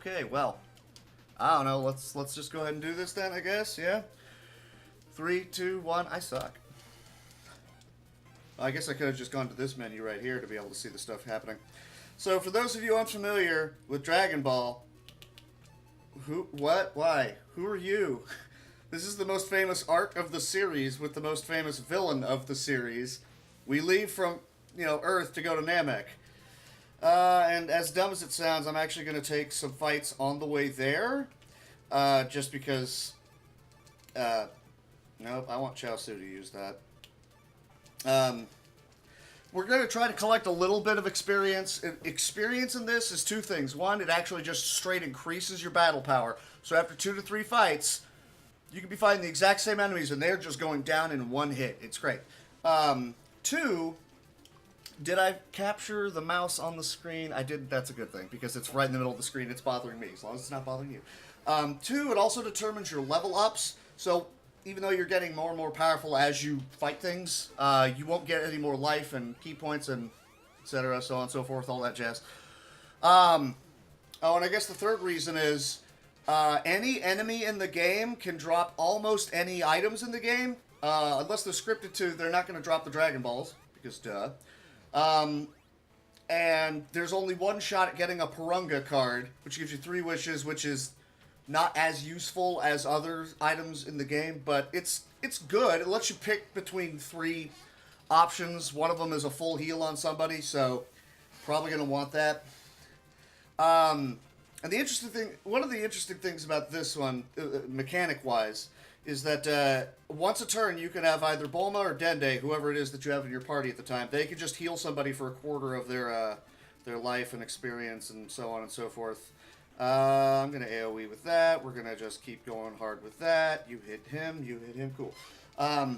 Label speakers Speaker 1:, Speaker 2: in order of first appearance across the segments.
Speaker 1: Okay, well, I don't know. Let's just go ahead and do this then, I guess. Yeah. 3, 2, 1. I suck. I guess I could have just gone to this menu right here to be able to see the stuff happening. So, for those of you unfamiliar with Dragon Ball, who, what, why, who are you? This is the most famous arc of the series with the most famous villain of the series. We leave from, Earth to go to Namek. And as dumb as it sounds, I'm actually going to take some fights on the way there. Just because... nope, I want Chaosu to use that. We're going to try to collect a little bit of experience. Experience in this is two things. One, it actually just straight increases your battle power. So after 2 to 3 fights, you can be fighting the exact same enemies, and they're just going down in one hit. It's great. 2, did I capture the mouse on the screen? I did. That's a good thing, because it's right in the middle of the screen. It's bothering me, as long as it's not bothering you. 2, it also determines your level ups. So even though you're getting more and more powerful as you fight things, you won't get any more life and key points and etc., so on and so forth, all that jazz. Oh, and I guess the third reason is any enemy in the game can drop almost any items in the game. Unless they're scripted to, they're not going to drop the Dragon Balls, because duh. And there's only one shot at getting a Purunga card, which gives you 3 wishes, which is not as useful as other items in the game, but it's good. It lets you pick between 3 options. One of them is a full heal on somebody, so probably going to want that. And the interesting thing, one of the interesting things about this one, mechanic-wise, is that once a turn, you can have either Bulma or Dende, whoever it is that you have in your party at the time. They can just heal somebody for a quarter of their life and experience and so on and so forth. I'm going to AoE with that. We're going to just keep going hard with that. You hit him, cool. So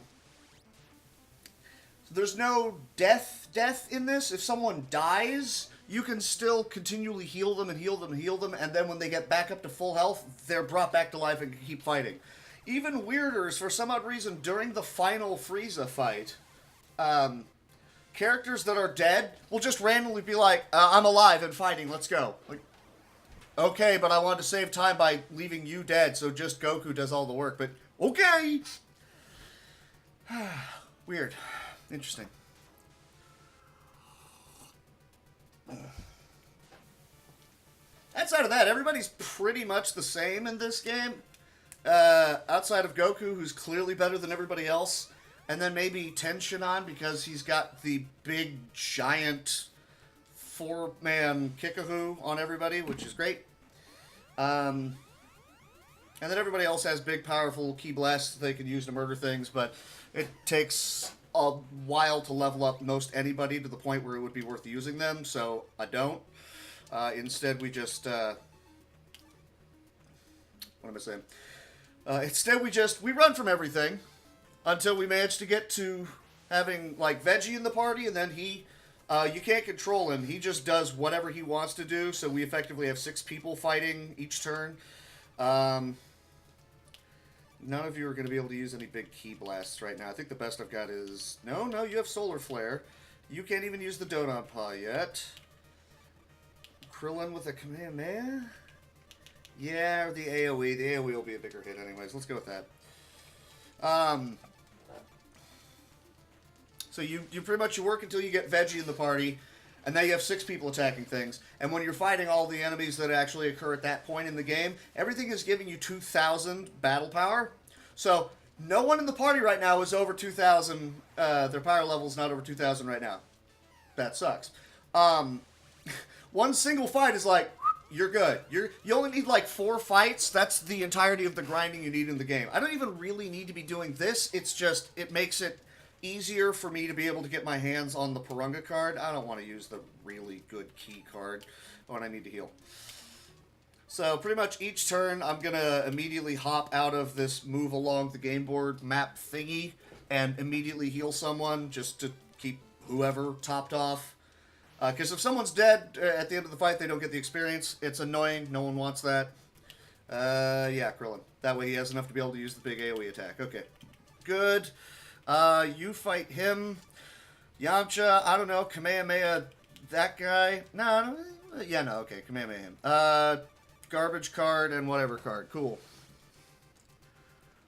Speaker 1: there's no death in this. If someone dies, you can still continually heal them, and then when they get back up to full health, they're brought back to life and can keep fighting. Even weirder is, for some odd reason, during the final Frieza fight, characters that are dead will just randomly be like, I'm alive and fighting, let's go. Like, okay, but I wanted to save time by leaving you dead, so just Goku does all the work, but okay! Weird. Interesting. Outside of that, everybody's pretty much the same in this game. Outside of Goku, who's clearly better than everybody else, and then maybe Tenshinhan, because he's got the big, giant 4-man Kickahoo on everybody, which is great. And then everybody else has big, powerful ki blasts that they can use to murder things, but it takes a while to level up most anybody to the point where it would be worth using them, so I don't. Instead, we just... what am I saying? Instead, we run from everything until we manage to get to having, like, Veggie in the party, and then he... you can't control him. He just does whatever he wants to do, so we effectively have 6 people fighting each turn. None of you are going to be able to use any big ki blasts right now. I think the best I've got is... No, you have Solar Flare. You can't even use the Donut Paw yet. Krillin with a Kamehameha? Yeah, or the AoE. The AoE will be a bigger hit anyways. Let's go with that. So you pretty much work until you get Veggie in the party, and now you have 6 people attacking things. And when you're fighting all the enemies that actually occur at that point in the game, everything is giving you 2,000 battle power. So no one in the party right now is over 2,000. Their power level is not over 2,000 right now. That sucks. One single fight is like, you're good. You only need like 4 fights. That's the entirety of the grinding you need in the game. I don't even really need to be doing this. It's just, it makes it easier for me to be able to get my hands on the Purunga card. I don't want to use the really good key card when I need to heal. So pretty much each turn, I'm going to immediately hop out of this move along the game board map thingy and immediately heal someone just to keep whoever topped off. Because if someone's dead at the end of the fight, they don't get the experience. It's annoying. No one wants that. Yeah, Krillin. That way he has enough to be able to use the big AoE attack. Okay. Good. You fight him. Yamcha, I don't know. Kamehameha, that guy. No, yeah, no, okay. Kamehameha him. garbage card, and whatever card. Cool.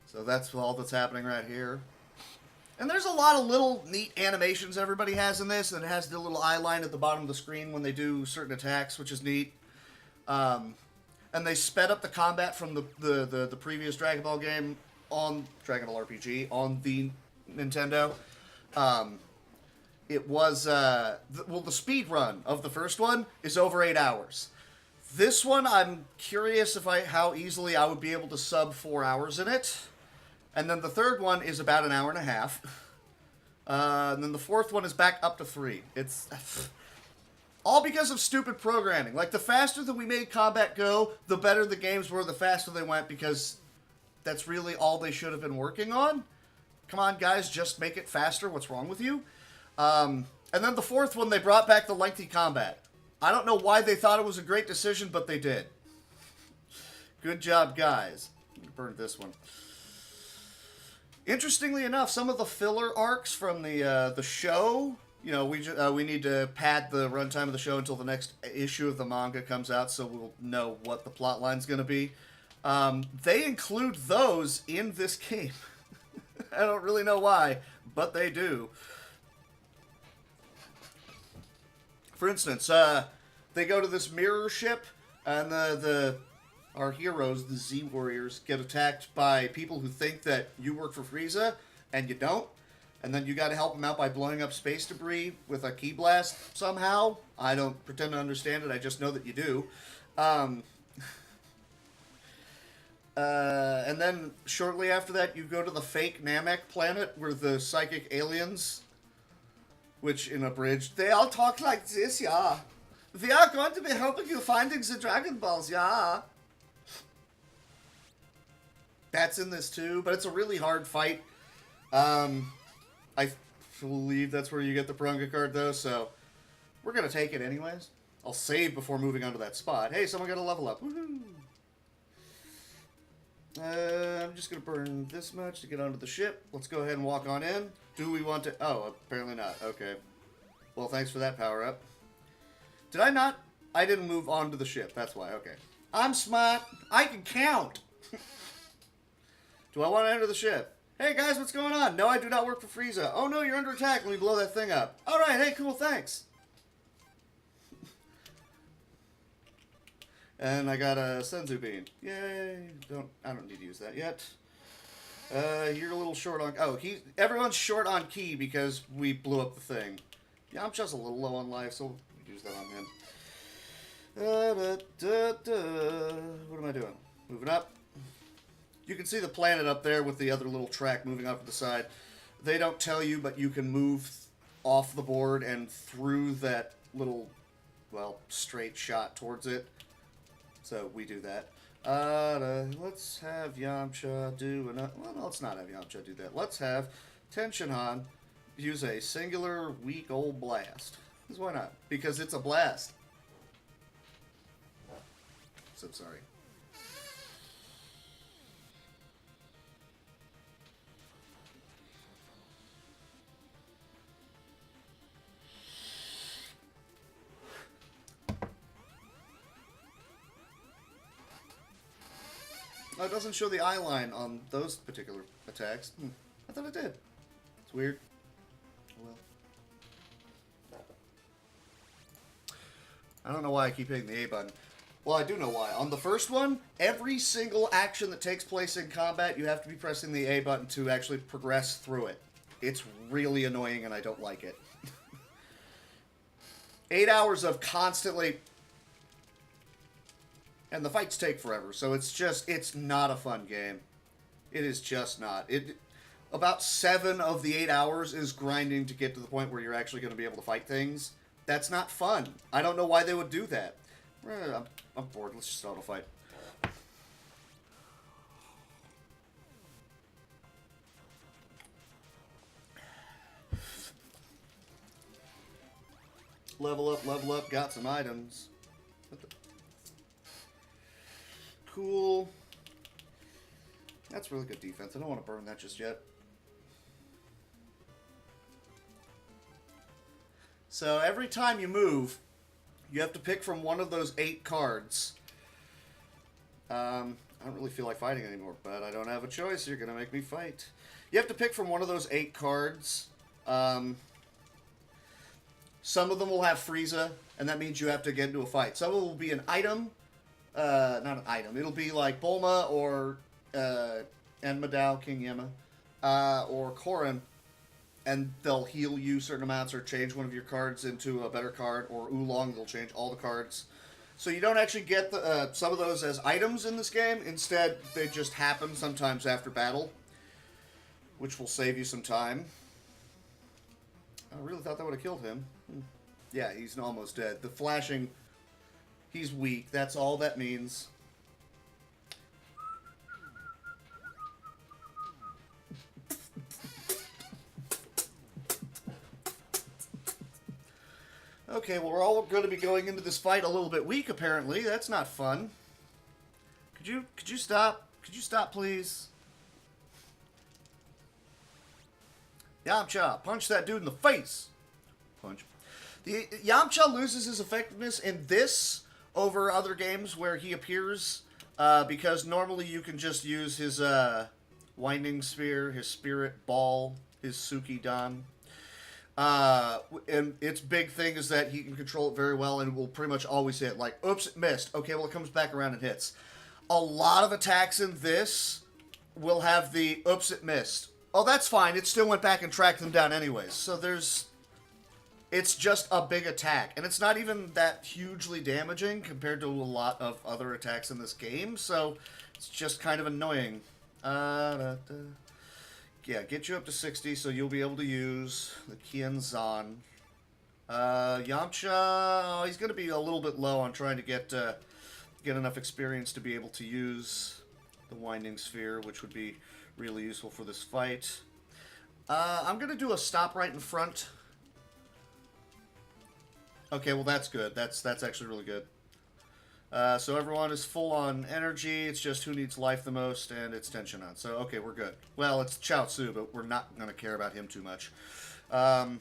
Speaker 1: So that's all that's happening right here. And there's a lot of little neat animations everybody has in this, and it has the little eye line at the bottom of the screen when they do certain attacks, which is neat. And they sped up the combat from the previous Dragon Ball game on Dragon Ball RPG on the Nintendo. It was, the speed run of the first one is over 8 hours. This one, I'm curious how easily I would be able to sub 4 hours in it. And then the third one is about an hour and a half. And then the fourth one is back up to 3. It's all because of stupid programming. Like, the faster that we made combat go, the better the games were, the faster they went, because that's really all they should have been working on. Come on, guys, just make it faster. What's wrong with you? And then the fourth one, they brought back the lengthy combat. I don't know why they thought it was a great decision, but they did. Good job, guys. Burned this one. Interestingly enough, some of the filler arcs from the show, you know, we need to pad the runtime of the show until the next issue of the manga comes out, so we'll know what the plot line's going to be. They include those in this game. I don't really know why, but they do. For instance, they go to this mirror ship, and our heroes, the Z Warriors, get attacked by people who think that you work for Frieza, and you don't. And then you gotta help them out by blowing up space debris with a key blast somehow. I don't pretend to understand it, I just know that you do. And then shortly after that, you go to the fake Namek planet where the psychic aliens, which in abridged, they all talk like this, yeah. We are going to be helping you finding the Dragon Balls, yeah. That's in this too, but it's a really hard fight. I believe that's where you get the Purunga card though, so we're going to take it anyways. I'll save before moving on to that spot. Hey, someone got a level up. Woohoo! I'm just going to burn this much to get onto the ship. Let's go ahead and walk on in. Do we want to... Oh, apparently not. Okay. Well, thanks for that power-up. Did I not? I didn't move on to the ship. That's why. Okay. I'm smart. I can count. Do I want to enter the ship? Hey, guys, what's going on? No, I do not work for Frieza. Oh, no, you're under attack. Let me blow that thing up. All right. Hey, cool. Thanks. And I got a Senzu Bean. Yay. I don't need to use that yet. You're a little short on... Oh, everyone's short on ki because we blew up the thing. Yamcha's a little low on life, so we'll use that on him. What am I doing? Moving up. You can see the planet up there with the other little track moving off to the side. They don't tell you, but you can move off the board and through that little, well, straight shot towards it. So we do that. Let's have Yamcha do another... Well, no, let's not have Yamcha do that. Let's have Tenshinhan use a singular weak old blast. Because why not? Because it's a blast. So sorry. Oh, it doesn't show the eye line on those particular attacks. I thought it did. It's weird. Well. I don't know why I keep hitting the A button. Well, I do know why. On the first one, every single action that takes place in combat, you have to be pressing the A button to actually progress through it. It's really annoying and I don't like it. 8 hours of constantly... And the fights take forever, so it's not a fun game. It is just not. About 7 of the 8 hours is grinding to get to the point where you're actually going to be able to fight things. That's not fun. I don't know why they would do that. I'm bored. Let's just auto fight. Level up, got some items. Cool. That's really good defense. I don't want to burn that just yet. So every time you move, you have to pick from one of those 8 cards. I don't really feel like fighting anymore, but I don't have a choice. You're going to make me fight. You have to pick from one of those 8 cards. Some of them will have Frieza, and that means you have to get into a fight. Some of them will be an item. Not an item. It'll be like Bulma or Enmadao, King Yemma, or Korin, and they'll heal you certain amounts or change one of your cards into a better card, or Oolong, they'll change all the cards. So you don't actually get some of those as items in this game. Instead, they just happen sometimes after battle, which will save you some time. I really thought that would have killed him. Yeah, he's almost dead. The flashing, he's weak. That's all that means. Okay, well, we're all going to be going into this fight a little bit weak, apparently. That's not fun. Could you stop? Could you stop, please? Yamcha, punch that dude in the face. Punch. Yamcha loses his effectiveness in this over other games where he appears because normally you can just use his Winding Sphere, his Spirit Ball, his Suki-Dan. And its big thing is that he can control it very well and will pretty much always hit. Like, oops, it missed. Okay, well, it comes back around and hits. A lot of attacks in this will have the, oops, it missed. Oh, that's fine. It still went back and tracked them down anyways. So it's just a big attack. And it's not even that hugely damaging compared to a lot of other attacks in this game. So it's just kind of annoying. Yeah, get you up to 60 so you'll be able to use the Kienzan. Yamcha, oh, he's going to be a little bit low on trying to get enough experience to be able to use the Winding Sphere, which would be really useful for this fight. I'm going to do a stop right in front. Okay, well that's good. That's actually really good. So everyone is full on energy. It's just who needs life the most, and it's tension on. So, okay, we're good. Well, it's Chaozu, but we're not going to care about him too much. Burn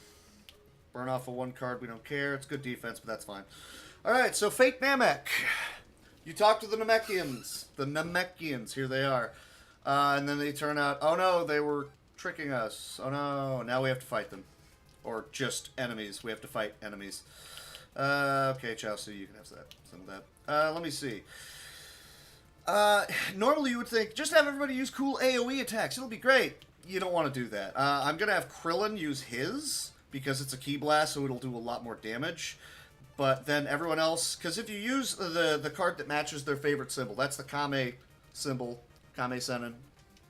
Speaker 1: off a 1 card. We don't care. It's good defense, but that's fine. All right, so Fake Namek. You talk to the Namekians. The Namekians. Here they are. And then they turn out, oh no, they were tricking us. Oh no, now we have to fight them. Or just enemies. We have to fight enemies. Okay, Chaozu, you can have some of that. Let me see. Normally you would think, just have everybody use cool AoE attacks. It'll be great. You don't want to do that. I'm going to have Krillin use his, because it's a Ki Blast, so it'll do a lot more damage. But then everyone else, because if you use the card that matches their favorite symbol, that's the Kame symbol, Kame Sennin,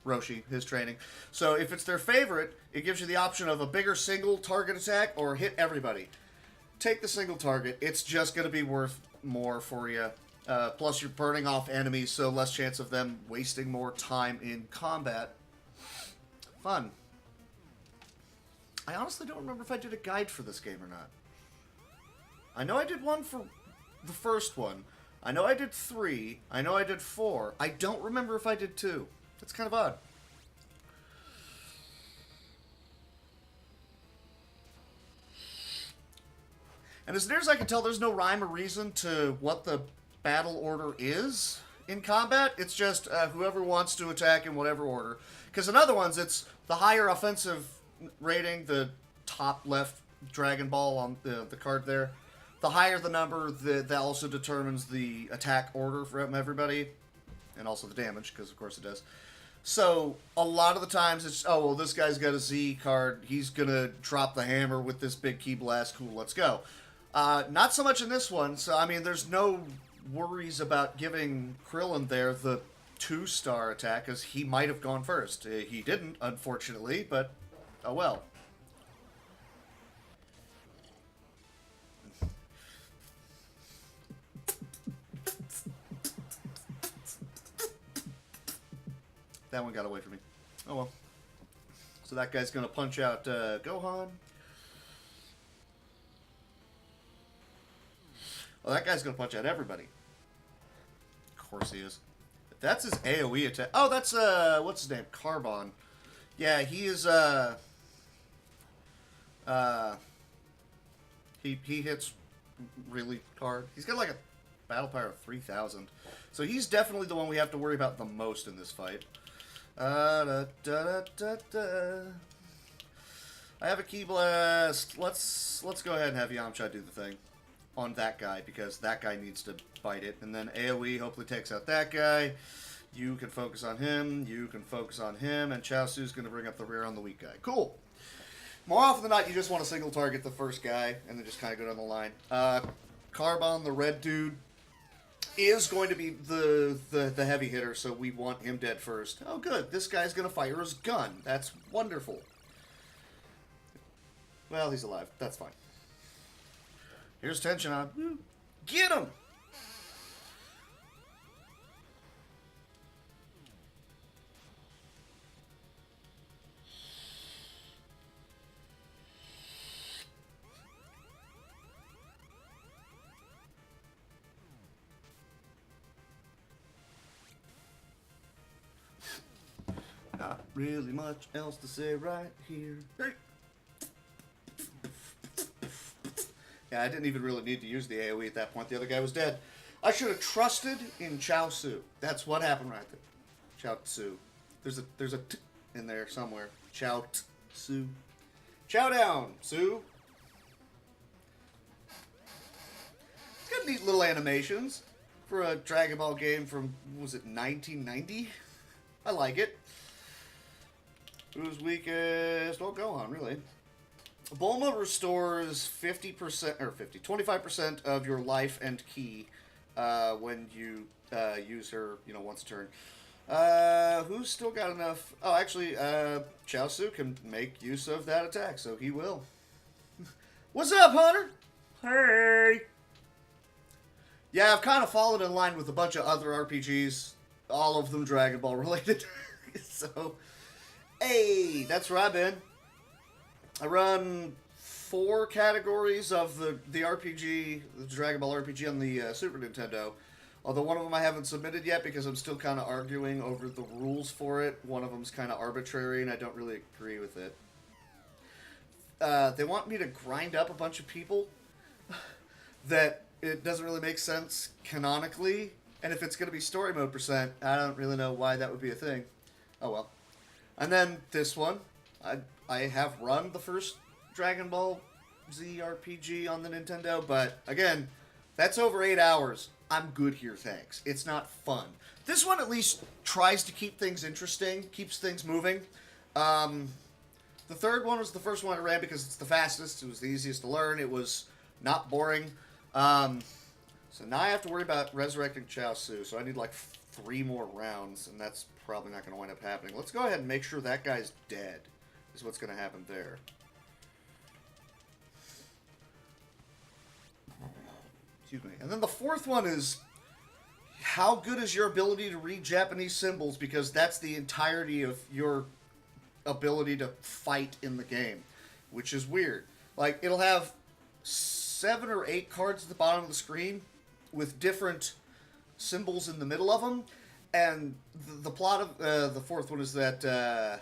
Speaker 1: Roshi, his training. So if it's their favorite, it gives you the option of a bigger single target attack or hit everybody. Take the single target. It's just going to be worth more for you. Plus, you're burning off enemies, so less chance of them wasting more time in combat. Fun. I honestly don't remember if I did a guide for this game or not. I know I did one for the first one. I know I did 3. I know I did 4. I don't remember if I did 2. That's kind of odd. And as near as I can tell, there's no rhyme or reason to what the battle order is in combat. It's just whoever wants to attack in whatever order. Because in other ones, it's the higher offensive rating, the top left Dragon Ball on the card there. The higher the number, that also determines the attack order from everybody. And also the damage, because of course it does. So, a lot of the times it's, oh, well, this guy's got a Z card. He's going to drop the hammer with this big Ki Blast. Cool, let's go. Not so much in this one. So, I mean, there's no worries about giving Krillin there the 2-star attack, because he might have gone first. He didn't, unfortunately, but oh well. That one got away from me. Oh well. So that guy's going to punch out Gohan. Well, that guy's going to punch out everybody. Of course he is. That's his AoE attack. Oh, that's, what's his name? Carbon. Yeah, he is, he hits really hard. He's got like a battle power of 3,000. So he's definitely the one we have to worry about the most in this fight. I have a Ki Blast. Let's go ahead and have Yamcha do the thing on that guy, because that guy needs to bite it. And then AoE hopefully takes out that guy. You can focus on him. You can focus on him. And Chaosu's going to bring up the rear on the weak guy. Cool. More often than not, you just want to single target the first guy and then just kind of go down the line. Carbon, the red dude, is going to be the heavy hitter, so we want him dead first. Oh, good. This guy's going to fire his gun. That's wonderful. Well, he's alive. That's fine. Here's tension on. Get him! Not really much else to say right here. Hey. Yeah, I didn't even really need to use the AoE at that point. The other guy was dead. I should have trusted in Chaosu. That's what happened right there. Chaosu. There's a t in there somewhere. Chaosu. Chow down, Sue. It's got neat little animations for a Dragon Ball game from, was it 1990? I like it. Who's weakest? Well, go on, really. Bulma restores 50% or 25% of your life and ki when you use her, once a turn. Who's still got enough? Oh, actually, Chaosu can make use of that attack, so he will. What's up, Hunter? Hey. Yeah, I've kind of fallen in line with a bunch of other RPGs, all of them Dragon Ball related. So, hey, that's where I've been. I run 4 categories of the RPG, the Dragon Ball RPG on the Super Nintendo. Although one of them I haven't submitted yet because I'm still kind of arguing over the rules for it. One of them's kind of arbitrary and I don't really agree with it. They want me to grind up a bunch of people that it doesn't really make sense canonically. And if it's going to be story mode %, I don't really know why that would be a thing. Oh well. And then this one, I have run the first Dragon Ball Z RPG on the Nintendo, but again, that's over 8 hours. I'm good here, thanks. It's not fun. This one at least tries to keep things interesting, keeps things moving. The third one was the first one I ran because it's the fastest. It was the easiest to learn. It was not boring. So now I have to worry about resurrecting Chaosu, so I need like 3 more rounds, and that's probably not going to wind up happening. Let's go ahead and make sure that guy's dead, is what's going to happen there. Excuse me. And then the fourth one is, how good is your ability to read Japanese symbols, because that's the entirety of your ability to fight in the game, which is weird. Like, it'll have 7 or 8 cards at the bottom of the screen with different symbols in the middle of them, and the plot of the fourth one is that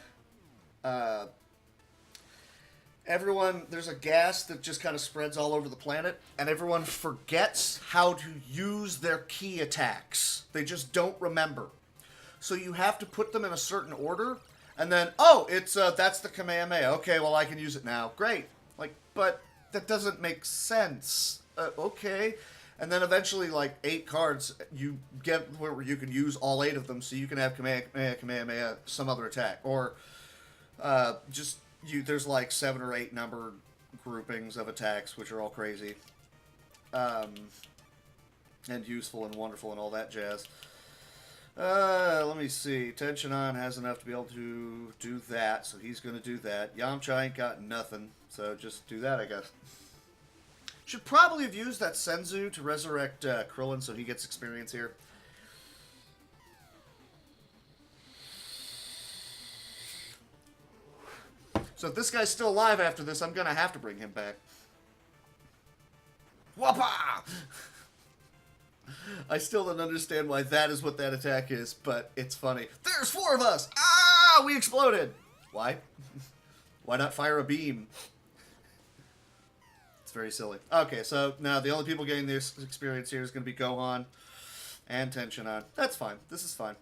Speaker 1: everyone, there's a gas that just kind of spreads all over the planet, and everyone forgets how to use their key attacks. They just don't remember. So you have to put them in a certain order, and then, oh, it's that's the Kamehameha. Okay, well, I can use it now. Great. Like, but that doesn't make sense. Okay. And then eventually, like, 8 cards, you get where you can use all 8 of them, so you can have Kamehameha, some other attack. Or just, there's like 7 or 8 numbered groupings of attacks, which are all crazy. And useful and wonderful and all that jazz. Let me see. Tensionon has enough to be able to do that, so he's going to do that. Yamcha ain't got nothing, so just do that, I guess. Should probably have used that Senzu to resurrect Krillin so he gets experience here. So if this guy's still alive after this, I'm going to have to bring him back. Whoppa! I still don't understand why that is what that attack is, but it's funny. There's 4 of us! Ah! We exploded! Why? Why not fire a beam? It's very silly. Okay, so now the only people getting this experience here is going to be Gohan and Tenshinhan. That's fine. This is fine.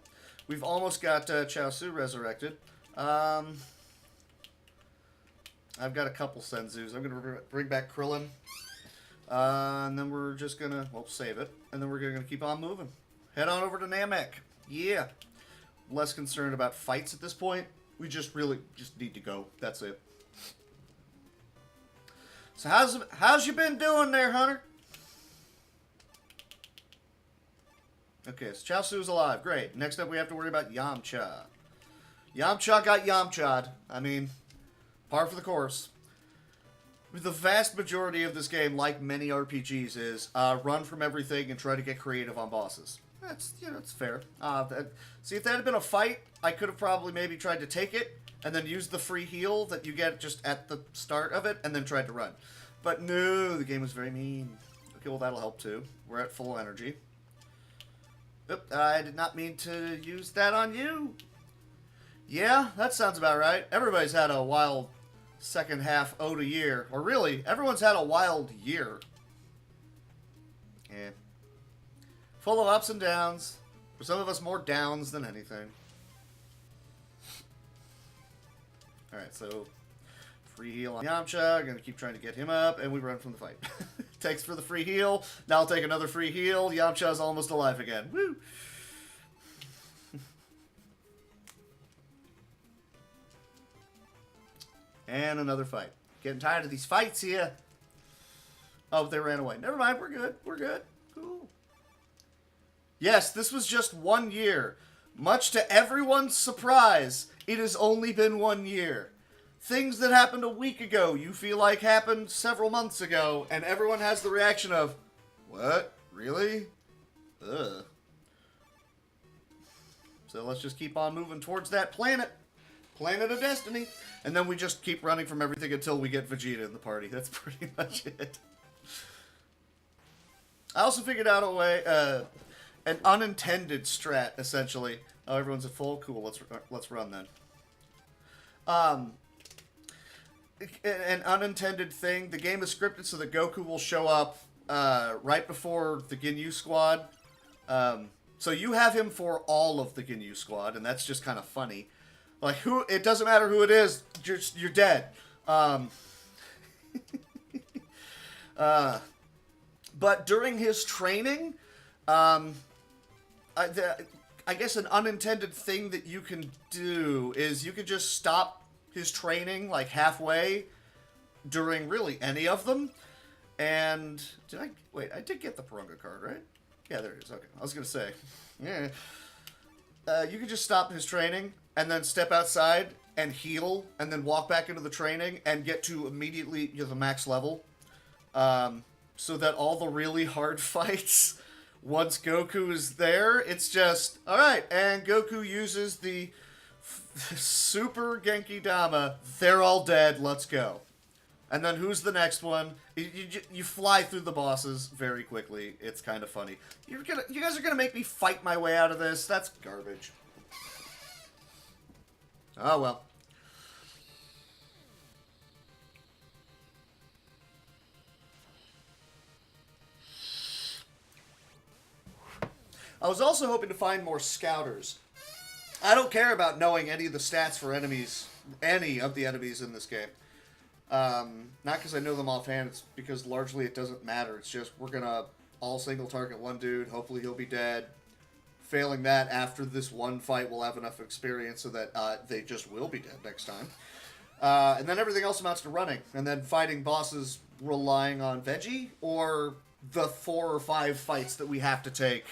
Speaker 1: We've almost got Chaozu resurrected. I've got a couple Senzus. I'm going to bring back Krillin. And then we're just going to, well, save it. And then we're going to keep on moving. Head on over to Namek. Yeah. Less concerned about fights at this point. We just really just need to go. That's it. So how's you been doing there, Hunter? Okay, so Chaozu's alive. Great. Next up, we have to worry about Yamcha. Yamcha got Yamcha'd. I mean, par for the course. The vast majority of this game, like many RPGs, is run from everything and try to get creative on bosses. That's, you know, it's fair. See, if that had been a fight, I could have probably maybe tried to take it and then use the free heal that you get just at the start of it and then tried to run. But no, the game was very mean. Okay, well, that'll help too. We're at full energy. Oop, I did not mean to use that on you. Yeah, that sounds about right. Everybody's had a wild second half ode a year. Or really, everyone's had a wild year. Yeah. Full of ups and downs. For some of us, more downs than anything. Alright, so free heal on Yamcha. Gonna keep trying to get him up, and we run from the fight. Takes for the free heal. Now I'll take another free heal. Yamcha's almost alive again. Woo! And another fight. Getting tired of these fights here. Oh, they ran away. Never mind, we're good. We're good. Cool. Yes, this was just 1 year. Much to everyone's surprise, it has only been 1 year. Things that happened a week ago, you feel like happened several months ago, and everyone has the reaction of, what? Really? Ugh. So let's just keep on moving towards that planet. Planet of Destiny. And then we just keep running from everything until we get Vegeta in the party. That's pretty much it. I also figured out a way, an unintended strat, essentially. Oh, everyone's at full? Cool, let's run then. An unintended thing. The game is scripted so that Goku will show up right before the Ginyu squad. So you have him for all of the Ginyu squad, and that's just kind of funny. Like, it doesn't matter who it is, you're dead. But during his training, I guess an unintended thing that you can do is you can just stop his training, like, halfway during really any of them. And, I did get the Purunga card, right? Yeah, there it is. Okay, I was going to say. Yeah. You can just stop his training and then step outside and heal and then walk back into the training and get to immediately the max level. So that all the really hard fights, once Goku is there, it's just, alright, and Goku uses the Super Genki Dama, they're all dead, let's go. And then who's the next one? You fly through the bosses very quickly. It's kind of funny. You guys are gonna make me fight my way out of this? That's garbage. Oh well. I was also hoping to find more scouters. I don't care about knowing any of the stats for enemies, any of the enemies in this game. Not because I know them offhand, it's because largely it doesn't matter. It's just, we're gonna all single target one dude, hopefully he'll be dead. Failing that, after this one fight, we'll have enough experience so that they just will be dead next time. And then everything else amounts to running. And then fighting bosses relying on Veggie, or the 4 or 5 fights that we have to take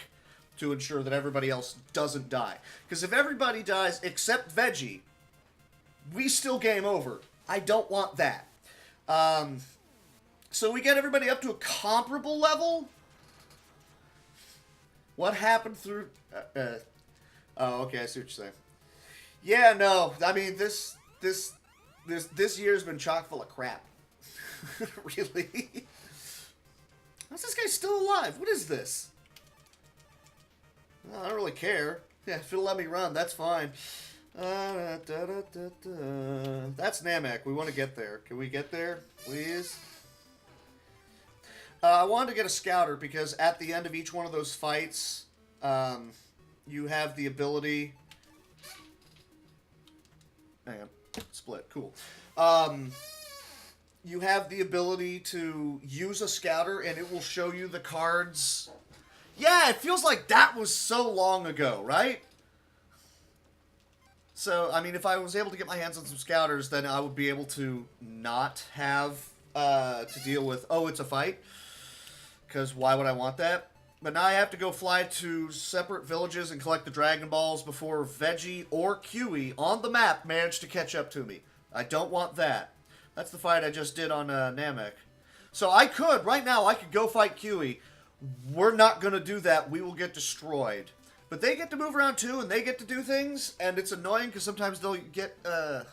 Speaker 1: to ensure that everybody else doesn't die. Because if everybody dies except Veggie, we still game over. I don't want that. So we get everybody up to a comparable level. What happened through... oh, okay, I see what you're saying. Yeah, no, I mean, this year's been chock full of crap. Really? How's this guy still alive? What is this? Well, I don't really care. Yeah, if it'll let me run, that's fine. That's Namek. We want to get there. Can we get there, please? I wanted to get a scouter because at the end of each one of those fights, you have the ability... Hang on. Split. Cool. You have the ability to use a scouter and it will show you the cards. Yeah, it feels like that was so long ago, right? So, I mean, if I was able to get my hands on some scouters, then I would be able to not have to deal with, oh, it's a fight. Because why would I want that? But now I have to go fly to separate villages and collect the Dragon Balls before Veggie or Kiwi on the map manage to catch up to me. I don't want that. That's the fight I just did on Namek. So I could, right now, I could go fight Kiwi. We're not going to do that. We will get destroyed. But they get to move around too, and they get to do things, and it's annoying because sometimes they'll get a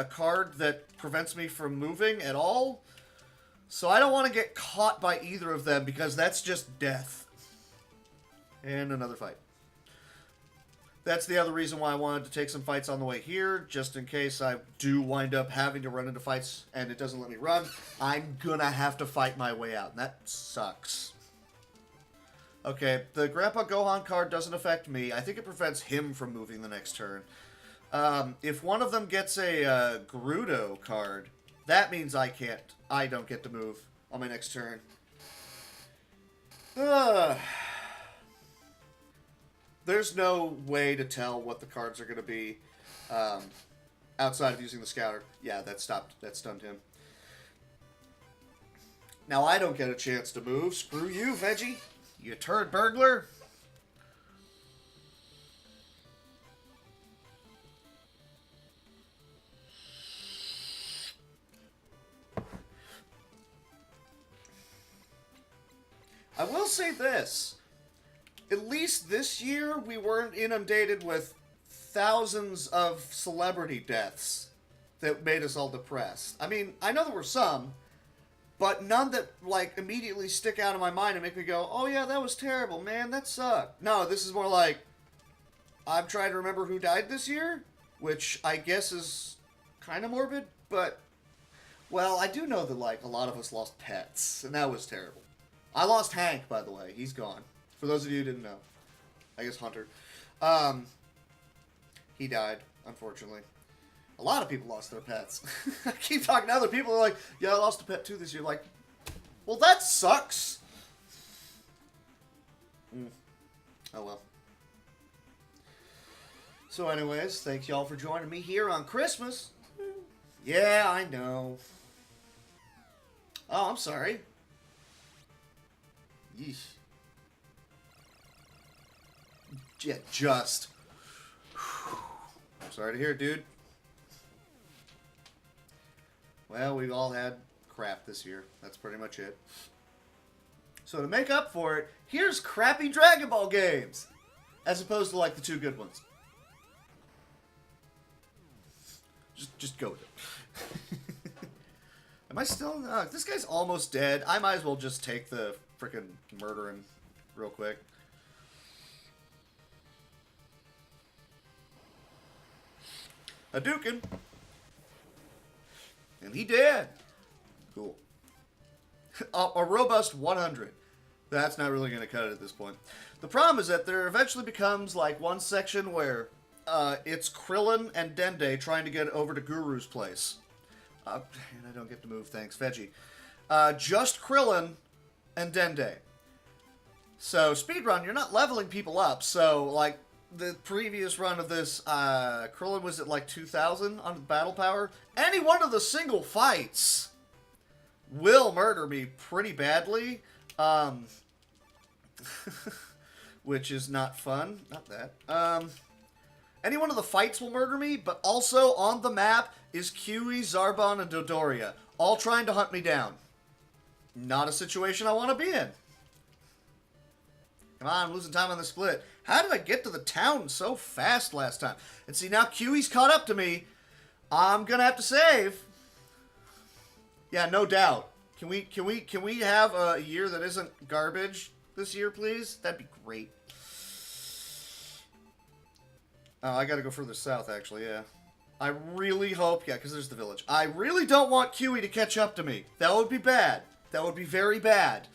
Speaker 1: card that prevents me from moving at all. So I don't want to get caught by either of them because that's just death. And another fight. That's the other reason why I wanted to take some fights on the way here, just in case I do wind up having to run into fights and it doesn't let me run. I'm gonna have to fight my way out, and that sucks. Okay, the Grandpa Gohan card doesn't affect me. I think it prevents him from moving the next turn. If one of them gets a Gerudo card, that means I don't get to move on my next turn. There's no way to tell what the cards are going to be outside of using the scouter. Yeah, that stunned him. Now I don't get a chance to move. Screw you, Veggie. You turd burglar. I will say this. At least this year, we weren't inundated with thousands of celebrity deaths that made us all depressed. I mean, I know there were some, but none that, like, immediately stick out in my mind and make me go, oh yeah, that was terrible, man, that sucked. No, this is more like, I'm trying to remember who died this year, which I guess is kind of morbid, but, well, I do know that, like, a lot of us lost pets, and that was terrible. I lost Hank, by the way. He's gone. For those of you who didn't know. I guess Hunter. He died, unfortunately. A lot of people lost their pets. I keep talking to other people who are like, yeah, I lost a pet too this year. Like, well, that sucks. Oh, well. So anyways, thanks y'all for joining me here on Christmas. Yeah, I know. Oh, I'm sorry. Yeesh. Yeah, just. Sorry to hear, dude. Well, we've all had crap this year. That's pretty much it. So to make up for it, here's crappy Dragon Ball games. As opposed to, like, the two good ones. Just go with it. Am I still... this guy's almost dead. I might as well just take the frickin' murdering real quick. Hadouken! And he did! Cool. A robust 100. That's not really going to cut it at this point. The problem is that there eventually becomes, like, one section where it's Krillin and Dende trying to get over to Guru's place. And I don't get to move, thanks, Veggie. Just Krillin and Dende. So, speedrun, you're not leveling people up. So, like, the previous run of this, Krillin was at, like, 2,000 on battle power. Any one of the single fights will murder me pretty badly. Which is not fun. Not that. Any one of the fights will murder me, but also on the map is Kiwi, Zarbon, and Dodoria, all trying to hunt me down. Not a situation I want to be in. Come on, I'm losing time on the split. How did I get to the town so fast last time? And see, now Kiwi's caught up to me. I'm gonna have to save. Yeah, no doubt. Can we have a year that isn't garbage this year, please? That'd be great. Oh, I gotta go further south, actually, yeah. I really hope... Yeah, because there's the village. I really don't want Kiwi to catch up to me. That would be bad. That would be very bad.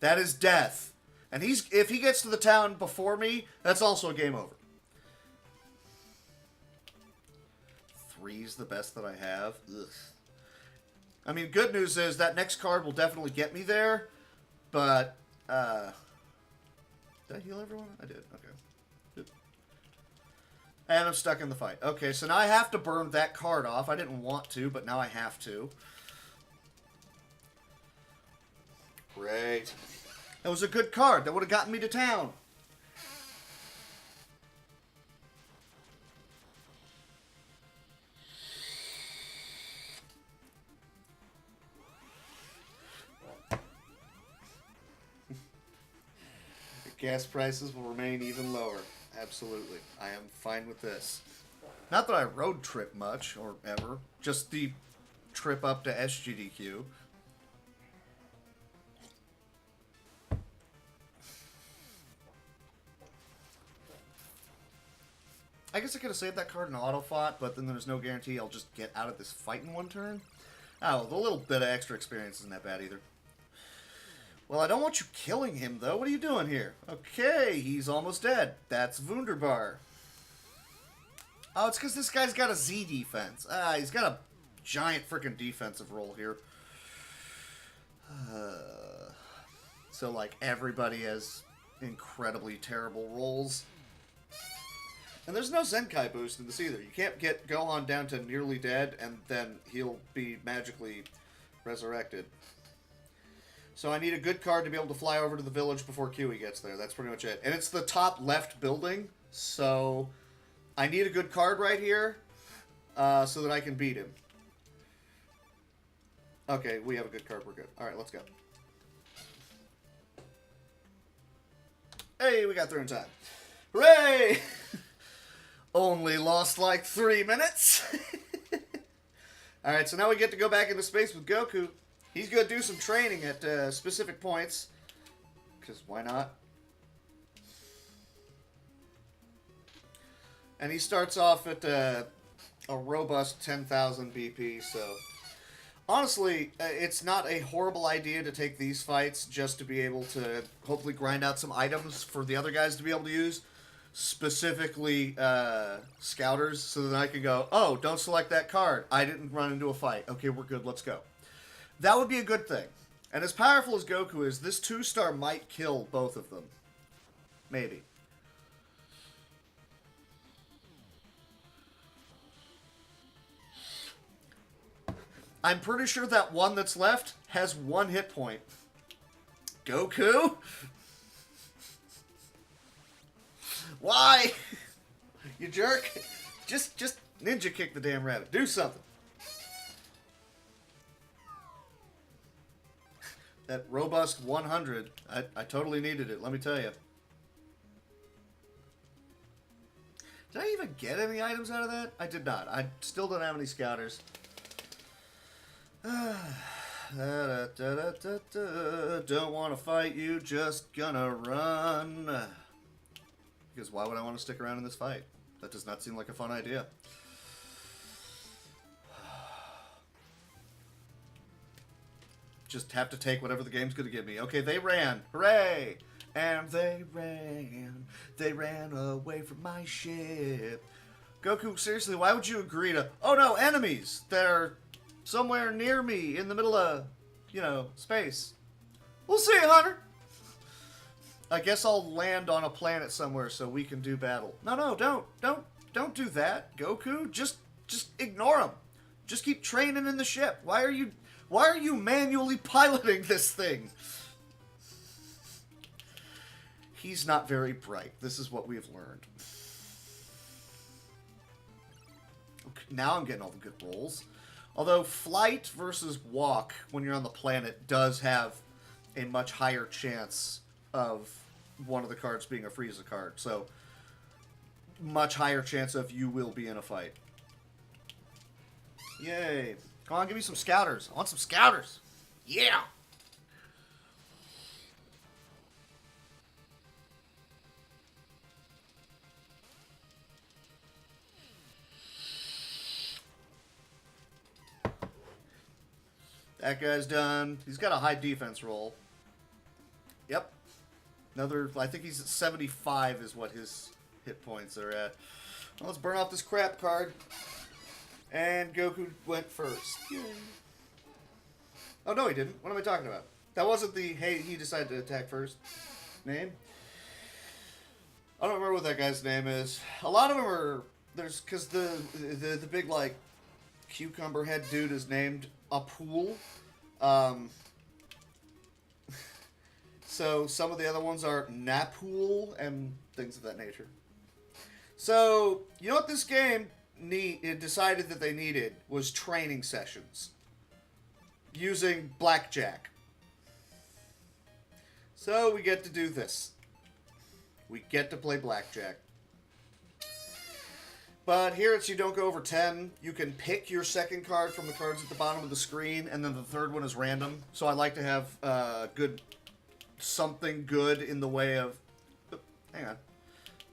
Speaker 1: That is death. And if he gets to the town before me, that's also a game over. 3's the best that I have. Ugh. I mean, good news is that next card will definitely get me there, but, did I heal everyone? I did, okay. Good. And I'm stuck in the fight. Okay, so now I have to burn that card off. I didn't want to, but now I have to. Great. That was a good card. That would have gotten me to town. Gas prices will remain even lower. Absolutely. I am fine with this. Not that I road trip much, or ever. Just the trip up to SGDQ. I guess I could have saved that card in auto fought, but then there's no guarantee I'll just get out of this fight in one turn. Oh, the little bit of extra experience isn't that bad either. Well, I don't want you killing him, though. What are you doing here? Okay, he's almost dead. That's Wunderbar. Oh, it's because this guy's got a Z defense. He's got a giant freaking defensive roll here. So, like, everybody has incredibly terrible rolls. And there's no Zenkai boost in this either. You can't get Gohan down to nearly dead, and then he'll be magically resurrected. So I need a good card to be able to fly over to the village before Kiwi gets there. That's pretty much it. And it's the top left building, so I need a good card right here so that I can beat him. Okay, we have a good card. We're good. All right, let's go. Hey, we got through in time. Hooray! Only lost like 3 minutes. All right, so now we get to go back into space with Goku. He's going to do some training at specific points. Because why not? And he starts off at a robust 10,000 BP, so... Honestly, it's not a horrible idea to take these fights just to be able to hopefully grind out some items for the other guys to be able to use. Specifically, Scouters, so that I can go, oh, don't select that card. I didn't run into a fight. Okay, we're good. Let's go. That would be a good thing. And as powerful as Goku is, this 2-star might kill both of them. Maybe. I'm pretty sure that one that's left has 1 hit point. Goku? Why? You jerk. Just ninja kick the damn rabbit. Do something. That robust 100, I totally needed it, let me tell you. Did I even get any items out of that? I did not. I still don't have any Scouters. Don't want to fight you, just gonna run. Because why would I want to stick around in this fight? That does not seem like a fun idea. Just have to take whatever the game's going to give me. Okay, they ran. Hooray! And they ran away from my ship. Goku, seriously, why would you agree to... Oh no, enemies that are somewhere near me in the middle of, you know, space. We'll see, Hunter. I guess I'll land on a planet somewhere so we can do battle. No, don't do that, Goku. Just ignore him. Just keep training in the ship. Why are you manually piloting this thing? He's not very bright. This is what we've learned. Okay, now I'm getting all the good rolls. Although flight versus walk when you're on the planet does have a much higher chance of one of the cards being a Frieza card. So, much higher chance of you will be in a fight. Yay. Come on, give me some Scouters. I want some Scouters. Yeah! That guy's done. He's got a high defense roll. Yep. Another, I think he's at 75 is what his hit points are at. Well, let's burn off this crap card. And Goku went first. Yay. Oh, no, he didn't. What am I talking about? That wasn't the, hey, he decided to attack first name. I don't remember what that guy's name is. A lot of them are, there's, because the big, like, cucumber head dude is named Apul. So some of the other ones are Napul and things of that nature. So, you know what this game decided that they needed was training sessions. Using blackjack. So we get to do this. We get to play blackjack. But here it's you don't go over 10. You can pick your second card from the cards at the bottom of the screen, and then the third one is random. So I like to have something good in the way of... hang on.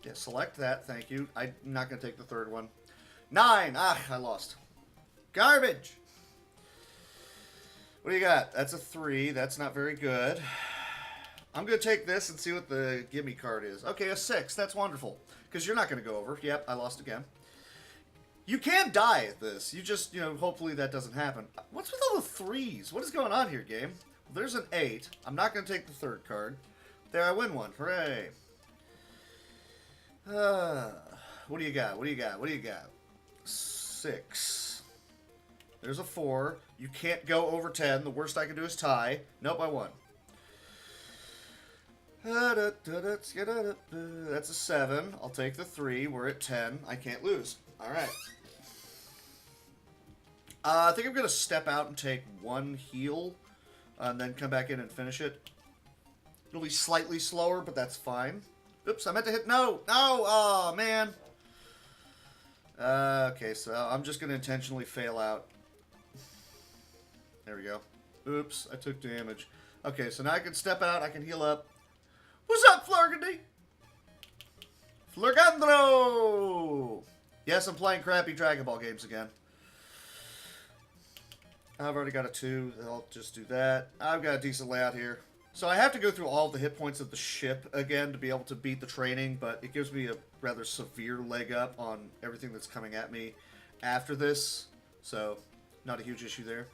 Speaker 1: Yeah, select that. Thank you. I'm not going to take the third one. 9. Ah, I lost. Garbage. What do you got? That's a 3. That's not very good. I'm going to take this and see what the gimme card is. Okay, a 6. That's wonderful. Because you're not going to go over. Yep, I lost again. You can die at this. You just, hopefully that doesn't happen. What's with all the 3s? What is going on here, game? Well, there's an 8. I'm not going to take the third card. There, I win one. Hooray. What do you got? What do you got? What do you got? 6. There's a 4. You can't go over 10. The worst I can do is tie. Nope, I won. That's a 7. I'll take the 3. We're at 10. I can't lose. All right. I think I'm going to step out and take 1 heal and then come back in and finish it. It'll be slightly slower, but that's fine. Oops, I meant to hit... No! No! Oh, man. Okay, so I'm just going to intentionally fail out. There we go. Oops, I took damage. Okay, so now I can step out. I can heal up. What's up, Flurgandy? Flurgandro! Yes, I'm playing crappy Dragon Ball games again. I've already got a 2. I'll just do that. I've got a decent layout here. So I have to go through all the hit points of the ship again to be able to beat the training, but it gives me a rather severe leg up on everything that's coming at me after this. So, not a huge issue there.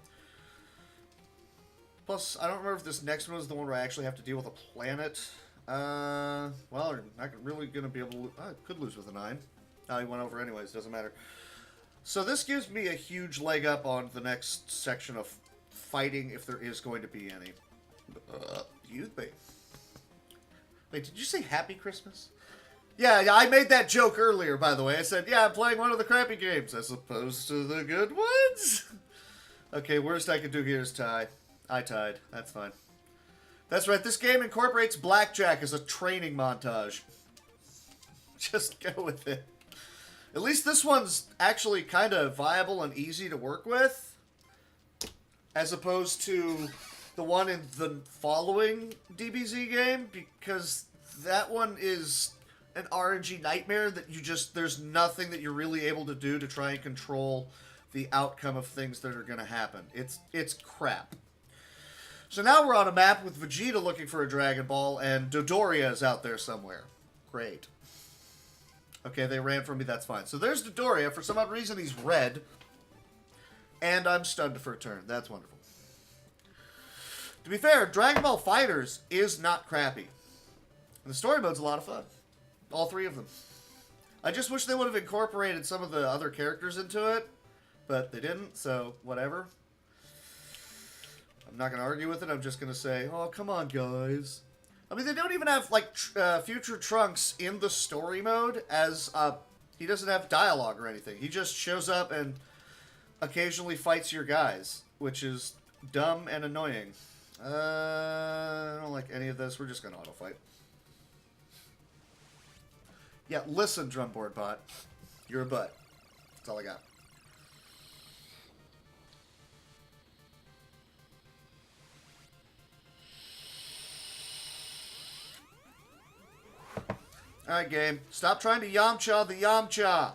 Speaker 1: Plus, I don't remember if this next one is the one where I actually have to deal with a planet. Well, I'm not really going to be able to... I could lose with a 9. Oh, he went over anyways. Doesn't matter. So this gives me a huge leg up on the next section of fighting, if there is going to be any. Youth me. Wait, did you say Happy Christmas? Yeah, I made that joke earlier, by the way. I said, yeah, I'm playing one of the crappy games, as opposed to the good ones. Okay, worst I could do here is tie. I tied. That's fine. That's right, this game incorporates blackjack as a training montage. Just go with it. At least this one's actually kind of viable and easy to work with, as opposed to the one in the following DBZ game, because that one is an RNG nightmare that there's nothing that you're really able to do to try and control the outcome of things that are going to happen. It's crap. So now we're on a map with Vegeta looking for a Dragon Ball, and Dodoria is out there somewhere. Great. Okay, they ran from me, that's fine. So there's Dodoria. For some odd reason, he's red. And I'm stunned for a turn. That's wonderful. To be fair, Dragon Ball FighterZ is not crappy. And the story mode's a lot of fun. All 3 of them. I just wish they would have incorporated some of the other characters into it. But they didn't, so whatever. I'm not going to argue with it. I'm just going to say, oh, come on, guys. I mean, they don't even have, like, Future Trunks in the story mode as, he doesn't have dialogue or anything. He just shows up and occasionally fights your guys, which is dumb and annoying. I don't like any of this. We're just going to auto-fight. Yeah, listen, Drumboard Bot. You're a butt. That's all I got. Alright, game. Stop trying to Yamcha the Yamcha.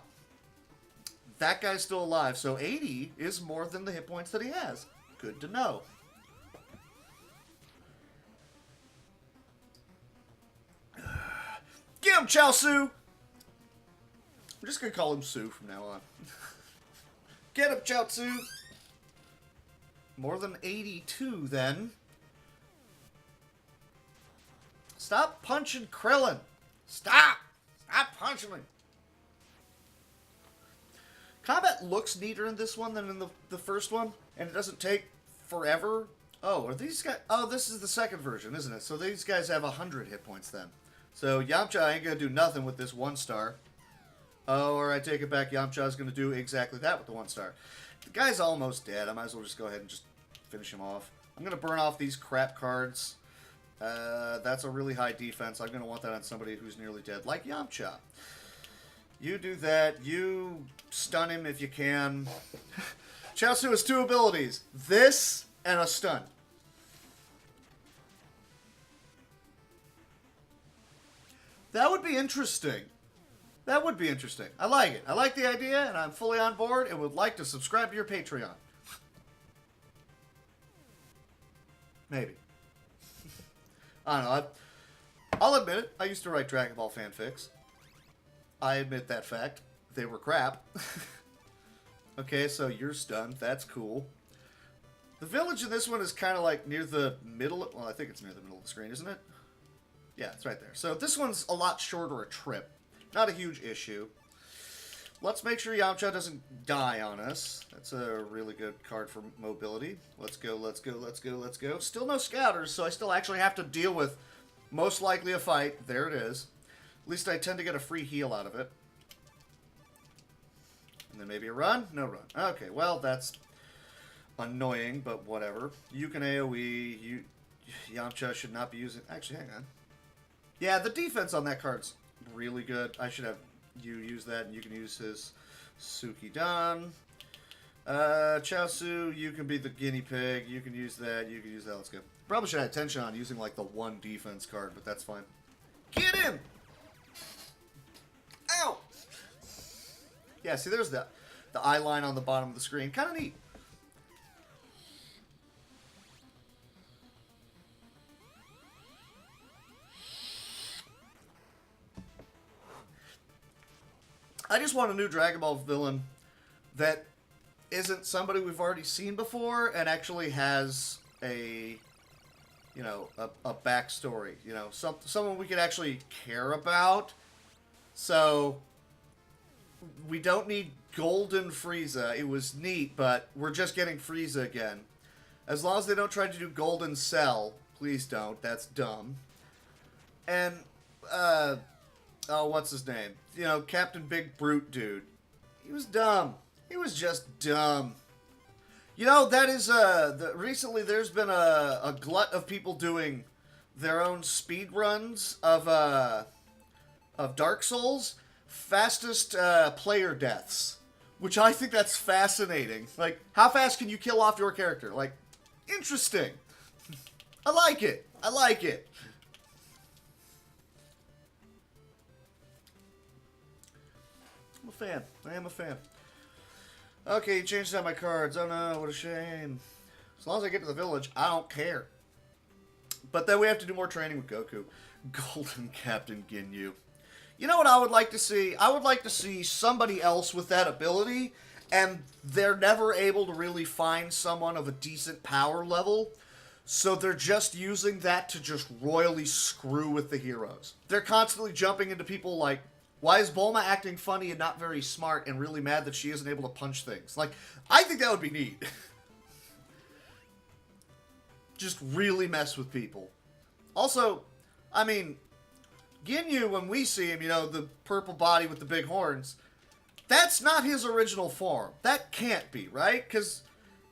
Speaker 1: That guy's still alive, so 80 is more than the hit points that he has. Good to know. him, Chaosu! We're just gonna call him Su from now on. Get him, Chaosu! More than 82, then. Stop punching Krillin! Stop! Stop punching me! Combat looks neater in this one than in the first one, and it doesn't take forever. Oh, are these guys... Oh, this is the second version, isn't it? So these guys have 100 hit points then. So Yamcha ain't gonna do nothing with this 1 star. Oh, or I take it back, Yamcha's gonna do exactly that with the 1 star. The guy's almost dead. I might as well just go ahead and just finish him off. I'm gonna burn off these crap cards. That's a really high defense. I'm gonna want that on somebody who's nearly dead, like Yamcha. You do that. You stun him if you can. Chaosu has 2 abilities. This and a stun. That would be interesting. That would be interesting. I like it. I like the idea, and I'm fully on board and would like to subscribe to your Patreon. Maybe. I don't know. I'll admit it. I used to write Dragon Ball fanfics. I admit that fact. They were crap. Okay, so you're stunned. That's cool. The village in this one is kind of like near the middle. Well, I think it's near the middle of the screen, isn't it? Yeah, it's right there. So this one's a lot shorter a trip. Not a huge issue. Let's make sure Yamcha doesn't die on us. That's a really good card for mobility. Let's go, let's go, let's go, let's go. Still no scouters, so I still actually have to deal with most likely a fight. There it is. At least I tend to get a free heal out of it. And then maybe a run? No run. Okay, well, that's annoying, but whatever. You can AoE. Yamcha should not be using... Actually, hang on. Yeah, the defense on that card's really good. I should have you use that, and you can use his Sukidan. Chaosu, you can be the guinea pig. You can use that. You can use that. Let's go. Probably should have attention on using, like, the 1 defense card, but that's fine. Get him! Ow! Yeah, see, there's the eye line on the bottom of the screen. Kind of neat. I just want a new Dragon Ball villain that isn't somebody we've already seen before and actually has a, you know, a backstory. You know, someone we could actually care about. So we don't need Golden Freeza. It was neat, but we're just getting Freeza again. As long as they don't try to do Golden Cell, please don't. That's dumb. And oh, what's his name? You know, Captain Big Brute dude. He was dumb. He was just dumb. You know, that is, recently there's been a glut of people doing their own speed runs of Dark Souls. Fastest player deaths. Which I think that's fascinating. Like, how fast can you kill off your character? Like, interesting. I like it. I like it. I'm a fan. I am a fan. Okay, changed out my cards. Oh no, what a shame. As long as I get to the village, I don't care. But then we have to do more training with Goku. Golden Captain Ginyu. You know what I would like to see? I would like to see somebody else with that ability, and they're never able to really find someone of a decent power level, so they're just using that to just royally screw with the heroes. They're constantly jumping into people like, why is Bulma acting funny and not very smart and really mad that she isn't able to punch things? Like, I think that would be neat. Just really mess with people. Also, I mean, Ginyu, when we see him, you know, the purple body with the big horns, that's not his original form. That can't be, right? Because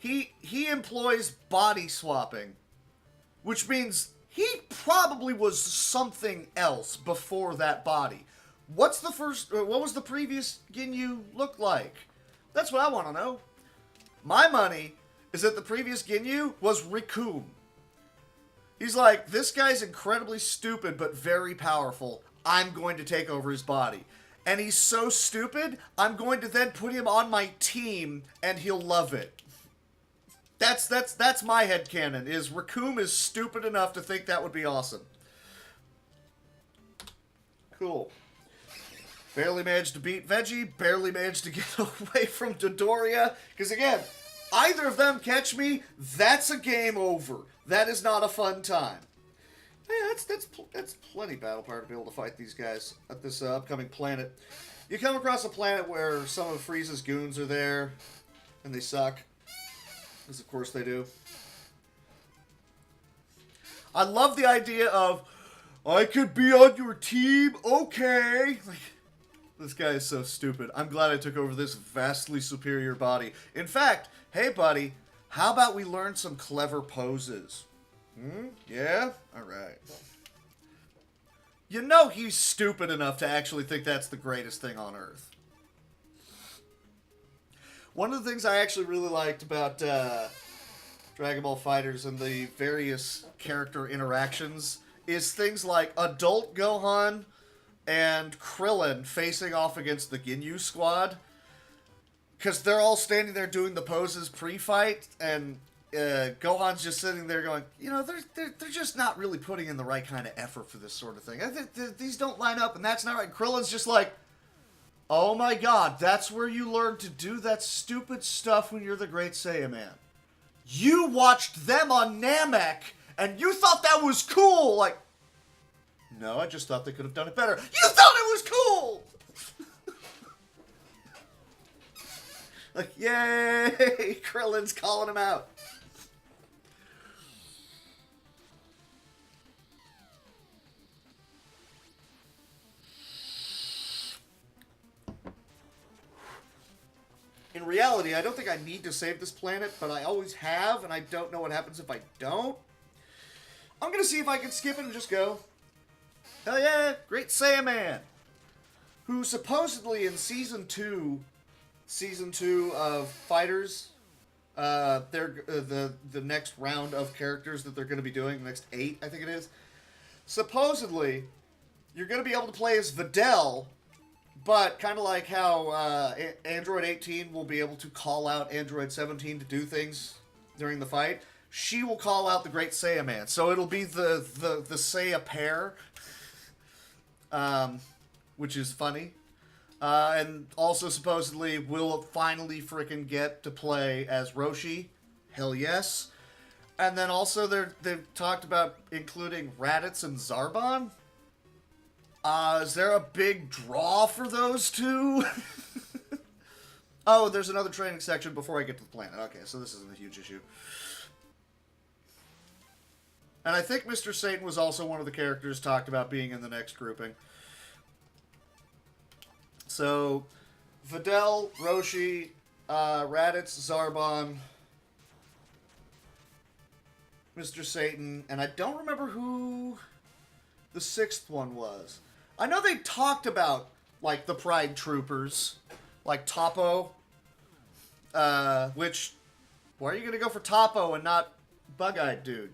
Speaker 1: he employs body swapping, which means he probably was something else before that body. What was the previous Ginyu look like? That's what I want to know. My money is that the previous Ginyu was Recoome. He's like, this guy's incredibly stupid but very powerful. I'm going to take over his body. And he's so stupid, I'm going to then put him on my team and he'll love it. That's my headcanon, is Recoome is stupid enough to think that would be awesome. Cool. Barely managed to beat Veggie. Barely managed to get away from Dodoria. Because again, either of them catch me, that's a game over. That is not a fun time. Yeah, that's plenty battle power to be able to fight these guys at this upcoming planet. You come across a planet where some of Frieza's goons are there, and they suck. Because of course they do. I love the idea of, I could be on your team, okay. Like, this guy is so stupid. I'm glad I took over this vastly superior body. In fact, hey buddy, how about we learn some clever poses? Yeah? Alright. You know he's stupid enough to actually think that's the greatest thing on Earth. One of the things I actually really liked about Dragon Ball FighterZ and the various character interactions is things like adult Gohan and Krillin facing off against the Ginyu squad. Because they're all standing there doing the poses pre-fight, and Gohan's just sitting there going, you know, they're just not really putting in the right kind of effort for this sort of thing. I think these don't line up, and that's not right. And Krillin's just like, oh my god, that's where you learn to do that stupid stuff when you're the Great Saiyaman. You watched them on Namek, and you thought that was cool! Like, no, I just thought they could have done it better. You thought it was cool! Like, yay! Krillin's calling him out. In reality, I don't think I need to save this planet, but I always have, and I don't know what happens if I don't. I'm gonna see if I can skip it and just go. Hell yeah, Great Saiyaman! Who supposedly in Season 2 of FighterZ, they're the next round of characters that they're going to be doing, the next 8, I think it is. Supposedly, you're going to be able to play as Videl, but kind of like how Android 18 will be able to call out Android 17 to do things during the fight, she will call out the Great Saiyaman. So it'll be the Saiya pair, which is funny. And also supposedly will finally frickin' get to play as Roshi. Hell yes. And then also they've talked about including Raditz and Zarbon. Is there a big draw for those two? Oh, there's another training section before I get to the planet. Okay, so this isn't a huge issue. And I think Mr. Satan was also one of the characters talked about being in the next grouping. So, Videl, Roshi, Raditz, Zarbon, Mr. Satan, and I don't remember who the 6th one was. I know they talked about, like, the Pride Troopers, like Toppo, which, why are you going to go for Toppo and not Bug-Eyed Dude?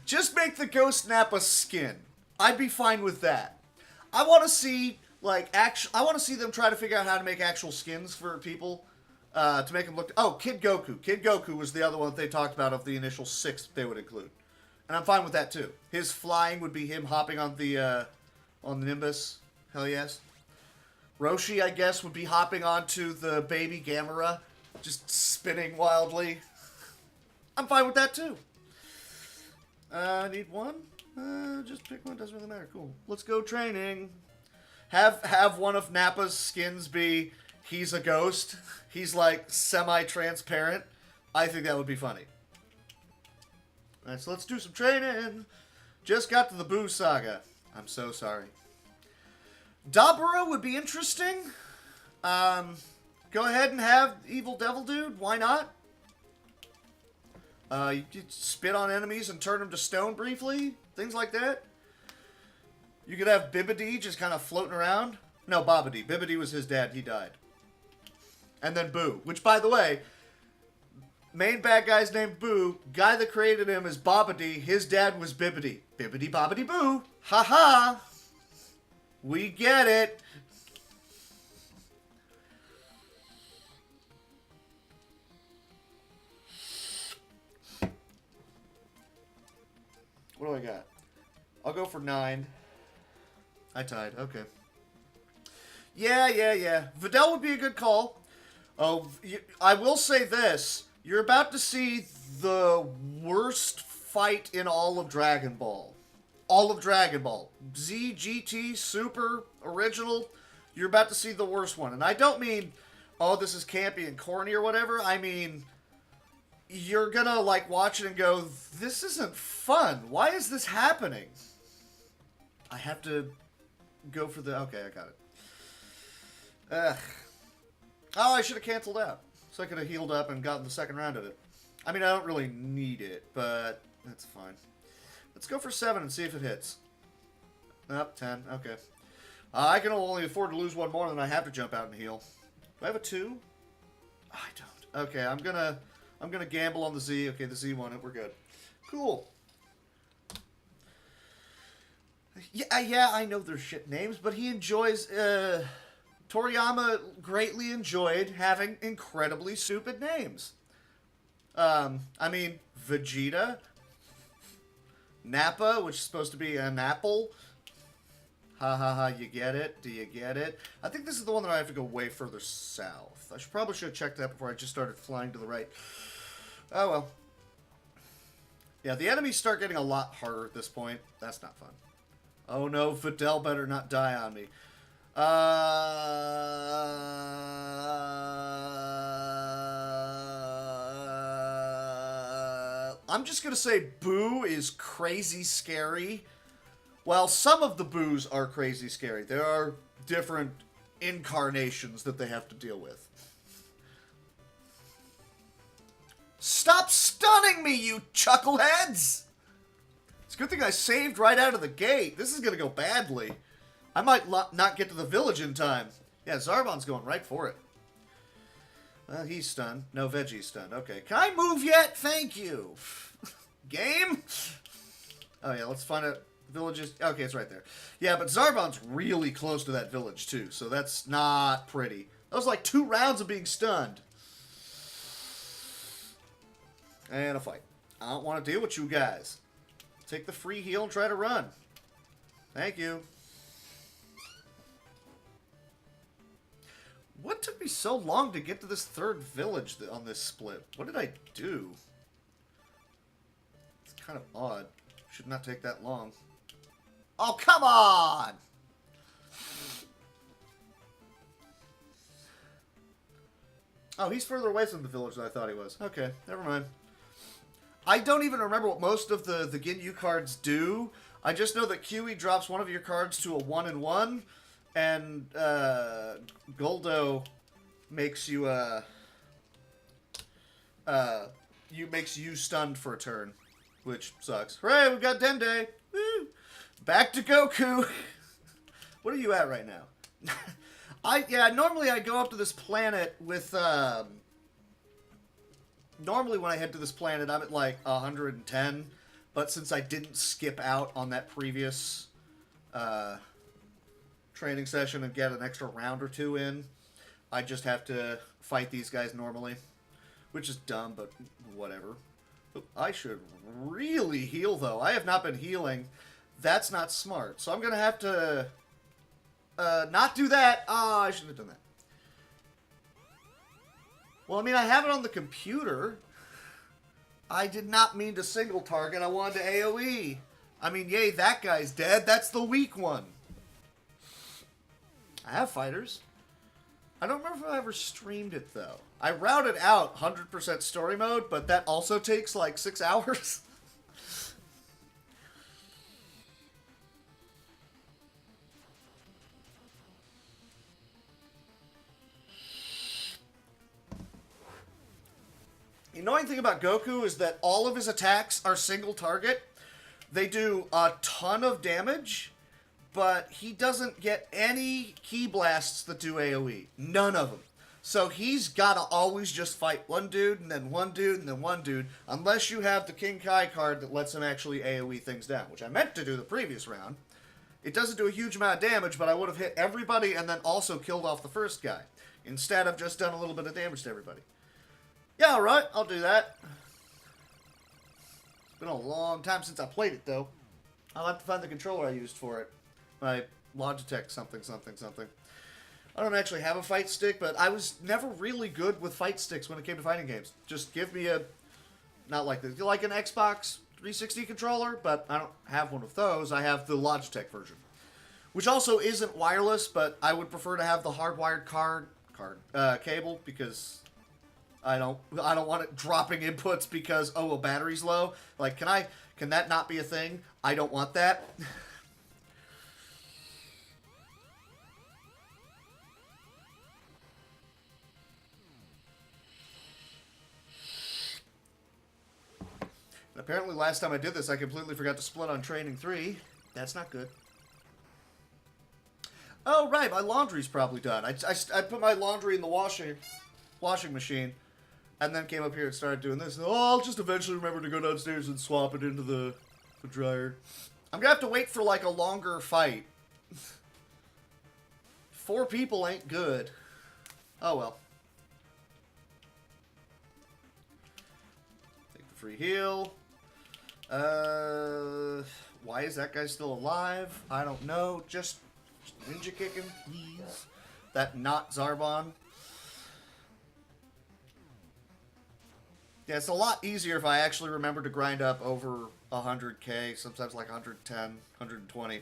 Speaker 1: Just make the Ghost Nappa skin. I'd be fine with that. I want to see... I want to see them try to figure out how to make actual skins for people to make them look... Oh, Kid Goku. Kid Goku was the other one that they talked about of the initial 6 they would include. And I'm fine with that, too. His flying would be him hopping on the Nimbus. Hell yes. Roshi, I guess, would be hopping onto the baby Gamera, just spinning wildly. I'm fine with that, too. I need one? Just pick one. Doesn't really matter. Cool. Let's go training. Have one of Nappa's skins be, he's a ghost. He's like semi-transparent. I think that would be funny. Alright, so let's do some training. Just got to the Boo Saga. I'm so sorry. Dabura would be interesting. Go ahead and have Evil Devil Dude. Why not? You could spit on enemies and turn them to stone briefly. Things like that. You could have Bibidi just kind of floating around. No, Babidi. Bibidi was his dad. He died. And then Boo. Which, by the way, main bad guy's named Boo. Guy that created him is Babidi. His dad was Bibidi. Bibidi Babidi Boo. Ha ha. We get it. What do I got? I'll go for 9. I tied. Okay. Yeah. Videl would be a good call. Oh, I will say this. You're about to see the worst fight in all of Dragon Ball. All of Dragon Ball. Z, GT, Super, Original. You're about to see the worst one. And I don't mean, oh, this is campy and corny or whatever. I mean, you're gonna, like, watch it and go, this isn't fun. Why is this happening? I have to go for the... Okay, I got it. Ugh. Oh, I should have canceled out. So I could have healed up and gotten the second round of it. I mean, I don't really need it, but that's fine. Let's go for 7 and see if it hits. Nope, 10. Okay. I can only afford to lose one more than I have to jump out and heal. Do I have a 2? I don't. Okay, I'm gonna gamble on the Z. Okay, the Z won it. We're good. Cool. Yeah, I know they're shit names, but he enjoys, Toriyama greatly enjoyed having incredibly stupid names. I mean, Vegeta, Nappa, which is supposed to be an apple. Ha, you get it? Do you get it? I think this is the one that I have to go way further south. I probably should have checked that before I just started flying to the right. Oh, well. Yeah, the enemies start getting a lot harder at this point. That's not fun. Oh no, Videl better not die on me. I'm just gonna say Boo is crazy scary. Well, some of the Boos are crazy scary. There are different incarnations that they have to deal with. Stop stunning me, you chuckleheads! It's a good thing I saved right out of the gate. This is going to go badly. I might not get to the village in time. Yeah, Zarbon's going right for it. Well, he's stunned. No, Veggie's stunned. Okay. Can I move yet? Thank you. Game? Oh, yeah, let's find out. Villages. Okay, it's right there. Yeah, but Zarbon's really close to that village, too. So that's not pretty. That was like 2 rounds of being stunned. And a fight. I don't want to deal with you guys. Take the free heal and try to run. Thank you. What took me so long to get to this 3rd village on this split? What did I do? It's kind of odd. Should not take that long. Oh, come on! Oh, he's further away from the village than I thought he was. Okay, never mind. I don't even remember what most of the Ginyu cards do. I just know that QE drops one of your cards to a 1/1, and Goldo makes you makes you stunned for a turn, which sucks. Hooray, we got Dende! Woo! Back to Goku. What are you at right now? Normally I go up to this planet with normally when I head to this planet, I'm at like 110, but since I didn't skip out on that previous training session and get an extra round or 2 in, I just have to fight these guys normally, which is dumb, but whatever. I should really heal, though. I have not been healing. That's not smart, so I'm going to have to not do that. Oh, I shouldn't have done that. Well, I mean, I have it on the computer. I did not mean to single target. I wanted to AoE. I mean, yay, that guy's dead. That's the weak one. I have fighters. I don't remember if I ever streamed it, though. I routed out 100% story mode, but that also takes like 6 hours. The annoying thing about Goku is that all of his attacks are single target. They do a ton of damage, but he doesn't get any ki blasts that do AoE. None of them. So he's got to always just fight one dude, and then one dude, and then one dude, unless you have the King Kai card that lets him actually AoE things down, which I meant to do the previous round. It doesn't do a huge amount of damage, but I would have hit everybody and then also killed off the first guy, instead of just done a little bit of damage to everybody. Yeah, alright, I'll do that. It's been a long time since I played it, though. I'll have to find the controller I used for it. My Logitech something something something. I don't actually have a fight stick, but I was never really good with fight sticks when it came to fighting games. Just give me a, not like this, like an Xbox 360 controller, but I don't have one of those. I have the Logitech version, which also isn't wireless, but I would prefer to have the hardwired cable because I don't want it dropping inputs because a battery's low. Like, can that not be a thing? I don't want that. Apparently last time I did this, I completely forgot to split on Training 3. That's not good. Oh, right, my laundry's probably done. I put my laundry in the washing machine, and then came up here and started doing this. Oh, I'll just eventually remember to go downstairs and swap it into the dryer. I'm gonna have to wait for, like, a longer fight. 4 people ain't good. Oh, well. Take the free heal. Why is that guy still alive? I don't know. Just ninja kick him, please. That not Zarbon. Yeah, it's a lot easier if I actually remember to grind up over 100k, sometimes like 110, 120.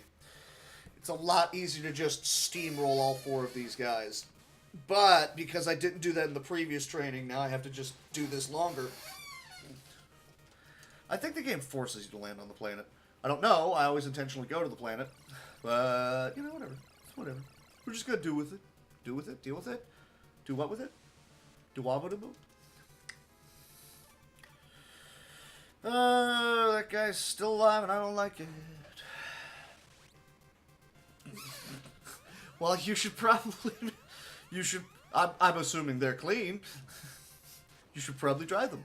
Speaker 1: It's a lot easier to just steamroll all 4 of these guys. But, because I didn't do that in the previous training, now I have to just do this longer. I think the game forces you to land on the planet. I don't know. I always intentionally go to the planet. But, you know, whatever. It's whatever. We're just going to do with it. Do with it. Deal with it. Do what with it? Do what with it? That guy's still alive and I don't like it. Well, you should probably... You should... I'm assuming they're clean. You should probably dry them.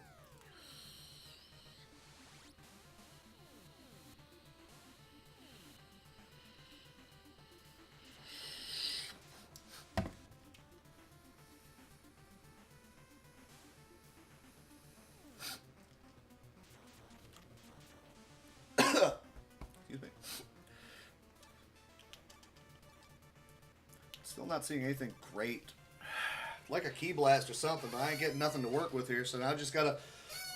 Speaker 1: Excuse me. Still not seeing anything great. Like a key blast or something, but I ain't getting nothing to work with here, so now I just gotta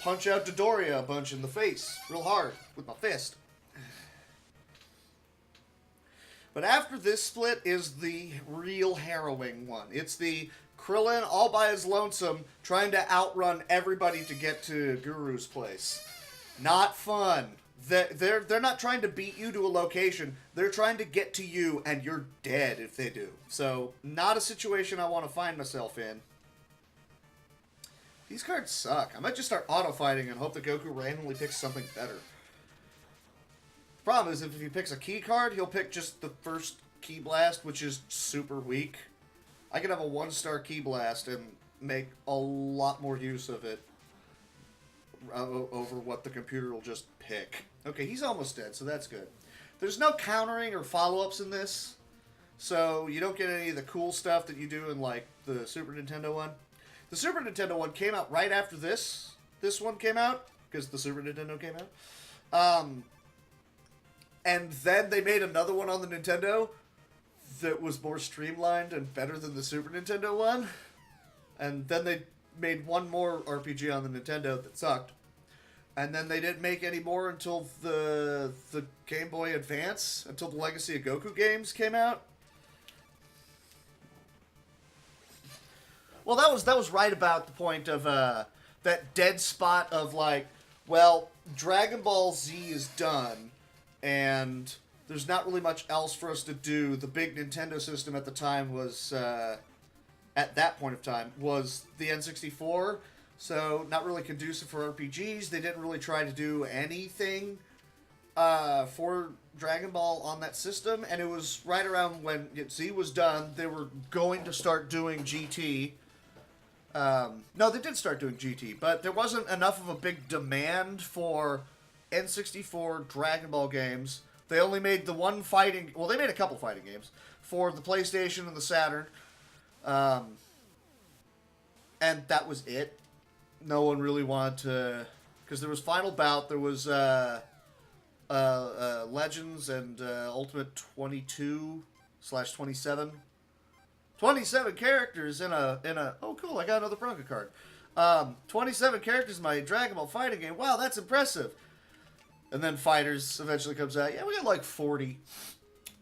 Speaker 1: punch out Dodoria a bunch in the face, real hard, with my fist. But after this split is the real harrowing one. It's the Krillin all by his lonesome trying to outrun everybody to get to Guru's place. Not fun. They're not trying to beat you to a location. They're trying to get to you, and you're dead if they do. So, not a situation I want to find myself in. These cards suck. I might just start auto-fighting and hope that Goku randomly picks something better. Problem is, if he picks a key card, he'll pick just the first Key Blast, which is super weak. I could have a 1-star Key Blast and make a lot more use of it over what the computer will just pick. Okay, he's almost dead, so that's good. There's no countering or follow-ups in this, so you don't get any of the cool stuff that you do in, like, the Super Nintendo one. The Super Nintendo one came out right after this one came out, because the Super Nintendo came out. And then they made another one on the Nintendo that was more streamlined and better than the Super Nintendo one. And then they made one more RPG on the Nintendo that sucked. And then they didn't make any more until the Game Boy Advance, until the Legacy of Goku games came out. Well, that was right about the point of that dead spot of like, well, Dragon Ball Z is done, and there's not really much else for us to do. The big Nintendo system at the time was, at that point of time, was the N64. So, not really conducive for RPGs. They didn't really try to do anything for Dragon Ball on that system. And it was right around when Z was done, they were going to start doing GT. No, they did start doing GT, but there wasn't enough of a big demand for N64 Dragon Ball games. They only made the one fighting... Well, they made a couple fighting games for the PlayStation and the Saturn. And that was it. No one really wanted to... Because there was Final Bout, there was Legends and Ultimate 22 slash 27. 27 characters in a oh cool, I got another Prunga card. 27 characters in my Dragon Ball fighting game. Wow, that's impressive. And then Fighters eventually comes out. Yeah, we got like 40.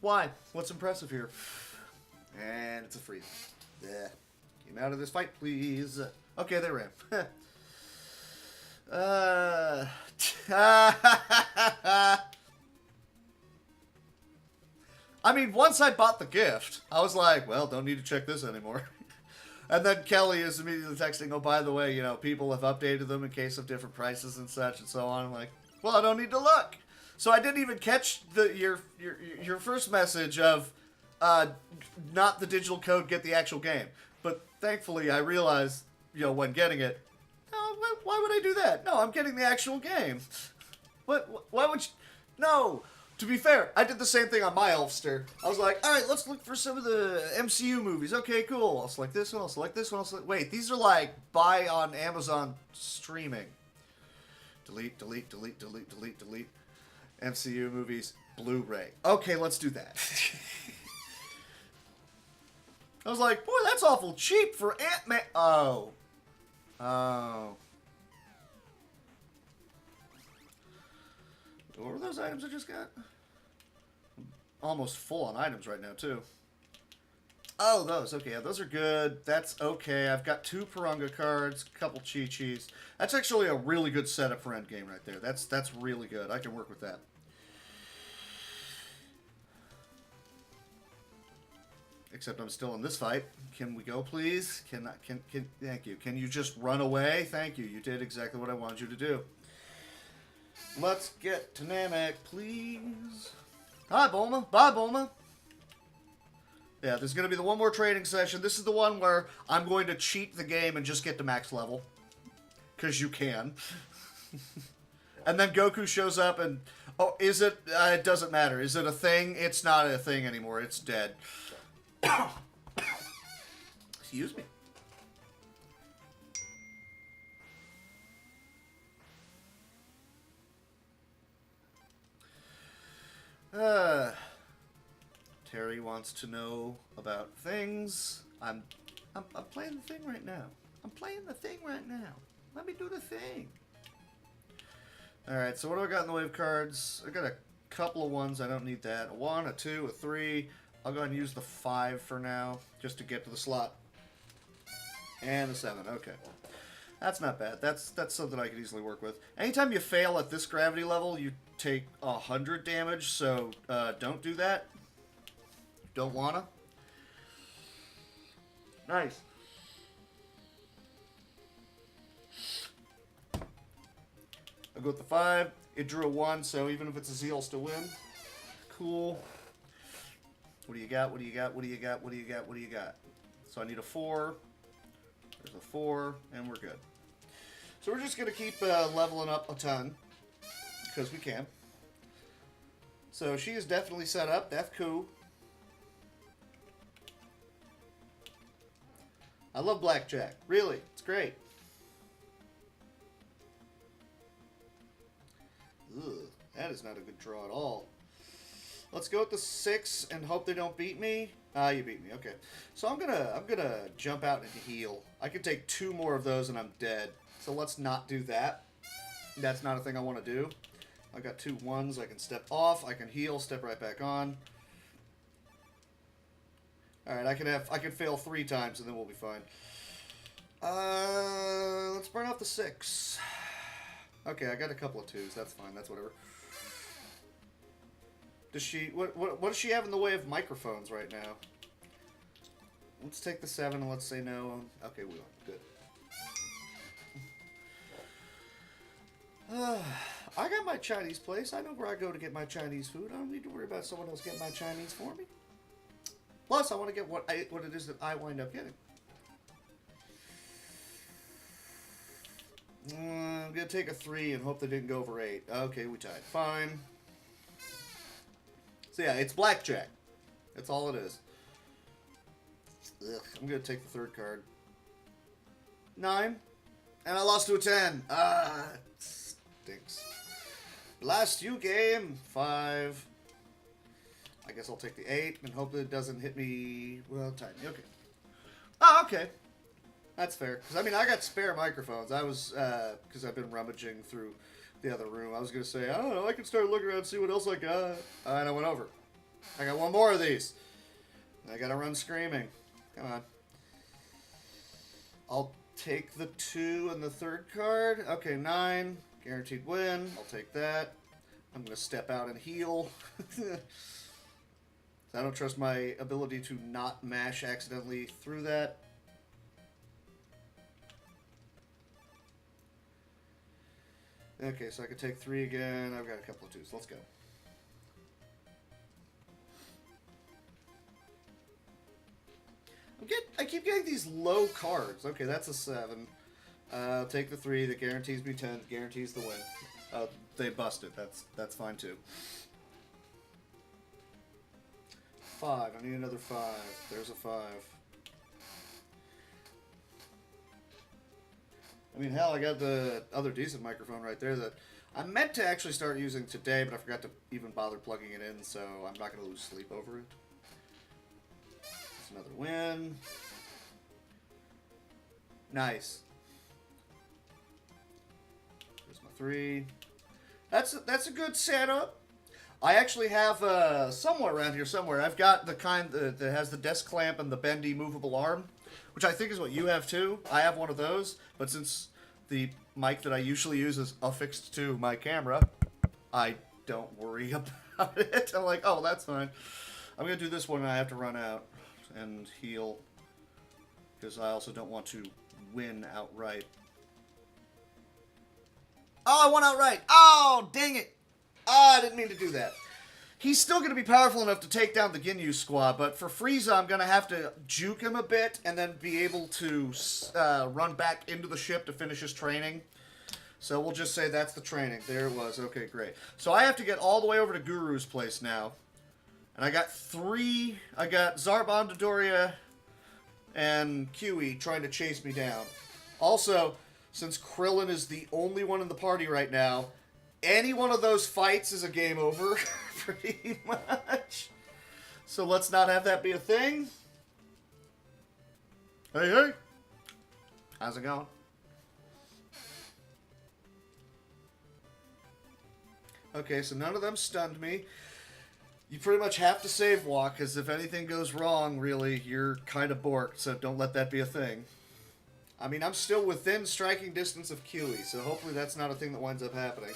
Speaker 1: Why? What's impressive here? And it's a freeze. Yeah. Get me out of this fight, please. Okay, they ran. I mean, once I bought the gift, I was like, well, don't need to check this anymore. And then Kelly is immediately texting, oh, by the way, you know, people have updated them in case of different prices and such and so on. I'm like, well, I don't need to look. So I didn't even catch your first message of not the digital code, get the actual game. But thankfully, I realized, you know, when getting it, no, why would I do that? No, I'm getting the actual game. Why would you? No. To be fair, I did the same thing on my Elfster. I was like, all right, let's look for some of the MCU movies. Okay, cool. I'll select this one. I'll select this one. Wait, these are like buy on Amazon streaming. Delete, delete, delete, delete, delete, delete. MCU movies, Blu-ray. Okay, let's do that. I was like, boy, that's awful cheap for Ant-Man. Oh. Oh. What were those items I just got? Almost full on items right now, too. Oh, those. Okay, yeah, those are good. That's okay. I've got 2 Purunga cards, a couple Chi-Chis. That's actually a really good setup for endgame right there. That's really good. I can work with that. Except I'm still in this fight. Can we go, please? Thank you. Can you just run away? Thank you. You did exactly what I wanted you to do. Let's get to Namek, please. Hi, Bulma. Bye, Bulma. Yeah, there's going to be the one more training session. This is the one where I'm going to cheat the game and just get to max level. Because you can. And then Goku shows up and... Oh, is it... it doesn't matter. Is it a thing? It's not a thing anymore. It's dead. Excuse me. Terry wants to know about things. I'm playing the thing right now. I'm playing the thing right now. Let me do the thing. Alright, so what do I got in the way of cards? I got a couple of ones. I don't need that. A 1, a 2, a 3. I'll go ahead and use the 5 for now, just to get to the slot. And the 7. Okay. That's not bad. That's something I could easily work with. Anytime you fail at this gravity level, you take 100 damage, so don't do that. Don't wanna. Nice. I'll go with the 5. It drew a 1, so even if it's a Z, I'll still win. Cool. What do you got? What do you got? What do you got? What do you got? What do you got? So I need a 4. There's a 4, and we're good. So we're just going to keep leveling up a ton, because we can. So she is definitely set up. That's cool. I love Blackjack. Really, it's great. Ugh, that is not a good draw at all. Let's go with the 6 and hope they don't beat me. Ah, you beat me. Okay. So I'm gonna jump out and heal. I could take 2 more of those and I'm dead. So let's not do that. That's not a thing I want to do. I got 2 1s. I can step off. I can heal. Step right back on. All right. I can fail 3 times and then we'll be fine. Let's burn off the 6. Okay, I got a couple of 2s. That's fine. That's whatever. Does she... What does she have in the way of microphones right now? Let's take the 7 and let's say no. Okay, we won't. Good. I got my Chinese place. I know where I go to get my Chinese food. I don't need to worry about someone else getting my Chinese for me. Plus, I want to get what it is that I wind up getting. I'm going to take a 3 and hope they didn't go over 8. Okay, we tied. Fine. So yeah, it's Blackjack. That's all it is. Ugh, I'm going to take the 3rd card. 9. And I lost to a 10. Ah, it stinks. Blast you, game. 5. I guess I'll take the 8 and hope that it doesn't hit me, well, tiny. Okay. Oh, okay. That's fair. Because, I mean, I got spare microphones. I was, because I've been rummaging through the other room. I was going to say, I don't know, I can start looking around and see what else I got. And I went over. I got one more of these. I got to run screaming. Come on. I'll take the 2 and the 3rd card. Okay, 9. Guaranteed win. I'll take that. I'm going to step out and heal. I don't trust my ability to not mash accidentally through that. Okay, so I can take 3 again. I've got a couple of 2s. Let's go. I keep getting these low cards. Okay, that's a 7. I'll take the 3. That guarantees me 10. Guarantees the win. They busted. That's fine too. 5. I need another 5. There's a 5. I mean, hell, I got the other decent microphone right there that I meant to actually start using today, but I forgot to even bother plugging it in, so I'm not going to lose sleep over it. That's another win. Nice. There's my 3. That's a good setup. I actually have somewhere around here somewhere. I've got the kind that has the desk clamp and the bendy movable arm, which I think is what you have too. I have one of those, but since the mic that I usually use is affixed to my camera, I don't worry about it. I'm like, oh, that's fine. I'm going to do this one and I have to run out and heal because I also don't want to win outright. Oh, I won outright. Oh, dang it. Oh, I didn't mean to do that. He's still going to be powerful enough to take down the Ginyu squad, but for Freeza, I'm going to have to juke him a bit and then be able to run back into the ship to finish his training. So we'll just say that's the training. There it was. Okay, great. So I have to get all the way over to Guru's place now. And I got 3. I got Zarbon, Dodoria, and Kiwi trying to chase me down. Also, since Krillin is the only one in the party right now, any one of those fights is a game over, pretty much. So let's not have that be a thing. Hey, hey. How's it going? Okay, so none of them stunned me. You pretty much have to save walk, because if anything goes wrong, really, you're kind of borked, so don't let that be a thing. I mean, I'm still within striking distance of Kiwi, so hopefully that's not a thing that winds up happening.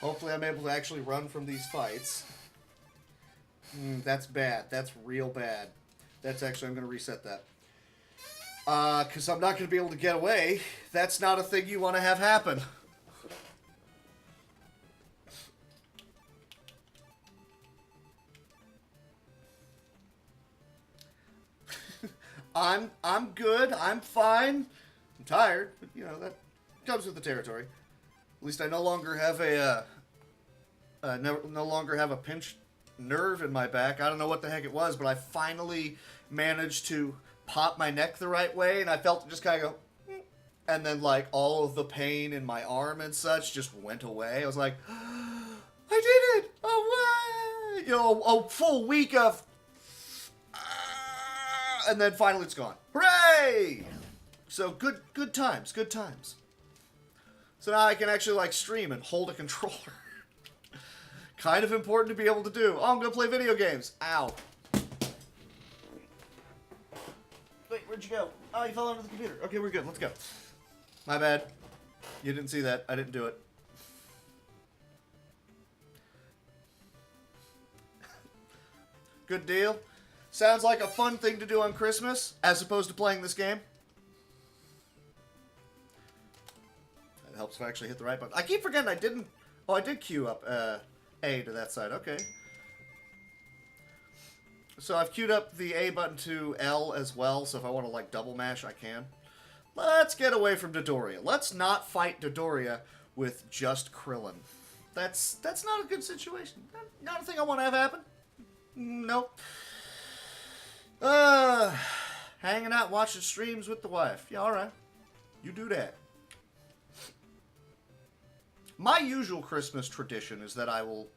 Speaker 1: Hopefully I'm able to actually run from these fights. That's bad. That's real bad. That's actually, I'm going to reset that. Because I'm not going to be able to get away. That's not a thing you want to have happen. I'm good. I'm fine. I'm tired, but you know, that comes with the territory. At least I no longer have a no longer have a pinched nerve in my back. I don't know what the heck it was, but I finally managed to pop my neck the right way, and I felt it just kind of go, and then like all of the pain in my arm and such just went away. I was like, I did it! Oh, what? You know, a full week of, and then finally it's gone. Hooray! So good times, good times. So now I can actually like stream and hold a controller. Kind of important to be able to do. Oh, I'm gonna play video games. Ow. Wait, where'd you go? Oh, you fell under the computer. Okay, we're good. Let's go. My bad. You didn't see that. I didn't do it. Good deal. Sounds like a fun thing to do on Christmas, as opposed to playing this game. That helps if I actually hit the right button. I keep forgetting I didn't... Oh, I did queue up A to that side. Okay. So I've queued up the A button to L as well, so if I want to, like, double mash, I can. Let's get away from Dodoria. Let's not fight Dodoria with just Krillin. That's not a good situation. Not a thing I want to have happen. Nope. Hanging out, watching streams with the wife. Yeah, alright. You do that. My usual Christmas tradition is that I will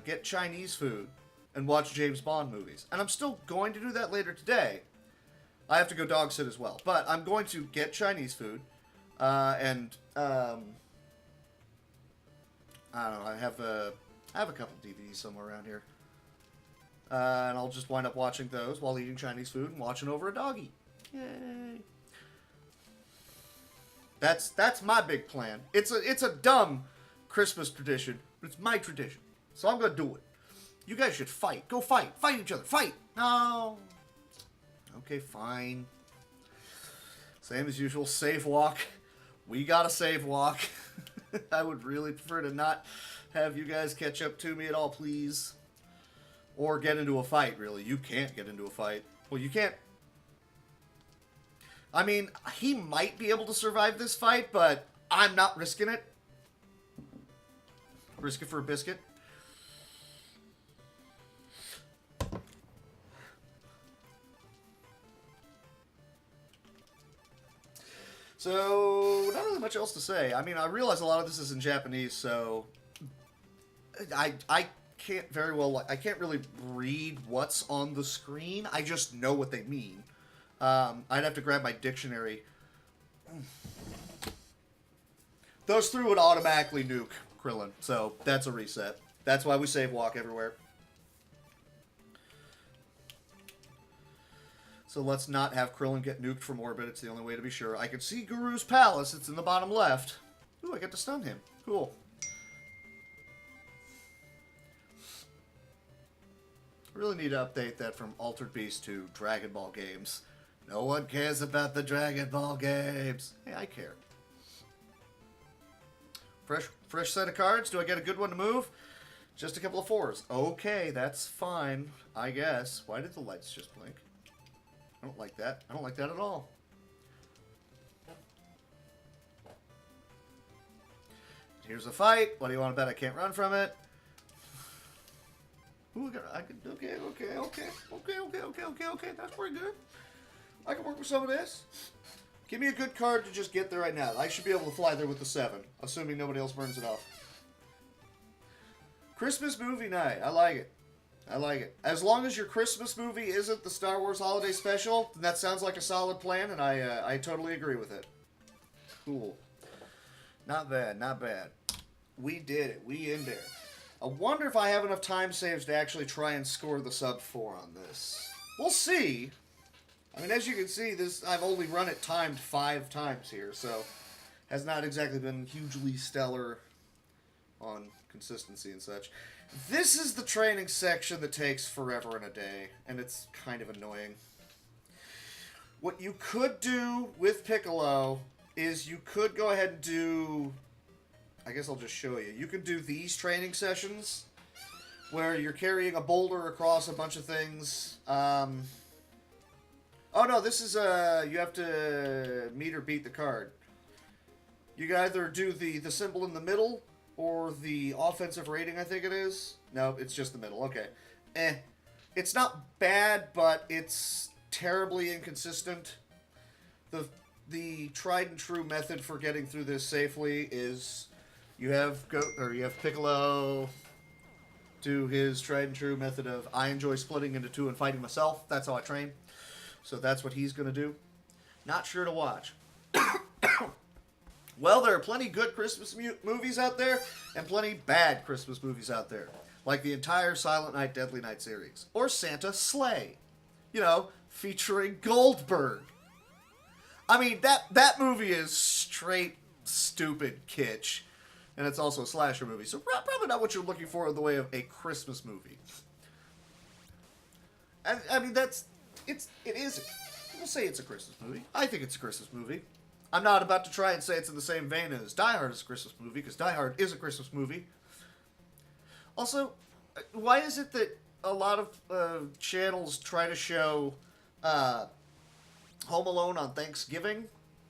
Speaker 1: get Chinese food and watch James Bond movies. And I'm still going to do that later today. I have to go dog sit as well. But I'm going to get Chinese food. And I don't know, I have a couple DVDs somewhere around here. And I'll just wind up watching those while eating Chinese food and watching over a doggy. Yay. That's my big plan. It's a dumb Christmas tradition, but it's my tradition. So I'm gonna do it. You guys should fight. Go fight. Fight each other. Fight. No. Okay, fine. Same as usual. Save walk. We got a save walk. I would really prefer to not have you guys catch up to me at all, please. Or get into a fight, really. You can't get into a fight. Well, you can't. I mean, he might be able to survive this fight, but I'm not risking it. Risk it for a biscuit. So, not really much else to say. I mean, I realize a lot of this is in Japanese, so I can't very well, I can't really read what's on the screen. I just know what they mean. I'd have to grab my dictionary. Those through would automatically nuke Krillin, so that's a reset. That's why we save walk everywhere. So let's not have Krillin get nuked from orbit. It's the only way to be sure. I can see Guru's palace. It's in the bottom left. Ooh, I get to stun him. Cool. Really need to update that from Altered Beast to Dragon Ball games. No one cares about the Dragon Ball games. Hey, I care. Fresh set of cards. Do I get a good one to move? Just a couple of 4s. Okay, that's fine, I guess. Why did the lights just blink? I don't like that. I don't like that at all. Here's a fight. What do you want to bet I can't run from it? Ooh, okay. That's pretty good. I can work with some of this. Give me a good card to just get there right now. I should be able to fly there with the 7, assuming nobody else burns it off. Christmas movie night. I like it. I like it. As long as your Christmas movie isn't the Star Wars Holiday Special, then that sounds like a solid plan, and I totally agree with it. Cool. Not bad, not bad. We did it. We in there. I wonder if I have enough time saves to actually try and score the sub 4 on this. We'll see. I mean, as you can see, this I've only run it timed 5 times here, so has not exactly been hugely stellar on consistency and such. This is the training section that takes forever and a day, and it's kind of annoying. What you could do with Piccolo is you could go ahead and do... I guess I'll just show you. You can do these training sessions where you're carrying a boulder across a bunch of things. Oh no, this is you have to meet or beat the card. You can either do the symbol in the middle or the offensive rating, I think it is. No, it's just the middle. Okay. It's not bad, but it's terribly inconsistent. The tried and true method for getting through this safely is you have Piccolo do his tried and true method of I enjoy splitting into 2 and fighting myself. That's how I train. So that's what he's going to do. Not sure to watch. Well, there are plenty good Christmas movies out there and plenty bad Christmas movies out there. Like the entire Silent Night, Deadly Night series. Or Santa Slay. You know, featuring Goldberg. I mean, that movie is straight stupid kitsch. And it's also a slasher movie. So probably not what you're looking for in the way of a Christmas movie. I mean, it isn't. We'll say it's a Christmas movie. I think it's a Christmas movie. I'm not about to try and say it's in the same vein as Die Hard is a Christmas movie, because Die Hard is a Christmas movie. Also, why is it that a lot of channels try to show Home Alone on Thanksgiving?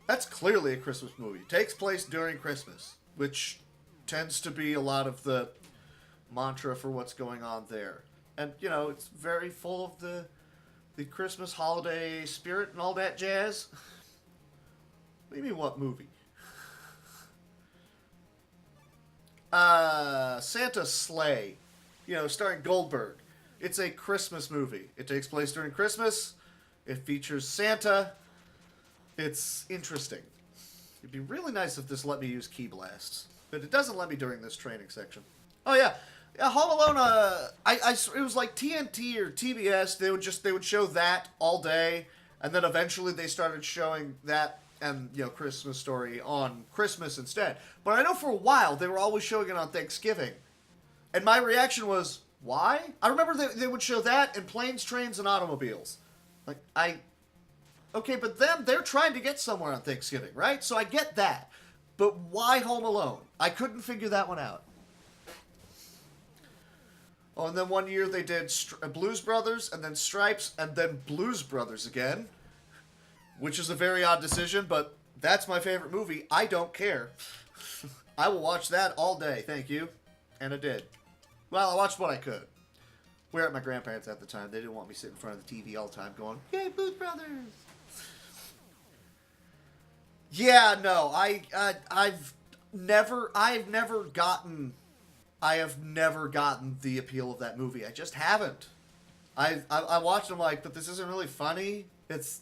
Speaker 1: That's clearly a Christmas movie. It takes place during Christmas, which tends to be a lot of the mantra for what's going on there. And, you know, it's very full of the Christmas holiday spirit and all that jazz. What do you mean, what movie? Santa Slay. You know, starring Goldberg. It's a Christmas movie. It takes place during Christmas. It features Santa. It's interesting. It'd be really nice if this let me use key blasts, but it doesn't let me during this training section. Oh yeah, Home Alone. It was like TNT or TBS. They would show that all day, and then eventually they started showing that and Christmas Story on Christmas instead. But I know for a while they were always showing it on Thanksgiving, and my reaction was, why? I remember they would show that and Planes, Trains, and Automobiles. Okay, but they're trying to get somewhere on Thanksgiving, right? So I get that. But why Home Alone? I couldn't figure that one out. Oh, and then one year they did Blues Brothers, and then Stripes, and then Blues Brothers again. Which is a very odd decision, but that's my favorite movie. I don't care. I will watch that all day, thank you. And I did. Well, I watched what I could. We were at my grandparents' at the time. They didn't want me sitting in front of the TV all the time going, yay, Blues Brothers! Yeah, no, I've never gotten the appeal of that movie. I just haven't. I watched them like, but this isn't really funny. It's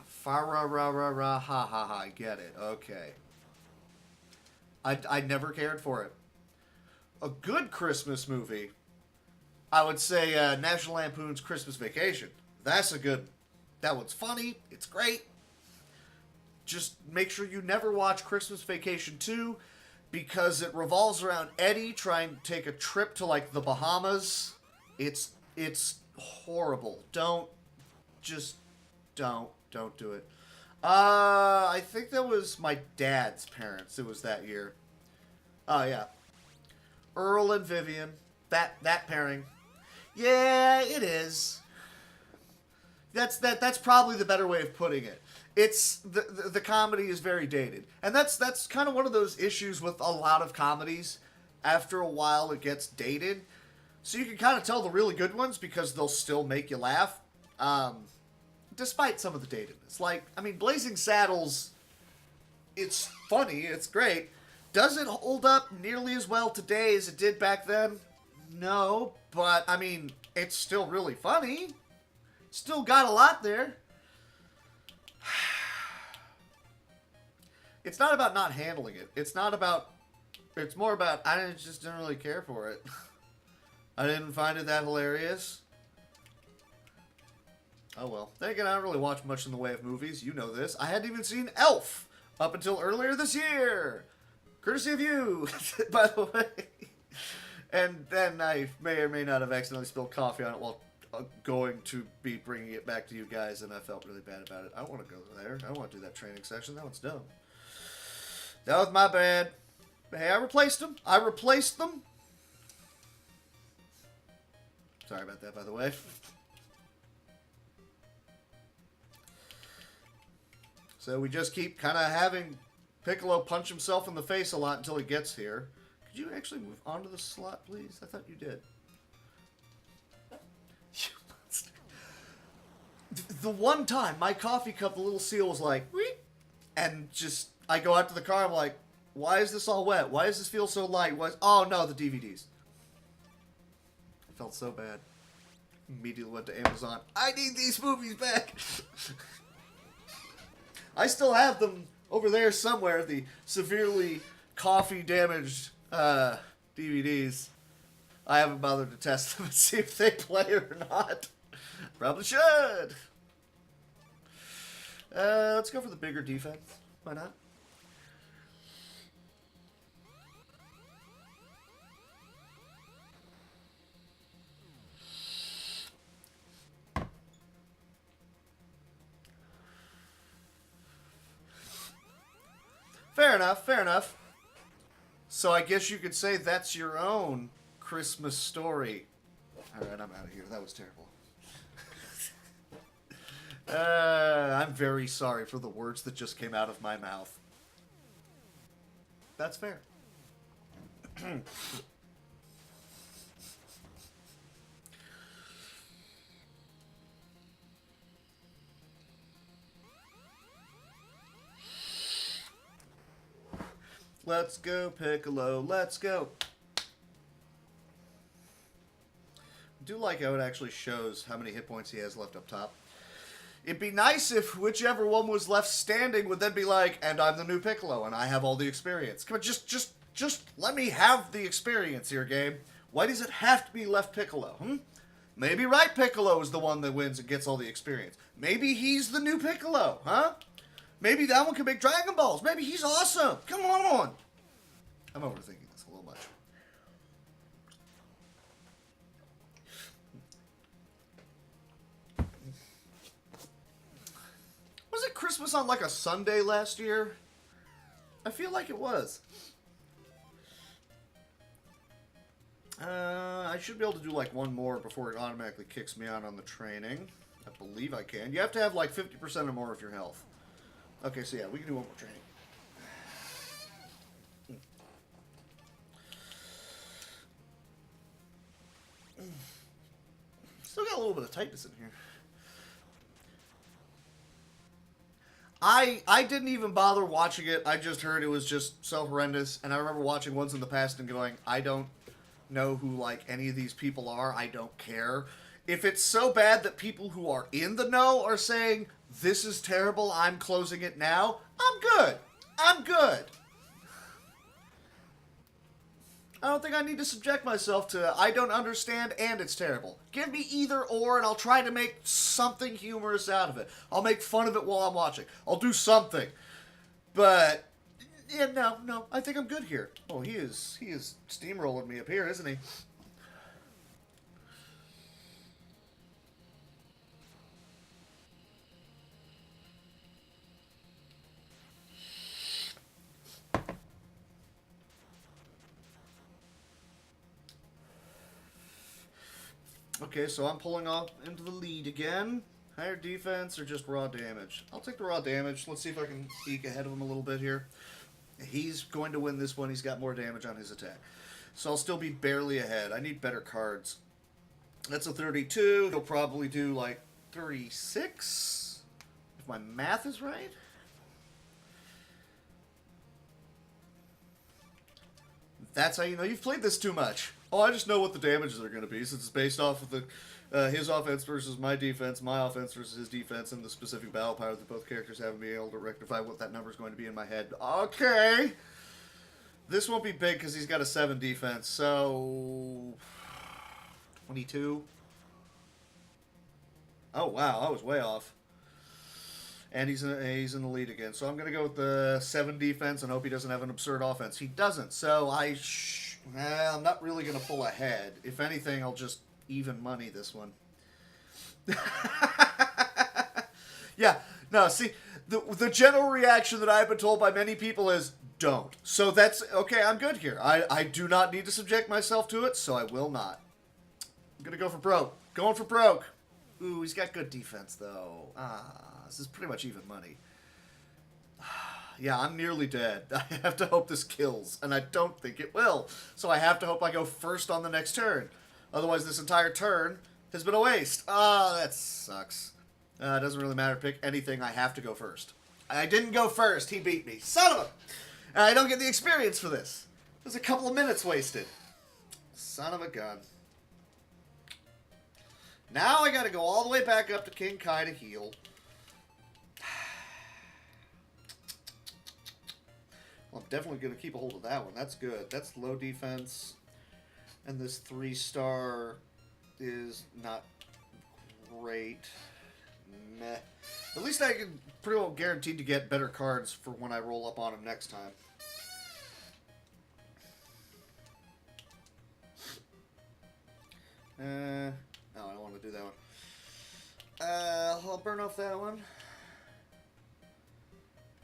Speaker 1: fa ra ra ra ra ha ha ha. I get it. Okay. I never cared for it. A good Christmas movie, I would say National Lampoon's Christmas Vacation. That's a good. That one's funny. It's great. Just make sure you never watch Christmas Vacation 2 because it revolves around Eddie trying to take a trip to like the Bahamas. It's horrible. Don't do it. I think that was my dad's parents. It was that year. Oh yeah. Earl and Vivian. That pairing. Yeah, it is. That's probably the better way of putting it. It's the comedy is very dated, and that's kind of one of those issues with a lot of comedies. After a while, it gets dated, so you can kind of tell the really good ones because they'll still make you laugh, despite some of the datedness. Like, I mean, Blazing Saddles, it's funny, it's great. Does it hold up nearly as well today as it did back then? No, but I mean, it's still really funny. Still got a lot there. It's not about not handling it. It's more about I just didn't really care for it. I didn't find it that hilarious. Oh well. Then again, I don't really watch much in the way of movies. You know this. I hadn't even seen Elf up until earlier this year. Courtesy of you, by the way. And then I may or may not have accidentally spilled coffee on it while going to be bringing it back to you guys, and I felt really bad about it. I don't want to go there. I don't want to do that training session. That one's dumb. That was my bad. But hey, I replaced them. Sorry about that, by the way. So we just keep kind of having Piccolo punch himself in the face a lot until he gets here. Could you actually move onto the slot, please? I thought you did. You monster. The one time my coffee cup, the little seal was like, wheep, and just, I go out to the car, I'm like, why is this all wet? Why does this feel so light? Oh no, the DVDs. I felt so bad. Immediately went to Amazon. I need these movies back. I still have them over there somewhere, the severely coffee damaged DVDs. I haven't bothered to test them and see if they play or not. Probably should. Let's go for the bigger defense. Why not? Fair enough, fair enough. So I guess you could say that's your own Christmas story. Alright, I'm out of here. That was terrible. I'm very sorry for the words that just came out of my mouth. That's fair. Let's go, Piccolo. Let's go. do like how it actually shows how many hit points he has left up top. It'd be nice if whichever one was left standing would then be like, and I'm the new Piccolo, and I have all the experience. Come on, just let me have the experience here, game. Why does it have to be left Piccolo? Maybe right Piccolo is the one that wins and gets all the experience. Maybe he's the new Piccolo, huh? Maybe that one can make Dragon Balls. Maybe he's awesome. Come on. I'm overthinking this a little much. Was it Christmas on like a Sunday last year? I feel like it was. I should be able to do like one more before it automatically kicks me out on the training. I believe I can. You have to have like 50% or more of your health. Okay, so yeah, we can do one more training. Still got a little bit of tightness in here. I didn't even bother watching it. I just heard it was just so horrendous. And I remember watching ones in the past and going, I don't know who like any of these people are. I don't care. If it's so bad that people who are in the know are saying, this is terrible, I'm closing it now, I'm good. I'm good. I don't think I need to subject myself to I don't understand and it's terrible. Give me either or and I'll try to make something humorous out of it. I'll make fun of it while I'm watching. I'll do something. But yeah, no, I think I'm good here. Oh, he is steamrolling me up here, isn't he? Okay, so I'm pulling off into the lead again. Higher defense or just raw damage? I'll take the raw damage. Let's see if I can eke ahead of him a little bit here. He's going to win this one. He's got more damage on his attack. So I'll still be barely ahead. I need better cards. That's a 32. He'll probably do like 36, if my math is right. That's how you know you've played this too much. Oh, I just know what the damages are going to be, since it's based off of the his offense versus my defense, my offense versus his defense, and the specific battle power that both characters have, and being able to rectify what that number is going to be in my head. Okay. This won't be big because he's got a 7 defense, so 22. Oh, wow, I was way off. And he's in the lead again. So I'm going to go with the 7 defense and hope he doesn't have an absurd offense. He doesn't, so I'm not really going to pull ahead. If anything, I'll just even money this one. Yeah, no, see, the general reaction that I've been told by many people is, don't. So that's, okay, I'm good here. I do not need to subject myself to it, so I will not. I'm going to go for broke. Going for broke. Ooh, he's got good defense, though. This is pretty much even money. Yeah, I'm nearly dead. I have to hope this kills, and I don't think it will. So I have to hope I go first on the next turn. Otherwise, this entire turn has been a waste. That sucks. It doesn't really matter. Pick anything. I have to go first. I didn't go first. He beat me. Son of a... And I don't get the experience for this. There's a couple of minutes wasted. Son of a gun. Now I gotta go all the way back up to King Kai to heal. Well, I'm definitely going to keep a hold of that one. That's good. That's low defense. And this 3-star is not great. Meh. At least I can pretty well guaranteed to get better cards for when I roll up on him next time. No, I don't want to do that one. I'll burn off that one.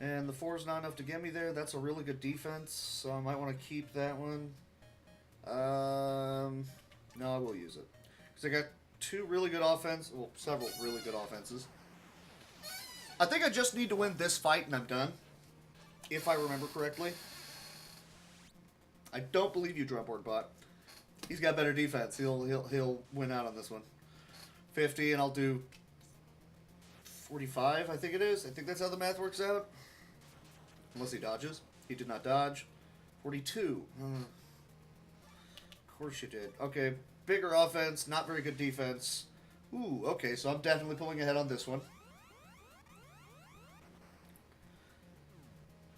Speaker 1: And the 4 is not enough to get me there. That's a really good defense, so I might want to keep that one. No, I will use it. Because I got 2 really good offense, well, several really good offenses. I think I just need to win this fight and I'm done. If I remember correctly. I don't believe you, Drumboard Bot. He's got better defense. He'll win out on this one. 50, and I'll do 45, I think it is. I think that's how the math works out. Unless he dodges. He did not dodge. 42. course you did. Okay, bigger offense, not very good defense. Ooh, okay, so I'm definitely pulling ahead on this one.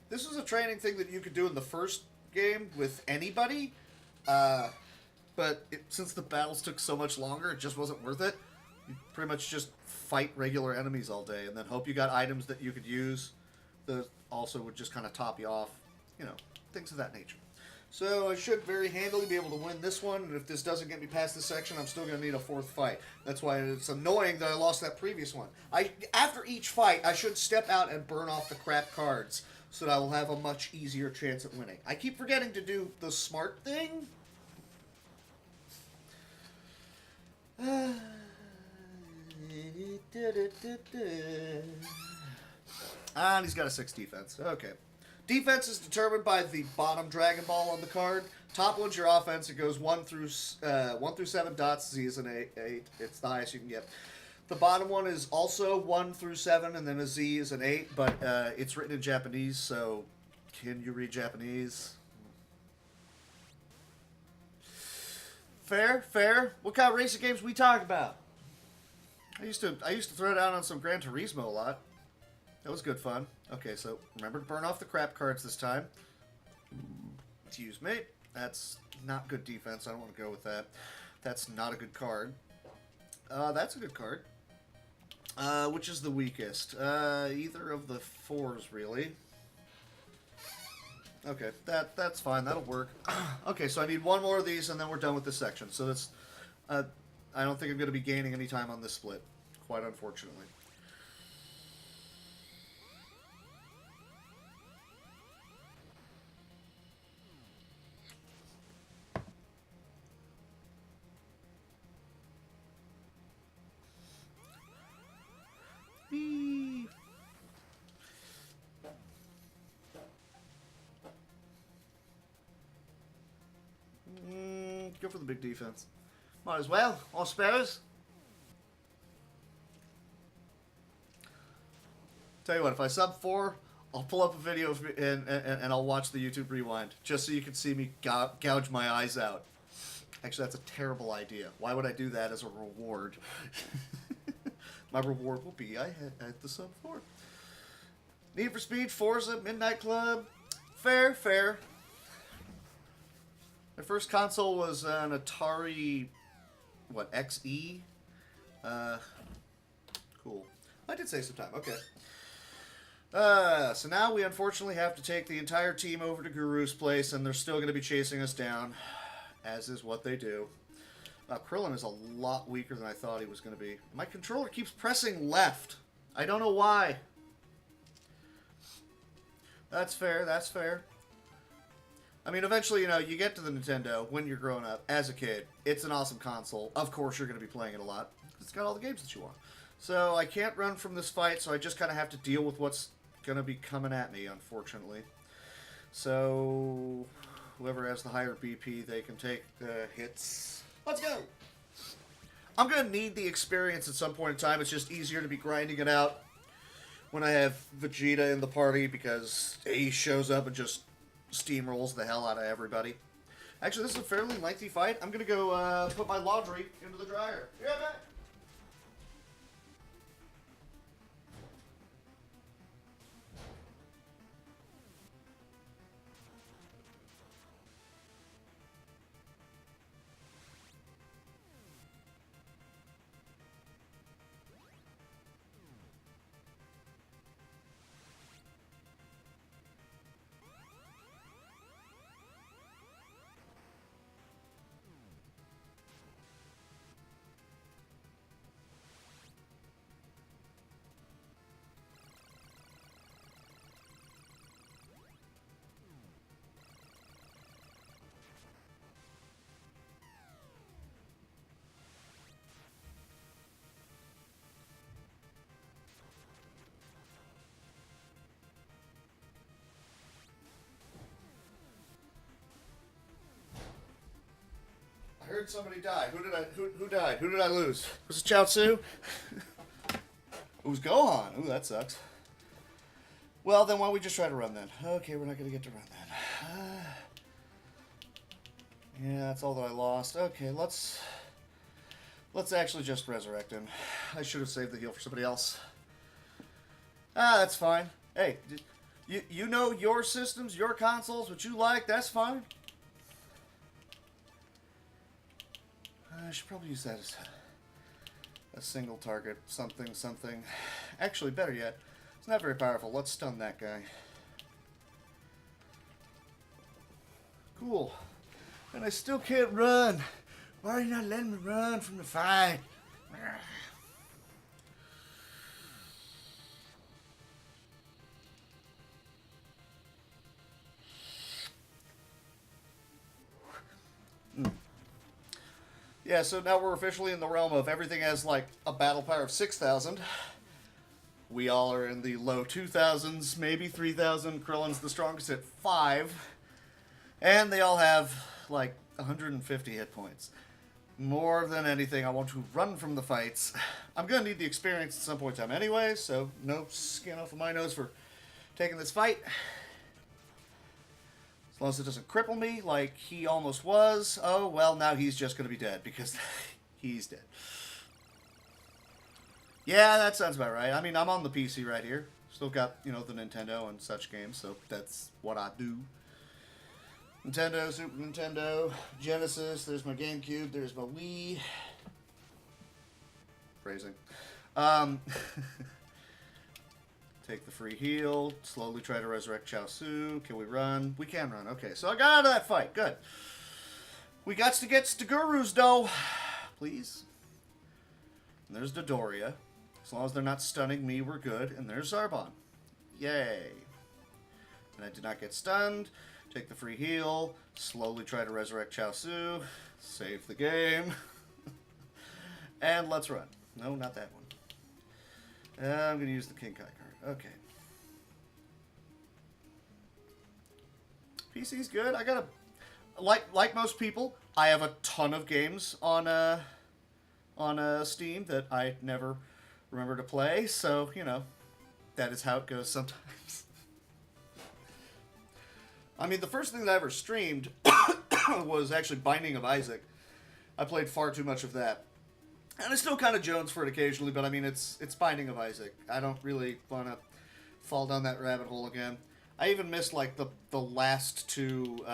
Speaker 1: This is a training thing that you could do in the first game with anybody, but since the battles took so much longer, it just wasn't worth it. You pretty much just fight regular enemies all day, and then hope you got items that you could use that also would just kind of top you off. You know, things of that nature. So I should very handily be able to win this one, and if this doesn't get me past this section, I'm still going to need a fourth fight. That's why it's annoying that I lost that previous one. After each fight, I should step out and burn off the crap cards, so that I will have a much easier chance at winning. I keep forgetting to do the smart thing. And he's got a 6 defense. Okay. Defense is determined by the bottom Dragon Ball on the card. Top one's your offense. It goes 1 through 7 dots. Z is an 8. It's the highest you can get. The bottom one is also 1 through 7, and then a Z is an 8, but it's written in Japanese, so can you read Japanese? Fair, fair. What kind of racing games we talk about? I used to throw down on some Gran Turismo a lot. That was good fun. Okay, so remember to burn off the crap cards this time. Excuse me. That's not good defense. I don't want to go with that. That's not a good card. That's a good card. Which is the weakest? Either of the 4s, really. Okay, that's fine. That'll work. Okay, so I need one more of these, and then we're done with this section. So that's... I don't think I'm going to be gaining any time on this split, quite unfortunately. Go for the big defense. Might as well. All spares. Tell you what, if I sub 4, I'll pull up a video of me and I'll watch the YouTube rewind just so you can see me gouge my eyes out. Actually, that's a terrible idea. Why would I do that as a reward? My reward will be I had the sub 4. Need for Speed, Forza, Midnight Club. Fair, fair. My first console was an Atari, what, XE? Cool. I did say some time, okay. So now we unfortunately have to take the entire team over to Guru's place, and they're still going to be chasing us down, as is what they do. Krillin is a lot weaker than I thought he was going to be. My controller keeps pressing left. I don't know why. That's fair, that's fair. I mean, eventually, you know, you get to the Nintendo when you're growing up as a kid. It's an awesome console. Of course, you're going to be playing it a lot. It's got all the games that you want. So I can't run from this fight, so I just kind of have to deal with what's going to be coming at me, unfortunately. So whoever has the higher BP, they can take the hits. Let's go! I'm going to need the experience at some point in time. It's just easier to be grinding it out when I have Vegeta in the party because he shows up and just steamrolls the hell out of everybody. Actually, this is a fairly lengthy fight. I'm going to go put my laundry into the dryer. Yeah, man. I heard somebody die. Who died? Who did I lose? Was it Chaozu? It was Gohan. Ooh, that sucks. Well, then why don't we just try to run then? Okay, we're not going to get to run then. Yeah, that's all that I lost. Okay, let's actually just resurrect him. I should have saved the heal for somebody else. Ah, that's fine. Hey, you know your systems, your consoles, what you like, that's fine. I should probably use that as a single target, something, something. Actually, better yet, it's not very powerful. Let's stun that guy. Cool. And I still can't run. Why are you not letting me run from the fight? Yeah, so now we're officially in the realm of everything has like a battle power of 6,000. We all are in the low 2,000s, maybe 3,000. Krillin's the strongest at 5. And they all have like 150 hit points. More than anything, I want to run from the fights. I'm going to need the experience at some point in time anyway, so no skin off of my nose for taking this fight. As long as it doesn't cripple me like he almost was. Oh, well, now he's just going to be dead because he's dead. Yeah, that sounds about right. I mean, I'm on the PC right here. Still got, you know, the Nintendo and such games, so that's what I do. Nintendo, Super Nintendo, Genesis, there's my GameCube, there's my Wii. Phrasing. Take the free heal, slowly try to resurrect Chaosu. Can we run? We can run. Okay, so I got out of that fight. Good. We got to get Stagurus, though. Please. And there's Dodoria. As long as they're not stunning me, we're good. And there's Zarbon. Yay. And I did not get stunned. Take the free heal. Slowly try to resurrect Chaosu. Save the game. And let's run. No, not that one. I'm going to use the King Kai card. Okay. PC's good. I got a... Like most people, I have a ton of games on Steam that I never remember to play. So, you know, that is how it goes sometimes. I mean, the first thing that I ever streamed was actually Binding of Isaac. I played far too much of that. And I still kind of jones for it occasionally, but I mean, it's Binding of Isaac. I don't really want to fall down that rabbit hole again. I even missed, like, the last 2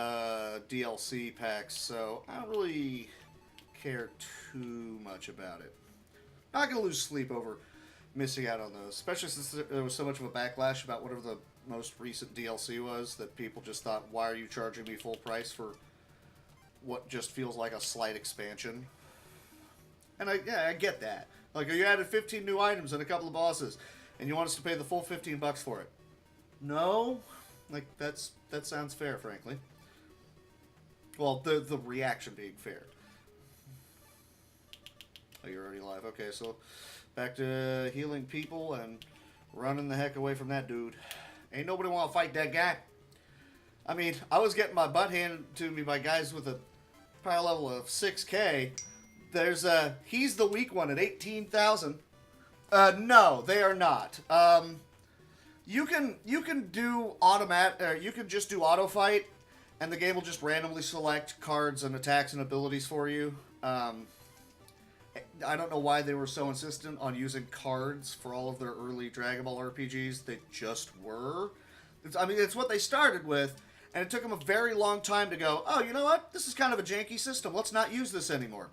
Speaker 1: DLC packs, so I don't really care too much about it. Not going to lose sleep over missing out on those, especially since there was so much of a backlash about whatever the most recent DLC was, that people just thought, why are you charging me full price for what just feels like a slight expansion? And I get that. Like, you added 15 new items and a couple of bosses, and you want us to pay the full $15 for it. No? Like, that sounds fair, frankly. Well, the reaction being fair. Oh, you're already alive. Okay, so back to healing people and running the heck away from that dude. Ain't nobody want to fight that guy. I mean, I was getting my butt handed to me by guys with a power level of 6K. There's he's the weak one at 18,000. No, they are not. You can do you can just do auto fight, and the game will just randomly select cards and attacks and abilities for you. I don't know why they were so insistent on using cards for all of their early Dragon Ball RPGs. They just were. It's what they started with, and it took them a very long time to go, oh, you know what? This is kind of a janky system. Let's not use this anymore.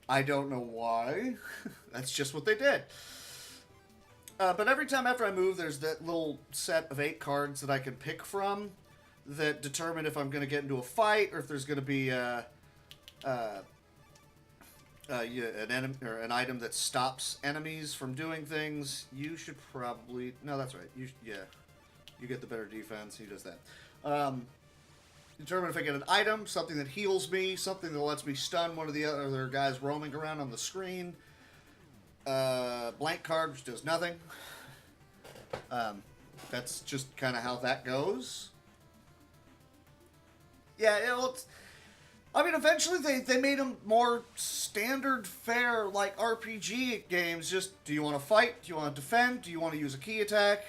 Speaker 1: I don't know why. That's just what they did. But every time after I move, there's that little set of 8 cards that I can pick from that determine if I'm going to get into a fight or if there's going to be an enemy or an item that stops enemies from doing things. You should probably... No, that's right. You get the better defense. He does that. Determine if I get an item, something that heals me, something that lets me stun one of the other guys roaming around on the screen. Blank card, which does nothing. That's just kind of how that goes. Yeah, eventually they made them more standard fare, like RPG games. Just, do you want to fight? Do you want to defend? Do you want to use a key attack?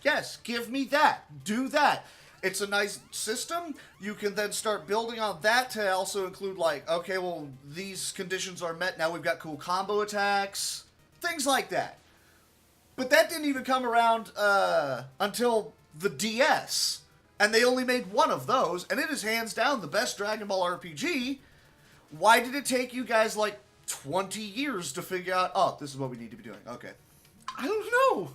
Speaker 1: Yes, give me that. Do that. It's a nice system. You can then start building on that to also include, like, okay, well, these conditions are met. Now we've got cool combo attacks. Things like that. But that didn't even come around until the DS. And they only made one of those. And it is hands down the best Dragon Ball RPG. Why did it take you guys, like, 20 years to figure out, oh, this is what we need to be doing? Okay. I don't know.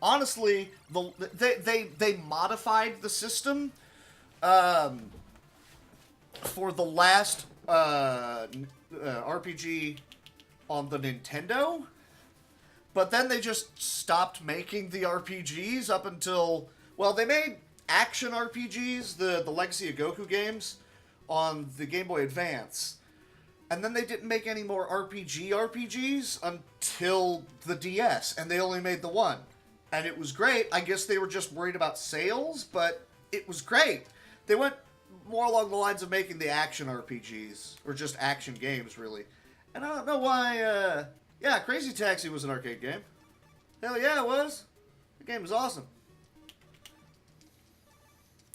Speaker 1: Honestly, they modified the system for the last RPG on the Nintendo, but then they just stopped making the RPGs up until, well, they made action RPGs, the Legacy of Goku games, on the Game Boy Advance. And then they didn't make any more RPGs until the DS, and they only made the one. And it was great. I guess they were just worried about sales, but it was great. They went more along the lines of making the action RPGs, or just action games, really. And I don't know why, yeah, Crazy Taxi was an arcade game. Hell yeah, it was. The game was awesome.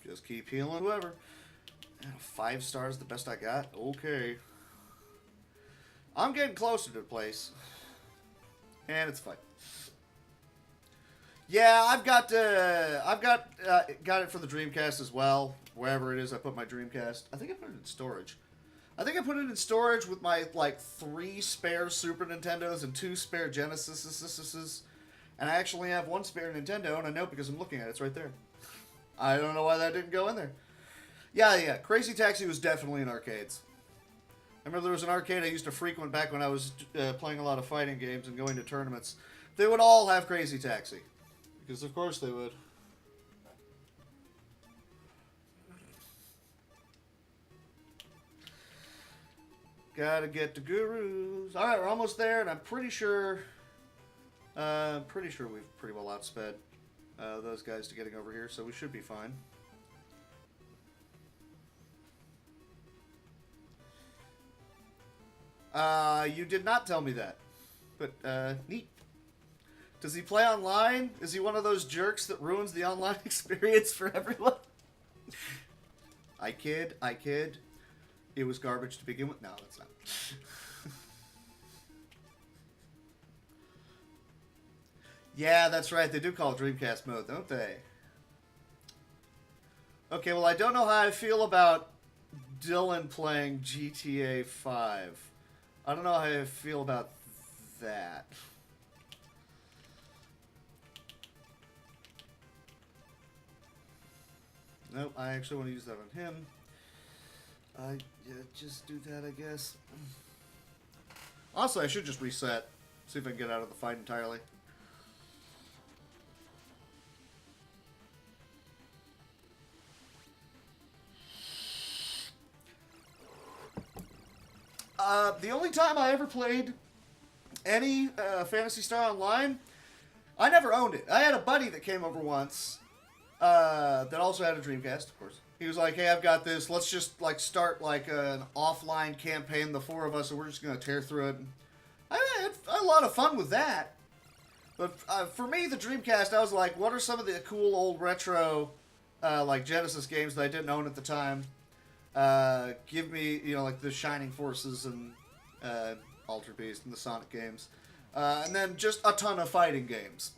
Speaker 1: Just keep healing whoever. 5 stars, the best I got? Okay. I'm getting closer to the place. And it's fine. Yeah, I've got it for the Dreamcast as well. Wherever it is, I put my Dreamcast. I think I put it in storage. I think I put it in storage with my, like, 3 spare Super Nintendos and 2 spare Genesises. And I actually have 1 spare Nintendo, and I know because I'm looking at it. It's right there. I don't know why that didn't go in there. Yeah, Crazy Taxi was definitely in arcades. I remember there was an arcade I used to frequent back when I was playing a lot of fighting games and going to tournaments. They would all have Crazy Taxi. Because of course they would. Gotta get the gurus. Alright, we're almost there, and I'm pretty sure we've pretty well outsped those guys to getting over here, so we should be fine. You did not tell me that. But, neat. Does he play online? Is he one of those jerks that ruins the online experience for everyone? I kid. It was garbage to begin with. No, that's not. Yeah, that's right. They do call it Dreamcast mode, don't they? Okay, well, I don't know how I feel about Dylan playing GTA 5. I don't know how I feel about that. Nope, I actually want to use that on him. Yeah, just do that, I guess. Honestly, I should just reset. See if I can get out of the fight entirely. The only time I ever played any Phantasy Star Online, I never owned it. I had a buddy that came over once that also had a Dreamcast, of course. He was like, hey, I've got this. Let's just like start like an offline campaign, the 4 of us, and we're just going to tear through it. I had a lot of fun with that. But for me, the Dreamcast, I was like, what are some of the cool old retro like Genesis games that I didn't own at the time? Give me, you know, like the Shining Forces and Altered Beast and the Sonic games. And then just a ton of fighting games.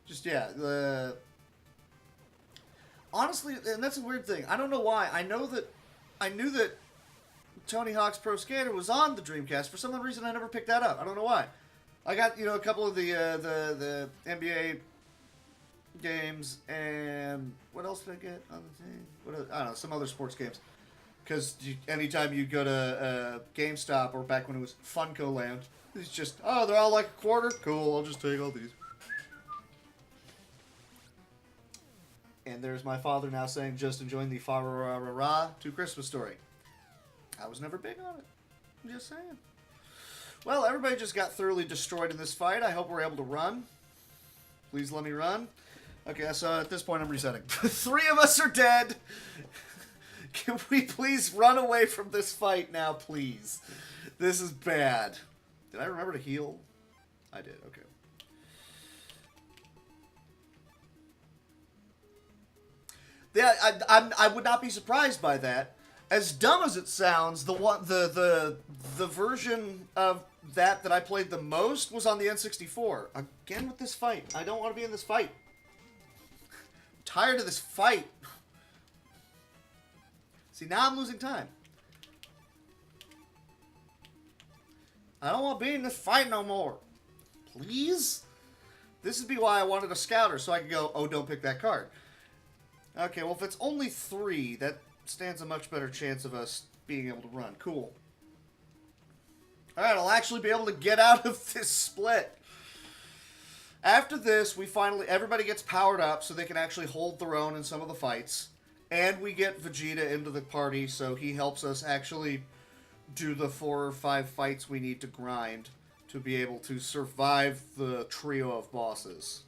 Speaker 1: Just, yeah, honestly, and that's a weird thing. I don't know why. I knew that Tony Hawk's Pro Skater was on the Dreamcast. For some reason, I never picked that up. I don't know why. I got, you know, a couple of the NBA games, and what else did I get on the thing? I don't know, some other sports games. Because anytime you go to GameStop, or back when it was Funko Land, it's just, oh, they're all like a quarter? Cool, I'll just take all these. And there's my father now saying, just enjoying the Fa-ra-ra-ra-ra to Christmas Story. I was never big on it. I'm just saying. Well, everybody just got thoroughly destroyed in this fight. I hope we're able to run. Please let me run. Okay, so at this point I'm resetting. 3 of us are dead. Can we please run away from this fight now, please? This is bad. Did I remember to heal? I did, okay. Yeah, I would not be surprised by that. As dumb as it sounds, the version of that I played the most was on the N64. Again with this fight. I don't want to be in this fight. I'm tired of this fight. See, now I'm losing time. I don't want to be in this fight no more. Please? This would be why I wanted a scouter, so I could go, oh, don't pick that card. Okay, well, if it's only 3, that stands a much better chance of us being able to run. Cool. Alright, I'll actually be able to get out of this split. After this, everybody gets powered up so they can actually hold their own in some of the fights. And we get Vegeta into the party, so he helps us actually do the 4 or 5 fights we need to grind to be able to survive the trio of bosses.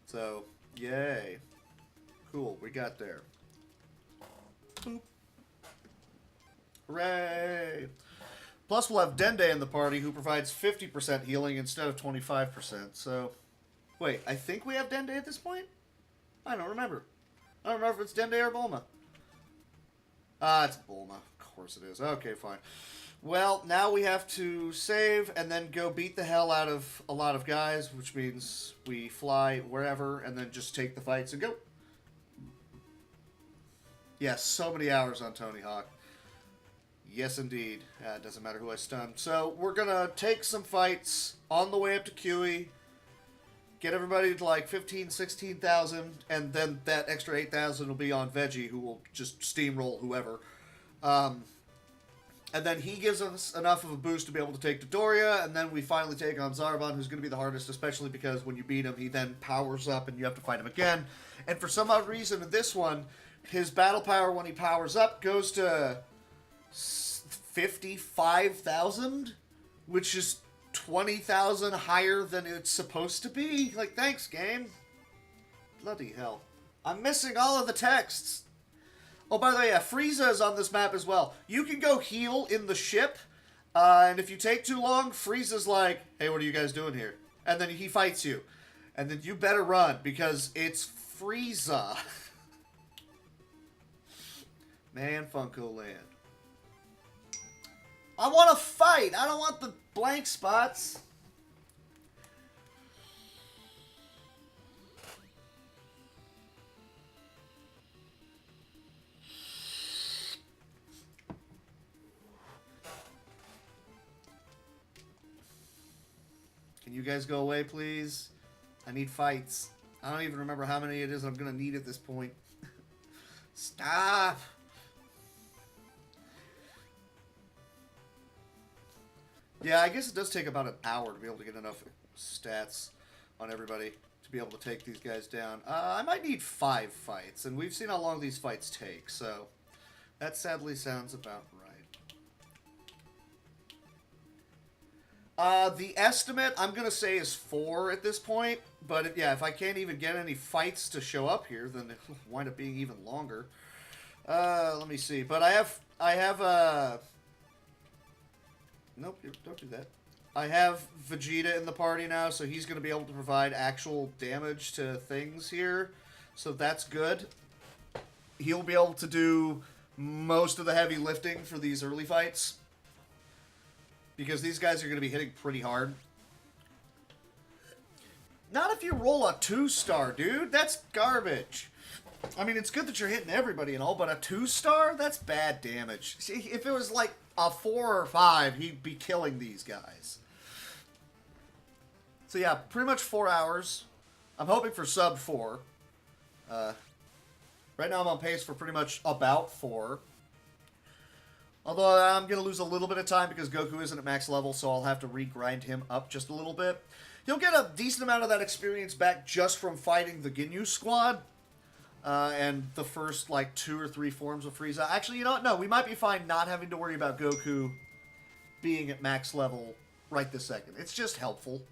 Speaker 1: So, yay. Cool, we got there. Boop. Hooray! Plus, we'll have Dende in the party, who provides 50% healing instead of 25%. So, wait, I think we have Dende at this point? I don't remember. I don't remember if it's Dende or Bulma. It's Bulma. Of course it is. Okay, fine. Well, now we have to save and then go beat the hell out of a lot of guys, which means we fly wherever and then just take the fights and go. Yes, so many hours on Tony Hawk. Yes, indeed. It doesn't matter who I stun. So, we're going to take some fights on the way up to QE, get everybody to like 15, 16,000, and then that extra 8,000 will be on Veggie, who will just steamroll whoever. And then he gives us enough of a boost to be able to take Dodoria, and then we finally take on Zarbon, who's going to be the hardest, especially because when you beat him, he then powers up and you have to fight him again. And for some odd reason in this one, his battle power when he powers up goes to 55,000, which is 20,000 higher than it's supposed to be. Like, thanks, game. Bloody hell. I'm missing all of the texts. Oh, by the way, yeah, Frieza is on this map as well. You can go heal in the ship, and if you take too long, Frieza's like, hey, what are you guys doing here? And then he fights you. And then you better run, because it's Frieza. Man, Funko Land. I want to fight! I don't want the blank spots. Can you guys go away, please? I need fights. I don't even remember how many it is I'm going to need at this point. Stop! Yeah, I guess it does take about an hour to be able to get enough stats on everybody to be able to take these guys down. I might need 5 fights, and we've seen how long these fights take, so that sadly sounds about right. The estimate, I'm going to say, is 4 at this point, but yeah, if I can't even get any fights to show up here, then it'll wind up being even longer. Let me see, but I have nope, don't do that. I have Vegeta in the party now, so he's going to be able to provide actual damage to things here. So that's good. He'll be able to do most of the heavy lifting for these early fights. Because these guys are going to be hitting pretty hard. Not if you roll a 2-star, dude. That's garbage. I mean, it's good that you're hitting everybody and all, but a 2-star? That's bad damage. See, if it was like a 4 or 5, he'd be killing these guys. So yeah, pretty much 4 hours. I'm hoping for sub 4. Right now I'm on pace for pretty much about 4. Although I'm going to lose a little bit of time because Goku isn't at max level, so I'll have to re-grind him up just a little bit. He'll get a decent amount of that experience back just from fighting the Ginyu squad. And the first, like, 2 or 3 forms of Frieza. Actually, you know what? No, we might be fine not having to worry about Goku being at max level right this second. It's just helpful.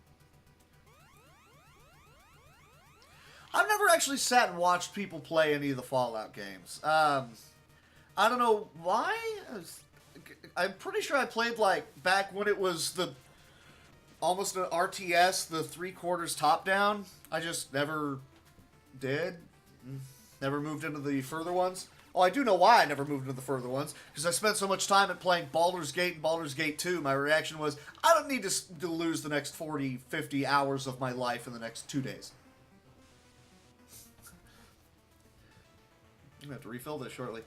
Speaker 1: I've never actually sat and watched people play any of the Fallout games. I don't know why. I'm pretty sure I played like back when it was the almost an RTS, the 3/4 top down. I just never did. Never moved into the further ones. Oh, I do know why I never moved into the further ones. Because I spent so much time at playing Baldur's Gate and Baldur's Gate 2, my reaction was, I don't need to lose the next 40, 50 hours of my life in the next 2 days. I'm going to have to refill this shortly.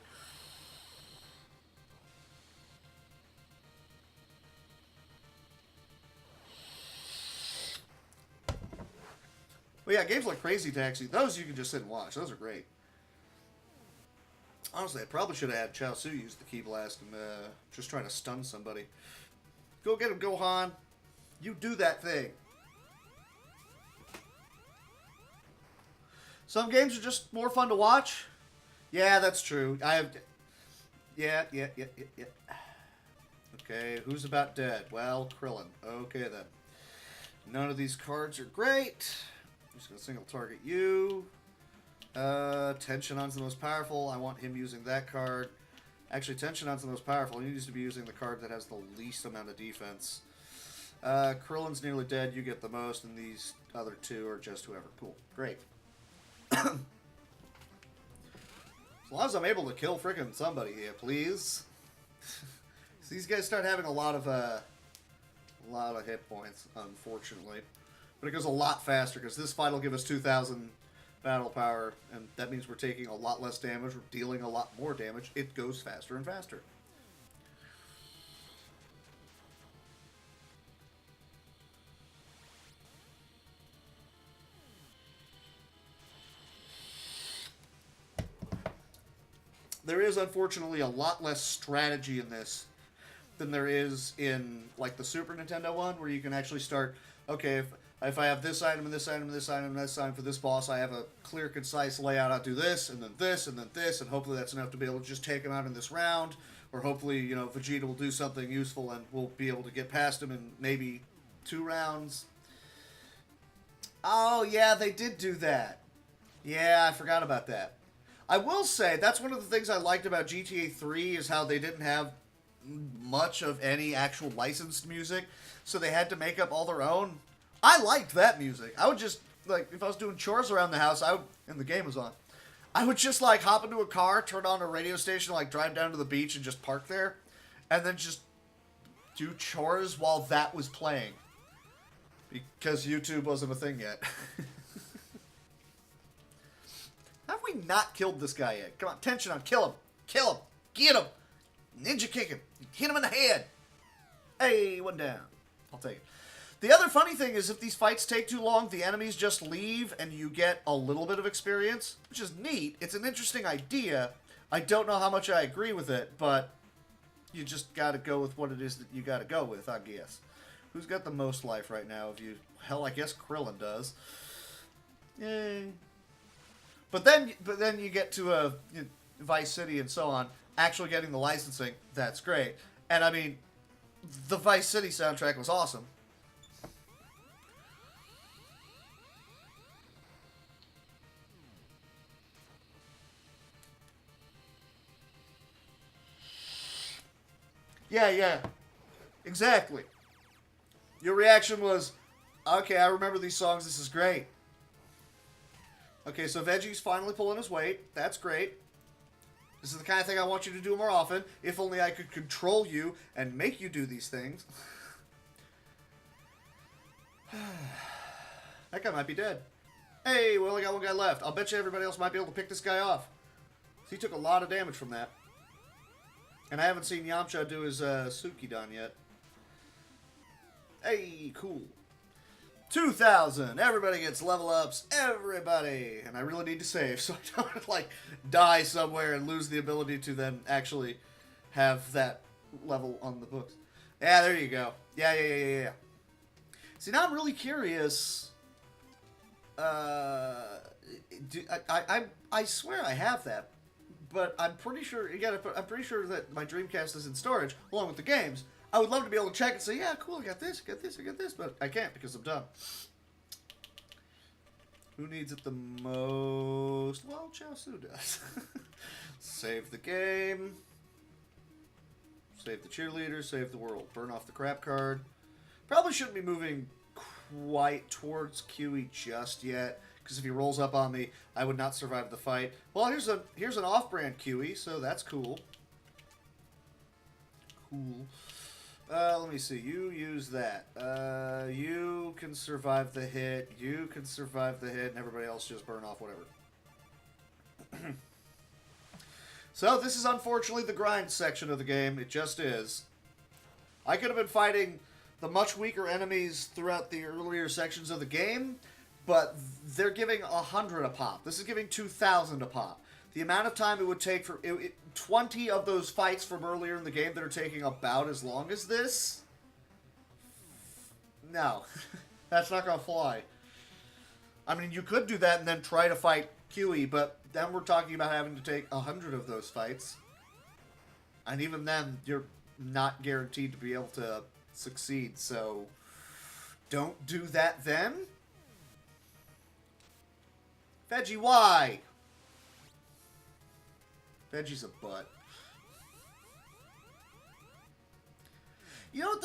Speaker 1: Well, yeah, games like Crazy Taxi, those you can just sit and watch. Those are great. Honestly, I probably should have had Chao Su use the Ki Blast and just try to stun somebody. Go get him, Gohan. You do that thing. Some games are just more fun to watch. Yeah, that's true. Yeah. Okay, who's about dead? Well, Krillin. Okay, then. None of these cards are great. I'm just going to single target you. Tenshinhan's the most powerful. I want him using that card. Actually, Tenshinhan's the most powerful. He needs to be using the card that has the least amount of defense. Krillin's nearly dead. You get the most, and these other two are just whoever. Cool. Great. As long as I'm able to kill frickin' somebody here, please. So these guys start having a lot of hit points, unfortunately. But it goes a lot faster, because this fight will give us 2,000 battle power, and that means we're taking a lot less damage, we're dealing a lot more damage. It goes faster and faster. There is, unfortunately, a lot less strategy in this than there is in, like, the Super Nintendo one, where you can actually start, okay, if I have this item and this item and this item and this item for this boss, I have a clear, concise layout. I'll do this, and then this, and then this, and hopefully that's enough to be able to just take him out in this round. Or hopefully, you know, Vegeta will do something useful and we'll be able to get past him in maybe 2 rounds. Oh, yeah, they did do that. Yeah, I forgot about that. I will say, that's one of the things I liked about GTA 3 is how they didn't have much of any actual licensed music, so they had to make up all their own. I liked that music. I would just, like, if I was doing chores around the house, and the game was on, I would just, like, hop into a car, turn on a radio station, like, drive down to the beach and just park there, and then just do chores while that was playing. Because YouTube wasn't a thing yet. Have we not killed this guy yet? Come on, Tenshinhan, kill him. Kill him. Get him. Ninja kick him. Hit him in the head. Hey, one down. I'll take it. The other funny thing is if these fights take too long, the enemies just leave and you get a little bit of experience, which is neat. It's an interesting idea. I don't know how much I agree with it, but you just got to go with what it is that you got to go with, I guess. Who's got the most life right now of you? Hell, I guess Krillin does. Yay. But then you get to Vice City and so on, actually getting the licensing, that's great. And I mean, the Vice City soundtrack was awesome. Yeah. Exactly. Your reaction was, okay, I remember these songs, this is great. Okay, so Veggie's finally pulling his weight. That's great. This is the kind of thing I want you to do more often. If only I could control you and make you do these things. That guy might be dead. Hey, we only got one guy left. I'll bet you everybody else might be able to pick this guy off. So he took a lot of damage from that. And I haven't seen Yamcha do his Sukidan yet. Hey, cool. 2,000. Everybody gets level ups. Everybody. And I really need to save so I don't, like, die somewhere and lose the ability to then actually have that level on the books. Yeah, there you go. Yeah. See, now I'm really curious. I swear I have that, but I'm pretty sure. I'm pretty sure that my Dreamcast is in storage along with the games. I would love to be able to check and say, yeah, cool, I got this, but I can't because I'm done. Who needs it the most? Well, Chaosu does. Save the game. Save the cheerleader. Save the world. Burn off the crap card. Probably shouldn't be moving quite towards QE just yet, because if he rolls up on me, I would not survive the fight. Well, here's an off-brand QE, so that's cool. Cool. Let me see. You use that. You can survive the hit. You can survive the hit, and everybody else just burn off whatever. So, this is unfortunately the grind section of the game. It just is. I could have been fighting the much weaker enemies throughout the earlier sections of the game, but they're giving 100 a pop. This is giving 2,000 a pop. The amount of time it would take for 20 of those fights from earlier in the game that are taking about as long as this? No. That's not going to fly. I mean, you could do that and then try to fight QE, but then we're talking about having to take 100 of those fights. And even then, you're not guaranteed to be able to succeed, so don't do that then. Veggie, why? Veggie's a butt. You know what?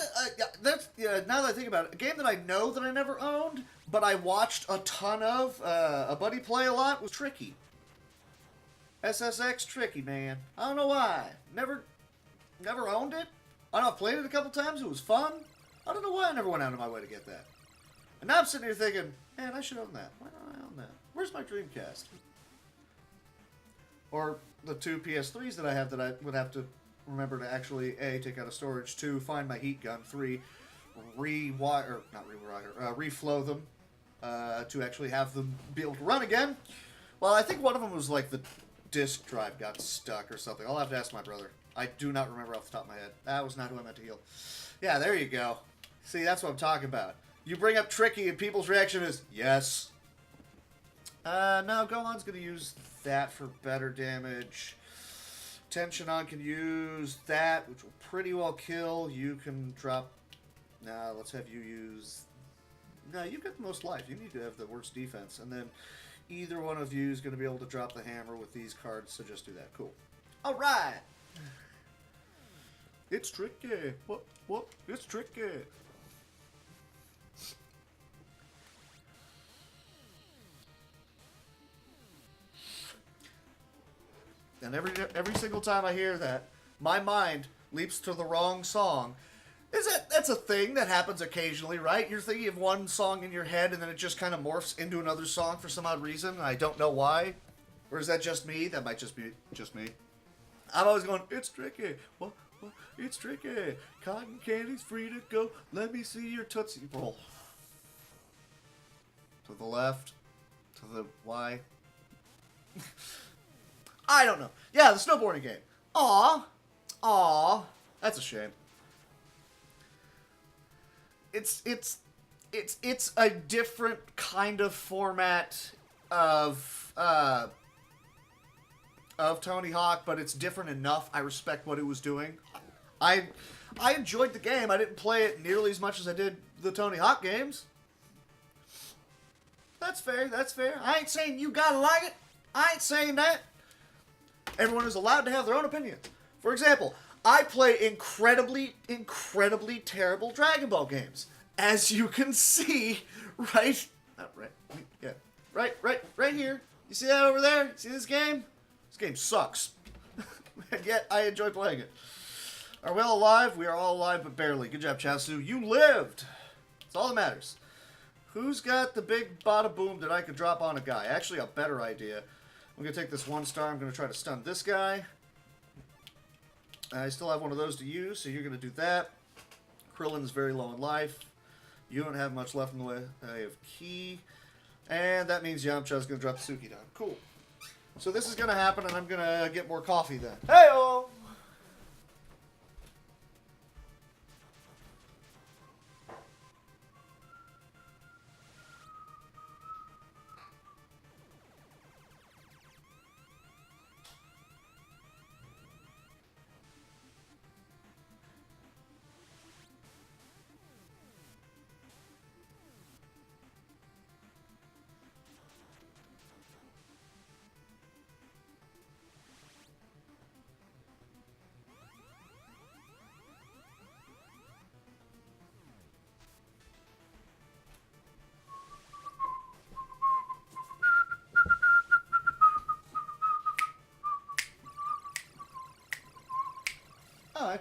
Speaker 1: Now that I think about it, a game that I know that I never owned, but I watched a ton of, a buddy play a lot, was Tricky. SSX Tricky, man. I don't know why. Never owned it. I know I've played it a couple times. It was fun. I don't know why I never went out of my way to get that. And now I'm sitting here thinking, man, I should own that. Why don't I own that? Where's my Dreamcast? Or the 2 PS3s that I have that I would have to remember to actually, A, take out of storage, 2, find my heat gun, 3, reflow them to actually have them be able to run again. Well, I think one of them was like the disk drive got stuck or something. I'll have to ask my brother. I do not remember off the top of my head. That was not who I meant to heal. Yeah, there you go. See, that's what I'm talking about. You bring up Tricky and people's reaction is, yes. No, Gohan's going to use that for better damage. Tenshinhan can use that, which will pretty well kill. You can drop... Nah, let's have you use... No, you've got the most life. You need to have the worst defense. And then either one of you is going to be able to drop the hammer with these cards, so just do that. Cool. All right. It's tricky. What? It's tricky. And every single time I hear that, my mind leaps to the wrong song. That's a thing that happens occasionally, right? You're thinking of one song in your head, and then it just kind of morphs into another song for some odd reason, and I don't know why. Or is that just me? That might just be just me. I'm always going, it's tricky. What? It's tricky. Cotton candy's free to go. Let me see your Tootsie Roll. To the left. To the Y. I don't know. Yeah, the snowboarding game. Aw. That's a shame. It's a different kind of format of Tony Hawk, but it's different enough. I respect what it was doing. I enjoyed the game. I didn't play it nearly as much as I did the Tony Hawk games. That's fair. I ain't saying you gotta like it. I ain't saying that. Everyone is allowed to have their own opinion. For example, I play incredibly terrible Dragon Ball games. As you can see, right here. You see that over there? See this game? This game sucks. And yet, I enjoy playing it. Are we all alive? We are all alive, but barely. Good job, Chaosu. You lived! That's all that matters. Who's got the big bada boom that I could drop on a guy? Actually, a better idea. I'm going to take this 1 star. I'm going to try to stun this guy. I still have one of those to use, so you're going to do that. Krillin's very low in life. You don't have much left in the way of ki. And that means Yamcha's going to drop the Suki down. Cool. So this is going to happen, and I'm going to get more coffee then. Hey-oh!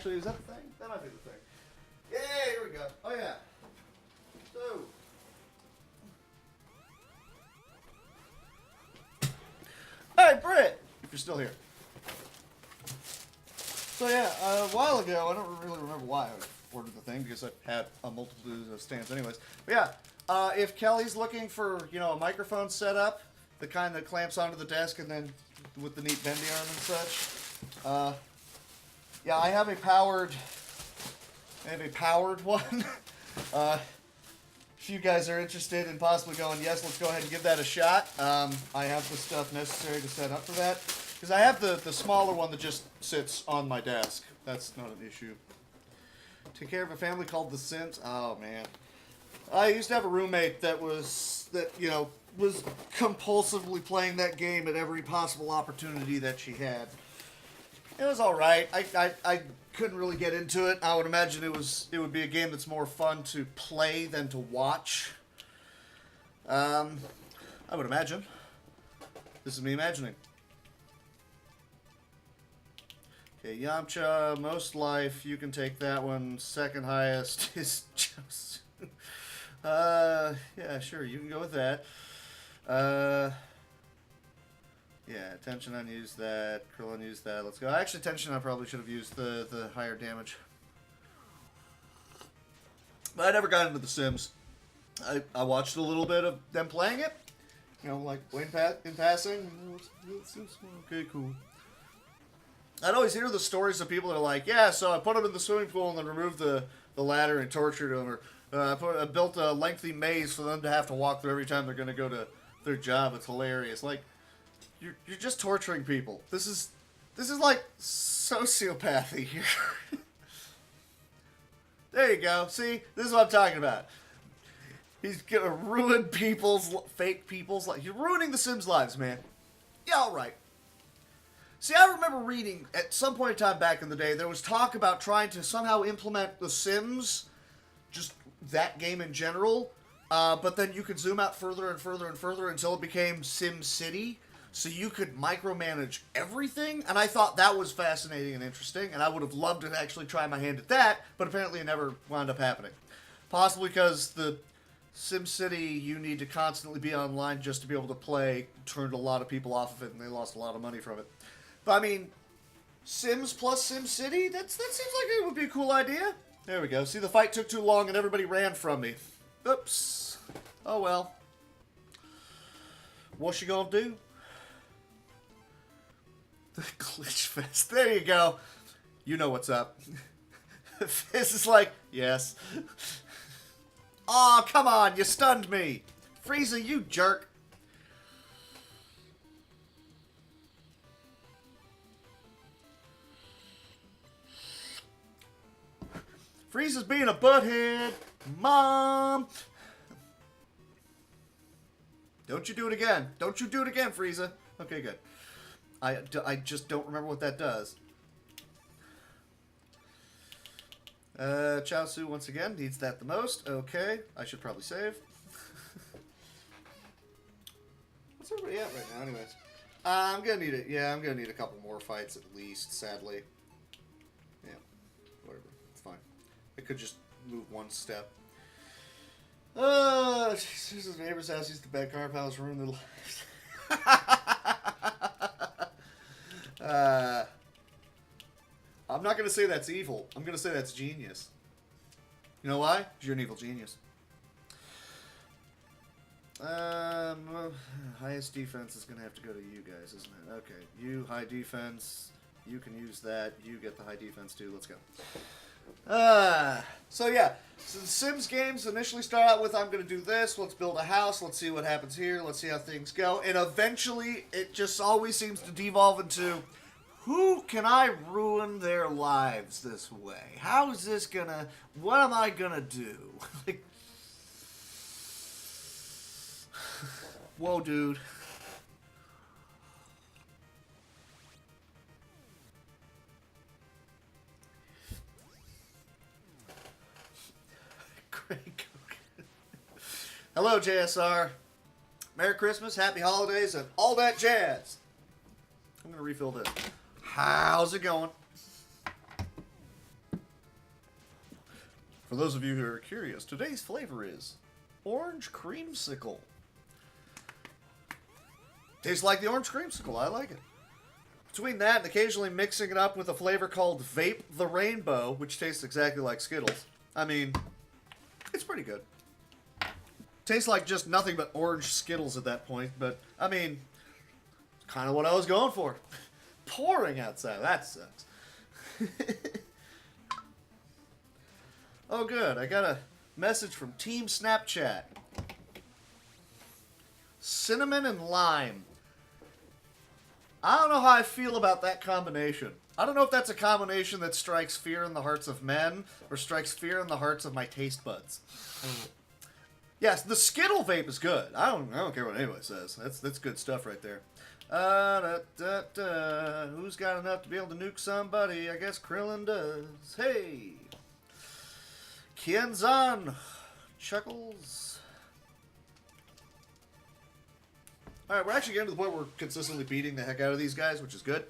Speaker 1: Actually, is that the thing? That might be the thing. Yeah, here we go. Oh, yeah. So. Hey, Britt! If you're still here. So, yeah, a while ago, I don't really remember why I ordered the thing, because I had a multitude of stands anyways. But, yeah, if Kelly's looking for, you know, a microphone setup, the kind that clamps onto the desk and then with the neat bendy arm and such, yeah, I have a powered one. If you guys are interested in possibly going, yes, let's go ahead and give that a shot. I have the stuff necessary to set up for that. Because I have the smaller one that just sits on my desk. That's not an issue. Take care of a family called The Sims. Oh, man. I used to have a roommate that was compulsively playing that game at every possible opportunity that she had. It was all right. I couldn't really get into it. I would imagine it would be a game that's more fun to play than to watch. I would imagine. This is me imagining. Okay, Yamcha, most life. You can take that one. Second highest is just. Yeah, sure. You can go with that. Yeah, tension unused that. Krill unused that. Let's go. Actually, tension I probably should have used the higher damage. But I never got into The Sims. I watched a little bit of them playing it. You know, like in passing. Okay, cool. I'd always hear the stories of people that are like, yeah, so I put them in the swimming pool and then removed the ladder and tortured them. Or I built a lengthy maze for them to have to walk through every time they're going to go to their job. It's hilarious. Like, you're just torturing people. This is like sociopathy here. There you go. See, this is what I'm talking about. He's gonna ruin fake people's lives. You're ruining the Sims' lives, man. Yeah, all right. See, I remember reading at some point in time back in the day, there was talk about trying to somehow implement The Sims, just that game in general, but then you could zoom out further and further and further until it became Sim City. So you could micromanage everything, and I thought that was fascinating and interesting, and I would have loved to actually try my hand at that, but apparently it never wound up happening. Possibly because the SimCity, you need to constantly be online just to be able to play, turned a lot of people off of it, and they lost a lot of money from it. But I mean, Sims plus SimCity, that seems like it would be a cool idea. There we go. See, the fight took too long, and everybody ran from me. Oops. Oh well. What's you gonna do? The Glitch Fest. There you go. You know what's up. This is like, yes. Aw, oh, come on, you stunned me. Freeza, you jerk. Frieza's being a butthead. Mom. Don't you do it again. Don't you do it again, Frieza. Okay, good. I just don't remember what that does. Chaozu once again needs that the most. Okay, I should probably save. What's everybody at right now, anyways? I'm gonna need it. Yeah, I'm gonna need a couple more fights at least. Sadly. Yeah, whatever. It's fine. I could just move one step. Jesus, neighbor's house used to bad car palace ruin their lives. I'm not going to say that's evil. I'm going to say that's genius. You know why? Because you're an evil genius. Highest defense is going to have to go to you guys, isn't it? Okay, you, high defense. You can use that. You get the high defense too. Let's go. So yeah. So the Sims games initially start out with, I'm going to do this. Let's build a house. Let's see what happens here. Let's see how things go. And eventually, it just always seems to devolve into, who can I ruin their lives this way? How is this gonna... What am I gonna do? Like... Whoa, dude. Great. Hello, JSR. Merry Christmas, Happy Holidays, and all that jazz. I'm gonna refill this. How's it going? For those of you who are curious, today's flavor is orange creamsicle. Tastes like the orange creamsicle. I like it. Between that and occasionally mixing it up with a flavor called Vape the Rainbow, which tastes exactly like Skittles. I mean, it's pretty good. Tastes like just nothing but orange Skittles at that point, but, I mean, kind of what I was going for. Pouring outside. That sucks. Oh, good. I got a message from Team Snapchat. Cinnamon and lime. I don't know how I feel about that combination. I don't know if that's a combination that strikes fear in the hearts of men or strikes fear in the hearts of my taste buds. Yes, the Skittle vape is good. I don't care what anybody says. That's good stuff right there. Who's got enough to be able to nuke somebody? I guess Krillin does. Hey. Kienzan. Chuckles. Alright, we're actually getting to the point where we're consistently beating the heck out of these guys, which is good.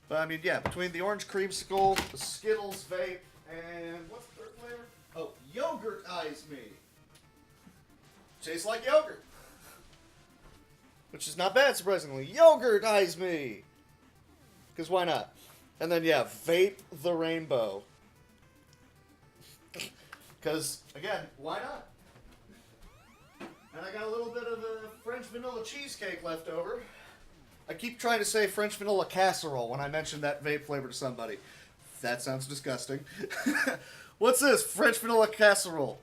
Speaker 1: But, I mean, yeah, between the orange creamsicle, the Skittles vape, and what's the third flavor? Oh, yogurt eyes me. Tastes like yogurt. Which is not bad, surprisingly. Yogurt eyes me. Because why not? And then, yeah, Vape the Rainbow. Because, again, why not? And I got a little bit of a French vanilla cheesecake left over. I keep trying to say French vanilla casserole when I mention that vape flavor to somebody. That sounds disgusting. What's this? French vanilla casserole.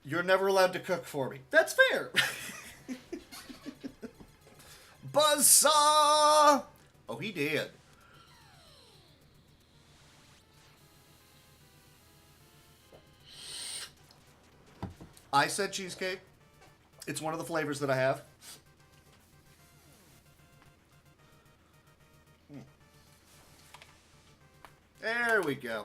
Speaker 1: You're never allowed to cook for me. That's fair. Buzzsaw! Oh, he did. I said cheesecake. It's one of the flavors that I have. There we go.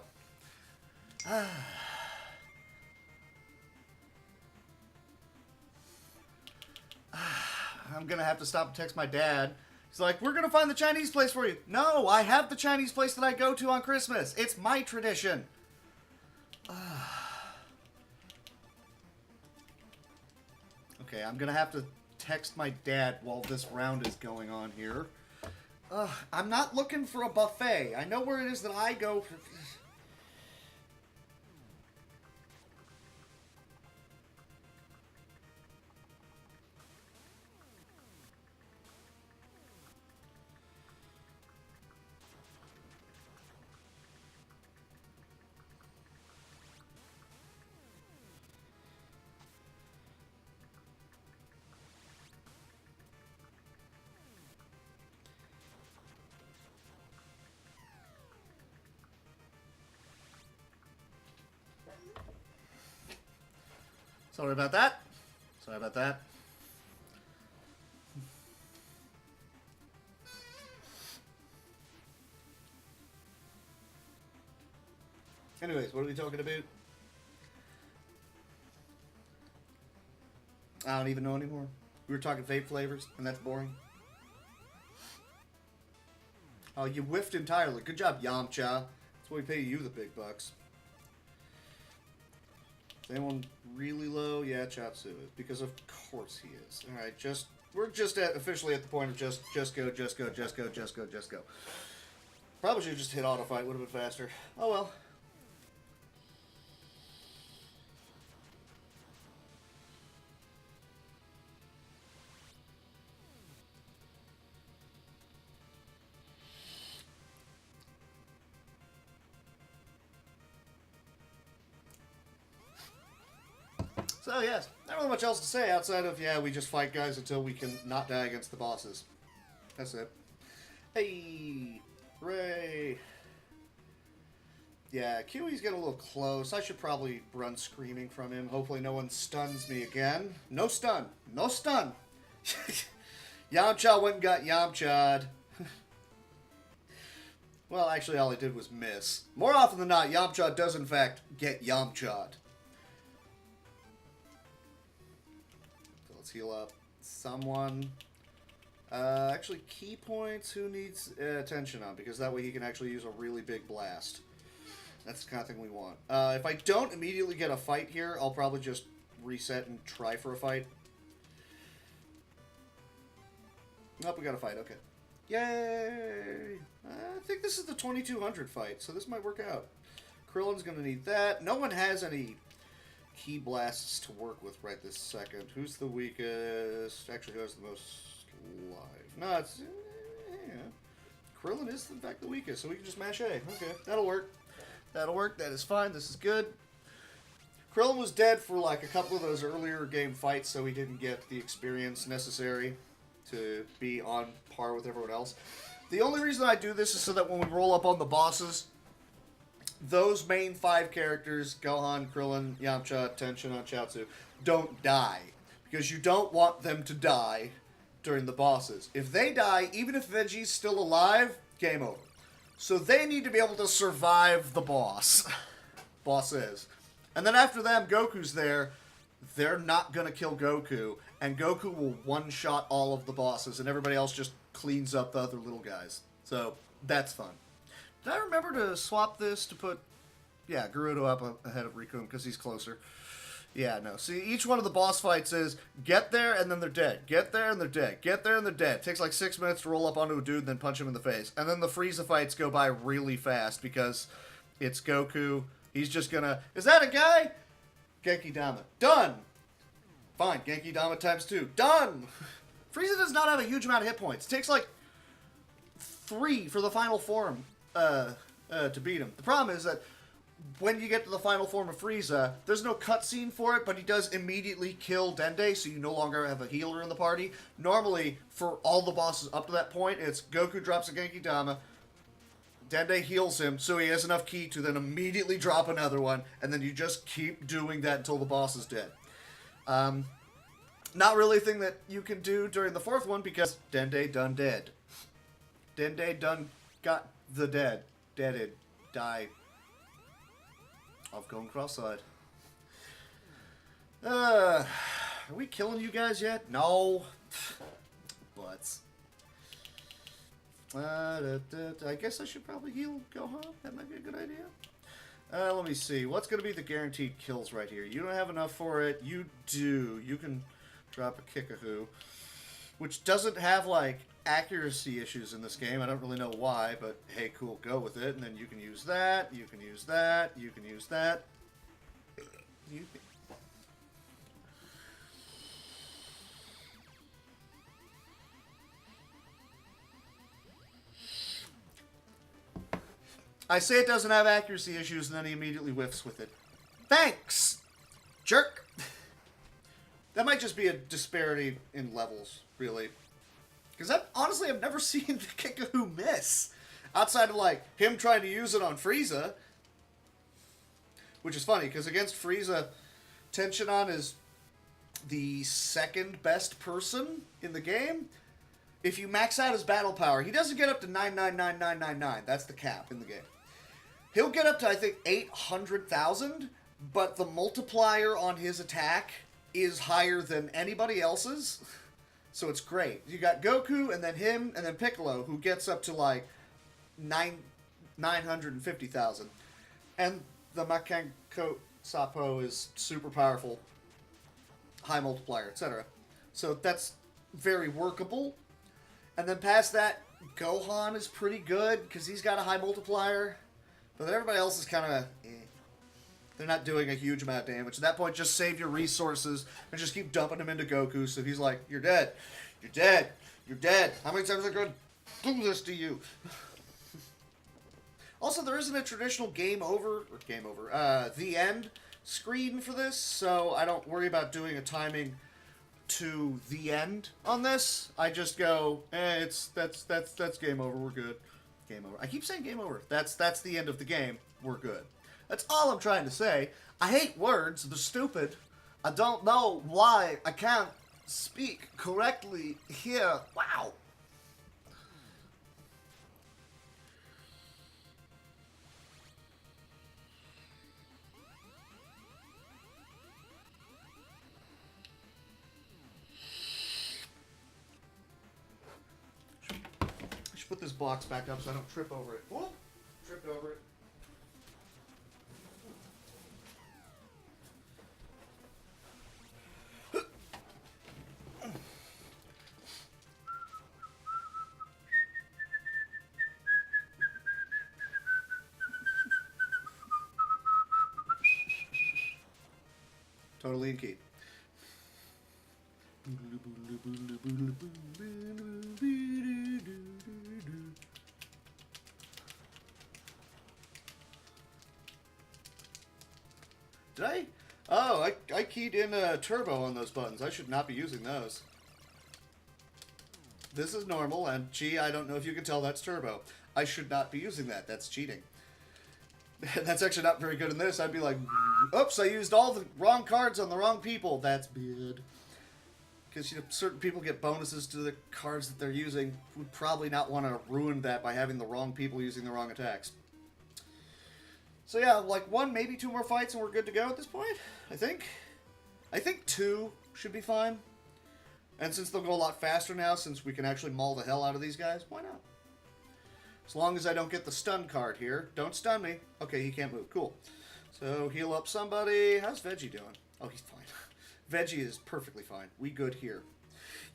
Speaker 1: I'm going to have to stop and text my dad. He's like, we're going to find the Chinese place for you. No, I have the Chinese place that I go to on Christmas. It's my tradition. Okay, I'm going to have to text my dad while this round is going on here. I'm not looking for a buffet. I know where it is that I go for... Sorry about that. Sorry about that. Anyways, what are we talking about? I don't even know anymore. We were talking vape flavors, and that's boring. Oh, you whiffed entirely. Good job, Yamcha. That's why we pay you the big bucks. Is anyone really low? Yeah, Chatsu is. Because of course he is. Alright, we're just officially at the point of just go. Probably should have just hit auto fight, would have been faster. Oh well. So, yes, not really much else to say outside of, yeah, we just fight guys until we can not die against the bosses. That's it. Hey! Hooray! Yeah, Kiwi's getting a little close. I should probably run screaming from him. Hopefully no one stuns me again. No stun! No stun! Yamcha went and got Yamcha'd. Well, actually, all he did was miss. More often than not, Yamcha does, in fact, get Yamcha'd. Heal up someone. Actually, key points, who needs attention on? Because that way he can actually use a really big blast. That's the kind of thing we want. If I don't immediately get a fight here, I'll probably just reset and try for a fight. Nope, we got a fight, okay. Yay! I think this is the 2200 fight, so this might work out. Krillin's going to need that. No one has any key blasts to work with right this second. Who's the weakest? Actually, who has the most life? No, it's... yeah. Krillin is, in fact, the weakest, so we can just mash A. Okay, that'll work. That'll work. That is fine. This is good. Krillin was dead for, like, a couple of those earlier game fights, so he didn't get the experience necessary to be on par with everyone else. The only reason I do this is so that when we roll up on the bosses, those main 5 characters, Gohan, Krillin, Yamcha, Tenshinhan, Chaozu, don't die. Because you don't want them to die during the bosses. If they die, even if Veggie's still alive, game over. So they need to be able to survive the boss. Bosses. And then after them, Goku's there. They're not going to kill Goku. And Goku will one-shot all of the bosses. And everybody else just cleans up the other little guys. So that's fun. Did I remember to swap this to put... yeah, Gerudo up ahead of Riku because he's closer. Yeah, no. See, each one of the boss fights is get there and then they're dead. Get there and they're dead. Get there and they're dead. It takes like 6 minutes to roll up onto a dude and then punch him in the face. And then the Frieza fights go by really fast because it's Goku. He's just gonna... is that a guy? Genki Dama. Done! Fine, Genki Dama times 2. Done! Frieza does not have a huge amount of hit points. It takes like 3 for the final form to beat him. The problem is that when you get to the final form of Frieza, there's no cutscene for it, but he does immediately kill Dende, so you no longer have a healer in the party. Normally, for all the bosses up to that point, it's Goku drops a Genki Dama, Dende heals him, so he has enough ki to then immediately drop another one, and then you just keep doing that until the boss is dead. Not really a thing that you can do during the 4th one, because Dende done dead. Dende done got the dead. Deaded. Died. I've gone cross-eyed. Are we killing you guys yet? No. Butts. I guess I should probably heal Gohan. That might be a good idea. Let me see. What's going to be the guaranteed kills right here? You don't have enough for it. You do. You can drop a Kickahoo, which doesn't have, like, accuracy issues in this game. I don't really know why, but hey, cool, go with it. And then you can use that, you can use that, you can use that. I say it doesn't have accuracy issues, and then he immediately whiffs with it. Thanks, jerk! That might just be a disparity in levels, really. Because honestly, I've never seen the Kickahoo miss. Outside of, like, him trying to use it on Frieza. Which is funny, because against Frieza, Tenshinhan is the 2nd best person in the game. If you max out his battle power, he doesn't get up to 9999999. That's the cap in the game. He'll get up to, I think, 800,000, but the multiplier on his attack is higher than anybody else's. So it's great. You got Goku, and then him, and then Piccolo, who gets up to, like, 950,000. And the Makanko Sapo is super powerful. High multiplier, etc. So that's very workable. And then past that, Gohan is pretty good, because he's got a high multiplier. But then everybody else is kind of... they're not doing a huge amount of damage. At that point, just save your resources and just keep dumping them into Goku. So he's like, you're dead. You're dead. You're dead. How many times am I going to do this to you? Also, there isn't a traditional the end screen for this. So I don't worry about doing a timing to the end on this. I just go, that's game over. We're good. Game over. I keep saying game over. That's the end of the game. We're good. That's all I'm trying to say. I hate words. They're stupid. I don't know why I can't speak correctly here. Wow. should put this box back up so I don't trip over it. Whoop! Tripped over it. Totally in key. Did I? Oh, I keyed in turbo on those buttons. I should not be using those. This is normal, and gee, I don't know if you can tell that's turbo. I should not be using that. That's cheating. That's actually not very good in this. I'd be like, oops, I used all the wrong cards on the wrong people. That's bad. Because you know, certain people get bonuses to the cards that they're using. Would probably not want to ruin that by having the wrong people using the wrong attacks. So yeah, like one, maybe two more fights and we're good to go at this point, I think. I think 2 should be fine. And since they'll go a lot faster now, since we can actually maul the hell out of these guys, why not? As long as I don't get the stun card here. Don't stun me. Okay, he can't move. Cool. So heal up somebody. How's Veggie doing? Oh, he's fine. Veggie is perfectly fine. We good here.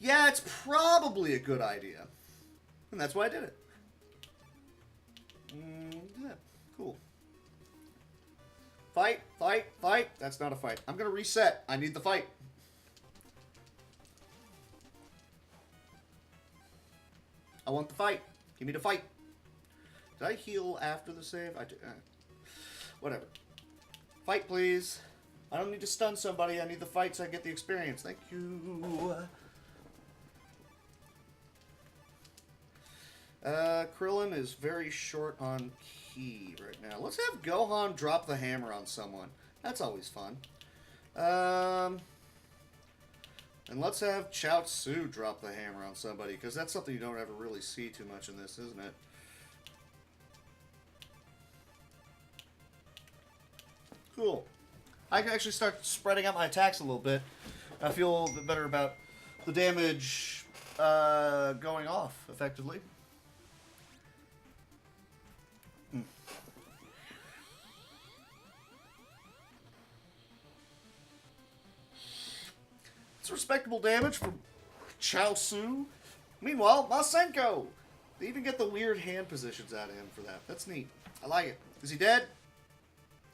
Speaker 1: Yeah, it's probably a good idea. And that's why I did it. Yeah, cool. Fight, fight, fight. That's not a fight. I'm going to reset. I need the fight. I want the fight. Give me the fight. Did I heal after the save? I did. Whatever. Fight, please. I don't need to stun somebody. I need the fight so I get the experience. Thank you. Krillin is very short on key right now. Let's have Gohan drop the hammer on someone. That's always fun. And let's have Chaozu drop the hammer on somebody, because that's something you don't ever really see too much in this, isn't it? Cool. I can actually start spreading out my attacks a little bit. I feel a little bit better about the damage going off effectively. It's respectable damage from Chaozu. Meanwhile, Masenko. They even get the weird hand positions out of him for that. That's neat. I like it. Is he dead?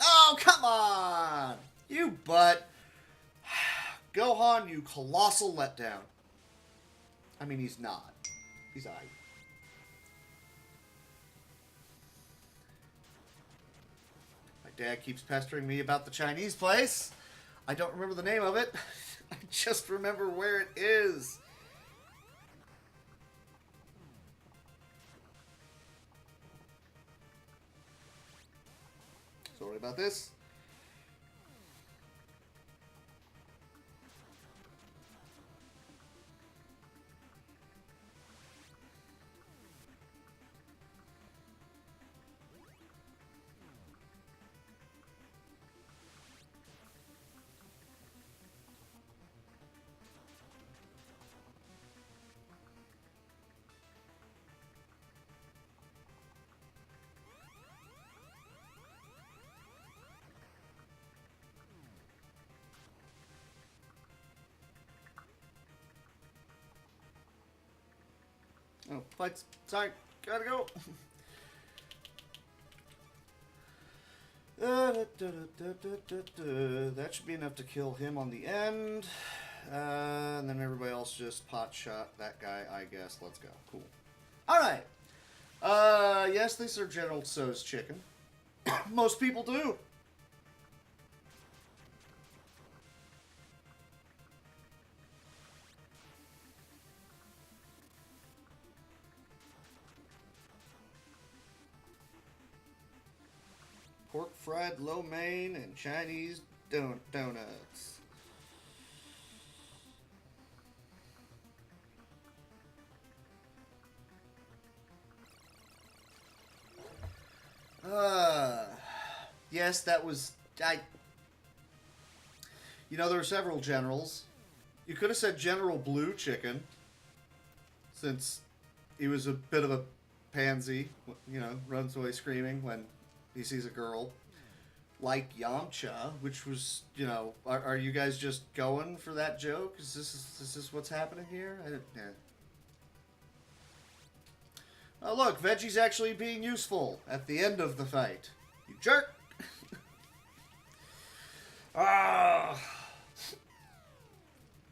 Speaker 1: Oh, come on! You butt. Gohan, you colossal letdown. I mean, he's not. He's alright. My dad keeps pestering me about the Chinese place. I don't remember the name of it. I just remember where it is. Sorry about this. Oh, fights. Sorry. Gotta go. That should be enough to kill him on the end. And then everybody else just pot shot that guy, I guess. Let's go. Cool. Alright. Yes, these are General Tso's chicken. Most people do. Pork fried lo mein and Chinese donuts. Yes, that was... You know, there were several generals. You could have said General Blue Chicken, since he was a bit of a pansy, you know, runs away screaming when he sees a girl. Like Yamcha, which was, you know, are you guys just going for that joke? Is this what's happening here? Yeah. Oh, look, Veggie's actually being useful at the end of the fight. You jerk! Ah.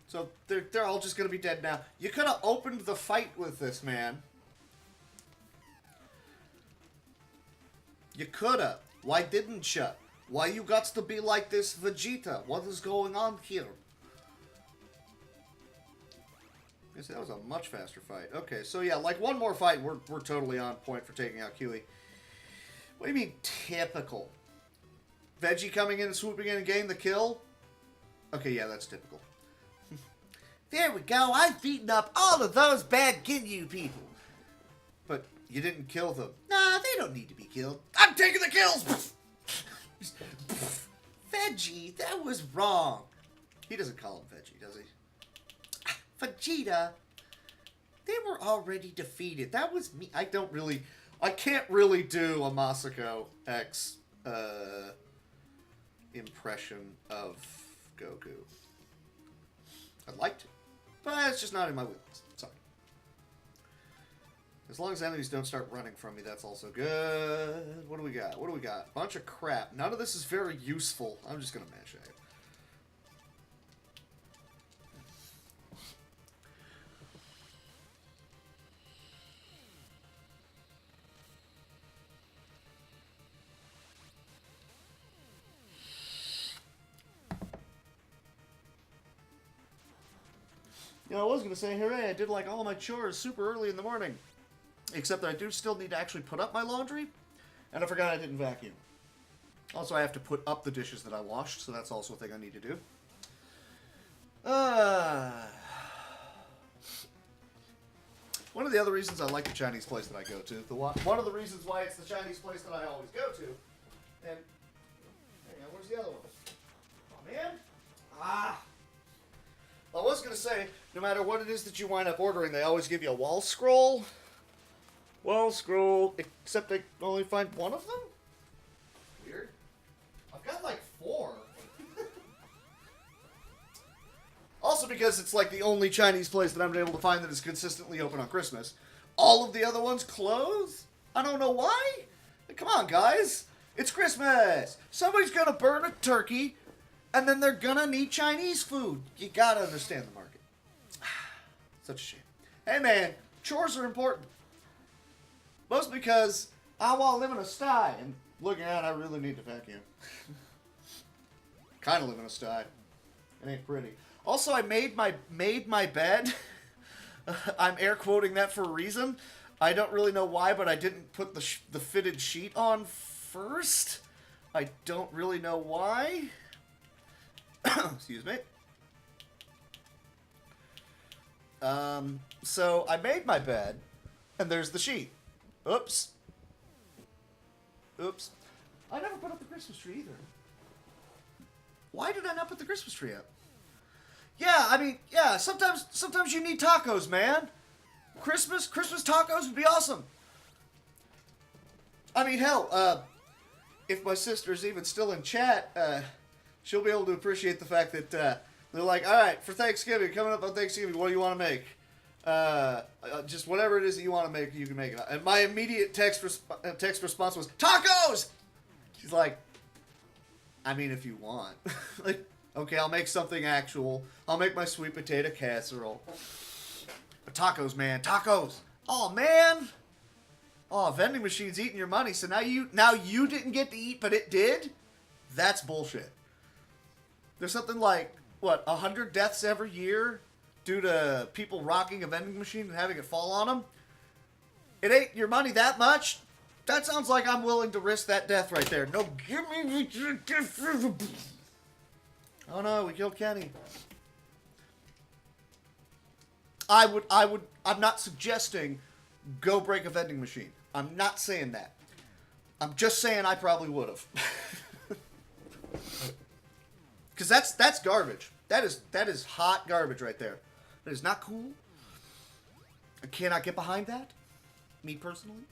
Speaker 1: So they're all just gonna be dead now. You could have opened the fight with this, man. You could have. Why didn't you? Why you got to be like this, Vegeta? What is going on here? I see, that was a much faster fight. Okay, so yeah, like one more fight, we're totally on point for taking out Kiwi. What do you mean typical? Veggie coming in and swooping in and getting the kill? Okay, yeah, that's typical. There we go. I've beaten up all of those bad Ginyu people. But you didn't kill them. Nah, they don't need to be killed. I'm taking the kills! Veggie, that was wrong. He doesn't call him Veggie, does he? Vegeta, they were already defeated. That was me. I can't really do a Masako X impression of Goku. I'd like to, but it's just not in my wheelhouse. Sorry. As long as enemies don't start running from me, that's also good. What do we got? What do we got? Bunch of crap. None of this is very useful. I'm just gonna mash A. You know, I was going to say, hooray, I did like all my chores super early in the morning. Except that I do still need to actually put up my laundry. And I forgot I didn't vacuum. Also, I have to put up the dishes that I washed, so that's also a thing I need to do. One of the other reasons I like the Chinese place that I go to, one of the reasons why it's the Chinese place that I always go to, and, hang on, where's the other one? Oh, man. I was going to say, no matter what it is that you wind up ordering, they always give you a wall scroll. Wall scroll, except I only find one of them? Weird. I've got like 4. Also because it's like the only Chinese place that I've been able to find that is consistently open on Christmas. All of the other ones close? I don't know why. Come on, guys. It's Christmas. Somebody's going to burn a turkey, and then they're going to need Chinese food. You got to understand the market. Such a shame. Hey, man, chores are important. Mostly because I want to live in a sty, and looking around, I really need to vacuum. Kind of live in a sty. It ain't pretty. Also, I made my bed. I'm air quoting that for a reason. I don't really know why, but I didn't put the fitted sheet on first. I don't really know why. Excuse me. So I made my bed, and there's the sheet. Oops. Oops. I never put up the Christmas tree either. Why did I not put the Christmas tree up? Yeah, I mean, yeah, sometimes you need tacos, man. Christmas tacos would be awesome. I mean, hell, if my sister's even still in chat, she'll be able to appreciate the fact that they're like, all right, for Thanksgiving, coming up on Thanksgiving, what do you want to make? Just whatever it is that you want to make, you can make it. And my immediate text response was, tacos! She's like, I mean, if you want. Like, okay, I'll make something actual. I'll make my sweet potato casserole. But tacos, man, tacos. Oh, man. Oh, vending machine's eating your money, so now you didn't get to eat, but it did? That's bullshit. There's something like, what, 100 deaths every year due to people rocking a vending machine and having it fall on them? It ain't your money that much? That sounds like I'm willing to risk that death right there. No, give me the... Oh no, we killed Kenny. I'm not suggesting go break a vending machine. I'm not saying that. I'm just saying I probably would have. Because that's garbage. That is hot garbage right there. That is not cool. I cannot get behind that. Me personally.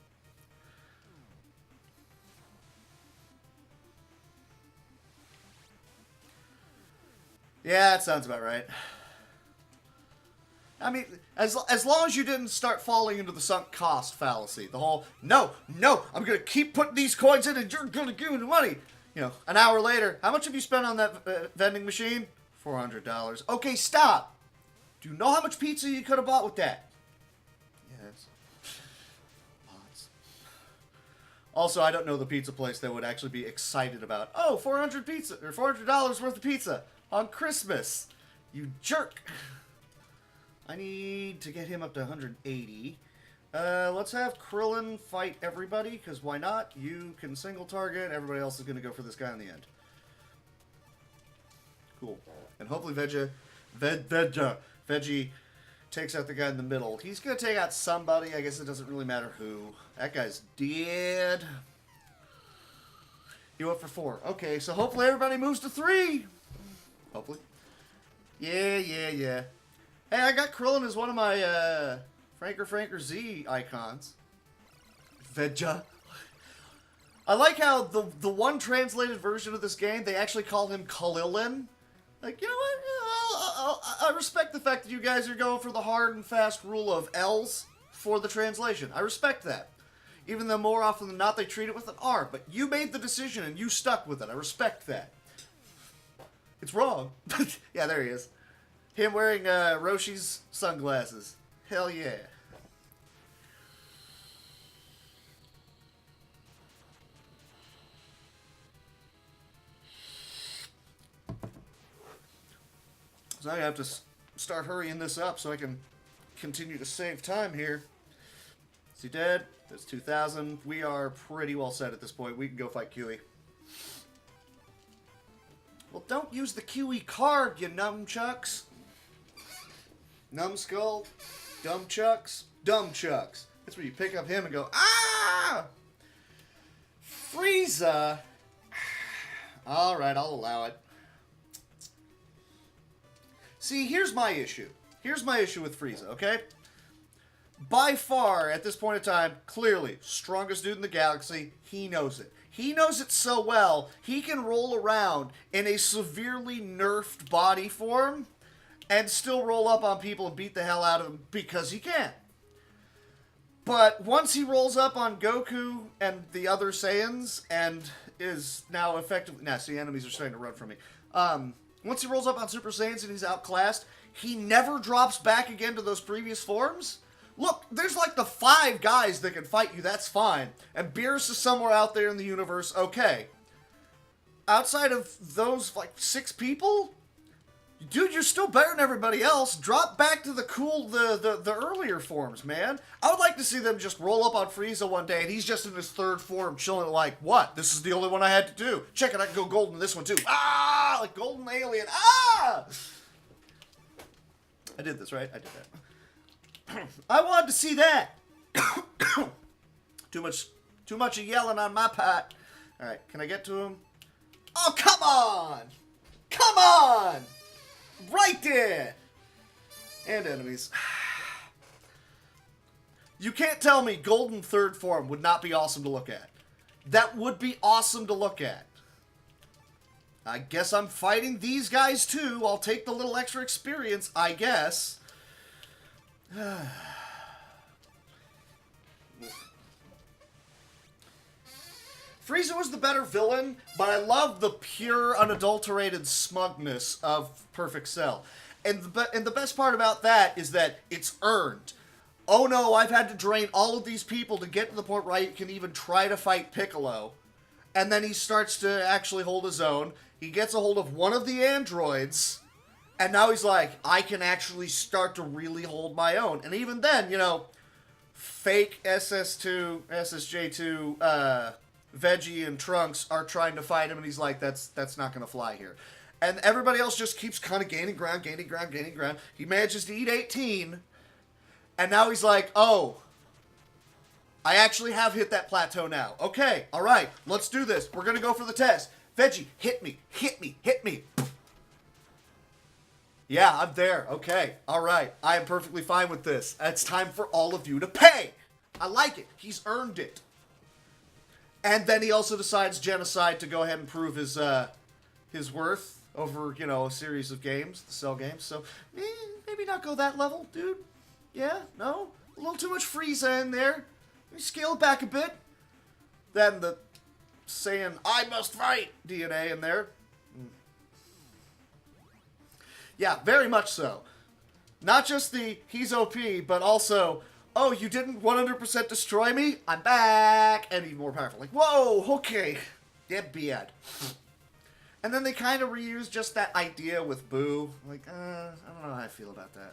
Speaker 1: Yeah, that sounds about right. I mean, as long as you didn't start falling into the sunk cost fallacy, the whole, no, I'm going to keep putting these coins in and you're going to give me the money. You know, an hour later, how much have you spent on that vending machine? $400. Okay, stop. Do you know how much pizza you could have bought with that? Yes. Lots. Also, I don't know the pizza place that would actually be excited about, oh, $400 worth of pizza on Christmas. You jerk. I need to get him up to 180. Let's have Krillin fight everybody, because why not? You can single target. Everybody else is going to go for this guy in the end. Cool. And hopefully Veggie takes out the guy in the middle. He's going to take out somebody. I guess it doesn't really matter who. That guy's dead. He went for 4. Okay, so hopefully everybody moves to 3. Hopefully. Yeah. Hey, I got Krillin as one of my Franker Z icons. Veja. I like how the one translated version of this game, they actually call him Kalilin. Like, you know what? I respect the fact that you guys are going for the hard and fast rule of L's for the translation. I respect that. Even though more often than not they treat it with an R. But you made the decision and you stuck with it. I respect that. It's wrong. Yeah, there he is. Him wearing Roshi's sunglasses. Hell yeah. So I have to start hurrying this up so I can continue to save time here. Is he dead? That's 2,000. We are pretty well set at this point. We can go fight Kiwi. Well, don't use the Kiwi card, you numchucks. Numbskull, dumbchucks, dumbchucks. That's where you pick up him and go, ah! Freeza. Alright, I'll allow it. See, here's my issue. Here's my issue with Freeza, okay? By far, at this point in time, clearly, strongest dude in the galaxy. He knows it. He knows it so well, he can roll around in a severely nerfed body form and still roll up on people and beat the hell out of them because he can. But once he rolls up on Goku and the other Saiyans and is now effectively... Nah, see, enemies are starting to run from me. Once he rolls up on Super Saiyans and he's outclassed, he never drops back again to those previous forms. Look, there's like the 5 guys that can fight you, that's fine. And Beerus is somewhere out there in the universe, okay. Outside of those, like, 6 people? Dude, you're still better than everybody else. Drop back to the cool, the earlier forms, man. I would like to see them just roll up on Frieza one day and he's just in his 3rd form chilling like, what? This is the only one I had to do. Check it, I can go golden in this one too. Ah! Like golden alien. Ah! I did this, right? I did that. I wanted to see that. Too much of yelling on my part. Alright, can I get to him? Oh, come on! Come on! Right there! And enemies. You can't tell me golden 3rd form would not be awesome to look at. That would be awesome to look at. I guess I'm fighting these guys too. I'll take the little extra experience, I guess. Frieza was the better villain, but I love the pure, unadulterated smugness of Perfect Cell. And the best part about that is that it's earned. Oh no, I've had to drain all of these people to get to the point where I can even try to fight Piccolo. And then he starts to actually hold his own. He gets a hold of one of the androids, and now he's like, I can actually start to really hold my own. And even then, you know, fake SS2, SSJ2, Veggie and Trunks are trying to fight him, and he's like, that's not going to fly here. And everybody else just keeps kind of gaining ground. He manages to eat 18, and now he's like, oh, I actually have hit that plateau now. Okay, all right, let's do this. We're going to go for the test. Veggie, hit me. Yeah, I'm there. Okay, all right. I am perfectly fine with this. It's time for all of you to pay. I like it. He's earned it. And then he also decides genocide to go ahead and prove his worth over, you know, a series of games, the Cell games. So maybe not go that level, dude. Yeah, no, a little too much Freeza in there. Let me scale it back a bit. Then the saying "I must fight" DNA in there. Yeah, very much so. Not just the he's OP, but also, oh, you didn't 100% destroy me? I'm back! And even more powerful. Like, whoa, okay. Yeah, bad. And then they kind of reuse just that idea with Boo. Like, I don't know how I feel about that.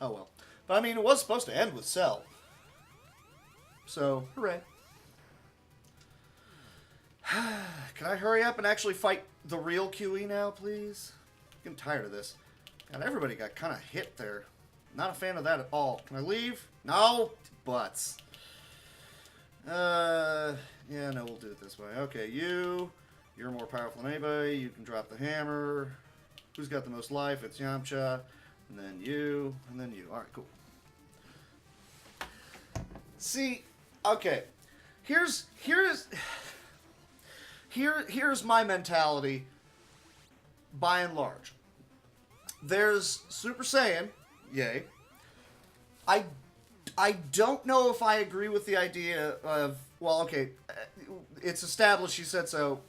Speaker 1: Oh well. But I mean, it was supposed to end with Cell. So, hooray. Can I hurry up and actually fight the real QE now, please? I'm getting tired of this. God, everybody got kind of hit there. Not a fan of that at all. Can I leave? No? Butts. Yeah, no, we'll do it this way. Okay, you're more powerful than anybody. You can drop the hammer. Who's got the most life? It's Yamcha. And then you. And then you. Alright, cool. See, okay. Here's my mentality, by and large. There's Super Saiyan, yay. I don't know if I agree with the idea of, well, okay, it's established, you said so.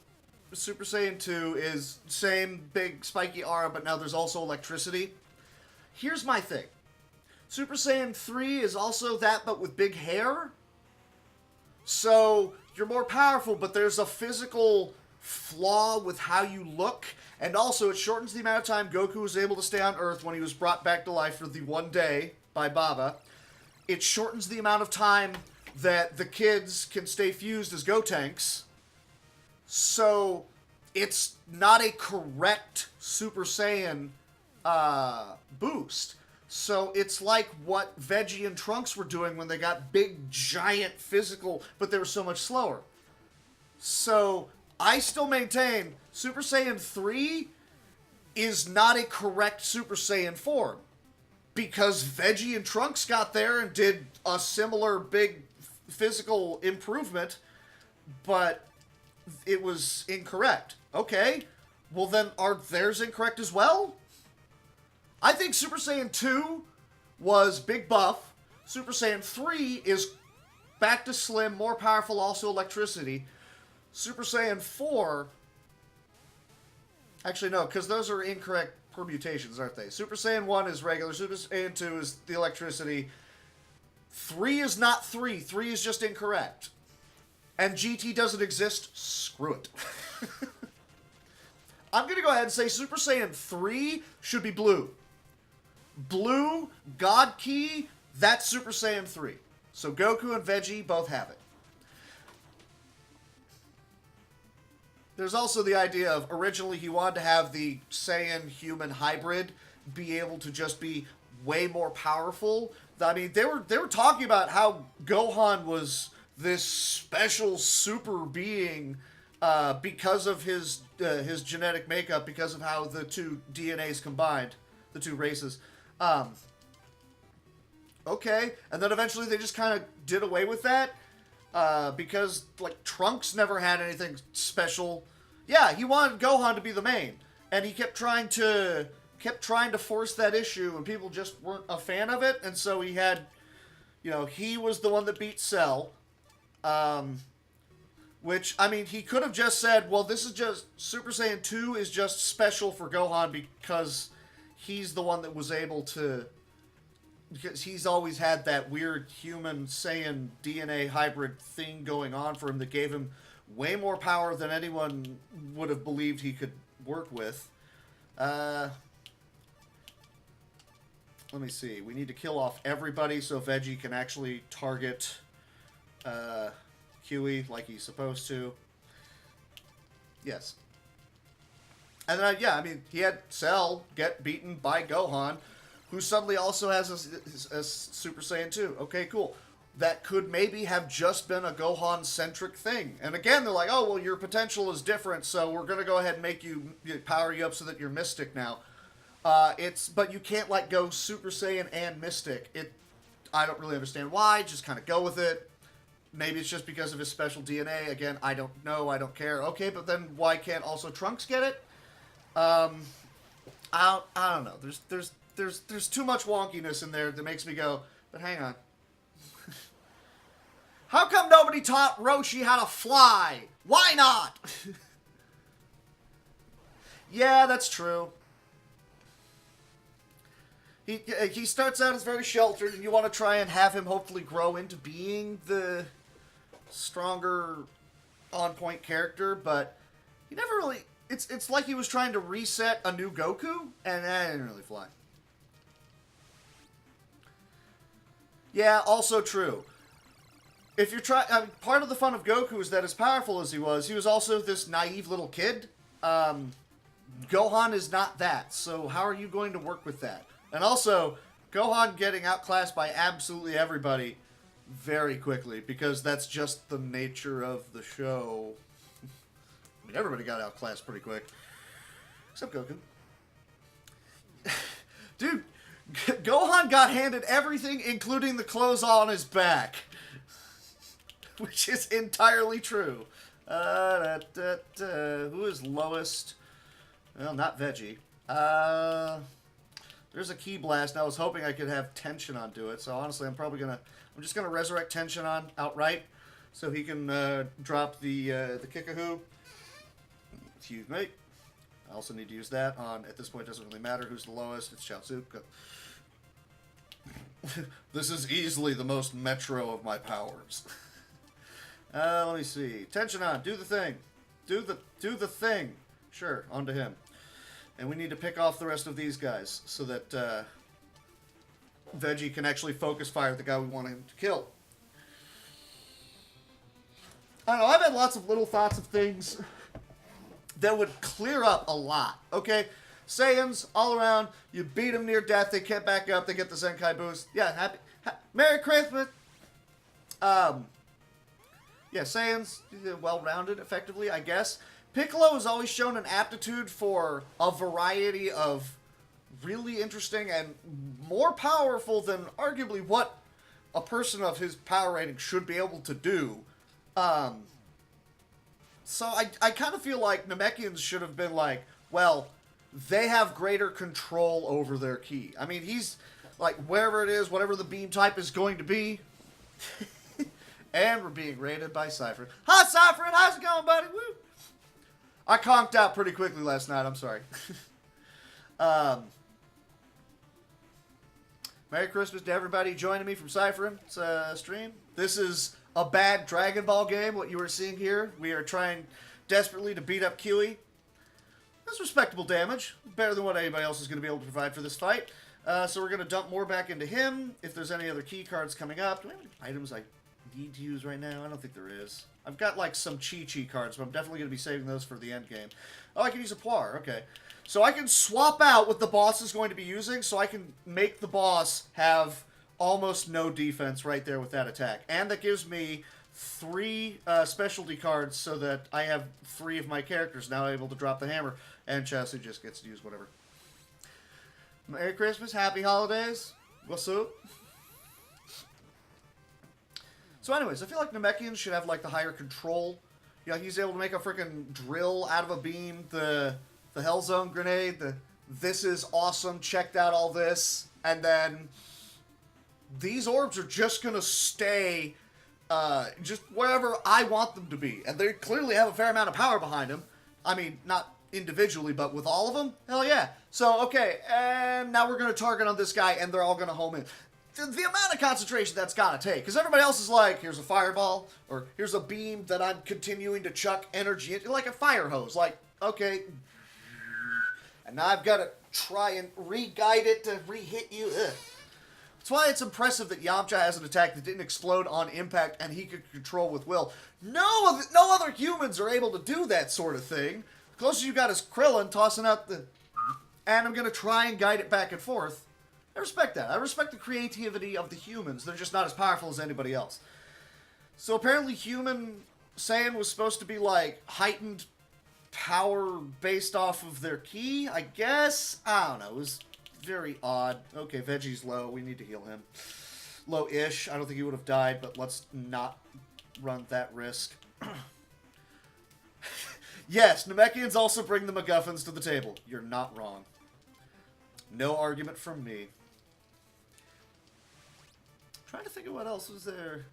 Speaker 1: Super Saiyan 2 is same big spiky aura, but now there's also electricity. Here's my thing. Super Saiyan 3 is also that, but with big hair. So, you're more powerful, but there's a physical flaw with how you look. And also, it shortens the amount of time Goku was able to stay on Earth when he was brought back to life for the one day by Baba. It shortens the amount of time that the kids can stay fused as Gotenks. So, it's not a correct Super Saiyan boost. So it's like what Veggie and Trunks were doing when they got big, giant physical, but they were so much slower. So I still maintain Super Saiyan 3 is not a correct Super Saiyan form. Because Veggie and Trunks got there and did a similar big physical improvement, but it was incorrect. Okay, well then are theirs incorrect as well? I think Super Saiyan 2 was big buff. Super Saiyan 3 is back to slim, more powerful, also electricity. Super Saiyan 4... Actually, no, because those are incorrect permutations, aren't they? Super Saiyan 1 is regular. Super Saiyan 2 is the electricity. 3 is not 3. 3 is just incorrect. And GT doesn't exist? Screw it. I'm going to go ahead and say Super Saiyan 3 should be blue. Blue, God Key, that's Super Saiyan 3. So Goku and Veggie both have it. There's also the idea of, originally he wanted to have the Saiyan-human hybrid be able to just be way more powerful. I mean, they were talking about how Gohan was this special super being because of his genetic makeup, because of how the two DNAs combined, the two races. Okay, and then eventually they just kind of did away with that because, like, Trunks never had anything special. Yeah, he wanted Gohan to be the main, and he kept trying to force that issue, and people just weren't a fan of it, and so he had, you know, he was the one that beat Cell, which, I mean, he could have just said, well, this is just, Super Saiyan 2 is just special for Gohan because he's the one that was able to, because he's always had that weird human Saiyan DNA hybrid thing going on for him that gave him way more power than anyone would have believed he could work with. Let me see. We need to kill off everybody so Veggie can actually target QE like he's supposed to. Yes. And then, yeah, I mean, he had Cell get beaten by Gohan, who suddenly also has a Super Saiyan 2. Okay, cool. That could maybe have just been a Gohan-centric thing. And again, they're like, oh, well, your potential is different, so we're going to go ahead and make you, power you up so that you're Mystic now. But you can't like go Super Saiyan and Mystic. I don't really understand why. Just kind of go with it. Maybe it's just because of his special DNA. Again, I don't know. I don't care. Okay, but then why can't also Trunks get it? I don't know. There's too much wonkiness in there that makes me go, but hang on. How come nobody taught Roshi how to fly? Why not? Yeah, that's true. He starts out as very sheltered, and you want to try and have him hopefully grow into being the stronger, on-point character, but he never really... It's like he was trying to reset a new Goku, and that didn't really fly. Yeah, also true. If you're trying... I mean, part of the fun of Goku is that as powerful as he was also this naive little kid. Gohan is not that, so how are you going to work with that? And also, Gohan getting outclassed by absolutely everybody very quickly, because that's just the nature of the show. I mean, everybody got outclassed pretty quick. Except Goku. Dude, Gohan got handed everything, including the clothes on his back. Which is entirely true. Who is lowest? Well, not Veggie. There's a Ki Blast. I was hoping I could have Tenshinhan do it. So honestly, I'm just gonna resurrect Tenshinhan outright, so he can drop the Kickahoo. Excuse me. I also need to use that on. At this point, it doesn't really matter who's the lowest. It's Chaozuka. This is easily the most Metro of my powers. Let me see. Tenshinhan, do the thing. Do the thing. Sure, on to him. And we need to pick off the rest of these guys so that Veggie can actually focus fire the guy we want him to kill. I don't know, I've had lots of little thoughts of things that would clear up a lot. Okay, Saiyans all around, you beat them near death, they can't back up, they get the Zenkai boost. Yeah, Merry Christmas! Yeah, Saiyans, well-rounded, effectively, I guess. Piccolo has always shown an aptitude for a variety of really interesting and more powerful than arguably what a person of his power rating should be able to do. So I kind of feel like Namekians should have been like, well, they have greater control over their ki. I mean, he's like, wherever it is, whatever the beam type is going to be. And we're being raided by Cypher. Hi, Cypher! How's it going, buddy? Woo! I conked out pretty quickly last night. I'm sorry. Merry Christmas to everybody joining me from Cypher's stream. This is a bad Dragon Ball game, what you are seeing here. We are trying desperately to beat up Kiwi. That's respectable damage. Better than what anybody else is going to be able to provide for this fight. So we're going to dump more back into him. If there's any other key cards coming up. Do we have any items I need to use right now? I don't think there is. I've got like some Chi-Chi cards, but I'm definitely going to be saving those for the end game. Oh, I can use a Poir. Okay. So I can swap out what the boss is going to be using, so I can make the boss have almost no defense right there with that attack. And that gives me 3 specialty cards so that I have 3 of my characters now able to drop the hammer, and Chasu just gets to use whatever. Merry Christmas, Happy Holidays. What's up? So anyways, I feel like Namekians should have like the higher control. You know, he's able to make a freaking drill out of a beam, the Hellzone grenade, this is awesome, checked out all this, and then these orbs are just gonna stay just wherever I want them to be. And they clearly have a fair amount of power behind them. I mean, not individually, but with all of them? Hell yeah. So, okay, and now we're gonna target on this guy, and they're all gonna home in. The amount of concentration that's gotta take, because everybody else is like, here's a fireball, or here's a beam that I'm continuing to chuck energy into, like a fire hose. Like, okay, and now I've got to try and re-guide it to re-hit you. Ugh. That's why it's impressive that Yamcha has an attack that didn't explode on impact and he could control with will. No other humans are able to do that sort of thing. The closest you got is Krillin tossing out the... And I'm going to try and guide it back and forth. I respect that. I respect the creativity of the humans. They're just not as powerful as anybody else. So apparently human Saiyan was supposed to be like heightened power based off of their ki, I guess? I don't know. It was very odd. Okay, Veggie's low. We need to heal him. Low-ish. I don't think he would have died, but let's not run that risk. Yes, Namekians also bring the MacGuffins to the table. You're not wrong. No argument from me. Trying to think of what else was there.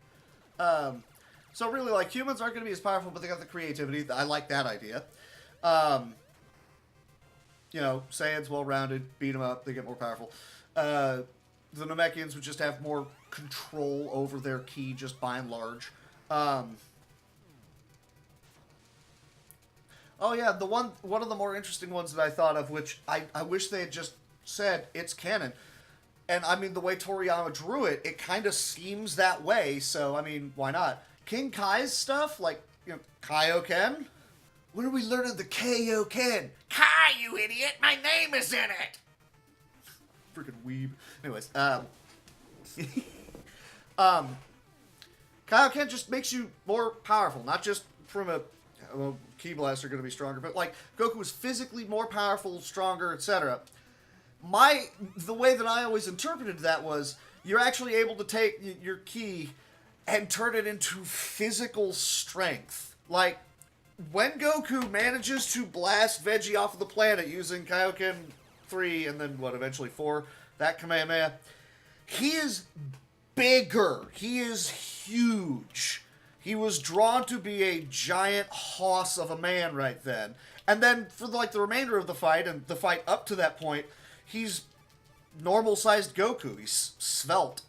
Speaker 1: So really, like, humans aren't going to be as powerful, but they got the creativity. I like that idea. You know, Saiyans, well-rounded, beat them up, they get more powerful. The Namekians would just have more control over their ki, just by and large. Oh yeah, one of the more interesting ones that I thought of, which I wish they had just said, it's canon. And, I mean, the way Toriyama drew it, it kind of seems that way, so, I mean, why not? King Kai's stuff, like, you know, Kaioken? When are we learning the Kaioken? Kai, you idiot! My name is in it! Freaking weeb. Anyways, Kaioken just makes you more powerful, not just from a... Well, Ki Blasts are going to be stronger, but, like, Goku is physically more powerful, stronger, etc. The way that I always interpreted that was, you're actually able to take your ki and turn it into physical strength. Like, when Goku manages to blast Veggie off of the planet using Kaioken 3 and then, what, eventually 4, that Kamehameha, he is bigger. He is huge. He was drawn to be a giant hoss of a man right then. And then for, like, the remainder of the fight, and the fight up to that point, he's normal-sized Goku. He's svelte.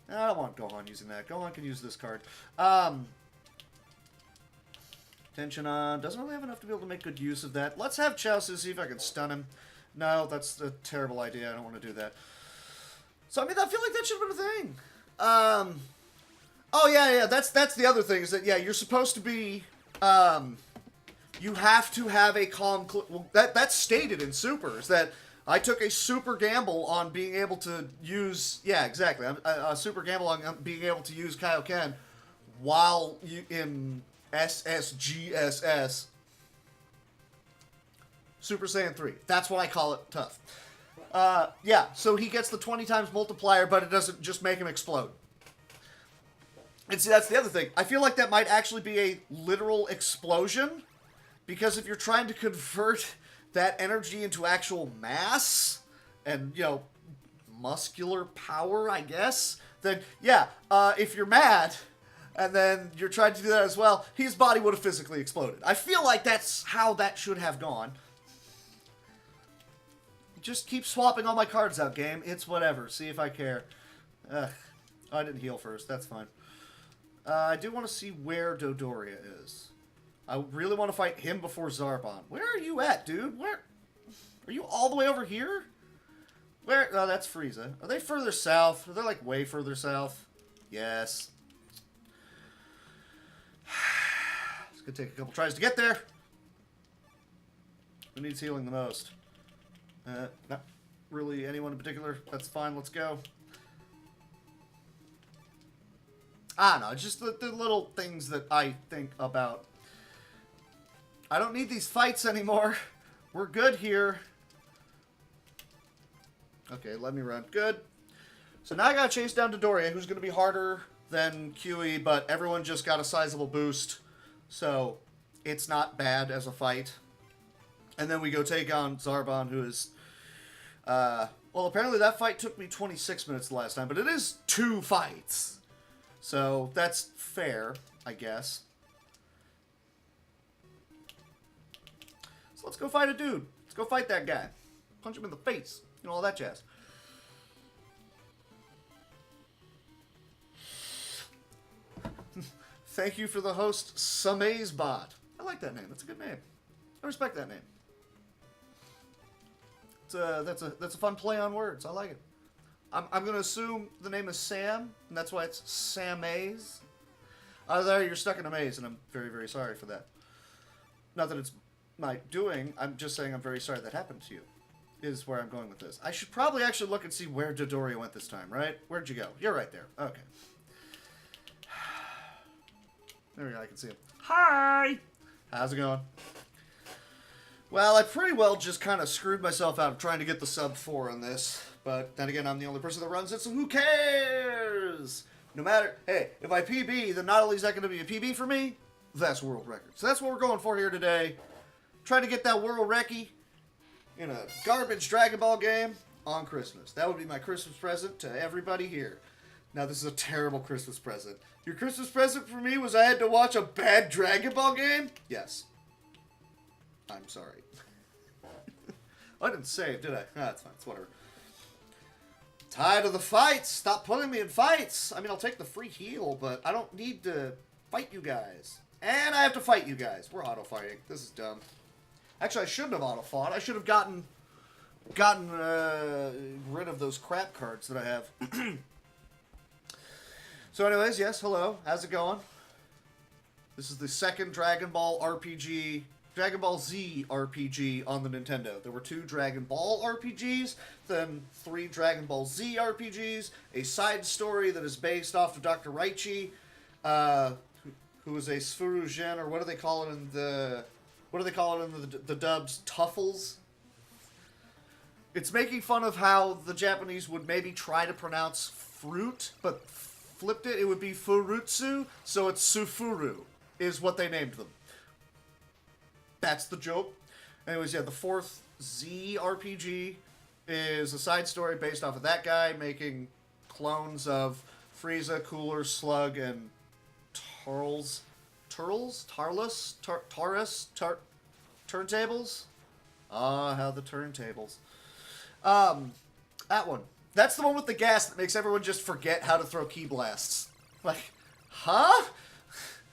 Speaker 1: I don't want Gohan using that. Gohan can use this card. Tension on. Doesn't really have enough to be able to make good use of that. Let's have Chaozu see if I can stun him. No, that's a terrible idea. I don't want to do that. So, I mean, I feel like that should have been a thing. Oh, yeah, that's the other thing, is that, yeah, you're supposed to be, you have to have a calm... Well, that's stated in Super, is that I took a super gamble on being able to use... Yeah, exactly. A super gamble on being able to use Kaioken while in SSGSS. Super Saiyan 3. That's why I call it tough. Yeah, so he gets the 20 times multiplier, but it doesn't just make him explode. And see, that's the other thing. I feel like that might actually be a literal explosion, because if you're trying to convert that energy into actual mass and, you know, muscular power, I guess, then, yeah, if you're mad and then you're trying to do that as well, his body would have physically exploded. I feel like that's how that should have gone. Just keep swapping all my cards out, game. It's whatever. See if I care. Ugh. Oh, I didn't heal first. That's fine. I do want to see where Dodoria is. I really want to fight him before Zarbon. Where are you at, dude? Where? Are you all the way over here? Where? Oh, that's Frieza. Are they further south? Are they, like, way further south? Yes. It's going to take a couple tries to get there. Who needs healing the most? Not really anyone in particular. That's fine. Let's go. I don't know. It's just the little things that I think about. I don't need these fights anymore. We're good here. Okay, let me run. Good. So now I gotta chase down Dodoria, who's gonna be harder than QE, but everyone just got a sizable boost. So it's not bad as a fight. And then we go take on Zarbon, who is... well, apparently that fight took me 26 minutes the last time, but it is 2 fights. So that's fair, I guess. So let's go fight a dude. Let's go fight that guy. Punch him in the face. You know, all that jazz. Thank you for the host, Samaze Bot. I like that name. That's a good name. I respect that name. That's a fun play on words. I like it. I'm going to assume the name is Sam, and that's why it's Samaze. There, you're stuck in a maze, and I'm very, very sorry for that. Not that it's my doing, I'm just saying I'm very sorry that happened to you, is where I'm going with this. I should probably actually look and see where Dodoria went this time, right? Where'd you go? You're right there. Okay. There we go, I can see him. Hi! How's it going? Well, I pretty well just kind of screwed myself out of trying to get the sub 4 on this. But then again, I'm the only person that runs it, so who cares? No matter, hey, if I PB, then not only is that going to be a PB for me, that's world record. So that's what we're going for here today. Trying to get that world recce in a garbage Dragon Ball game on Christmas. That would be my Christmas present to everybody here. Now, this is a terrible Christmas present. Your Christmas present for me was I had to watch a bad Dragon Ball game? Yes. I'm sorry. I didn't save, did I? Ah, that's fine. It's whatever. Tired of the fights. Stop putting me in fights. I mean, I'll take the free heal, but I don't need to fight you guys. And I have to fight you guys. We're auto-fighting. This is dumb. Actually, I shouldn't have auto-fought. I should have gotten rid of those crap cards that I have. So anyways, yes, hello. How's it going? This is the second Dragon Ball RPG, Dragon Ball Z RPG on the Nintendo. There were 2 Dragon Ball RPGs, then 3 Dragon Ball Z RPGs, a side story that is based off of Dr. Raichi, who is a Sfurugen, or what do they call it in the dubs? Tuffles? It's making fun of how the Japanese would maybe try to pronounce fruit, but flipped it, it would be Furutsu, so it's Sufuru, is what they named them. That's the joke. Anyways, yeah, the 4th Z RPG is a side story based off of that guy making clones of Frieza, Cooler, Slug, and Tarlus, turntables? Ah, how the turntables. That one. That's the one with the gas that makes everyone just forget how to throw ki blasts. Like, huh?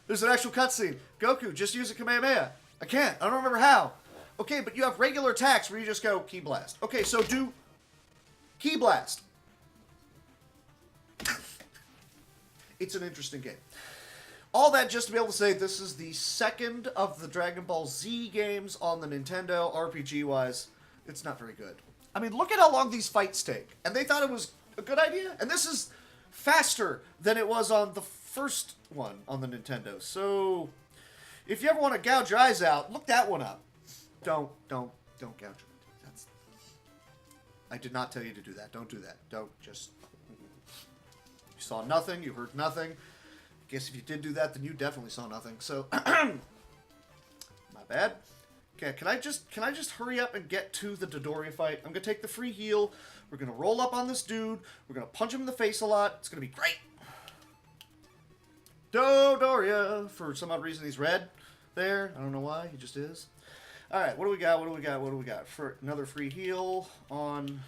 Speaker 1: There's an actual cutscene. Goku, just use a Kamehameha. I can't. I don't remember how. Okay, but you have regular attacks where you just go ki blast. Okay, so do ki blast. It's an interesting game. All that just to be able to say this is the second of the Dragon Ball Z games on the Nintendo, RPG-wise. It's not very good. I mean, look at how long these fights take. And they thought it was a good idea. And this is faster than it was on the first one on the Nintendo. So, if you ever want to gouge your eyes out, look that one up. Don't gouge your eyes. That's... I did not tell you to do that. Don't do that. Don't just... You saw nothing. You heard nothing. I guess if you did do that, then you definitely saw nothing. So, my bad. Okay, can I just hurry up and get to the Dodoria fight? I'm gonna take the free heal. We're gonna roll up on this dude. We're gonna punch him in the face a lot. It's gonna be great. Dodoria. For some odd reason, he's red there. I don't know why. He just is. All right, what do we got? What do we got? What do we got? For another free heal on.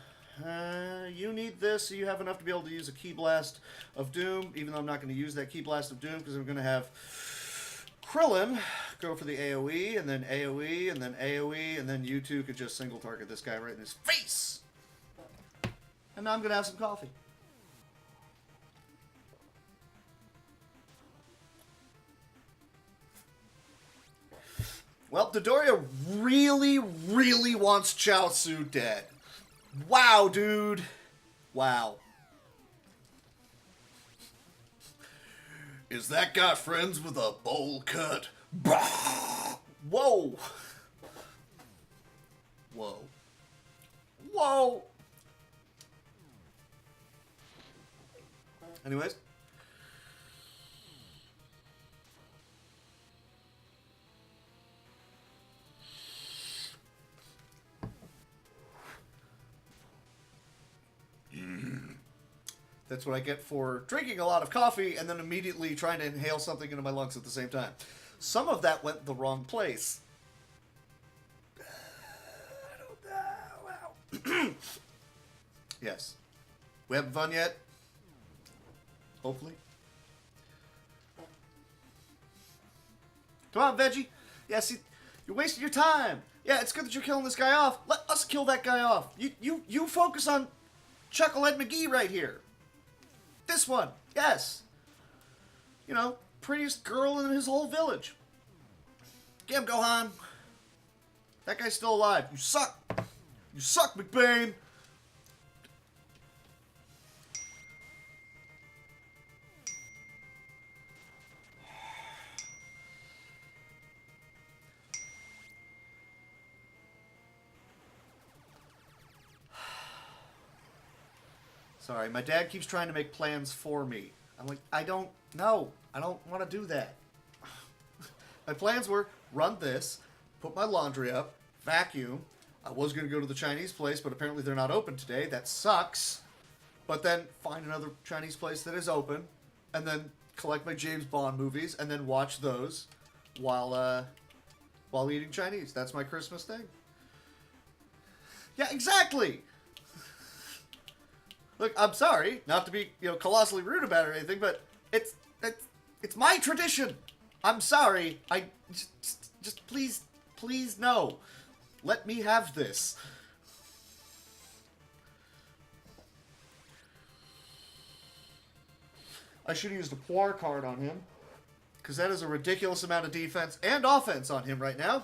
Speaker 1: You need this, so you have enough to be able to use a Ki Blast of Doom, even though I'm not going to use that Ki Blast of Doom, because I'm going to have Krillin go for the AoE, and then AoE, and then AoE, and then you two could just single target this guy right in his face! And now I'm going to have some coffee. Well, Dodoria really, really wants Chaozu dead. Wow, dude. Wow. Is that guy friends with a bowl cut? Whoa. Whoa. Whoa. Anyways. That's what I get for drinking a lot of coffee and then immediately trying to inhale something into my lungs at the same time. Some of that went the wrong place. I don't know. Wow. Yes. We haven't fun yet? Hopefully. Come on, Veggie. Yeah, see, you're wasting your time. Yeah, it's good that you're killing this guy off. Let us kill that guy off. You focus on Chucklehead McGee right here. This one, yes. You know, prettiest girl in his whole village. Get him, Gohan. That guy's still alive. You suck. You suck, McBain. Sorry, my dad keeps trying to make plans for me. I'm like, I don't know. I don't want to do that. My plans were run this, put my laundry up, vacuum. I was going to go to the Chinese place, but apparently they're not open today. That sucks. But then find another Chinese place that is open, and then collect my James Bond movies, and then watch those while eating Chinese. That's my Christmas thing. Yeah, exactly. Look, I'm sorry, not to be colossally rude about it or anything, but it's my tradition. I'm sorry. I just please no. Let me have this. I should have used a Poir card on him, because that is a ridiculous amount of defense and offense on him right now.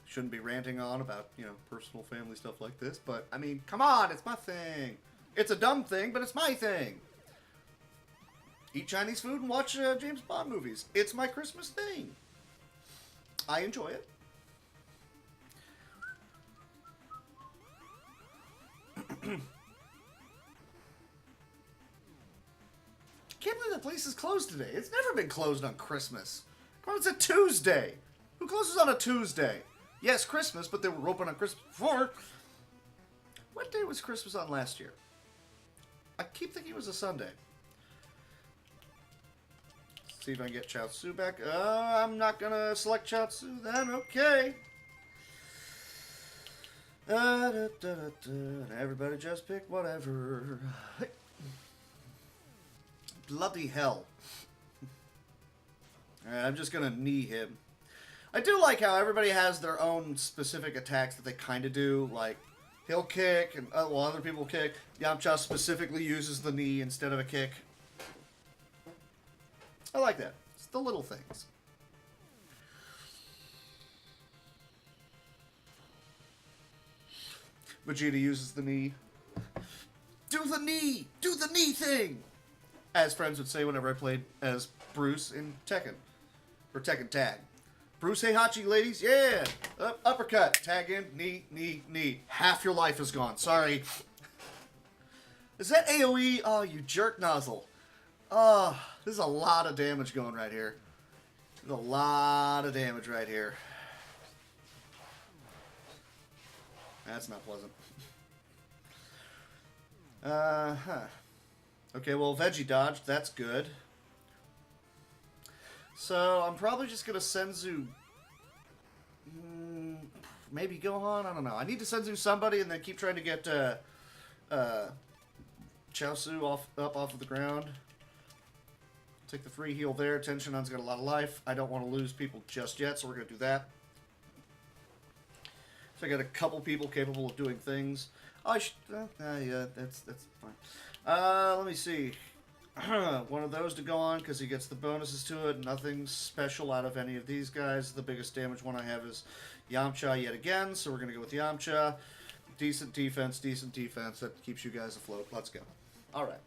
Speaker 1: Shouldn't be ranting on about, personal family stuff like this, but, I mean, come on, it's my thing. It's a dumb thing, but it's my thing. Eat Chinese food and watch James Bond movies. It's my Christmas thing. I enjoy it. Can't believe that place is closed today. It's never been closed on Christmas. Come on, it's a Tuesday. Who closes on a Tuesday? Yes, Christmas, but they were open on Christmas before. What day was Christmas on last year? I keep thinking it was a Sunday. See if I can get Chaozu back. I'm not going to select Chaozu then. Okay. Everybody just pick whatever. Bloody hell. Alright, I'm just going to knee him. I do like how everybody has their own specific attacks that they kind of do. Like, he'll kick, and other people kick. Yamcha specifically uses the knee instead of a kick. I like that. It's the little things. Vegeta uses the knee. Do the knee! Do the knee thing! As friends would say whenever I played as Bruce in Tekken. Or Tekken Tag. Bruce Heihachi, ladies, yeah! Uppercut, tag in, knee, knee, knee. Half your life is gone, sorry. Is that AoE? Oh, you jerk nozzle. Oh, there's a lot of damage going right here. There's a lot of damage right here. That's not pleasant. Okay, well, Veggie dodged. That's good. So, I'm probably just going to Senzu... maybe Gohan? I don't know. I need to Senzu somebody and then keep trying to get Chaozu off of the ground. Take the free heal there. Tenshinhan's got a lot of life. I don't want to lose people just yet, so we're going to do that. So I got a couple people capable of doing things. Oh, I should... yeah, that's fine. Let me see. One of those to go on because he gets the bonuses to it. Nothing special out of any of these guys. The biggest damage one I have is Yamcha yet again, so we're going to go with Yamcha. Decent defense. That keeps you guys afloat. Let's go. All right.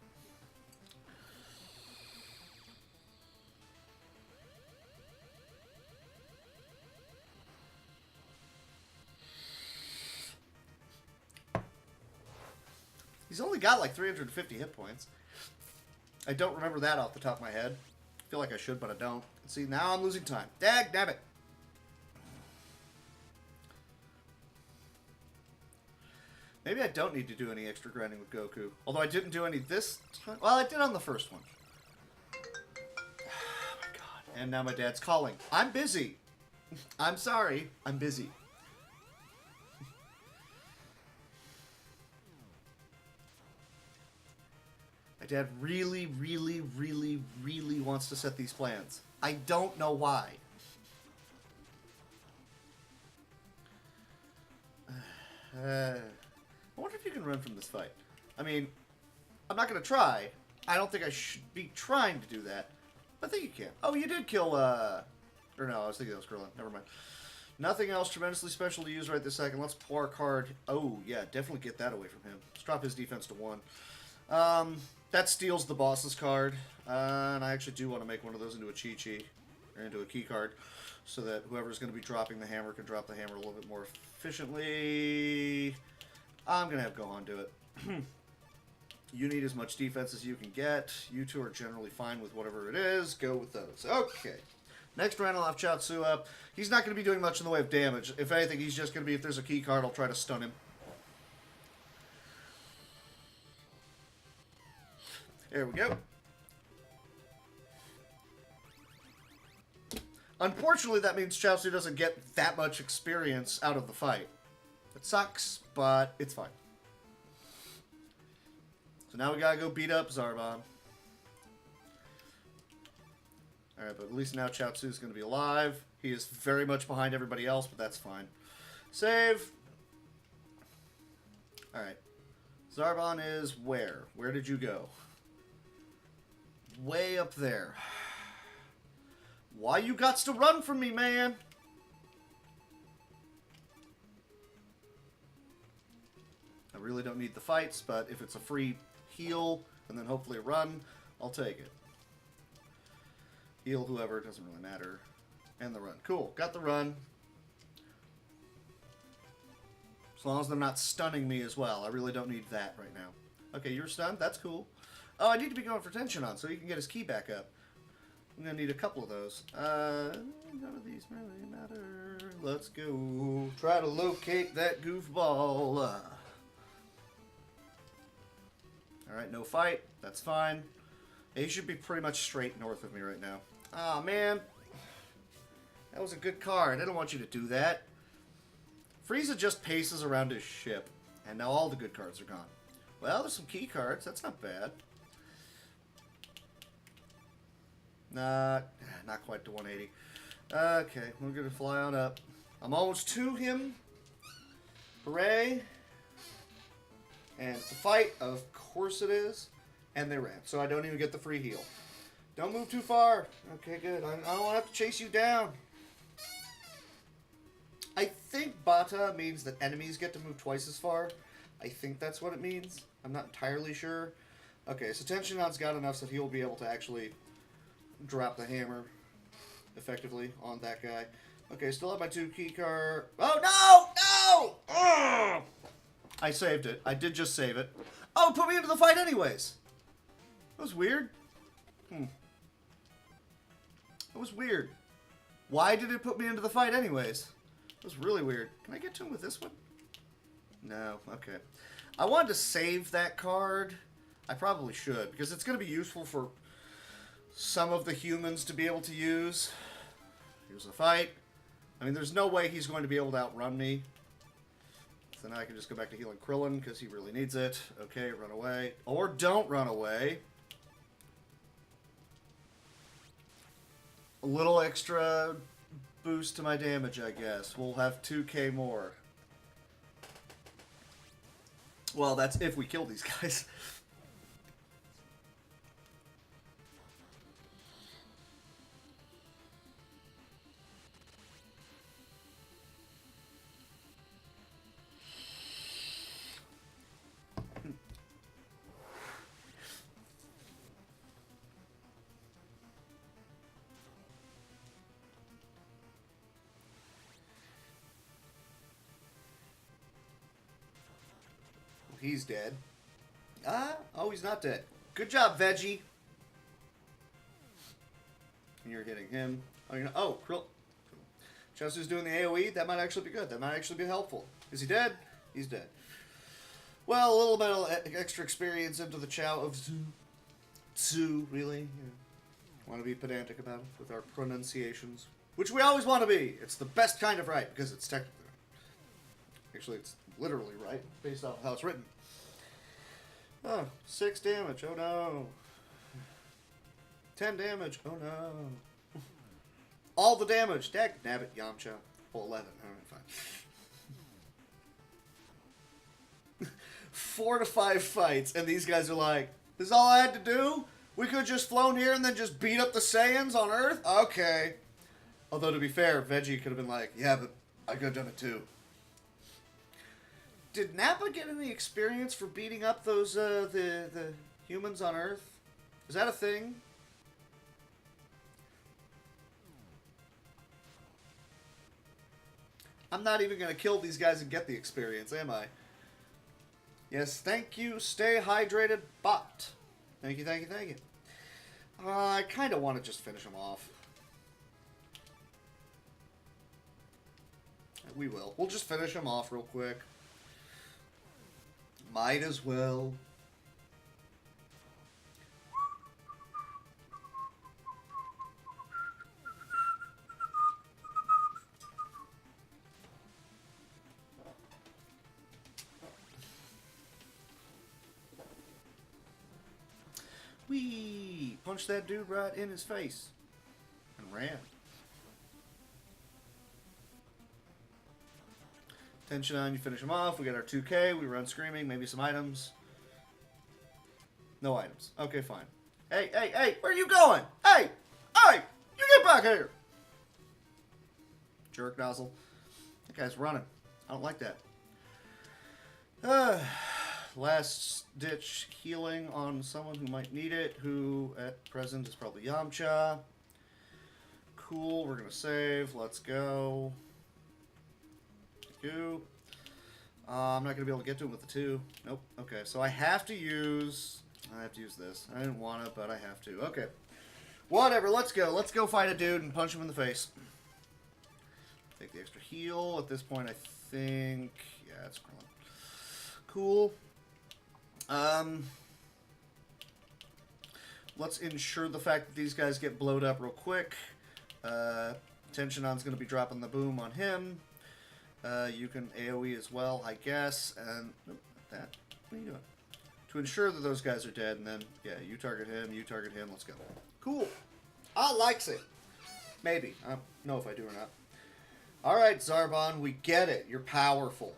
Speaker 1: He's only got like 350 hit points. I don't remember that off the top of my head. I feel like I should, but I don't. See, now I'm losing time. Dag nabbit. Maybe I don't need to do any extra grinding with Goku. Although I didn't do any this time. Well, I did on the first one. Oh my god. And now my dad's calling. I'm busy. I'm sorry. I'm busy. My dad really wants to set these plans. I don't know why. I wonder if you can run from this fight. I mean, I'm not going to try. I don't think I should be trying to do that. But I think you can. Oh, you did kill, or no, I was thinking that was Krillin. Never mind. Nothing else tremendously special to use right this second. Let's pour our card. Oh, yeah, definitely get that away from him. Let's drop his defense to 1. That steals the boss's card. And I actually do want to make one of those into a Chi-Chi. Or into a key card. So that whoever's going to be dropping the hammer can drop the hammer a little bit more efficiently. I'm going to have Gohan do it. You need as much defense as you can get. You two are generally fine with whatever it is. Go with those. Okay. Next round, I'll have Chaozu up. He's not going to be doing much in the way of damage. If anything, he's just going to be, if there's a key card, I'll try to stun him. There we go. Unfortunately, that means Chaozu doesn't get that much experience out of the fight. It sucks, but it's fine. So now we gotta go beat up Zarbon. Alright, but at least now Chaozu's gonna be alive. He is very much behind everybody else, but that's fine. Save! Alright. Zarbon is where? Where did you go? Way up there. Why you gots to run from me, man? I really don't need the fights, but if it's a free heal and then hopefully a run, I'll take it. Heal whoever, doesn't really matter. And the run. Cool, got the run. As long as they're not stunning me as well. I really don't need that right now. Okay, you're stunned? That's cool. Oh, I need to be going for tension on so he can get his key back up. I'm going to need a couple of those. None of these really matter. Let's go. Try to locate that goofball. Alright, no fight. That's fine. He should be pretty much straight north of me right now. Aw, man. That was a good card. I don't want you to do that. Frieza just paces around his ship. And now all the good cards are gone. Well, there's some key cards. That's not bad. Not quite to 180. Okay, we're going to fly on up. I'm almost to him. Hooray. And it's a fight. Of course it is. And they ran. So I don't even get the free heal. Don't move too far. Okay, good. I don't want to have to chase you down. I think Bata means that enemies get to move twice as far. I think that's what it means. I'm not entirely sure. Okay, so Tenshinhan's got enough so he'll be able to actually drop the hammer effectively on that guy. Okay, still have my 2 key card. Oh, no! No! Ugh! I saved it. I did just save it. Oh, put me into the fight anyways. That was weird. That was weird. Why did it put me into the fight anyways? That was really weird. Can I get to him with this one? No. Okay. I wanted to save that card. I probably should, because it's going to be useful for some of the humans to be able to use. Here's a fight. I mean, there's no way he's going to be able to outrun me. So now I can just go back to healing Krillin, because he really needs it. Okay, run away. Or don't run away. A little extra boost to my damage, I guess. We'll have 2k more. Well, that's if we kill these guys. He's dead. Oh, he's not dead. Good job, Veggie. And you're hitting him. Oh, Krill. Chaozu's doing the AoE. That might actually be good. That might actually be helpful. Is he dead? He's dead. Well, a little bit of extra experience into the Chao of Zoo, really. Yeah. Want to be pedantic about it with our pronunciations. Which we always want to be. It's the best kind of right, because it's technically right. Actually, it's literally right, based off how it's written. Oh, 6 damage. Oh, no. 10 damage. Oh, no. All the damage. Dagnabbit, Yamcha. Well, 11. Alright, fine. 4 to 5 fights, and these guys are like, this is all I had to do? We could have just flown here and then just beat up the Saiyans on Earth? Okay. Although, to be fair, Veggie could have been like, yeah, but I could have done it too. Did Nappa get any experience for beating up those the humans on Earth? Is that a thing? I'm not even going to kill these guys and get the experience, am I? Yes, thank you. Stay hydrated, bot. Thank you, thank you, thank you. I kind of want to just finish them off. We will. We'll just finish them off real quick. Might as well. Whee! Punched that dude right in his face. And ran. Tension on, you finish him off. We get our 2K. We run screaming. Maybe some items. No items. Okay, fine. Hey, hey, hey! Where are you going? Hey! Hey! You get back here! Jerk nozzle. That guy's running. I don't like that. Last ditch healing on someone who might need it, who at present is probably Yamcha. Cool, we're gonna save. Let's go. I'm not gonna be able to get to him with the 2. Nope. Okay, so I have to use this. I didn't want to, but I have to. Okay. Whatever, let's go. Let's go fight a dude and punch him in the face. Take the extra heal. At this point, I think... Yeah, it's Krillin. Cool. Let's ensure the fact that these guys get blowed up real quick. Tenshinhan's going to be dropping the boom on him. You can AoE as well, I guess. And nope, not that. What are you doing? To ensure that those guys are dead, and then, yeah, you target him, let's go. Cool. I likes it. Maybe. I don't know if I do or not. Alright, Zarbon, we get it. You're powerful.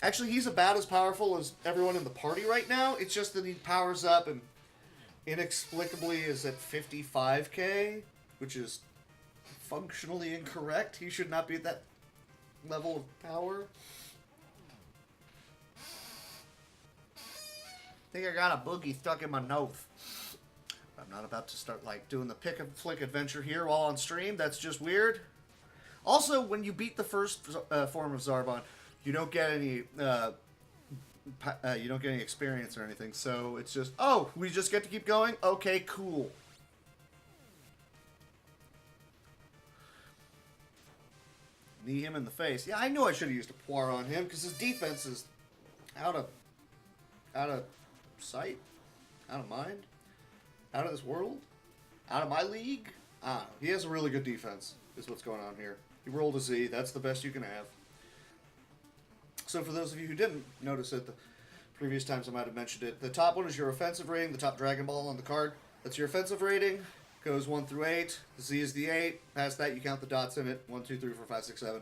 Speaker 1: Actually, he's about as powerful as everyone in the party right now. It's just that he powers up and inexplicably is at 55k, which is functionally incorrect. He should not be at that level of power. I think I got a boogie stuck in my nose. I'm not about to start like doing the pick and flick adventure here while on stream. That's just weird. Also, when you beat the first form of Zarbon, you don't get any experience or anything. So it's just, oh, we just get to keep going? Okay, cool. Knee him in the face. Yeah, I knew I should have used a Poir on him because his defense is out of sight, out of mind, out of this world, out of my league. I don't know. He has a really good defense, is what's going on here. He rolled a Z. That's the best you can have. So for those of you who didn't notice it, the previous times I might have mentioned it, the top one is your offensive rating, the top Dragon Ball on the card. That's your offensive rating. Goes 1 through 8. Z is the 8. Past that, you count the dots in it. 1, 2, 3, 4, 5, 6, 7.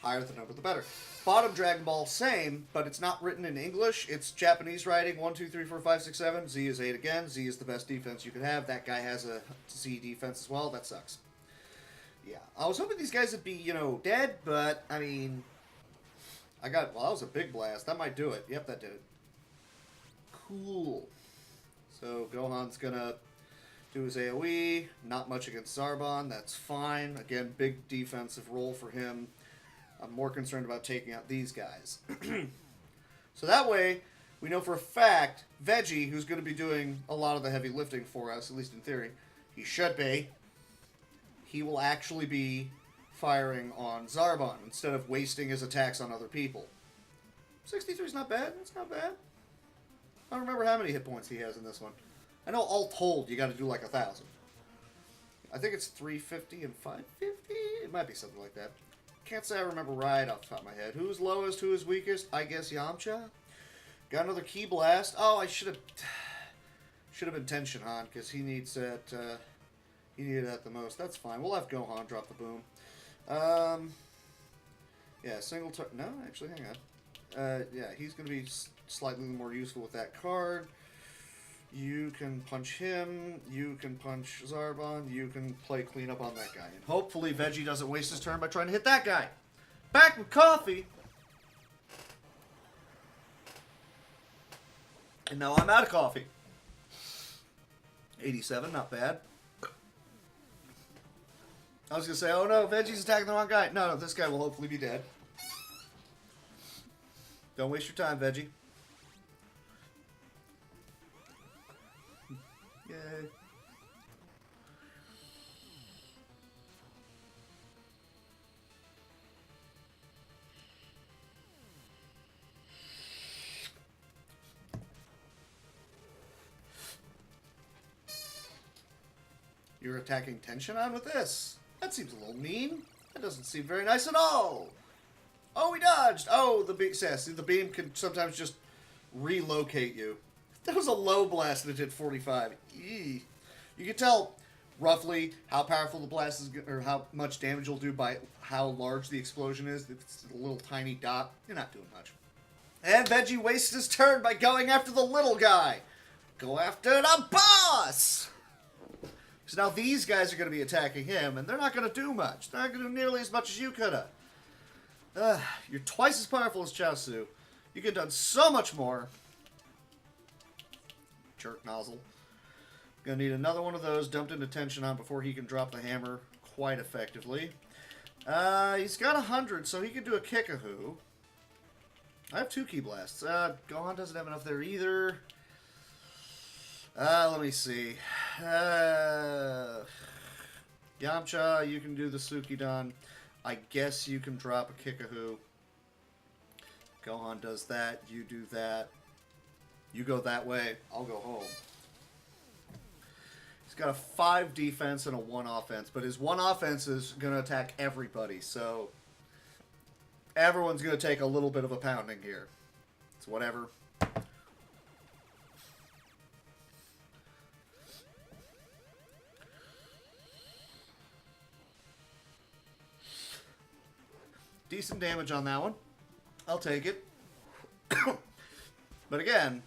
Speaker 1: Higher the number, the better. Bottom Dragon Ball, same, but it's not written in English. It's Japanese writing. 1, 2, 3, 4, 5, 6, 7. Z is 8 again. Z is the best defense you can have. That guy has a Z defense as well. That sucks. Yeah. I was hoping these guys would be, dead, but, I mean... that was a big blast. That might do it. Yep, that did it. Cool. So, Gohan's gonna do his AoE. Not much against Zarbon. That's fine. Again, big defensive role for him. I'm more concerned about taking out these guys. So that way, we know for a fact, Veggie, who's going to be doing a lot of the heavy lifting for us, at least in theory, he should be. He will actually be firing on Zarbon instead of wasting his attacks on other people. 63 is not bad. That's not bad. I don't remember how many hit points he has in this one. I know all told you got to do like 1,000. I think it's 350 and 550. It might be something like that. Can't say I remember right off the top of my head. Who's lowest? Who is weakest? I guess Yamcha. Got another Ki Blast. Oh, I should have been Tenshinhan because he needs that. He needed that the most. That's fine. We'll have Gohan drop the boom. Yeah, single no, actually, hang on. Yeah, he's going to be slightly more useful with that card. You can punch him. You can punch Zarbon. You can play cleanup on that guy. And hopefully Veggie doesn't waste his turn by trying to hit that guy. Back with coffee. And now I'm out of coffee. 87, not bad. I was going to say, oh no, Veggie's attacking the wrong guy. No, this guy will hopefully be dead. Don't waste your time, Veggie. Yay. You're attacking Tenshinhan with this. That seems a little mean. That doesn't seem very nice at all. Oh, we dodged. Oh, the beam. See, the beam can sometimes just relocate you. That was a low blast and it hit 45. Eee. You can tell roughly how powerful the blast is, or how much damage it'll do by how large the explosion is. If it's a little tiny dot, you're not doing much. And Veggie wastes his turn by going after the little guy. Go after the boss! So now these guys are going to be attacking him, and they're not going to do much. They're not going to do nearly as much as you could have. You're twice as powerful as Chaozu. You could have done so much more. Jerk nozzle. Gonna need another one of those dumped into Tenshinhan before he can drop the hammer quite effectively. He's got 100, so he can do a Gekishin. I have 2 Ki Blasts. Gohan doesn't have enough there either. Let me see. Yamcha, you can do the Sukidan. I guess you can drop a Gekishin. Gohan does that. You do that. You go that way. I'll go home. He's got a 5 defense and a 1 offense, but his 1 offense is going to attack everybody, so everyone's going to take a little bit of a pounding here. It's whatever. Decent damage on that one. I'll take it. But again,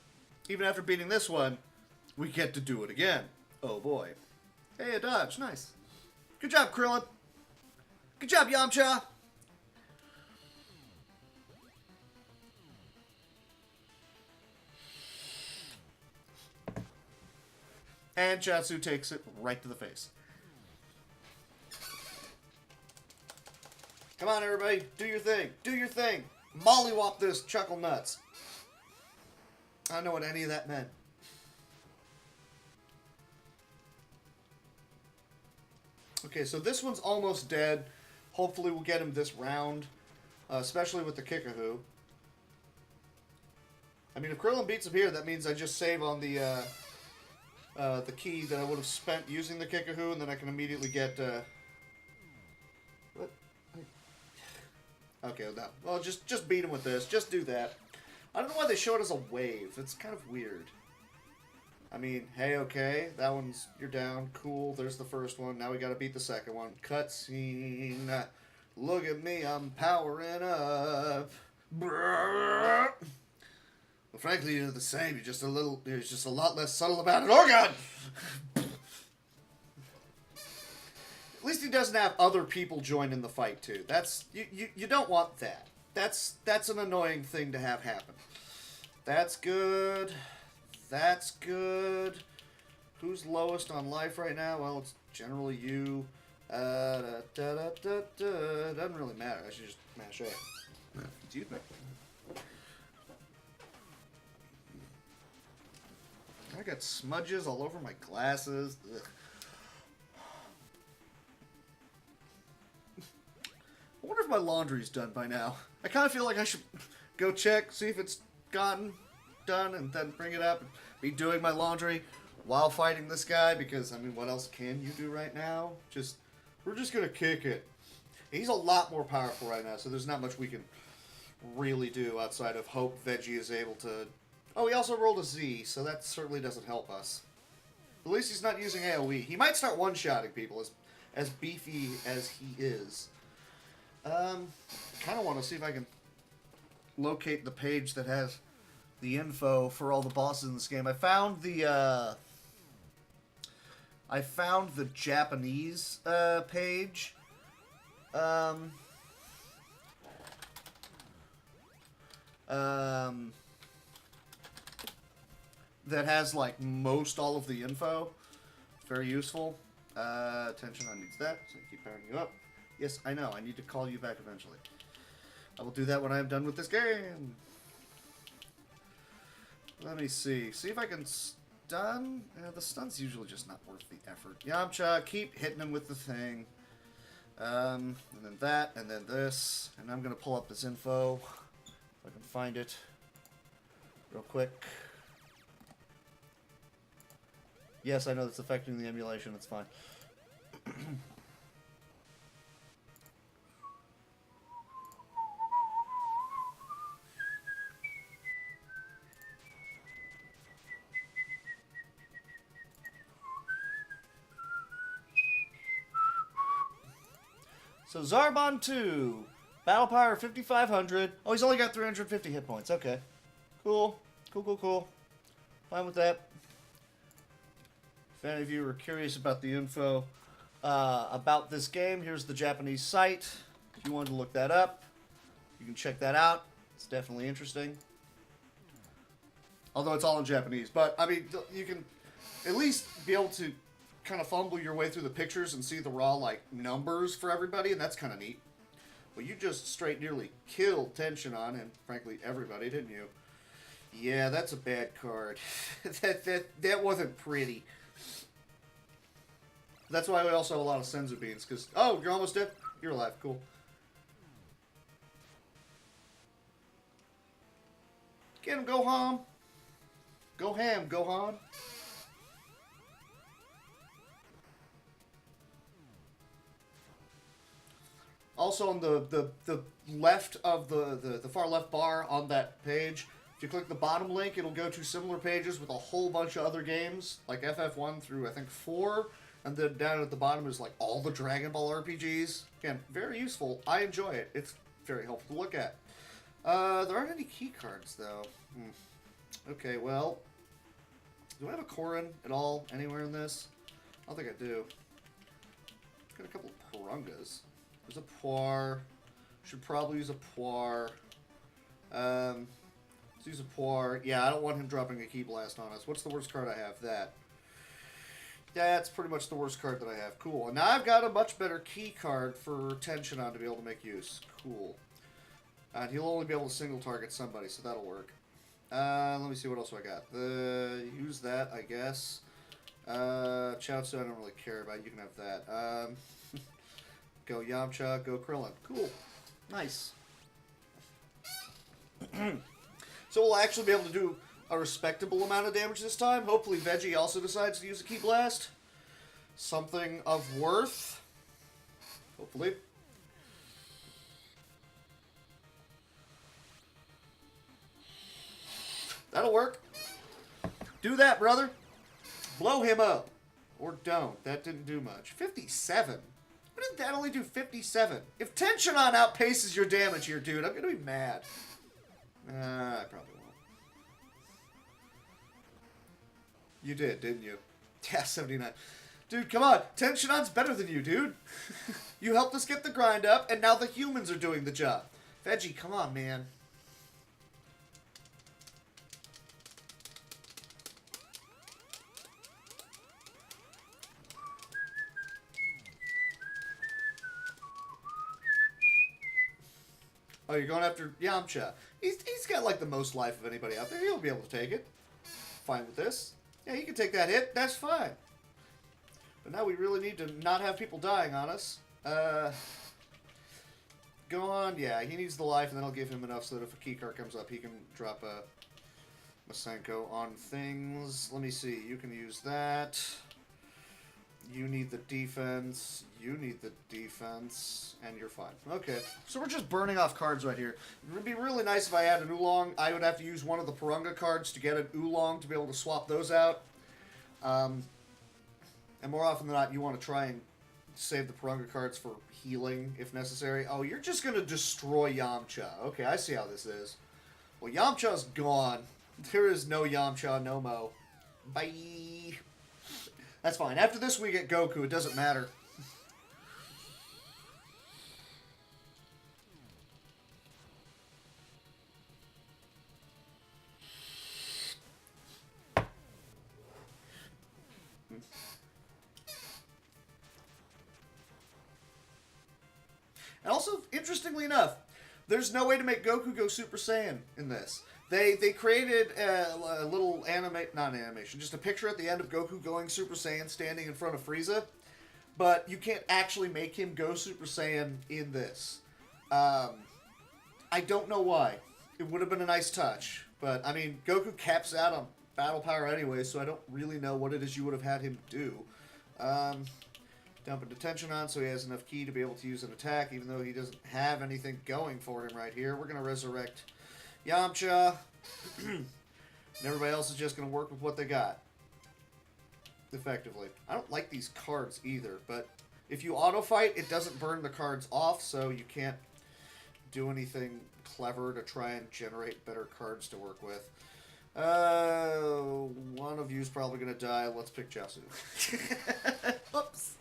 Speaker 1: even after beating this one, we get to do it again. Oh boy. Hey, a dodge. Nice. Good job, Krillin. Good job, Yamcha. And Chaozu takes it right to the face. Come on, everybody. Do your thing. Do your thing. Mollywop this chuckle nuts. I don't know what any of that meant. Okay, so this one's almost dead. Hopefully we'll get him this round, especially with the Gekishin. I mean, if Krillin beats him here, that means I just save on the key that I would have spent using the Gekishin, and then I can immediately get... What? Okay, no. Well, just beat him with this. Just do that. I don't know why they show it as a wave. It's kind of weird. I mean, hey, okay. That one's... You're down. Cool. There's the first one. Now we gotta beat the second one. Cutscene. Look at me. I'm powering up. Well, frankly, you're the same. You're just a lot less subtle about it. Oh, God! At least he doesn't have other people join in the fight, too. That's... You don't want that. That's an annoying thing to have happen. That's good. That's good. Who's lowest on life right now? Well, it's generally you. Doesn't really matter. I should just mash A. Excuse me. I got smudges all over my glasses. Ugh. I wonder if my laundry's done by now. I kind of feel like I should go check, see if it's gotten done, and then bring it up and be doing my laundry while fighting this guy, because, I mean, what else can you do right now? We're just gonna kick it. He's a lot more powerful right now, so there's not much we can really do outside of hope Veggie is able to... Oh, he also rolled a Z, so that certainly doesn't help us. At least he's not using AoE. He might start one-shotting people, as beefy as he is. I kind of want to see if I can locate the page that has the info for all the bosses in this game. I found the Japanese page. That has like most all of the info. Very useful. Attention, I needs that, so I keep powering you up. Yes, I know, I need to call you back eventually. I will do that when I am done with this game. Let me see. See if I can stun. The stun's usually just not worth the effort. Yamcha, keep hitting him with the thing. And then that, and then this. And I'm going to pull up this info. If I can find it real quick. Yes, I know that's affecting the emulation. It's fine. So Zarbon 2, battle power 5,500. Oh, he's only got 350 hit points. Okay, cool, cool. Fine with that. If any of you are curious about the info about this game, here's the Japanese site. If you wanted to look that up, you can check that out. It's definitely interesting. Although it's all in Japanese. But, I mean, you can at least be able to kind of fumble your way through the pictures and see the raw, like, numbers for everybody, and that's kind of neat. Well, you just straight nearly killed Tenshinhan, and frankly, everybody, didn't you? Yeah, that's a bad card. that wasn't pretty. That's why we also have a lot of Senzu beans, because... Oh, you're almost dead? You're alive. Cool. Get him, Gohan. Go ham, Gohan. Also on the left of the far left bar on that page, if you click the bottom link, it'll go to similar pages with a whole bunch of other games, like FF1 through, I think, 4. And then down at the bottom is like all the Dragon Ball RPGs. Again, very useful. I enjoy it. It's very helpful to look at. There aren't any key cards, though. Okay, well... Do I have a Korin at all anywhere in this? I don't think I do. Got a couple of Purungas. There's a Puar. Should probably use a Puar. Let's use a Puar. Yeah, I don't want him dropping a Ki Blast on us. What's the worst card I have? That. That's pretty much the worst card that I have. Cool. And now I've got a much better key card for Tenshinhan to be able to make use. Cool. And he'll only be able to single target somebody, so that'll work. Let me see what else I got. Use that, I guess. Chaozu I don't really care about. You can have that. Go Yamcha, go Krillin. Cool. Nice. So we'll actually be able to do a respectable amount of damage this time. Hopefully Veggie also decides to use a Ki Blast. Something of worth. Hopefully. That'll work. Do that, brother. Blow him up. Or don't. That didn't do much. 57. What did that only do 57? If Tenshinhan outpaces your damage here, dude, I'm going to be mad. I probably won't. You did, didn't you? Yeah, 79. Dude, come on. Tenshinhan's better than you, dude. You helped us get the grind up, and now the humans are doing the job. Veggie, come on, man. Oh, you're going after Yamcha. He's got, like, the most life of anybody out there. He'll be able to take it. Fine with this. Yeah, he can take that hit. That's fine. But now we really need to not have people dying on us. Go on. Yeah, he needs the life, and then I'll give him enough so that if a key card comes up, he can drop a Masenko on things. Let me see. You can use that. You need the defense. You need the defense. And you're fine. Okay. So we're just burning off cards right here. It would be really nice if I had an Oolong. I would have to use one of the Purunga cards to get an Oolong to be able to swap those out. And more often than not, you want to try and save the Purunga cards for healing if necessary. Oh, you're just going to destroy Yamcha. Okay, I see how this is. Well, Yamcha's gone. There is no Yamcha, no Mo. Bye. That's fine. After this, we get Goku. It doesn't matter. And also, interestingly enough, there's no way to make Goku go Super Saiyan in this. They created a little not animation, just a picture at the end of Goku going Super Saiyan standing in front of Frieza, but you can't actually make him go Super Saiyan in this. I don't know why. It would have been a nice touch, but I mean, Goku caps out on battle power anyway, so I don't really know what it is you would have had him do. Dumping detention on so he has enough ki to be able to use an attack, even though he doesn't have anything going for him right here. We're going to resurrect Yamcha. And everybody else is just going to work with what they got. Effectively. I don't like these cards either, but if you auto-fight, it doesn't burn the cards off, so you can't do anything clever to try and generate better cards to work with. One of you is probably going to die. Let's pick Jiasu. Oops.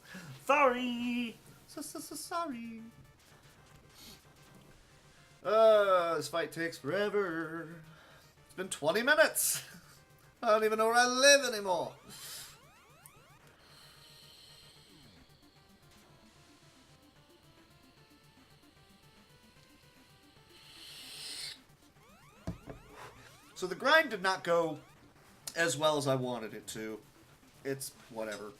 Speaker 1: Sorry. Sorry. This fight takes forever. It's been 20 minutes. I don't even know where I live anymore. So the grind did not go as well as I wanted it to. It's whatever.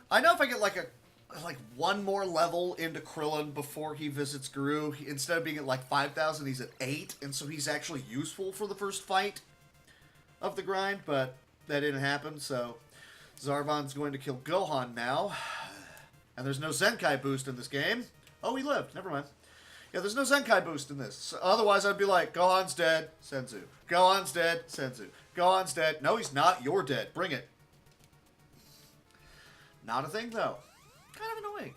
Speaker 1: I know if I get like one more level into Krillin before he visits Guru, instead of being at like 5,000, he's at 8, and so he's actually useful for the first fight of the grind, but that didn't happen, so Zarbon's going to kill Gohan now. And there's no Zenkai boost in this game. Oh, he lived. Never mind. Yeah, there's no Zenkai boost in this. So otherwise, I'd be like, Gohan's dead, Senzu. Gohan's dead, Senzu. Gohan's dead. No, he's not. You're dead. Bring it. Not a thing, though. Kind of annoying.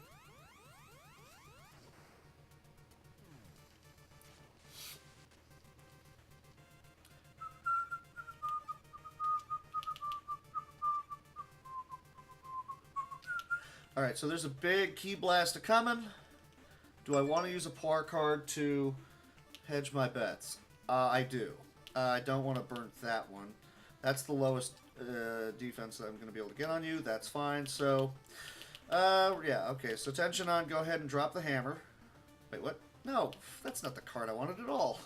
Speaker 1: Alright, so there's a big Ki Blast coming. Do I want to use a par card to hedge my bets? I do. I don't want to burn that one. That's the lowest defense that I'm going to be able to get on you. That's fine. So, yeah, okay. So tension on. Go ahead and drop the hammer. Wait, what? No, that's not the card I wanted at all.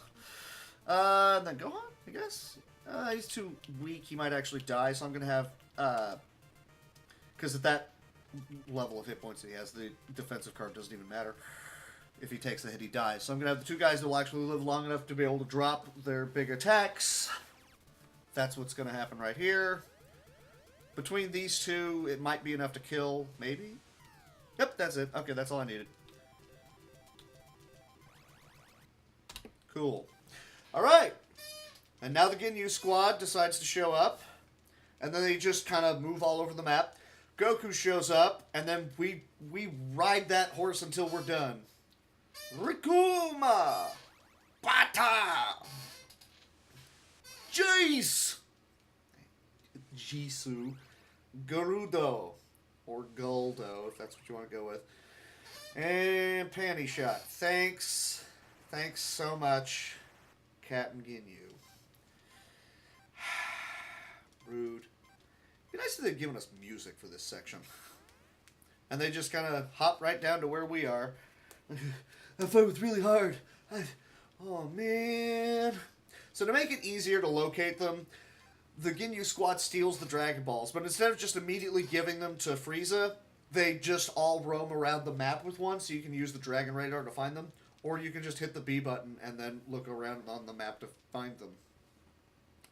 Speaker 1: And then Gohan, I guess. He's too weak. He might actually die. So I'm going to have... Because at that level of hit points that he has, the defensive card doesn't even matter. If he takes the hit, he dies. So I'm going to have the two guys that will actually live long enough to be able to drop their big attacks. That's what's going to happen right here. Between these two, it might be enough to kill, maybe? Yep, that's it. Okay, that's all I needed. Cool. Alright. And now the Ginyu squad decides to show up. And then they just kind of move all over the map. Goku shows up, and then we ride that horse until we're done. Rikuma! Bata! Jace! Jisoo. Gerudo. Or Guldo, if that's what you want to go with. And Panty Shot. Thanks. Thanks so much, Captain Ginyu. Rude. It'd be nice if they'd given us music for this section. And they just kind of hop right down to where we are. That fight was really hard. Oh, man. So to make it easier to locate them, the Ginyu squad steals the Dragon Balls. But instead of just immediately giving them to Frieza, they just all roam around the map with one, so you can use the Dragon Radar to find them. Or you can just hit the B button and then look around on the map to find them.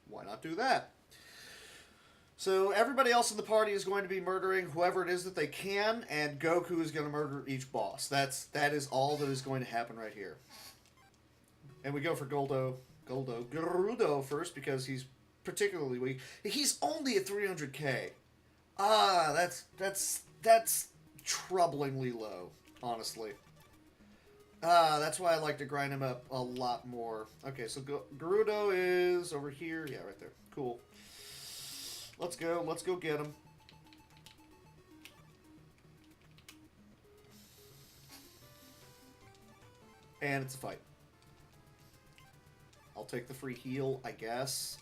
Speaker 1: Why not do that? So everybody else in the party is going to be murdering whoever it is that they can, and Goku is going to murder each boss. That is all that is going to happen right here. And we go for Gerudo first because he's particularly weak. He's only at 300k. That's troublingly low, honestly. That's why I like to grind him up a lot more. Okay, so Gerudo is over here. Yeah, right there. Cool. Let's go. Let's go get him. And it's a fight. I'll take the free heal, I guess.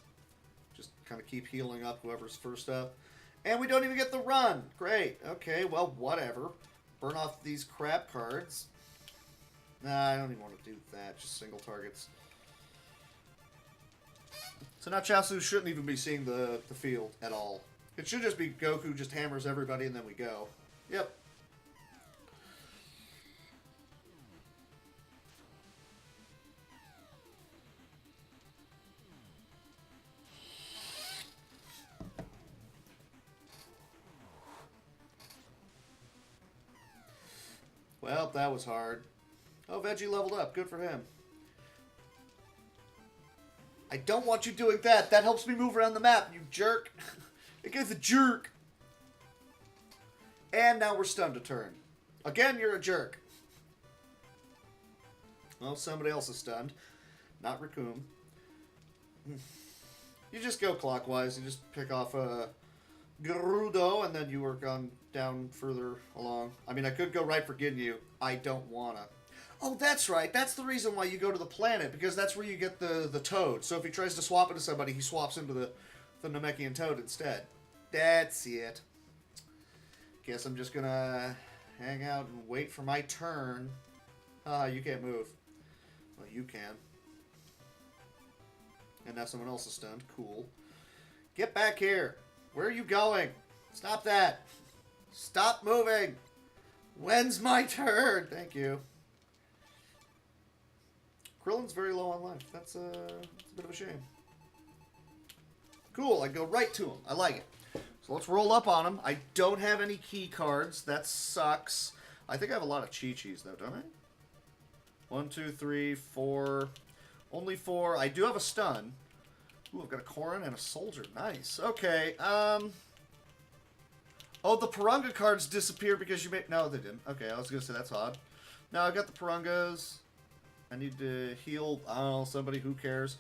Speaker 1: Just kind of keep healing up whoever's first up. And we don't even get the run. Great. Okay, well, whatever. Burn off these crap cards. Nah, I don't even want to do that. Just single targets. So now Chaozu shouldn't even be seeing the field at all. It should just be Goku just hammers everybody and then we go. Yep. Well, that was hard. Oh, Veggie leveled up. Good for him. I don't want you doing that. That helps me move around the map, you jerk. It guy's a jerk. And now we're stunned a turn. Again, you're a jerk. Well, somebody else is stunned. Not Raccoon. You just go clockwise. You just pick off a Gerudo, and then you work on down further along. I mean, I could go right for Ginyu. I don't wanna. Oh, that's right. That's the reason why you go to the planet, because that's where you get the toad. So if he tries to swap into somebody, he swaps into the Namekian toad instead. That's it. Guess I'm just gonna hang out and wait for my turn. You can't move. Well, you can. And now someone else is stunned. Cool. Get back here. Where are you going? Stop that. Stop moving. When's my turn? Thank you. Krillin's very low on life. That's a bit of a shame. Cool. I go right to him. I like it. So let's roll up on him. I don't have any key cards. That sucks. I think I have a lot of Chi-Chis, though, don't I? 1, 2, 3, 4. Only 4. I do have a stun. Ooh, I've got a Korin and a soldier. Nice. Okay. Oh, the Purunga cards disappeared because you made... No, they didn't. Okay, I was going to say that's odd. No, I got the Purungas. I need to heal, I don't know, somebody. Who cares?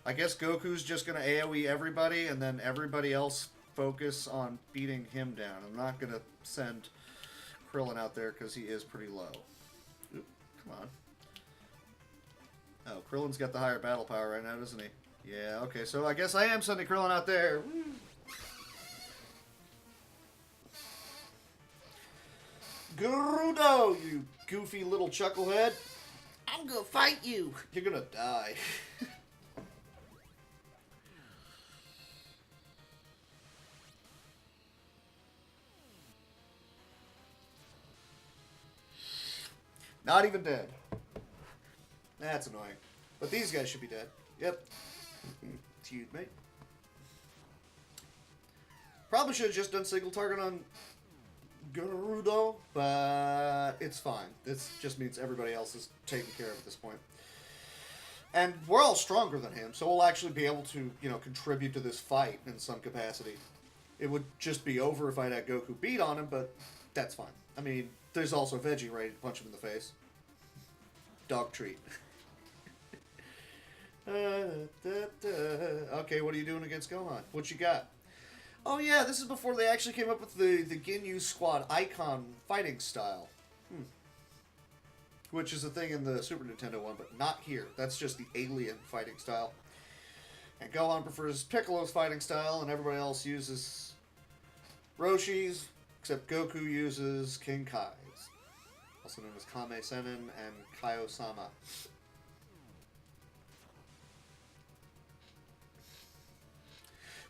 Speaker 1: I guess Goku's just going to AoE everybody, and then everybody else focus on beating him down. I'm not going to send Krillin out there because he is pretty low. Oop, come on. Oh, Krillin's got the higher battle power right now, doesn't he? Yeah, okay, so I guess I am sending Krillin out there. Woo. Gerudo, you goofy little chucklehead. I'm gonna fight you. You're gonna die. Not even dead. That's annoying. But these guys should be dead. Yep. Excuse me. Probably should have just done single target on Gerudo, but it's fine. This just means everybody else is taken care of at this point. And we're all stronger than him, so we'll actually be able to, you know, contribute to this fight in some capacity. It would just be over if I'd had Goku beat on him, but that's fine. I mean, there's also Veggie ready to punch him in the face. Dog treat. Okay, what are you doing against Gohan? What you got? Oh yeah, this is before they actually came up with the Ginyu Squad icon fighting style. Which is a thing in the Super Nintendo one, but not here. That's just the alien fighting style. And Gohan prefers Piccolo's fighting style, and everybody else uses Roshi's, except Goku uses King Kai's. Also known as Kame Sennin and Kaio-sama.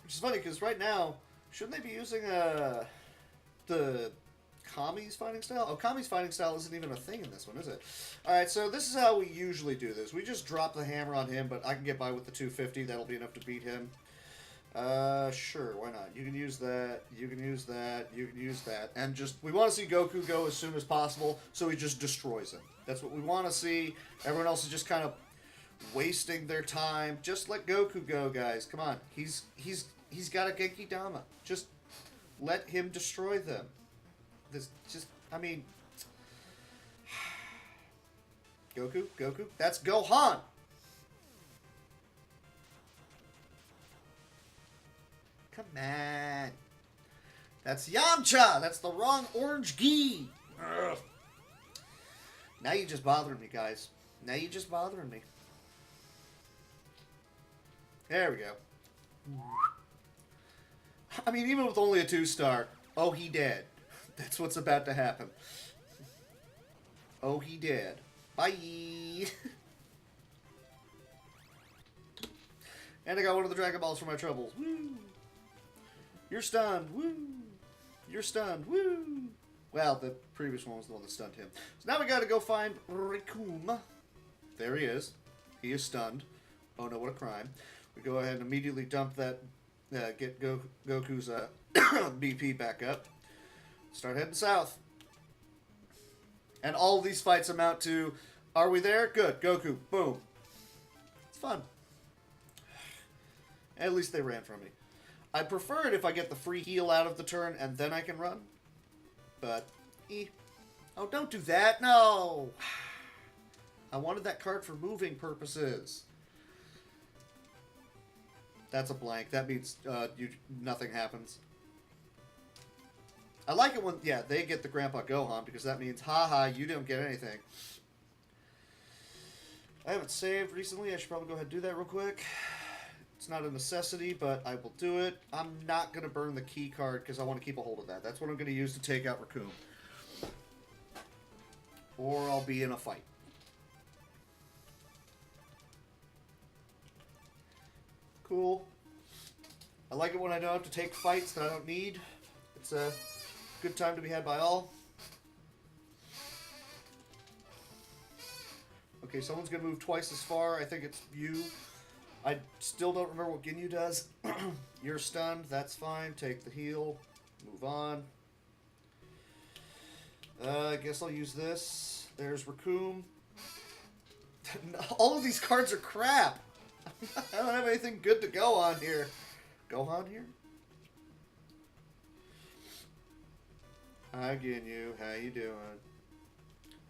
Speaker 1: Which is funny, because right now, shouldn't they be using the Kami's fighting style? Oh, Kami's fighting style isn't even a thing in this one, is it? Alright, so this is how we usually do this. We just drop the hammer on him, but I can get by with the 250. That'll be enough to beat him. Sure, why not? You can use that, you can use that, you can use that. And just, we want to see Goku go as soon as possible, so he just destroys him. That's what we want to see. Everyone else is just kind of wasting their time. Just let Goku go, guys. Come on. He's got a Genki Dama. Just let him destroy them. This just, I mean, Goku, Goku. That's Gohan. Come on. That's Yamcha. That's the wrong orange gi. Ugh. Now you're just bothering me, guys. Now you're just bothering me. There we go. I mean, even with only a 2-star, oh, he dead. That's what's about to happen. Oh, he dead. Bye. And I got one of the Dragon Balls for my troubles. Woo! You're stunned. Woo! You're stunned. Woo! Well, the previous one was the one that stunned him. So now we gotta go find Rikum. There he is. He is stunned. Oh no, what a crime. We go ahead and immediately dump that, get Goku's BP back up. Start heading south. And all of these fights amount to, are we there? Good. Goku. Boom. It's fun. At least they ran from me. I'd prefer it if I get the free heal out of the turn and then I can run. But, oh, don't do that. No. I wanted that card for moving purposes. That's a blank. That means nothing happens. I like it when, yeah, they get the Grandpa Gohan, because that means, haha, you don't get anything. I haven't saved recently. I should probably go ahead and do that real quick. It's not a necessity, but I will do it. I'm not going to burn the key card, because I want to keep a hold of that. That's what I'm going to use to take out Raccoon. Or I'll be in a fight. Cool. I like it when I don't have to take fights that I don't need. It's a good time to be had by all. Okay, someone's going to move twice as far. I think it's you. I still don't remember what Ginyu does. You're stunned. That's fine. Take the heal. Move on. I guess I'll use this. There's Raccoon. All of these cards are crap. I don't have anything good to go on here. Gohan here? Hi Ginyu, how you doing?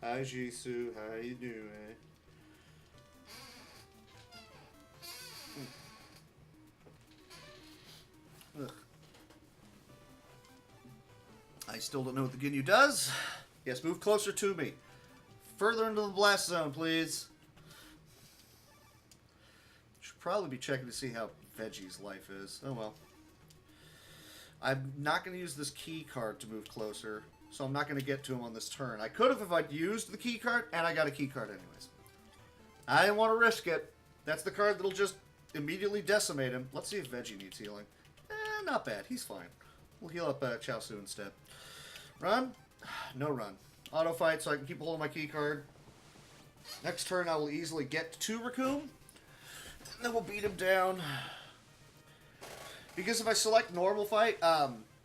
Speaker 1: Hi Jisoo, how you doing? Ugh. I still don't know what the Ginyu does. Yes, move closer to me. Further into the blast zone, please. Should probably be checking to see how Veggie's life is. Oh well. I'm not going to use this key card to move closer, so I'm not going to get to him on this turn. I could have if I'd used the key card, and I got a key card anyways. I didn't want to risk it. That's the card that'll just immediately decimate him. Let's see if Veggie needs healing. Not bad. He's fine. We'll heal up Chaozu instead. Run? No run. Auto fight so I can keep hold of my key card. Next turn I will easily get to Raccoon. And then we'll beat him down. Because if I select normal fight,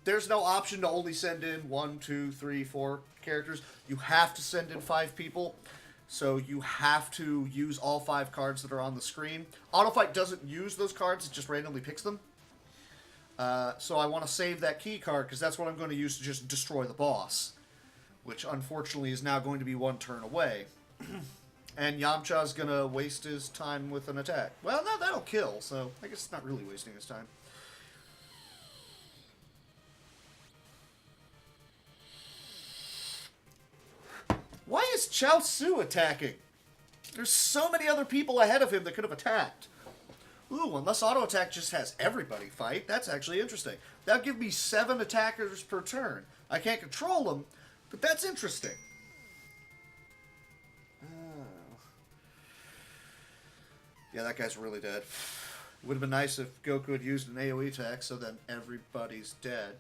Speaker 1: there's no option to only send in 1, 2, 3, 4 characters. You have to send in 5 people. So you have to use all 5 cards that are on the screen. Auto fight doesn't use those cards, it just randomly picks them. So I want to save that key card because that's what I'm going to use to just destroy the boss. Which unfortunately is now going to be 1 turn away. And Yamcha's going to waste his time with an attack. Well, no, that'll kill, so I guess it's not really wasting his time. Why is Chaozu attacking? There's so many other people ahead of him that could have attacked. Ooh, unless auto attack just has everybody fight. That's actually interesting. That'll give me 7 attackers per turn. I can't control them, but that's interesting. Oh. Yeah, that guy's really dead. Would have been nice if Goku had used an AoE attack, so then everybody's dead.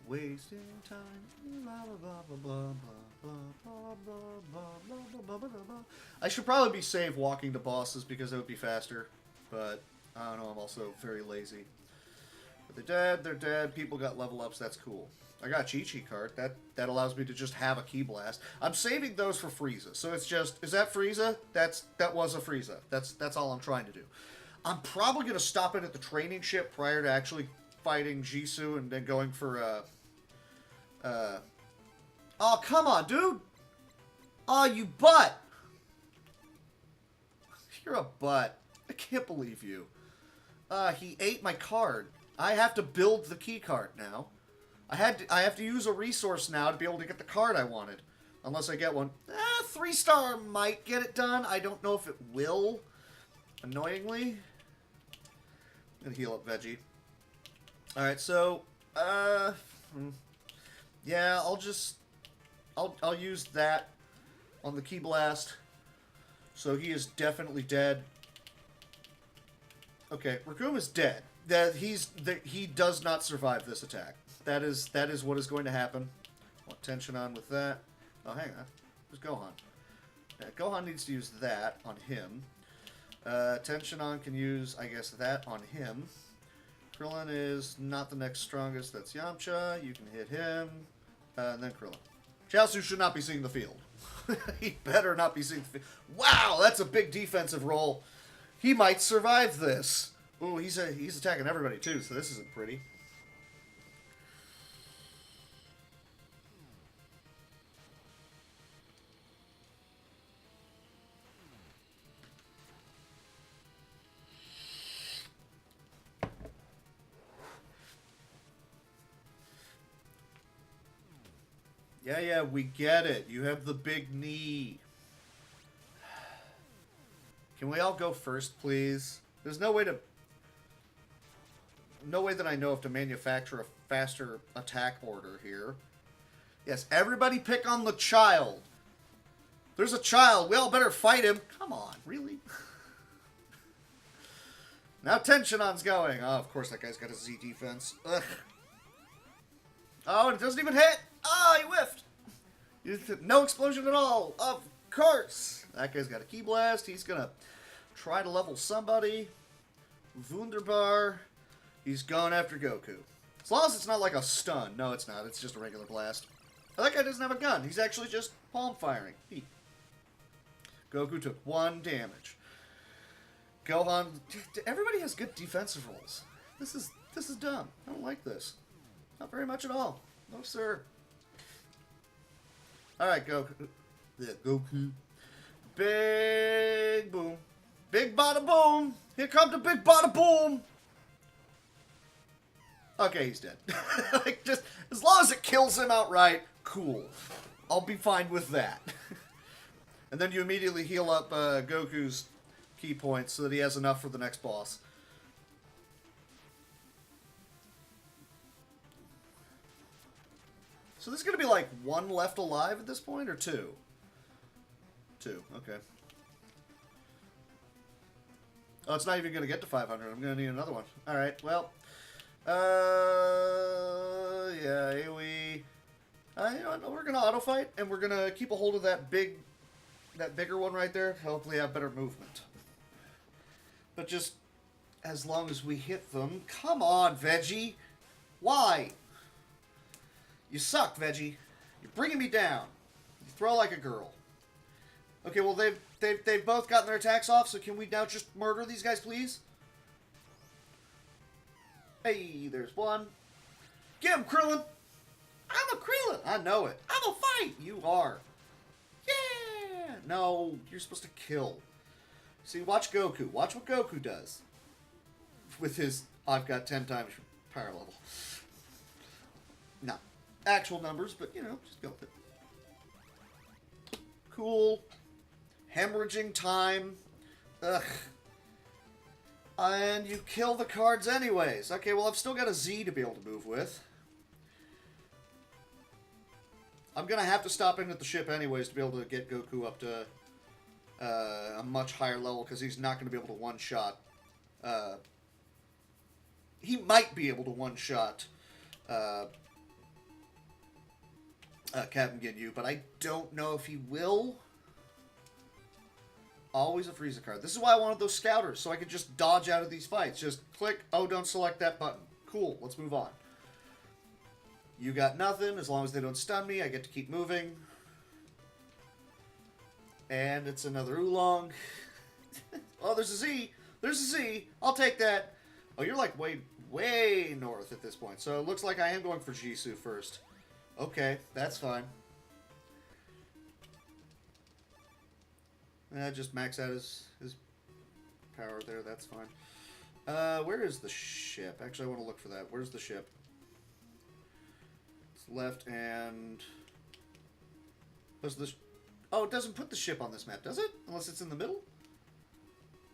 Speaker 1: Wasting time. I should probably be safe walking to bosses because it would be faster, but I don't know, I'm also very lazy. But they're dead, they're dead, people got level ups, that's cool. I got a Chi-Chi card, that allows me to just have a Ki Blast. I'm saving those for Freeza, so it's just, is that Freeza? That was a Freeza. That's all I'm trying to do. I'm probably going to stop it at the training ship prior to actually fighting Jisoo and then going for Oh, come on, dude! Oh, you butt! You're a butt. I can't believe you. He ate my card. I have to build the key card now. I have to use a resource now to be able to get the card I wanted. Unless I get one. 3-star might get it done. I don't know if it will. Annoyingly. I'm gonna heal up Veggie. Alright, so, yeah, I'll use that on the Key Blast. So he is definitely dead. Okay, Raccoon is dead. He does not survive this attack. That is what is going to happen. Want tension on with that. Oh, hang on. There's Gohan. Yeah, Gohan needs to use that on him. Tension on can use, I guess, that on him. Krillin is not the next strongest. That's Yamcha. You can hit him. And then Krillin. Chaozu should not be seeing the field. He better not be seeing the field. Wow, that's a big defensive roll. He might survive this. Ooh, he's attacking everybody too, so this isn't pretty. Yeah, we get it. You have the big knee. Can we all go first, please? There's no way that I know if to manufacture a faster attack order here. Yes, everybody pick on the child. There's a child. We all better fight him. Come on, really? Now Tenshinhan's going. Oh, of course that guy's got a Z defense. Ugh. Oh, and it doesn't even hit. Oh, he whiffed. No explosion at all. Of course. That guy's got a Key Blast. He's going to try to level somebody. Wunderbar. He's going after Goku. As long as it's not like a stun. No, it's not. It's just a regular blast. That guy doesn't have a gun. He's actually just palm firing. Goku took 1 damage. Gohan. Everybody has good defensive rolls. This is dumb. I don't like this. Not very much at all. No, sir. Alright, Goku. Yeah, Goku. Big boom. Big bada boom. Here comes the big bada boom. Okay, he's dead. Like, just as long as it kills him outright, cool. I'll be fine with that. And then you immediately heal up Goku's key points so that he has enough for the next boss. So there's going to be like 1 left alive at this point, or 2? 2, okay. Oh, it's not even going to get to 500. I'm going to need another one. Alright, well. Yeah, AoE. You know what, we're going to auto-fight, and we're going to keep a hold of that bigger one right there. Hopefully have better movement. But just as long as we hit them. Come on, Veggie. Why? You suck, Veggie. You're bringing me down. You throw like a girl. Okay, well, they've both gotten their attacks off, so can we now just murder these guys, please? Hey, there's one. Get him, Krillin! I'm a Krillin! I know it. I'm a fight! You are. Yeah! No, you're supposed to kill. See, watch Goku. Watch what Goku does. With his, I've got 10 times power level. No. Actual numbers, but, you know, just go with it. Cool. Hemorrhaging time. Ugh. And you kill the cards anyways. Okay, well, I've still got a Z to be able to move with. I'm going to have to stop in at the ship anyways to be able to get Goku up to a much higher level, because he's not going to be able to one-shot. He might be able to one-shot Captain Ginyu, but I don't know if he will. Always a Frieza card. This is why I wanted those scouters, so I could just dodge out of these fights. Just click, oh, don't select that button. Cool, let's move on. You got nothing. As long as they don't stun me, I get to keep moving. And it's another oolong. Oh, there's a Z. There's a Z. I'll take that. Oh, you're like way north at this point. So it looks like I am going for Jisoo first. Okay, that's fine. Just max out his power there. That's fine. Where is the ship? Actually, I want to look for that. Where's the ship? It's left and... What's this? Oh, it doesn't put the ship on this map, does it? Unless it's in the middle?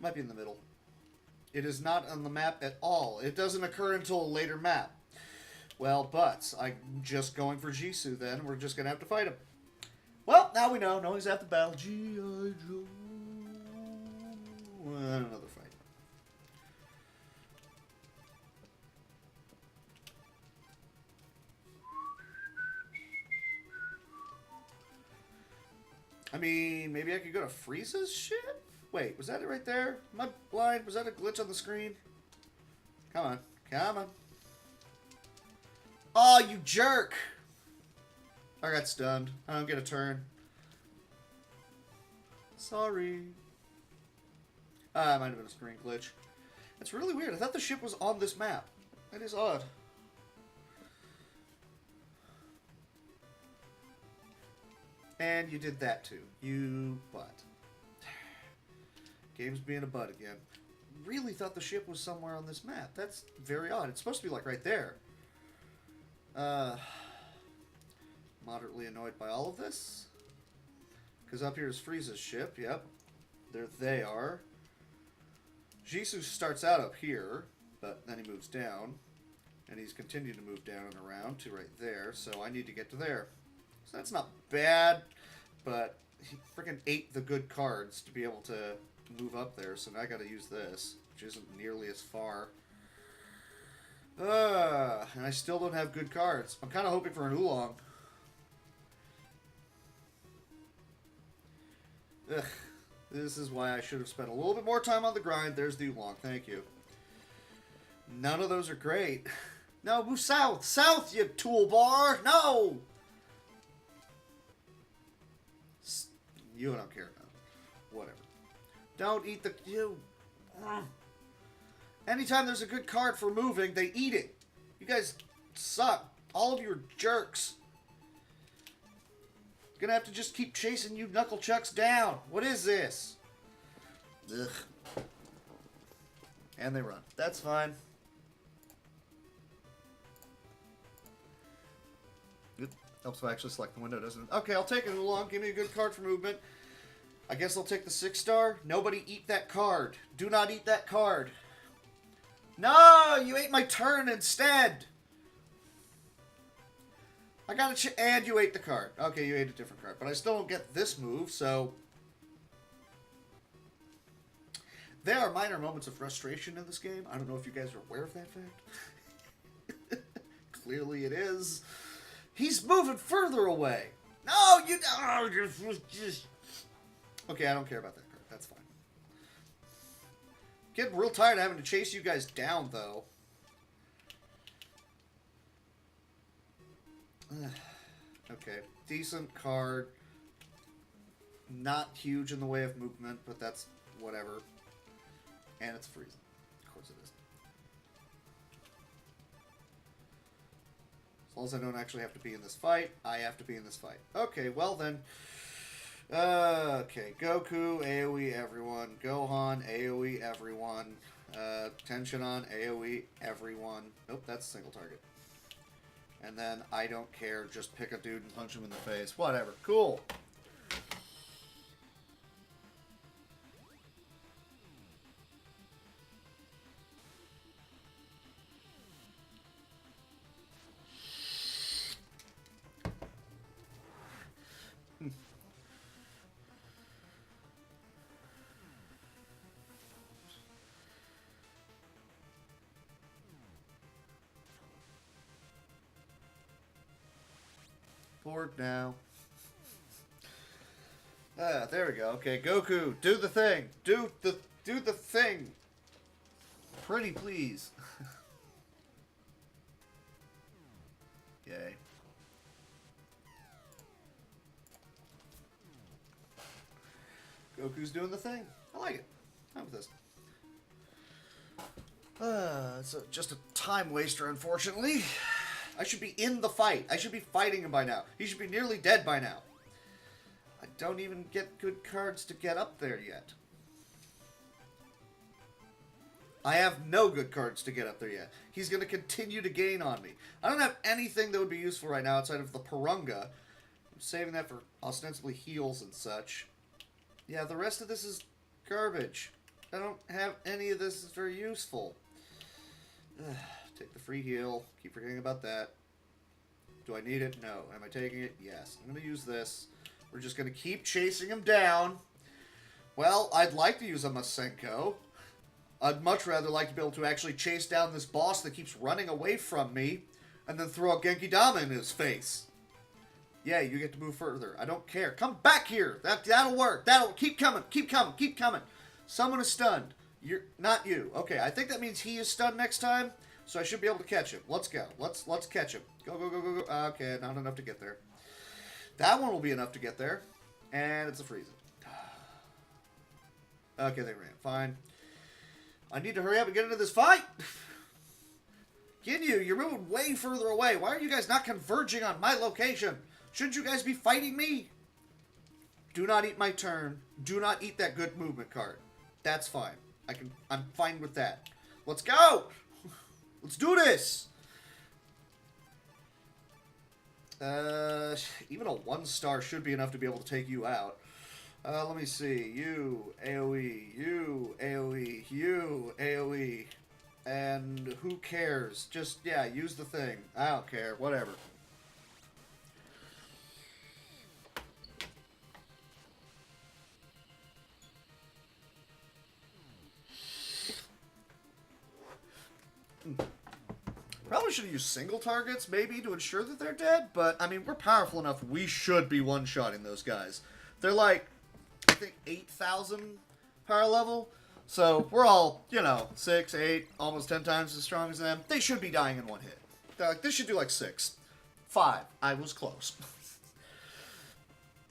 Speaker 1: Might be in the middle. It is not on the map at all. It doesn't occur until a later map. Well, but I'm just going for Jisoo then. We're just going to have to fight him. Well, now we know. No one's at the battle. G.I. Joe. Another fight. I mean, maybe I could go to Frieza's ship? Wait, was that it right there? Am I blind? Was that a glitch on the screen? Come on. Come on. Oh, you jerk! I got stunned. I don't get a turn. Sorry. It might have been a screen glitch. It's really weird. I thought the ship was on this map. That is odd. And you did that too. You butt. Game's being a butt again. Really thought the ship was somewhere on this map. That's very odd. It's supposed to be like right there. Moderately annoyed by all of this. Because up here is Frieza's ship. Yep. There they are. Jisoo starts out up here, but then he moves down. And he's continued to move down and around to right there. So I need to get to there. So that's not bad, but he freaking ate the good cards to be able to move up there. So now I got to use this, which isn't nearly as far. And I still don't have good cards. I'm kind of hoping for an oolong. Ugh. This is why I should have spent a little bit more time on the grind. There's the oolong. Thank you. None of those are great. No, move south. South, you toolbar. No! You don't care about it. Whatever. Don't eat the... You. Anytime there's a good card for moving, they eat it. You guys suck. All of you are jerks. Gonna have to just keep chasing you knuckle chucks down. What is this? Ugh. And they run. That's fine. It helps if I actually select the window, doesn't it? Okay, I'll take it along. Give me a good card for movement. I guess I'll take the 6-star. Nobody eat that card. Do not eat that card. No, you ate my turn instead. I got it, and you ate the card. Okay, you ate a different card, but I still don't get this move, so... There are minor moments of frustration in this game. I don't know if you guys are aware of that fact. Clearly it is. He's moving further away. No, you... Oh, just... Okay, I don't care about that card. That's fine. Getting real tired of having to chase you guys down, though. Okay, decent card. Not huge in the way of movement, but that's whatever. And it's freezing. Of course it is. As long as I don't actually have to be in this fight, I have to be in this fight. Okay, well then. Okay, Goku, AoE everyone. Gohan, AoE everyone. Tenshinhan, AoE everyone. Nope, that's a single target. And then, I don't care, just pick a dude and punch him in the face. Whatever. Cool. Bored now. There we go. Okay, Goku, do the thing. Do the thing. Pretty please. Yay. Goku's doing the thing. I like it. I'm with this. It's just a time waster, unfortunately. I should be in the fight. I should be fighting him by now. He should be nearly dead by now. I don't even get good cards to get up there yet. I have no good cards to get up there yet. He's going to continue to gain on me. I don't have anything that would be useful right now outside of the Purunga. I'm saving that for ostensibly heals and such. Yeah, the rest of this is garbage. I don't have any of this that's very useful. Take the free heal. Keep forgetting about that. Do I need it? No. Am I taking it? Yes. I'm going to use this. We're just going to keep chasing him down. Well, I'd like to use a Masenko. I'd much rather like to be able to actually chase down this boss that keeps running away from me and then throw a Genki Dama in his face. Yeah, you get to move further. I don't care. Come back here. That'll work. That'll keep coming. Keep coming. Keep coming. Someone is stunned. You're not you. Okay, I think that means he is stunned next time, so I should be able to catch him. Let's go. Let's catch him. Go, go, go, go, go. Okay, not enough to get there. That one will be enough to get there. And it's a Freeza. Okay, they ran. Fine. I need to hurry up and get into this fight. Ginyu, you're moving way further away. Why are you guys not converging on my location? Shouldn't you guys be fighting me? Do not eat my turn. Do not eat that good movement card. That's fine. I'm fine with that. Let's go. Let's do this. Even a 1-star should be enough to be able to take you out. Let me see. You, AoE, you, AoE, you, AoE. And who cares? Just, yeah, use the thing. I don't care. Whatever. Probably should have used single targets, maybe, to ensure that they're dead. But, I mean, we're powerful enough. We should be one-shotting those guys. They're like, I think, 8,000 power level. So, we're all, you know, 6, 8, almost 10 times as strong as them. They should be dying in one hit. They're like, this should do like 6. 5. I was close.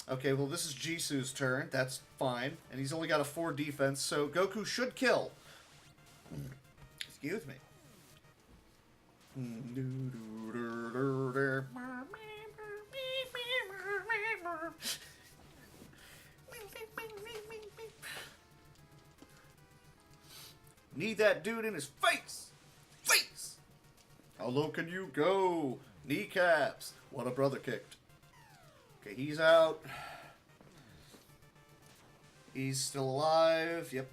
Speaker 1: Okay, well, this is Jisu's turn. That's fine. And he's only got a 4 defense, so Goku should kill. Excuse me. Need that dude in his face! Face! How low can you go? Kneecaps. What a brother kicked. Okay, he's out. He's still alive. Yep.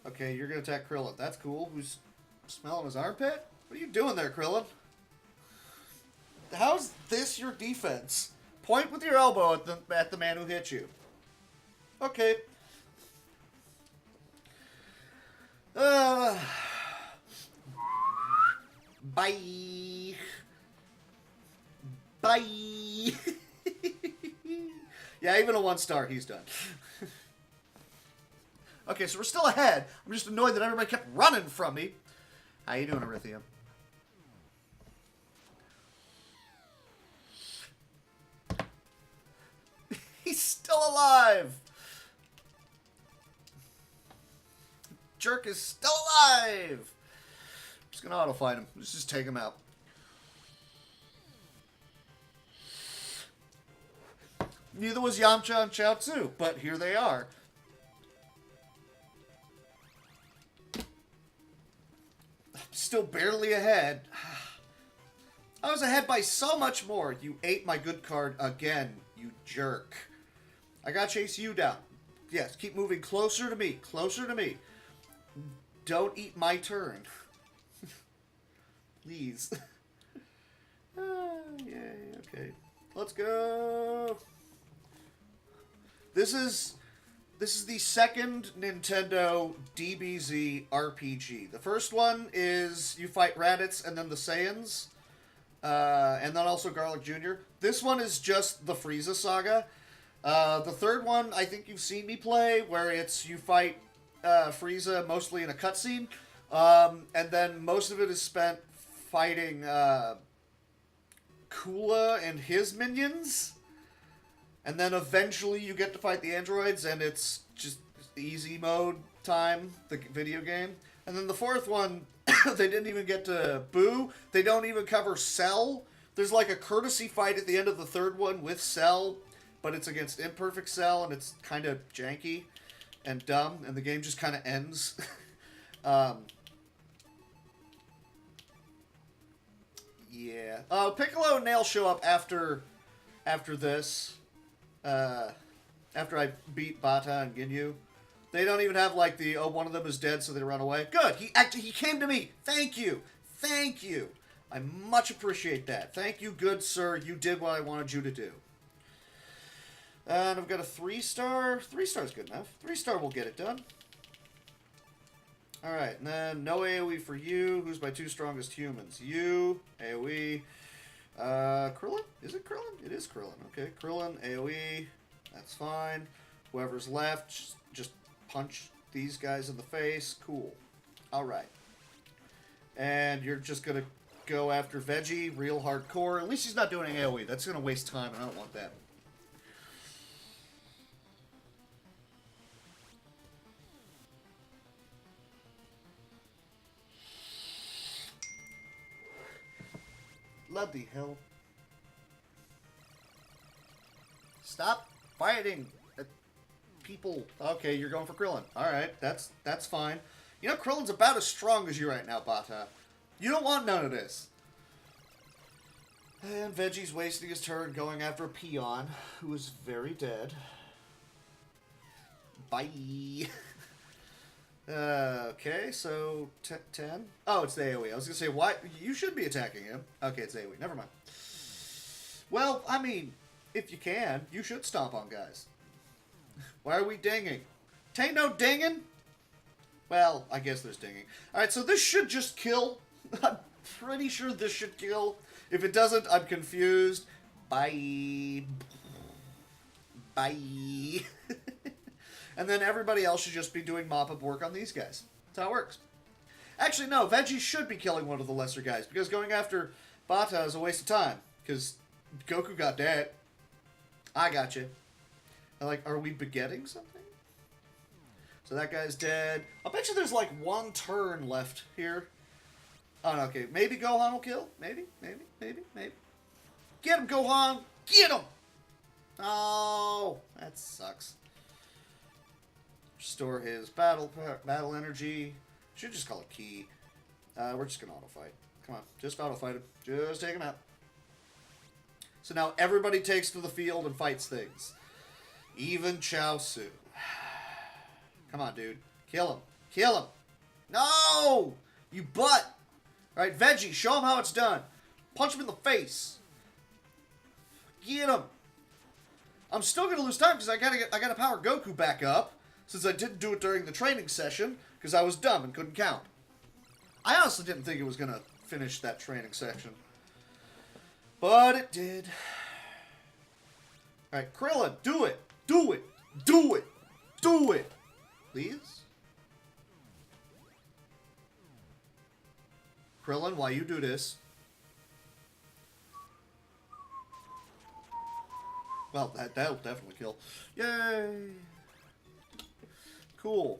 Speaker 1: Okay, you're gonna attack Krillin. That's cool. Who's smelling his armpit? What are you doing there, Krillin? How's this your defense? Point with your elbow at the man who hit you. Okay. Bye. Bye. Yeah, even a 1-star, he's done. Okay, so we're still ahead. I'm just annoyed that everybody kept running from me. How you doing, Erythium? He's still alive! Jerk is still alive! I'm just gonna auto-fight him. Let's just take him out. Neither was Yamcha and Chaozu, but here they are. Still barely ahead. I was ahead by so much more. You ate my good card again, you jerk. I gotta chase you down. Yes, keep moving closer to me. Closer to me. Don't eat my turn. Please. Yay, okay. Let's go. This is the second Nintendo DBZ RPG. The first one is you fight Raditz and then the Saiyans, and then also Garlic Jr. This one is just the Frieza saga. The third one, I think you've seen me play, where it's you fight Frieza mostly in a cutscene, and then most of it is spent fighting Kula and his minions. And then eventually you get to fight the androids, and it's just easy mode time, the video game. And then the fourth one They didn't even get to Boo. They don't even cover Cell. There's like a courtesy fight at the end of the third one with Cell, but it's against Imperfect Cell, and it's kind of janky and dumb, and the game just kind of ends. Yeah. Piccolo and Nail show up after this. After I beat Bata and Ginyu. They don't even have like the, oh, one of them is dead, so they run away. Good. He came to me. Thank you. Thank you. I much appreciate that. Thank you, good sir. You did what I wanted you to do. And I've got a 3-star. 3-star's good enough. 3-star will get it done. Alright, and then no AoE for you. Who's my 2 strongest humans? You, AoE. Krillin? Is it Krillin? It is Krillin. Okay, Krillin, AoE. That's fine. Whoever's left, just punch these guys in the face. Cool. Alright. And you're just going to go after Veggie, real hardcore. At least he's not doing AoE. That's going to waste time, and I don't want that. Bloody hell. Stop fighting people. Okay, you're going for Krillin. Alright, that's fine. You know, Krillin's about as strong as you right now, Bata. You don't want none of this. And Veggie's wasting his turn going after a peon, who is very dead. Bye. Okay, so 10. Oh, it's the AoE. I was going to say, why? You should be attacking him. Okay, it's AoE. Never mind. Well, I mean, if you can, you should stomp on guys. Why are we dinging? Tain't no dinging? Well, I guess there's dinging. Alright, so this should just kill. I'm pretty sure this should kill. If it doesn't, I'm confused. Bye. Bye. And then everybody else should just be doing mop-up work on these guys. That's how it works. Actually, no, Veggie should be killing one of the lesser guys, because going after Bata is a waste of time, because Goku got that. I got you. Like, are we begetting something? So that guy's dead. I'll bet you there's like one turn left here. Oh, no, okay. Maybe Gohan will kill. Maybe. Get him, Gohan! Get him! Oh, that sucks. Restore his battle energy. Should just call it Ki. We're just going to auto-fight. Come on, just auto-fight him. Just take him out. So now everybody takes to the field and fights things. Even Chaozu. Come on, dude. Kill him. Kill him. No! You butt! Alright, Veggie, show him how it's done. Punch him in the face. Get him. I'm still going to lose time because I gotta power Goku back up. Since I didn't do it during the training session, because I was dumb and couldn't count. I honestly didn't think it was going to finish that training section. But it did. Alright, Krillin, do it! Do it! Do it! Do it! Please? Krillin, while you do this... Well, that'll definitely kill. Yay! Cool.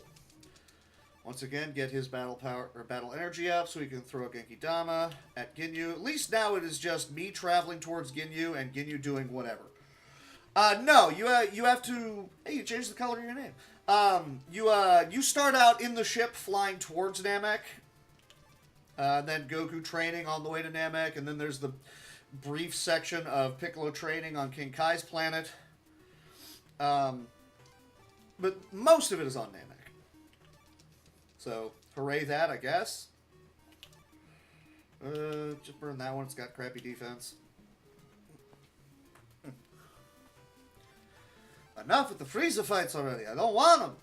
Speaker 1: Once again, get his battle power or battle energy up so we can throw a Genki Dama at Ginyu. At least now it is just me traveling towards Ginyu and Ginyu doing whatever. No, you have to. Hey, you changed the color of your name. You start out in the ship flying towards Namek. Then Goku training on the way to Namek, and then there's the brief section of Piccolo training on King Kai's planet. But most of it is on Namek. So, hooray that, I guess. Just burn that one. It's got crappy defense. Enough with the Freeza fights already. I don't want them.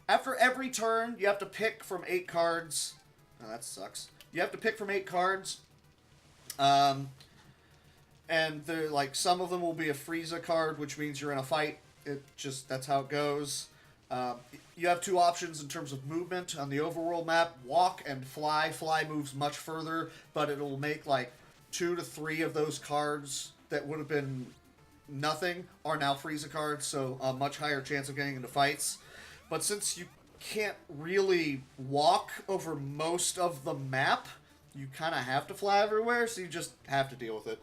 Speaker 1: After every turn, you have to pick from 8 cards. Oh, that sucks. You have to pick from 8 cards. And they're like, some of them will be a Frieza card, which means you're in a fight. That's how it goes. You have 2 options in terms of movement on the overworld map. Walk and fly. Fly moves much further, but it'll make like 2 to 3 of those cards that would have been nothing are now Frieza cards, so a much higher chance of getting into fights. But since you can't really walk over most of the map. You kind of have to fly everywhere, so you just have to deal with it.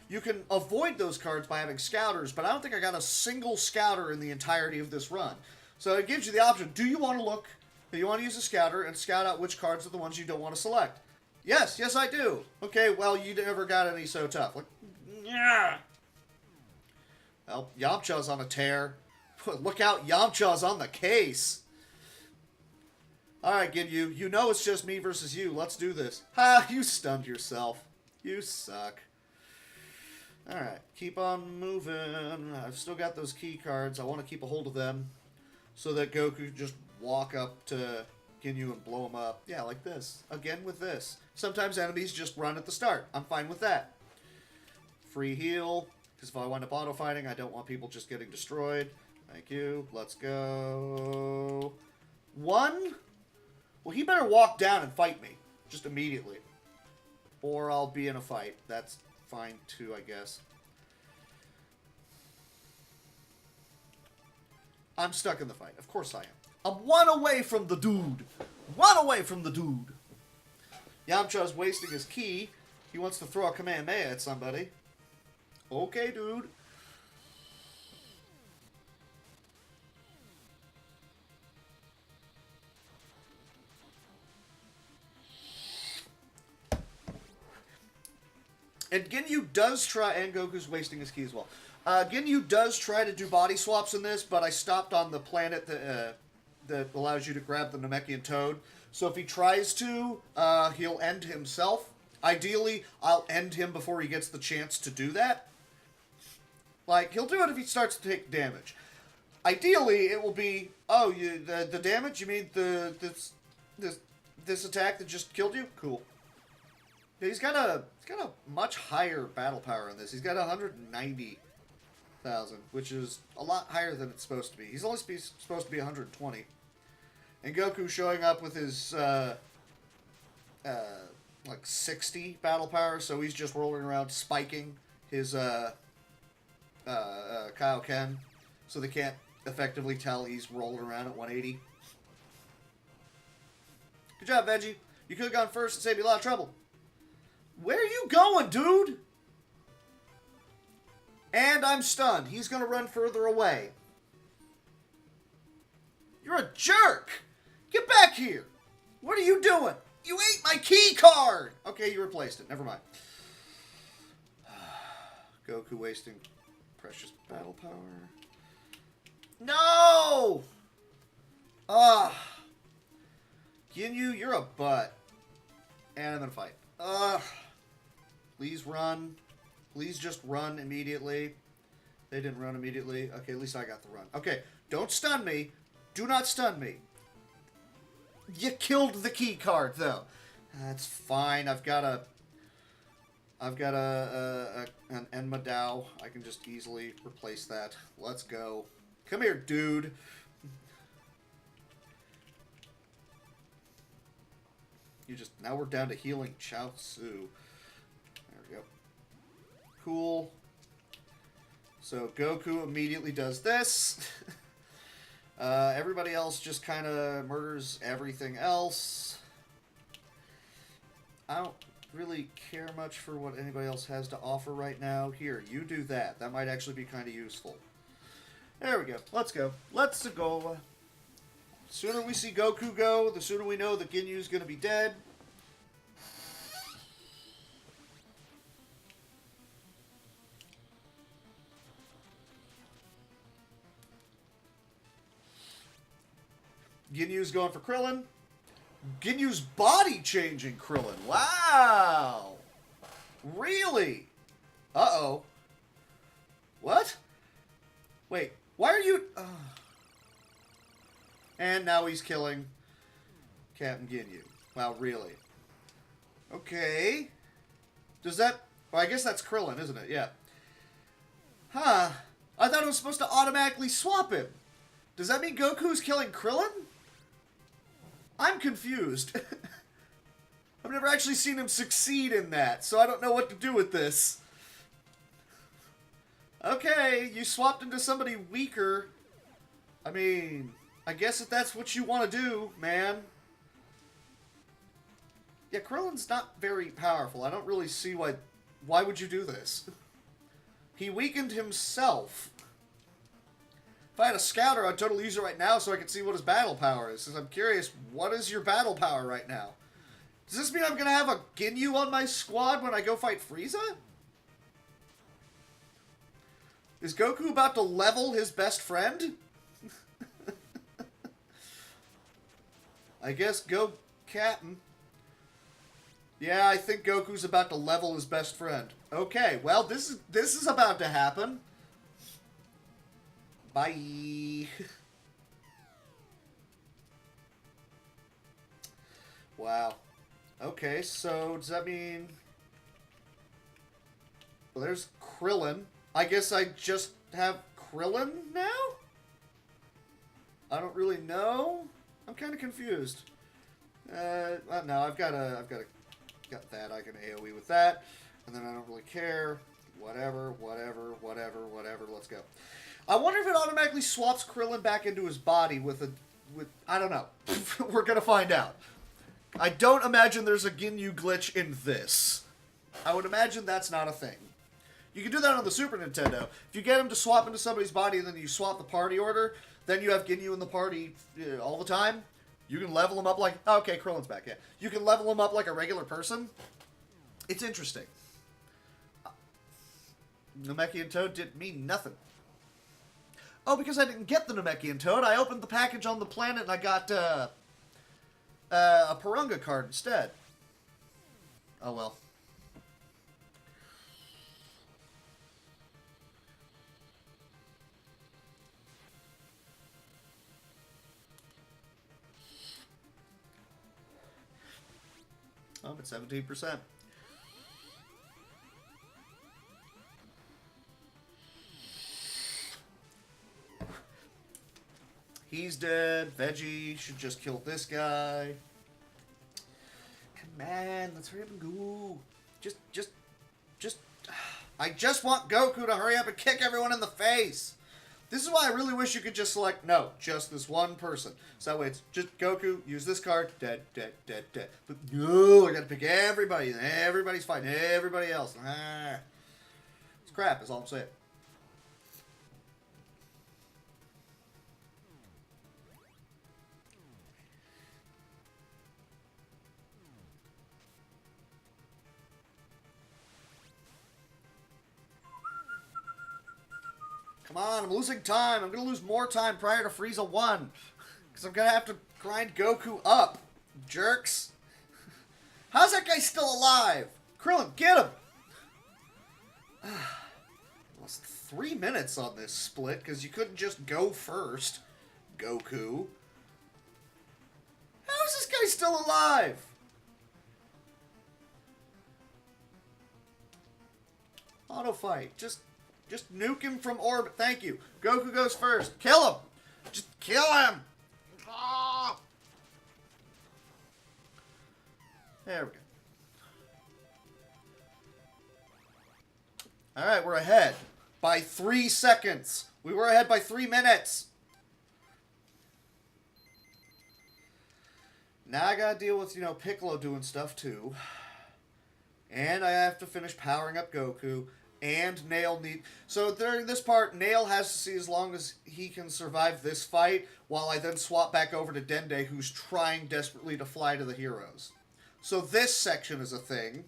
Speaker 1: You can avoid those cards by having scouters, but I don't think I got a single scouter in the entirety of this run. So it gives you the option. Do you want to look? Do you want to use a scouter and scout out which cards are the ones you don't want to select? Yes, yes I do. Okay, well, you never got any so tough. Like, yeah. Well, Yamcha's on a tear. Look out, Yamcha's on the case. Alright, Ginyu, you know it's just me versus you. Let's do this. Ha, you stunned yourself. You suck. Alright, keep on moving. I've still got those key cards. I want to keep a hold of them so that Goku can just walk up to Ginyu and blow him up. Yeah, like this. Again with this. Sometimes enemies just run at the start. I'm fine with that. Free heal, because if I wind up auto-fighting, I don't want people just getting destroyed. Thank you. Let's go. 1? Well, he better walk down and fight me. Just immediately. Or I'll be in a fight. That's fine too, I guess. I'm stuck in the fight. Of course I am. I'm 1 away from the dude. 1 away from the dude. Yamcha's wasting his ki. He wants to throw a Kamehameha at somebody. Okay, dude. And Ginyu does try, and Goku's wasting his ki as well. Ginyu does try to do body swaps in this, but I stopped on the planet that allows you to grab the Namekian Toad. So if he tries to, he'll end himself. Ideally, I'll end him before he gets the chance to do that. Like, he'll do it if he starts to take damage. Ideally, it will be, oh, the damage? You mean this attack that just killed you? Cool. Yeah, he's got a much higher battle power in this. He's got 190,000, which is a lot higher than it's supposed to be. He's only supposed to be 120. And Goku showing up with his like 60 battle power, so he's just rolling around spiking his Kaioken, so they can't effectively tell he's rolling around at 180. Good job, Veggie. You could have gone first and saved me a lot of trouble. Where are you going, dude? And I'm stunned. He's going to run further away. You're a jerk. Get back here. What are you doing? You ate my key card. Okay, you replaced it. Never mind. Goku wasting precious battle power. No! Ginyu, you're a butt. And I'm going to fight. Please run. Please just run immediately. They didn't run immediately. Okay, at least I got the run. Okay, don't stun me. Do not stun me. You killed the key card, though. That's fine. I've got an Enma Dao. I can just easily replace that. Let's go. Come here, dude. Now we're down to healing Chaozu. There we go. Cool. So Goku immediately does this. Everybody else just kind of murders everything else. I don't really care much for what anybody else has to offer right now. Here, you do that. That might actually be kind of useful. There we go. Let's go. Let's go. The sooner we see Goku go, the sooner we know that Ginyu's going to be dead. Ginyu's going for Krillin. Ginyu's body changing Krillin. Wow. Really? Uh-oh. What? Wait, why are you... And now he's killing Captain Ginyu. Wow, really? Okay. Does that... Well, I guess that's Krillin, isn't it? Yeah. Huh. I thought it was supposed to automatically swap him. Does that mean Goku's killing Krillin? I'm confused. I've never actually seen him succeed in that, so I don't know what to do with this. Okay, you swapped into somebody weaker. I mean, I guess if that's what you want to do, man. Yeah, Krillin's not very powerful. I don't really see why... Why would you do this? He weakened himself. If I had a scouter, I'd totally use it right now so I could see what his battle power is. Because I'm curious, what is your battle power right now? Does this mean I'm going to have a Ginyu on my squad when I go fight Frieza? Is Goku about to level his best friend? I guess go Captain. Yeah, I think Goku's about to level his best friend. Okay, well, this is about to happen. Bye. Wow. Okay, so does that mean... Well, there's Krillin. I guess I just have Krillin now? I don't really know. I'm kind of confused. No, I've got that. I can AoE with that. And then I don't really care. Whatever. Let's go. I wonder if it automatically swaps Krillin back into his body with I don't know. We're going to find out. I don't imagine there's a Ginyu glitch in this. I would imagine that's not a thing. You can do that on the Super Nintendo. If you get him to swap into somebody's body and then you swap the party order, then you have Ginyu in the party all the time. You can level him up like... Oh, okay, Krillin's back, yeah. You can level him up like a regular person. It's interesting. Namekian Toad didn't mean nothing. Oh, because I didn't get the Namekian Toad, I opened the package on the planet and I got a Purunga card instead. Oh well. I'm at 17%. He's dead. Veggie should just kill this guy. Come on, let's hurry up and go. Just... I just want Goku to hurry up and kick everyone in the face. This is why I really wish you could just select, no, just this one person. So that way it's just Goku, use this card, dead. But no, I gotta pick everybody, and everybody's fighting everybody else. It's crap, is all I'm saying. Come on, I'm losing time. I'm going to lose more time prior to Frieza 1. Because I'm going to have to grind Goku up. Jerks. How's that guy still alive? Krillin, get him! Lost 3 minutes on this split because you couldn't just go first, Goku. How is this guy still alive? Auto fight. Just nuke him from orbit. Thank you. Goku goes first. Kill him. Just kill him. Ah! There we go. Alright, we're ahead by 3 seconds. We were ahead by 3 minutes. Now I gotta deal with, Piccolo doing stuff too. And I have to finish powering up Goku. And Nail So during this part, Nail has to see as long as he can survive this fight, while I then swap back over to Dende, who's trying desperately to fly to the heroes. So this section is a thing.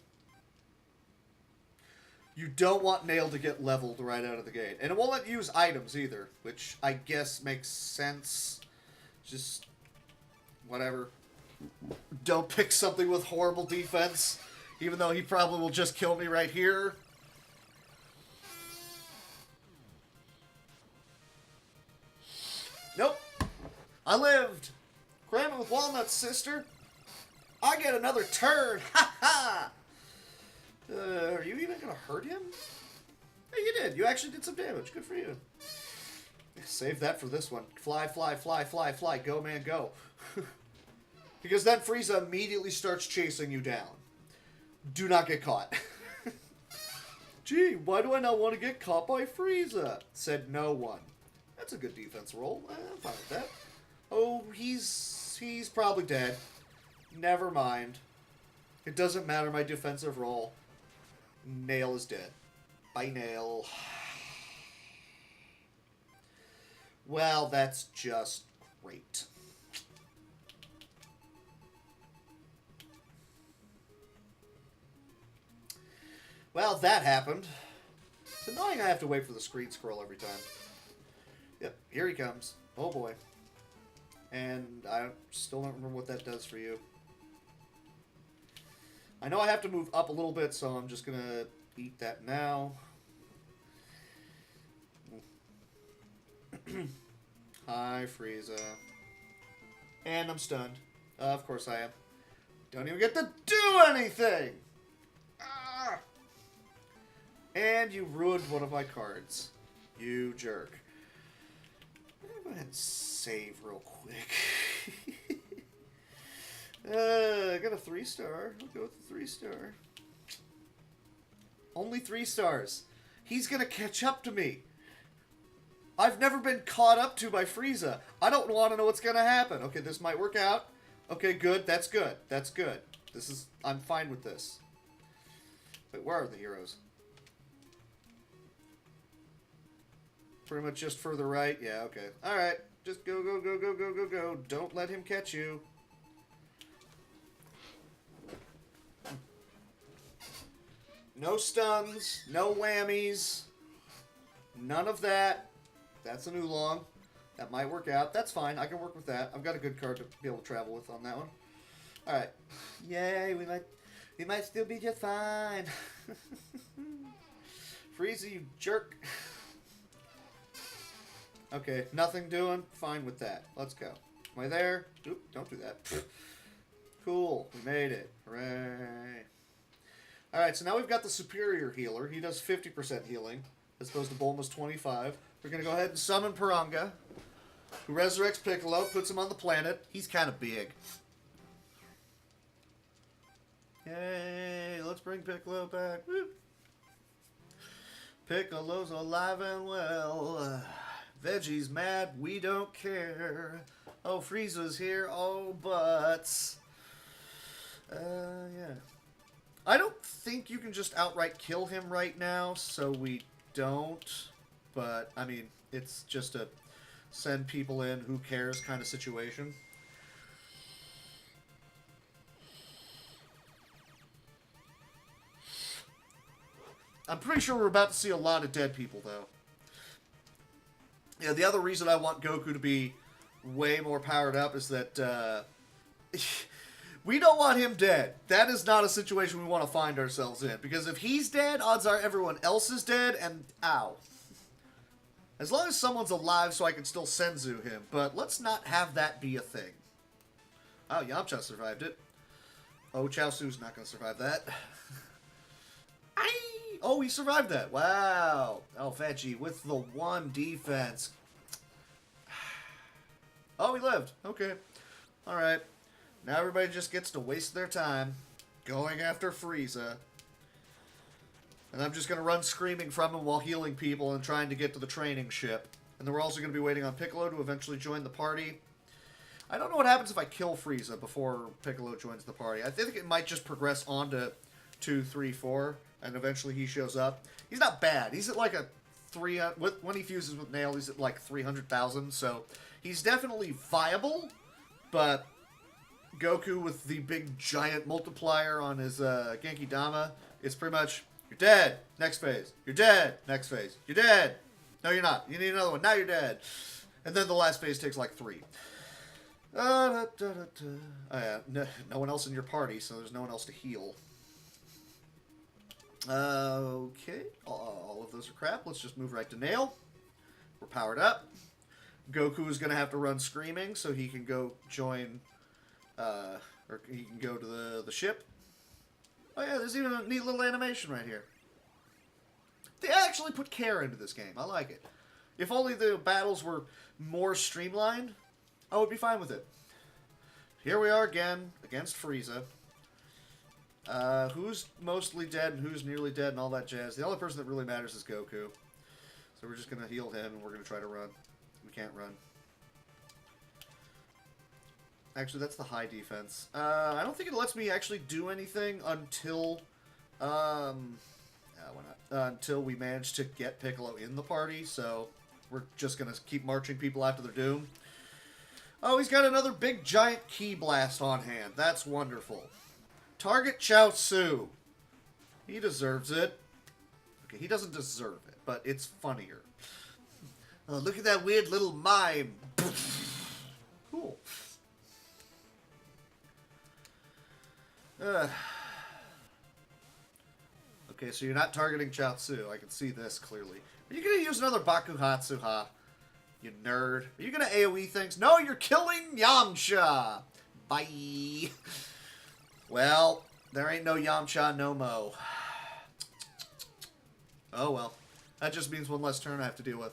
Speaker 1: You don't want Nail to get leveled right out of the gate. And it won't let you use items either, which I guess makes sense. Just... whatever. Don't pick something with horrible defense, even though he probably will just kill me right here. Nope. I lived. Cram it with walnuts, sister. I get another turn. Ha ha. Are you even going to hurt him? Hey, you did. You actually did some damage. Good for you. Save that for this one. Fly, fly, fly, fly, fly. Go, man, go. Because then Frieza immediately starts chasing you down. Do not get caught. Gee, why do I not want to get caught by Frieza? Said no one. That's a good defense roll. I'm fine with that. Oh, he's probably dead. Never mind. It doesn't matter my defensive role. Nail is dead. Bye, Nail. Well, that's just great. Well, that happened. It's annoying I have to wait for the screen scroll every time. Yep, here he comes. Oh boy. And I still don't remember what that does for you. I know I have to move up a little bit, so I'm just going to eat that now. Hi, Freeza. And I'm stunned. Of course I am. Don't even get to do anything! Ah! And you ruined one of my cards. You jerk. I'm gonna go ahead and save real quick. I got a 3-star. I'll go with the 3-star. Only 3 stars. He's gonna catch up to me. I've never been caught up to by Frieza. I don't want to know what's gonna happen. Okay, this might work out. Okay, good. That's good. That's good. I'm fine with this. Wait, where are the heroes? Pretty much just further right? Yeah, okay. Alright. Just go, go, go, go, go, go, go. Don't let him catch you. No stuns. No whammies. None of that. That's an oolong. That might work out. That's fine. I can work with that. I've got a good card to be able to travel with on that one. Alright. Yay, we might still be just fine. Freeza, you jerk. Okay, nothing doing. Fine with that. Let's go. Am I there? Oop, don't do that. Cool. We made it. Hooray. Alright, so now we've got the superior healer. He does 50% healing, as opposed to Bulma's 25. We're going to go ahead and summon Piranga, who resurrects Piccolo, puts him on the planet. He's kind of big. Yay, let's bring Piccolo back. Woo. Piccolo's alive and well. Veggie's mad, we don't care. Oh, Frieza's here, oh, butts. Yeah. I don't think you can just outright kill him right now, so we don't. But, I mean, it's just a send people in, who cares kind of situation. I'm pretty sure we're about to see a lot of dead people, though. Yeah, the other reason I want Goku to be way more powered up is that, we don't want him dead. That is not a situation we want to find ourselves in. Because if he's dead, odds are everyone else is dead, and ow. As long as someone's alive so I can still Senzu him, but let's not have that be a thing. Oh, Yamcha survived it. Oh, Chaosu's not going to survive that. Oh, he survived that. Wow. Oh, Veggie with the 1 defense. Oh, he lived. Okay. Alright. Now everybody just gets to waste their time going after Frieza. And I'm just going to run screaming from him while healing people and trying to get to the training ship. And then we're also going to be waiting on Piccolo to eventually join the party. I don't know what happens if I kill Frieza before Piccolo joins the party. I think it might just progress on to 2, 3, 4, and eventually he shows up. He's not bad. He's at like a 300... When he fuses with Nail, he's at like 300,000. So he's definitely viable, but Goku with the big giant multiplier on his Genki Dama, it's pretty much... You're dead. Next phase. You're dead. Next phase. You're dead. No, you're not. You need another one. Now you're dead. And then the last phase takes like 3. Oh, yeah. No one else in your party, so there's no one else to heal. Okay. All of those are crap. Let's just move right to Nail. We're powered up. Goku is going to have to run screaming so he can go join... or he can go to the ship. Oh yeah, there's even a neat little animation right here. They actually put care into this game. I like it. If only the battles were more streamlined, I would be fine with it. Here we are again, against Frieza. Who's mostly dead and who's nearly dead and all that jazz. The only person that really matters is Goku. So we're just going to heal him and we're going to try to run. We can't run. Actually, that's the high defense. I don't think it lets me actually do anything until... why not? Until we manage to get Piccolo in the party, so we're just going to keep marching people out to their doom. Oh, he's got another big giant Ki Blast on hand. That's wonderful. Target Chaozu. He deserves it. Okay, he doesn't deserve it, but it's funnier. Oh, look at that weird little mime. Cool. Okay, so you're not targeting Chaozu. I can see this clearly. Are you going to use another Bakuhatsu, huh? You nerd. Are you going to AoE things? No, you're killing Yamcha. Bye. Well, there ain't no Yamcha no mo. Oh, well. That just means one less turn I have to deal with.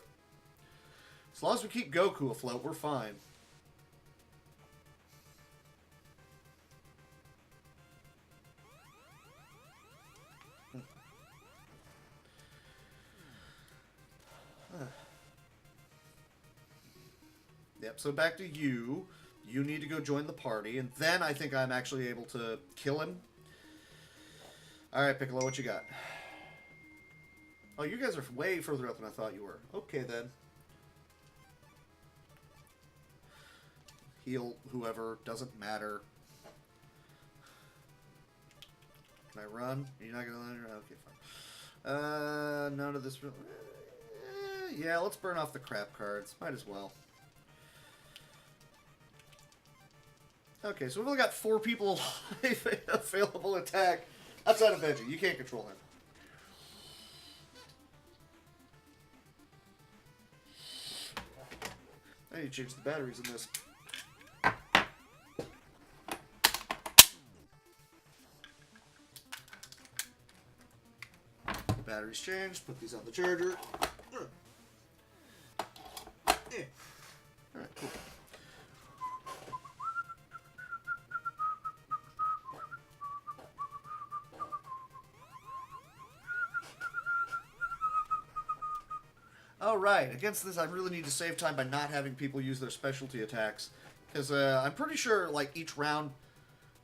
Speaker 1: As long as we keep Goku afloat, we're fine. Yep, so back to you. You need to go join the party, and then I think I'm actually able to kill him. Alright, Piccolo, what you got? Oh, you guys are way further up than I thought you were. Okay, then. Heal whoever, doesn't matter. Can I run? You're not gonna let me run? Okay, fine. None of this... yeah, let's burn off the crap cards. Might as well. Okay, so we've only got 4 people available attack outside of Veggie. You can't control him. I need to change the batteries in this. Batteries changed. Put these on the charger. Yeah. Alright, cool. Alright, against this I really need to save time by not having people use their specialty attacks. Because I'm pretty sure, like, each round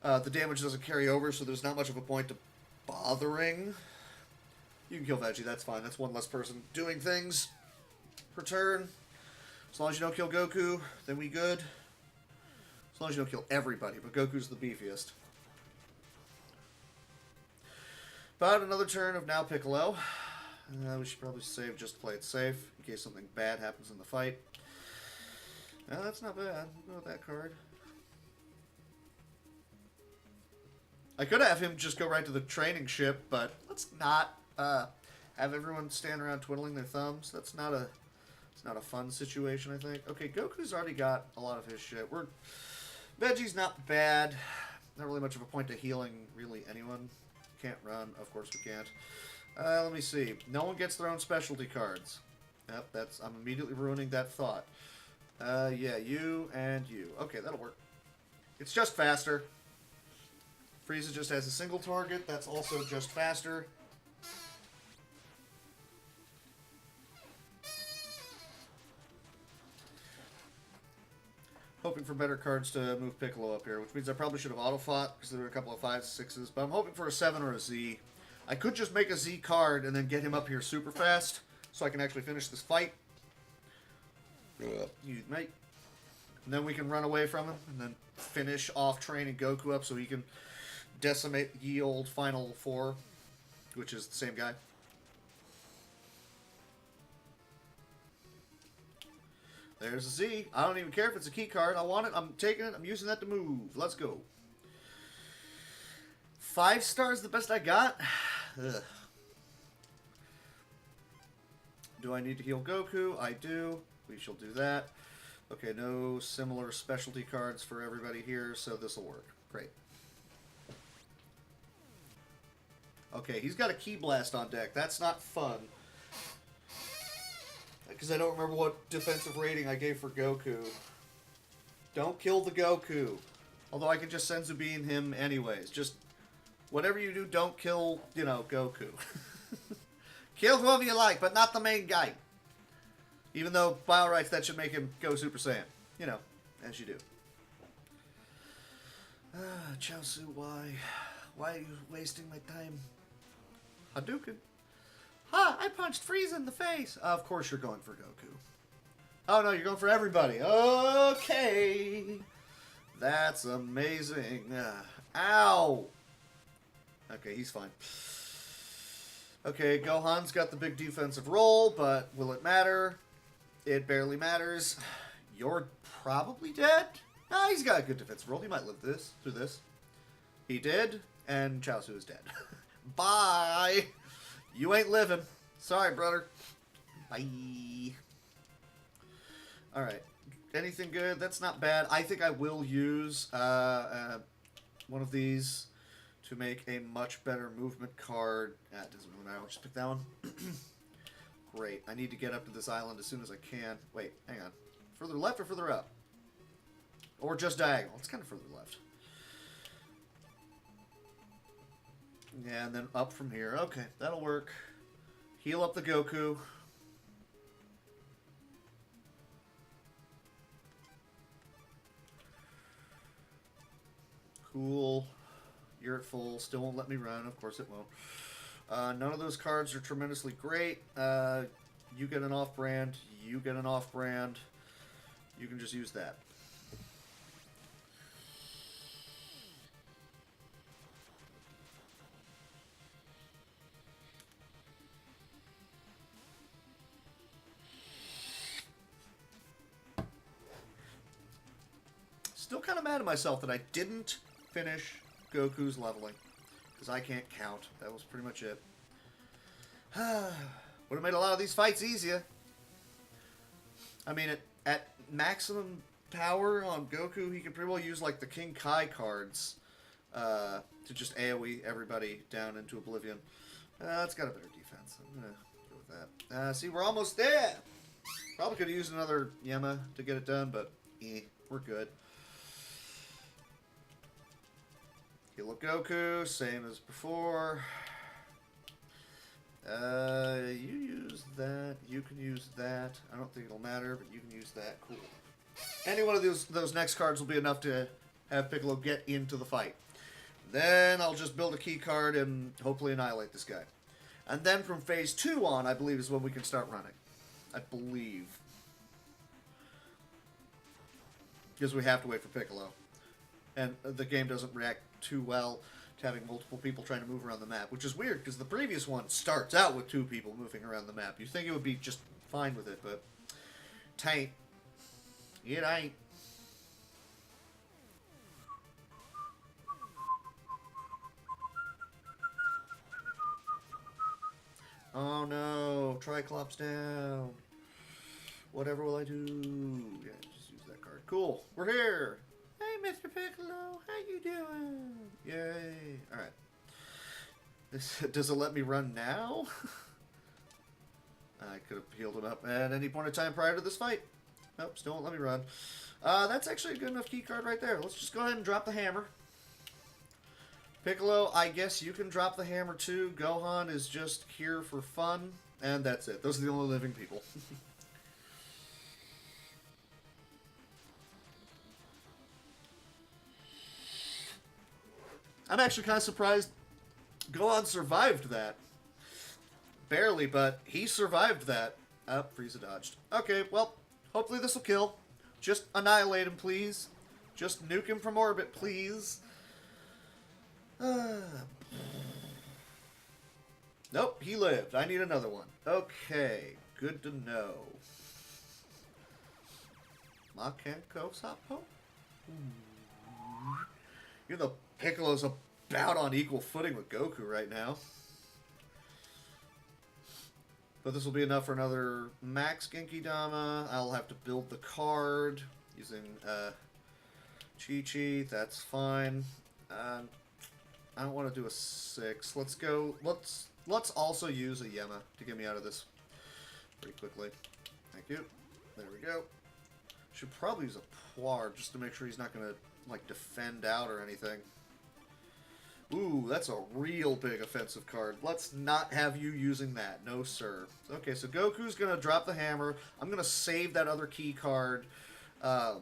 Speaker 1: the damage doesn't carry over, so there's not much of a point to bothering. You can kill Veggie, that's fine. That's one less person doing things per turn. As long as you don't kill Goku, then we good. As long as you don't kill everybody, but Goku's the beefiest. About another turn of now Piccolo. We should probably save just to play it safe, in case something bad happens in the fight. That's not bad. We'll go with that card. I could have him just go right to the training ship, but let's not have everyone stand around twiddling their thumbs. It's not a fun situation, I think. Okay, Goku's already got a lot of his shit. Veggie's not bad. Not really much of a point to healing, really, anyone. Can't run. Of course we can't. Let me see. No one gets their own specialty cards. Yep, I'm immediately ruining that thought. Yeah, you and you. Okay, that'll work. It's just faster. Frieza just has a single target. That's also just faster. Hoping for better cards to move Piccolo up here, which means I probably should have auto-fought, because there were a couple of 5s, 6s, but I'm hoping for a 7 or a Z. I could just make a Z card and then get him up here super fast, so I can actually finish this fight. You mate. And then we can run away from him, and then finish off training Goku up so he can decimate ye old Final Four, which is the same guy. There's a Z. I don't even care if it's a key card. I want it. I'm taking it. I'm using that to move. Let's go. 5 stars the best I got? Ugh. Do I need to heal Goku? I do. We shall do that. Okay, no similar specialty cards for everybody here, so this will work. Great. Okay, he's got a Ki Blast on deck. That's not fun. Because I don't remember what defensive rating I gave for Goku. Don't kill the Goku. Although I can just Senzu Bean him anyways. Just, whatever you do, don't kill, you know, Goku. Kill whoever you like, but not the main guy. Even though, by all rights, that should make him go Super Saiyan. You know, as you do. Chaozu, why? Why are you wasting my time? Hadouken. Ha! I punched Frieza in the face! Of course you're going for Goku. Oh no, you're going for everybody. Okay. That's amazing. Ow! Okay, he's fine. Okay, Gohan's got the big defensive role, but will it matter? It barely matters. You're probably dead? No, he's got a good defensive role. He might live through this. He did, and Chaozu is dead. Bye! You ain't living. Sorry, brother. Bye. Alright. Anything good? That's not bad. I think I will use one of these to make a much better movement card. It doesn't really matter. I'll just pick that one. Great. I need to get up to this island as soon as I can. Wait, hang on. Further left or further up? Or just diagonal? It's kind of further left. Yeah, and then up from here. Okay, that'll work. Heal up the Goku. Cool. You're at full. Still won't let me run. Of course it won't. None of those cards are tremendously great. You get an off-brand. You get an off-brand. You can just use that. Still kind of mad at myself that I didn't finish Goku's leveling. Because I can't count. That was pretty much it. Would have made a lot of these fights easier. I mean, at maximum power on Goku, he could pretty well use like the King Kai cards to just AoE everybody down into oblivion. It's got a better defense. I'm going to go with that. See, we're almost there. Probably could have used another Yema to get it done, but we're good. Heal up Goku, same as before. You use that. You can use that. I don't think it'll matter, but you can use that. Cool. Any one of those next cards will be enough to have Piccolo get into the fight. Then I'll just build a key card and hopefully annihilate this guy. And then from phase 2 on, I believe, is when we can start running. I believe. Because we have to wait for Piccolo. And the game doesn't react too well to having multiple people trying to move around the map, which is weird because the previous one starts out with 2 people moving around the map. You'd think it would be just fine with it, but tain't. It ain't. Oh no, Triclops down. Whatever will I do? Yeah, just use that card. Cool, we're here. Hey, Mr. Piccolo, how you doing? Yay. Alright. Does it let me run now? I could have healed him up at any point in time prior to this fight. Nope, still won't let me run. That's actually a good enough key card right there. Let's just go ahead and drop the hammer. Piccolo, I guess you can drop the hammer too. Gohan is just here for fun. And that's it. Those are the only living people. I'm actually kind of surprised Gohan survived that. Barely, but he survived that. Oh, Frieza dodged. Okay, well, hopefully this will kill. Just annihilate him, please. Just nuke him from orbit, please. Nope, he lived. I need another one. Okay, good to know. Makenko Sapo? Even though Piccolo's about on equal footing with Goku right now. But this will be enough for another max Genki-Dama. I'll have to build the card using Chi-Chi. That's fine. I don't want to do a 6. Let's go. Let's also use a Yema to get me out of this pretty quickly. Thank you. There we go. Should probably use a Poir just to make sure he's not going to like defend out or anything. Ooh, that's a real big offensive card. Let's not have you using that. No, sir. Okay, so Goku's going to drop the hammer. I'm going to save that other key card. I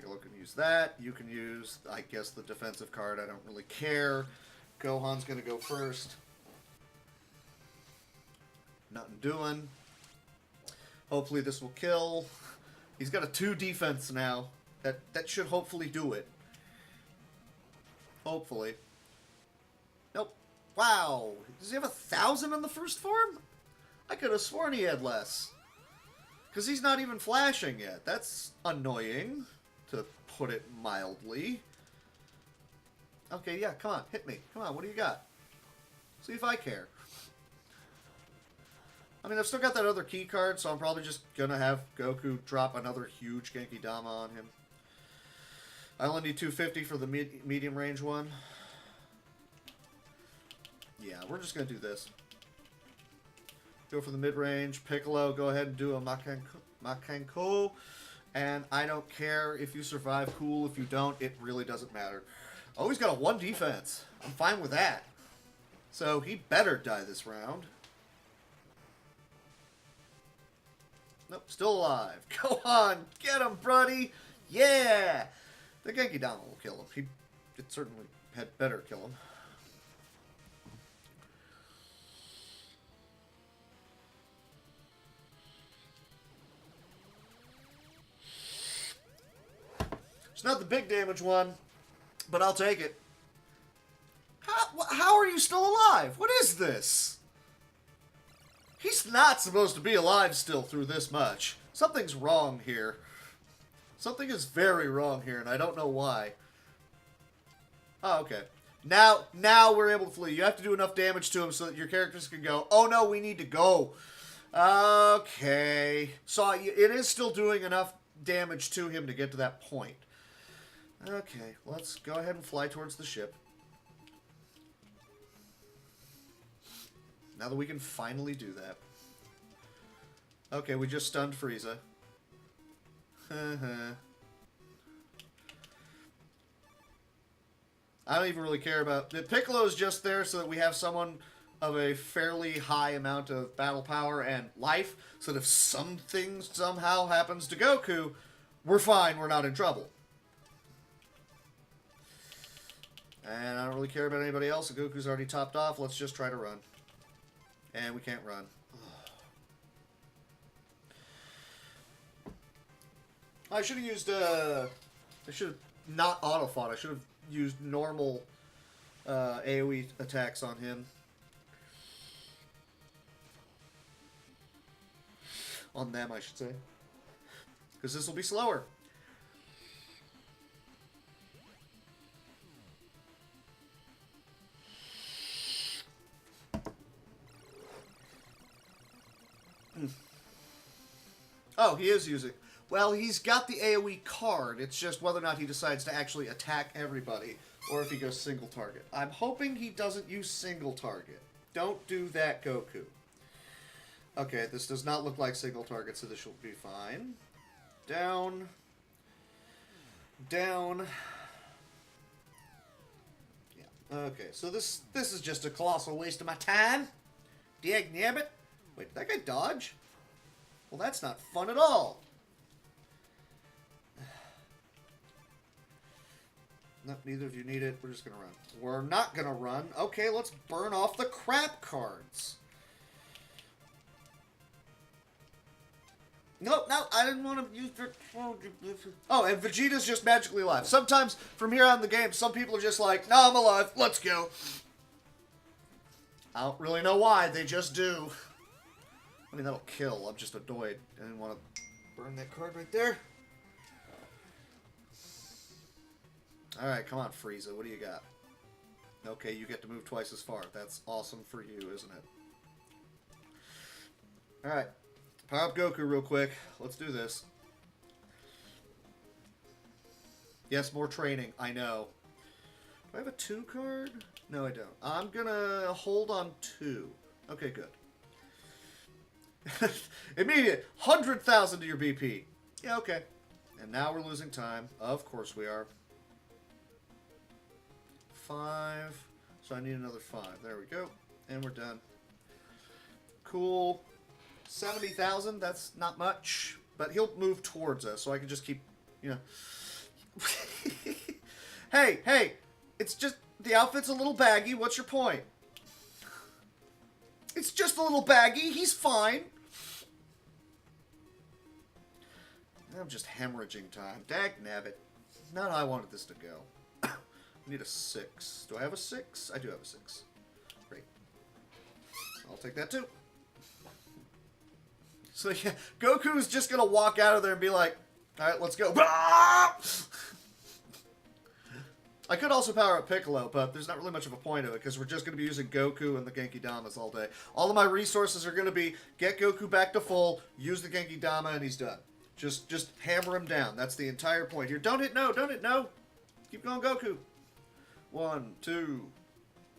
Speaker 1: Piccolo can use that. You can use, I guess, the defensive card. I don't really care. Gohan's going to go first. Nothing doing. Hopefully this will kill. He's got a 2 defense now. That should hopefully do it. Hopefully. Nope. Wow. Does he have 1,000 on the first form? I could have sworn he had less. Because he's not even flashing yet. That's annoying, to put it mildly. Okay, yeah, come on. Hit me. Come on, what do you got? See if I care. I mean, I've still got that other key card, so I'm probably just going to have Goku drop another huge Genki Dama on him. I only need 250 for the medium range one. Yeah, we're just going to do this. Go for the mid-range. Piccolo, go ahead and do a Makenko. And I don't care if you survive, cool. If you don't, it really doesn't matter. Oh, he's got a 1 defense. I'm fine with that. So he better die this round. Nope, still alive. Go on, get him, buddy. Yeah! The Genki Dama will kill him. It certainly had better kill him. It's not the big damage one, but I'll take it. How are you still alive? What is this? He's not supposed to be alive still through this much. Something's wrong here. Something is very wrong here, and I don't know why. Oh, okay. Now we're able to flee. You have to do enough damage to him so that your characters can go, oh no, we need to go. Okay. So it is still doing enough damage to him to get to that point. Okay, let's go ahead and fly towards the ship. Now that we can finally do that. Okay, we just stunned Frieza. I don't even really care about... Piccolo's just there so that we have someone of a fairly high amount of battle power and life, so that if something somehow happens to Goku, we're fine, we're not in trouble. And I don't really care about anybody else. Goku's already topped off. Let's just try to run. And we can't run. I should have used, I should have not auto-fought. I should have used normal AoE attacks on him. On them, I should say. Because this will be slower. Oh, he is using... Well, he's got the AoE card. It's just whether or not he decides to actually attack everybody, or if he goes single target. I'm hoping he doesn't use single target. Don't do that, Goku. Okay, this does not look like single target, so this will be fine. Down. Down. Yeah. Okay, so this is just a colossal waste of my time. Dag-nabbit. Wait, did that guy dodge? Well, that's not fun at all. Nope, neither of you need it. We're just going to run. We're not going to run. Okay, let's burn off the crap cards. Nope, no, I didn't want to use... Oh, and Vegeta's just magically alive. Sometimes, from here on in the game, some people are just like, no, I'm alive. Let's go. I don't really know why. They just do. I mean, that'll kill. I'm just annoyed. I didn't want to burn that card right there. Alright, come on, Frieza. What do you got? Okay, you get to move twice as far. That's awesome for you, isn't it? Alright. Power up Goku real quick. Let's do this. Yes, more training. I know. Do I have a 2 card? No, I don't. I'm gonna hold on 2. Okay, good. Immediate 100,000 to your BP. Yeah, okay. And now we're losing time. Of course we are. 5. So I need another 5. There we go. And we're done. Cool. 70,000. That's not much. But he'll move towards us, so I can just keep, you know. Hey, hey, it's just the outfit's a little baggy. What's your point? It's just a little baggy. He's fine. I'm just hemorrhaging time. Dagnabbit. Not how I wanted this to go. I need a 6. Do I have a 6? I do have a 6. Great. I'll take that too. So yeah, Goku's just gonna walk out of there and be like, alright, let's go. I could also power up Piccolo, but there's not really much of a point of it, because we're just going to be using Goku and the Genki Damas all day. All of my resources are going to be get Goku back to full, use the Genki Dama, and he's done. Just hammer him down. That's the entire point here. Don't hit no, don't hit no. Keep going, Goku. 1, 2.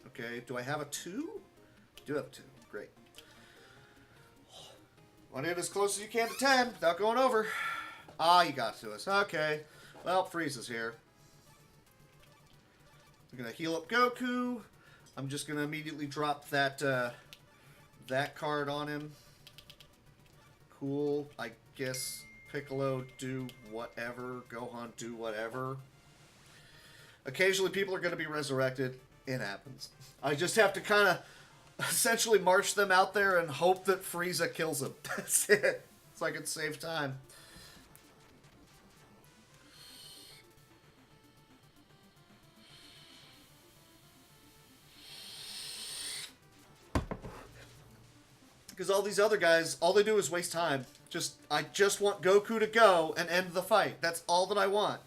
Speaker 1: Okay, do I have a 2? I do have a 2. Great. Want to hit as close as you can to 10 without going over. Ah, you got to us. Okay. Well, Frieza's here. I'm going to heal up Goku. I'm just going to immediately drop that that card on him. Cool. I guess Piccolo do whatever. Gohan do whatever. Occasionally people are going to be resurrected. It happens. I just have to kind of essentially march them out there and hope that Frieza kills him. That's it. So I can save time. Because all these other guys, all they do is waste time. I just want Goku to go and end the fight. That's all that I want.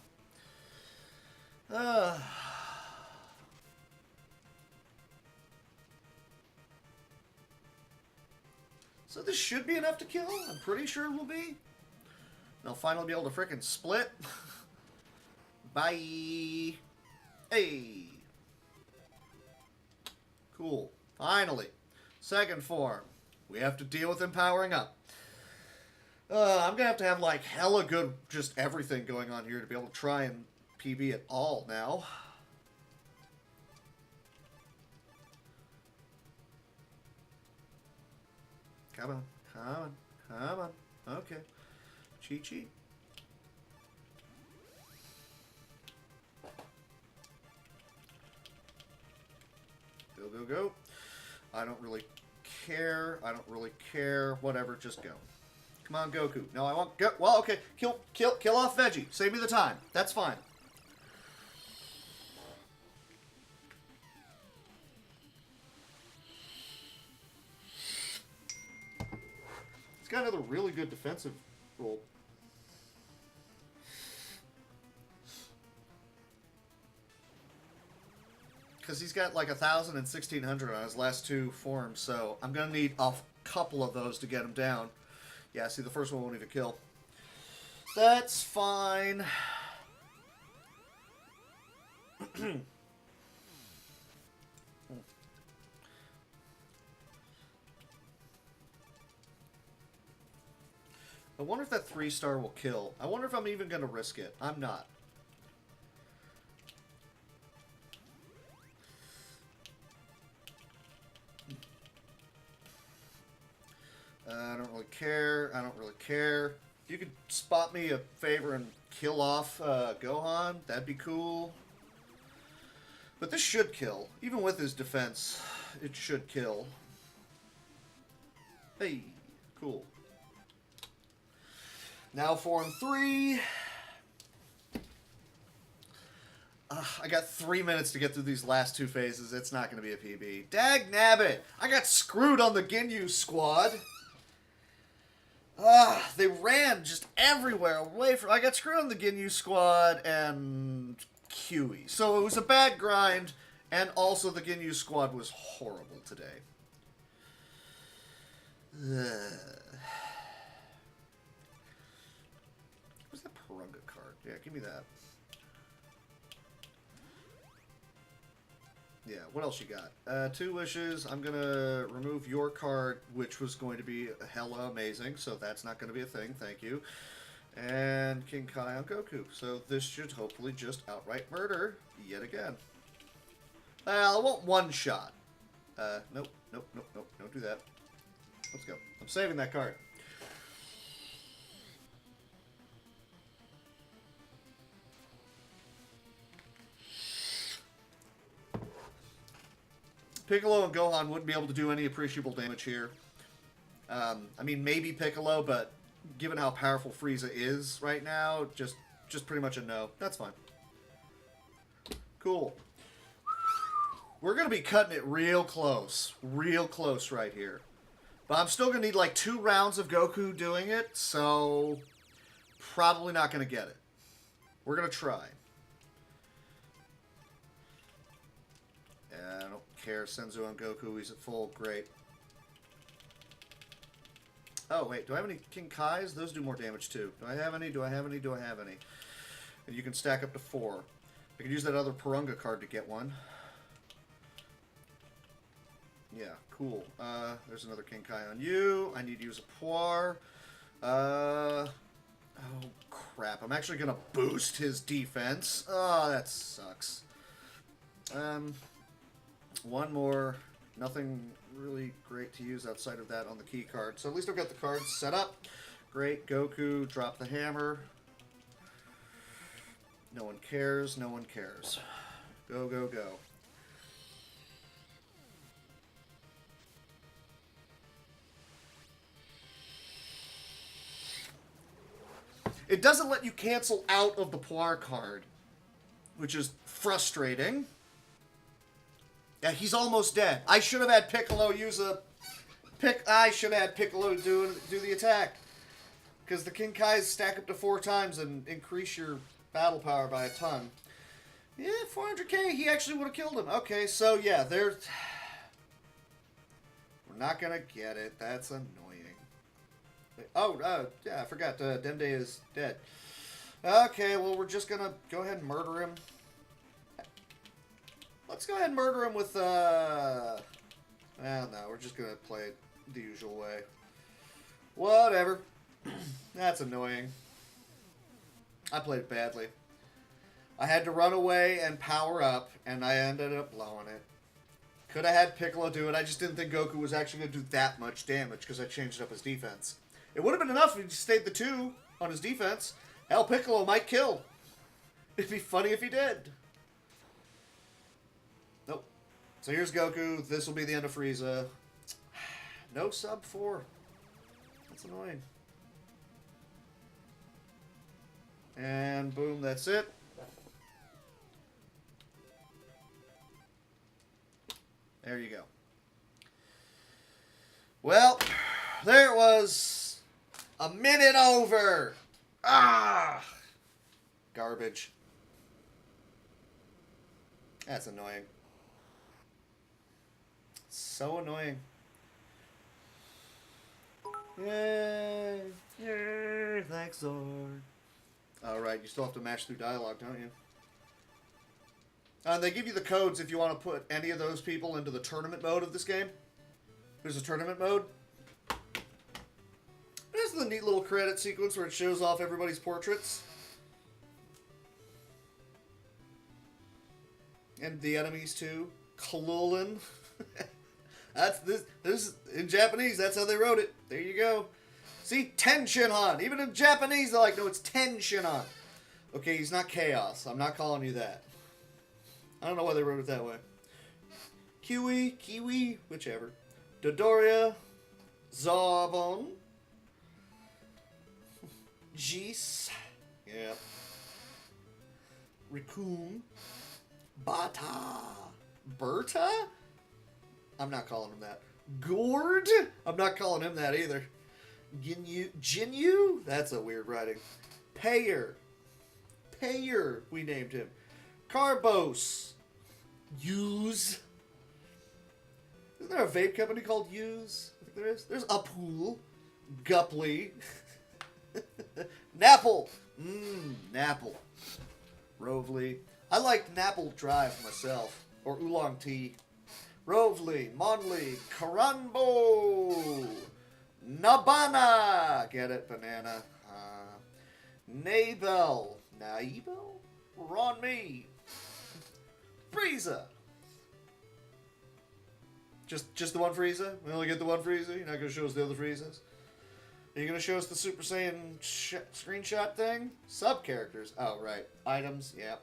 Speaker 1: So this should be enough to kill. I'm pretty sure it will be. They'll finally be able to frickin' split. Bye. Hey. Cool. Finally. Second form. We have to deal with him powering up. I'm going to have like hella good just everything going on here to be able to try and PB it all now. Come on, come on, come on. Okay. Chi-Chi. Go, go, go. I don't really care. I don't really care. Whatever, just go. Come on, Goku. No, I want go. Well, okay. Kill off Veggie. Save me the time. That's fine. He's got another really good defensive role. Because he's got like 1,000 and 1,600 on his last two forms, so I'm going to need a couple of those to get him down. Yeah, see, the first one won't even kill. That's fine. I wonder if that 3-star will kill. I wonder if I'm even going to risk it. I'm not. I don't really care. I don't really care. If you could spot me a favor and kill off Gohan, that'd be cool. But this should kill. Even with his defense, it should kill. Hey, cool. Now Form 3. I got 3 minutes to get through these last two phases. It's not going to be a PB. Dagnabbit! I got screwed on the Ginyu squad. They ran just everywhere away from... I got screwed on the Ginyu squad and QE. So it was a bad grind, and also the Ginyu squad was horrible today. Where's that Purunga card? Yeah, give me that. Yeah, what else you got? 2 wishes. I'm going to remove your card, which was going to be hella amazing, so that's not going to be a thing. Thank you. And King Kai on Goku. So this should hopefully just outright murder yet again. Well, I want one shot. Nope, nope, nope, nope. Don't do that. Let's go. I'm saving that card. Piccolo and Gohan wouldn't be able to do any appreciable damage here. I mean, maybe Piccolo, but given how powerful Frieza is right now, just pretty much a no. That's fine. Cool. We're going to be cutting it real close right here. But I'm still going to need like 2 rounds of Goku doing it, so probably not going to get it. We're going to try. Yeah, I don't care. Senzu on Goku, he's at full. Great. Oh, wait. Do I have any King Kais? Those do more damage, too. Do I have any? Do I have any? Do I have any? And you can stack up to 4. I could use that other Purunga card to get one. Yeah, cool. There's another King Kai on you. I need to use a Puar. Oh, crap. I'm actually going to boost his defense. Oh, that sucks. One more. Nothing really great to use outside of that on the key card. So at least I've got the cards set up. Great. Goku, drop the hammer. No one cares. No one cares. Go, go, go. It doesn't let you cancel out of the Puar card, which is frustrating. Yeah, he's almost dead. I should have had Piccolo use a... I should have had Piccolo do the attack. Because the King Kais stack up to 4 times and increase your battle power by a ton. Yeah, 400k, he actually would have killed him. Okay, so yeah, we're not going to get it. That's annoying. Oh, yeah, I forgot. Demde is dead. Okay, well, we're just going to go ahead and murder him. Let's go ahead and murder him with, well, no, we're just going to play it the usual way. Whatever. That's annoying. I played it badly. I had to run away and power up, and I ended up blowing it. Could have had Piccolo do it. I just didn't think Goku was actually going to do that much damage because I changed up his defense. It would have been enough if he stayed the 2 on his defense. Hell, Piccolo might kill. It'd be funny if he did. Nope. So here's Goku. This will be the end of Frieza. No sub 4. That's annoying. And boom, that's it. There you go. Well, there it was. A minute over. Ah! Garbage. That's annoying. So annoying. Yay. Yay. Thanks, Zord. Alright, you still have to match through dialogue, don't you? They give you the codes if you want to put any of those people into the tournament mode of this game. There's a tournament mode. There's the neat little credit sequence where it shows off everybody's portraits. And the enemies too. Kalulin. That's this in Japanese, that's how they wrote it. There you go. See, Ten Shinhan. Even in Japanese, they're like, no, it's Ten Shinhan. Okay, he's not Chaos. I'm not calling you that. I don't know why they wrote it that way. Kiwi, whichever. Dodoria, Zarbon, Jis, yeah. Rikun, Bata, Berta? I'm not calling him that. Gord? I'm not calling him that either. Jinyu? That's a weird writing. Payer, we named him. Carbos. Use. Isn't there a vape company called Use? I think there is. There's Apul. Gupley. Napple. Napple. Rovely. I liked Napple Drive myself. Or Oolong Tea. Rovely. Monley. Karanbo. Nabana. Get it? Banana. Nabel. Naibel? Ron Me. Freeza. Just the one Frieza? We only get the one Frieza? You're not going to show us the other Friezas? Are you going to show us the Super Saiyan screenshot thing? Sub-characters. Oh, right. Items. Yeah.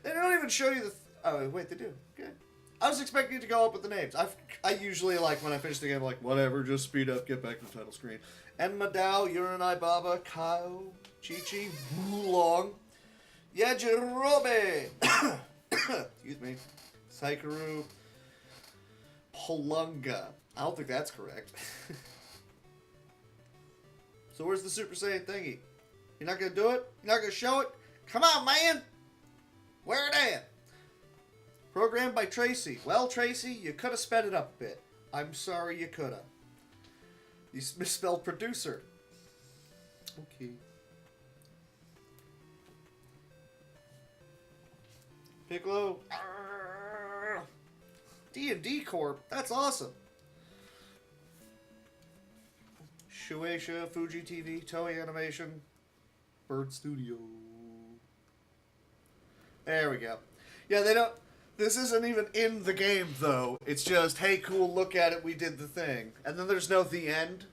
Speaker 1: They don't even show you the... oh, wait, they do. Good. I was expecting it to go up with the names. I usually, like, when I finish the game, I'm like, whatever, just speed up, get back to the title screen. And Madao, Yuranai Baba, Kao, Chi-Chi, Wulong, Yajirobe, excuse me, Saikaru, Polunga. I don't think that's correct. So where's the Super Saiyan thingy? You're not going to do it? You're not going to show it? Come on, man! Where it at? Programmed by Tracy. Well, Tracy, you could have sped it up a bit. I'm sorry you could have. You misspelled producer. Okay. Piccolo. D&D Corp. That's awesome. Shueisha, Fuji TV, Toei Animation, Bird Studio. There we go. Yeah, they don't... This isn't even in the game, though. It's just, hey, cool, look at it, we did the thing. And then there's no the end.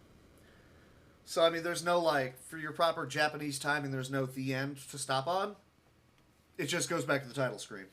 Speaker 1: So, I mean, there's no, like, for your proper Japanese timing, there's no the end to stop on. It just goes back to the title screen.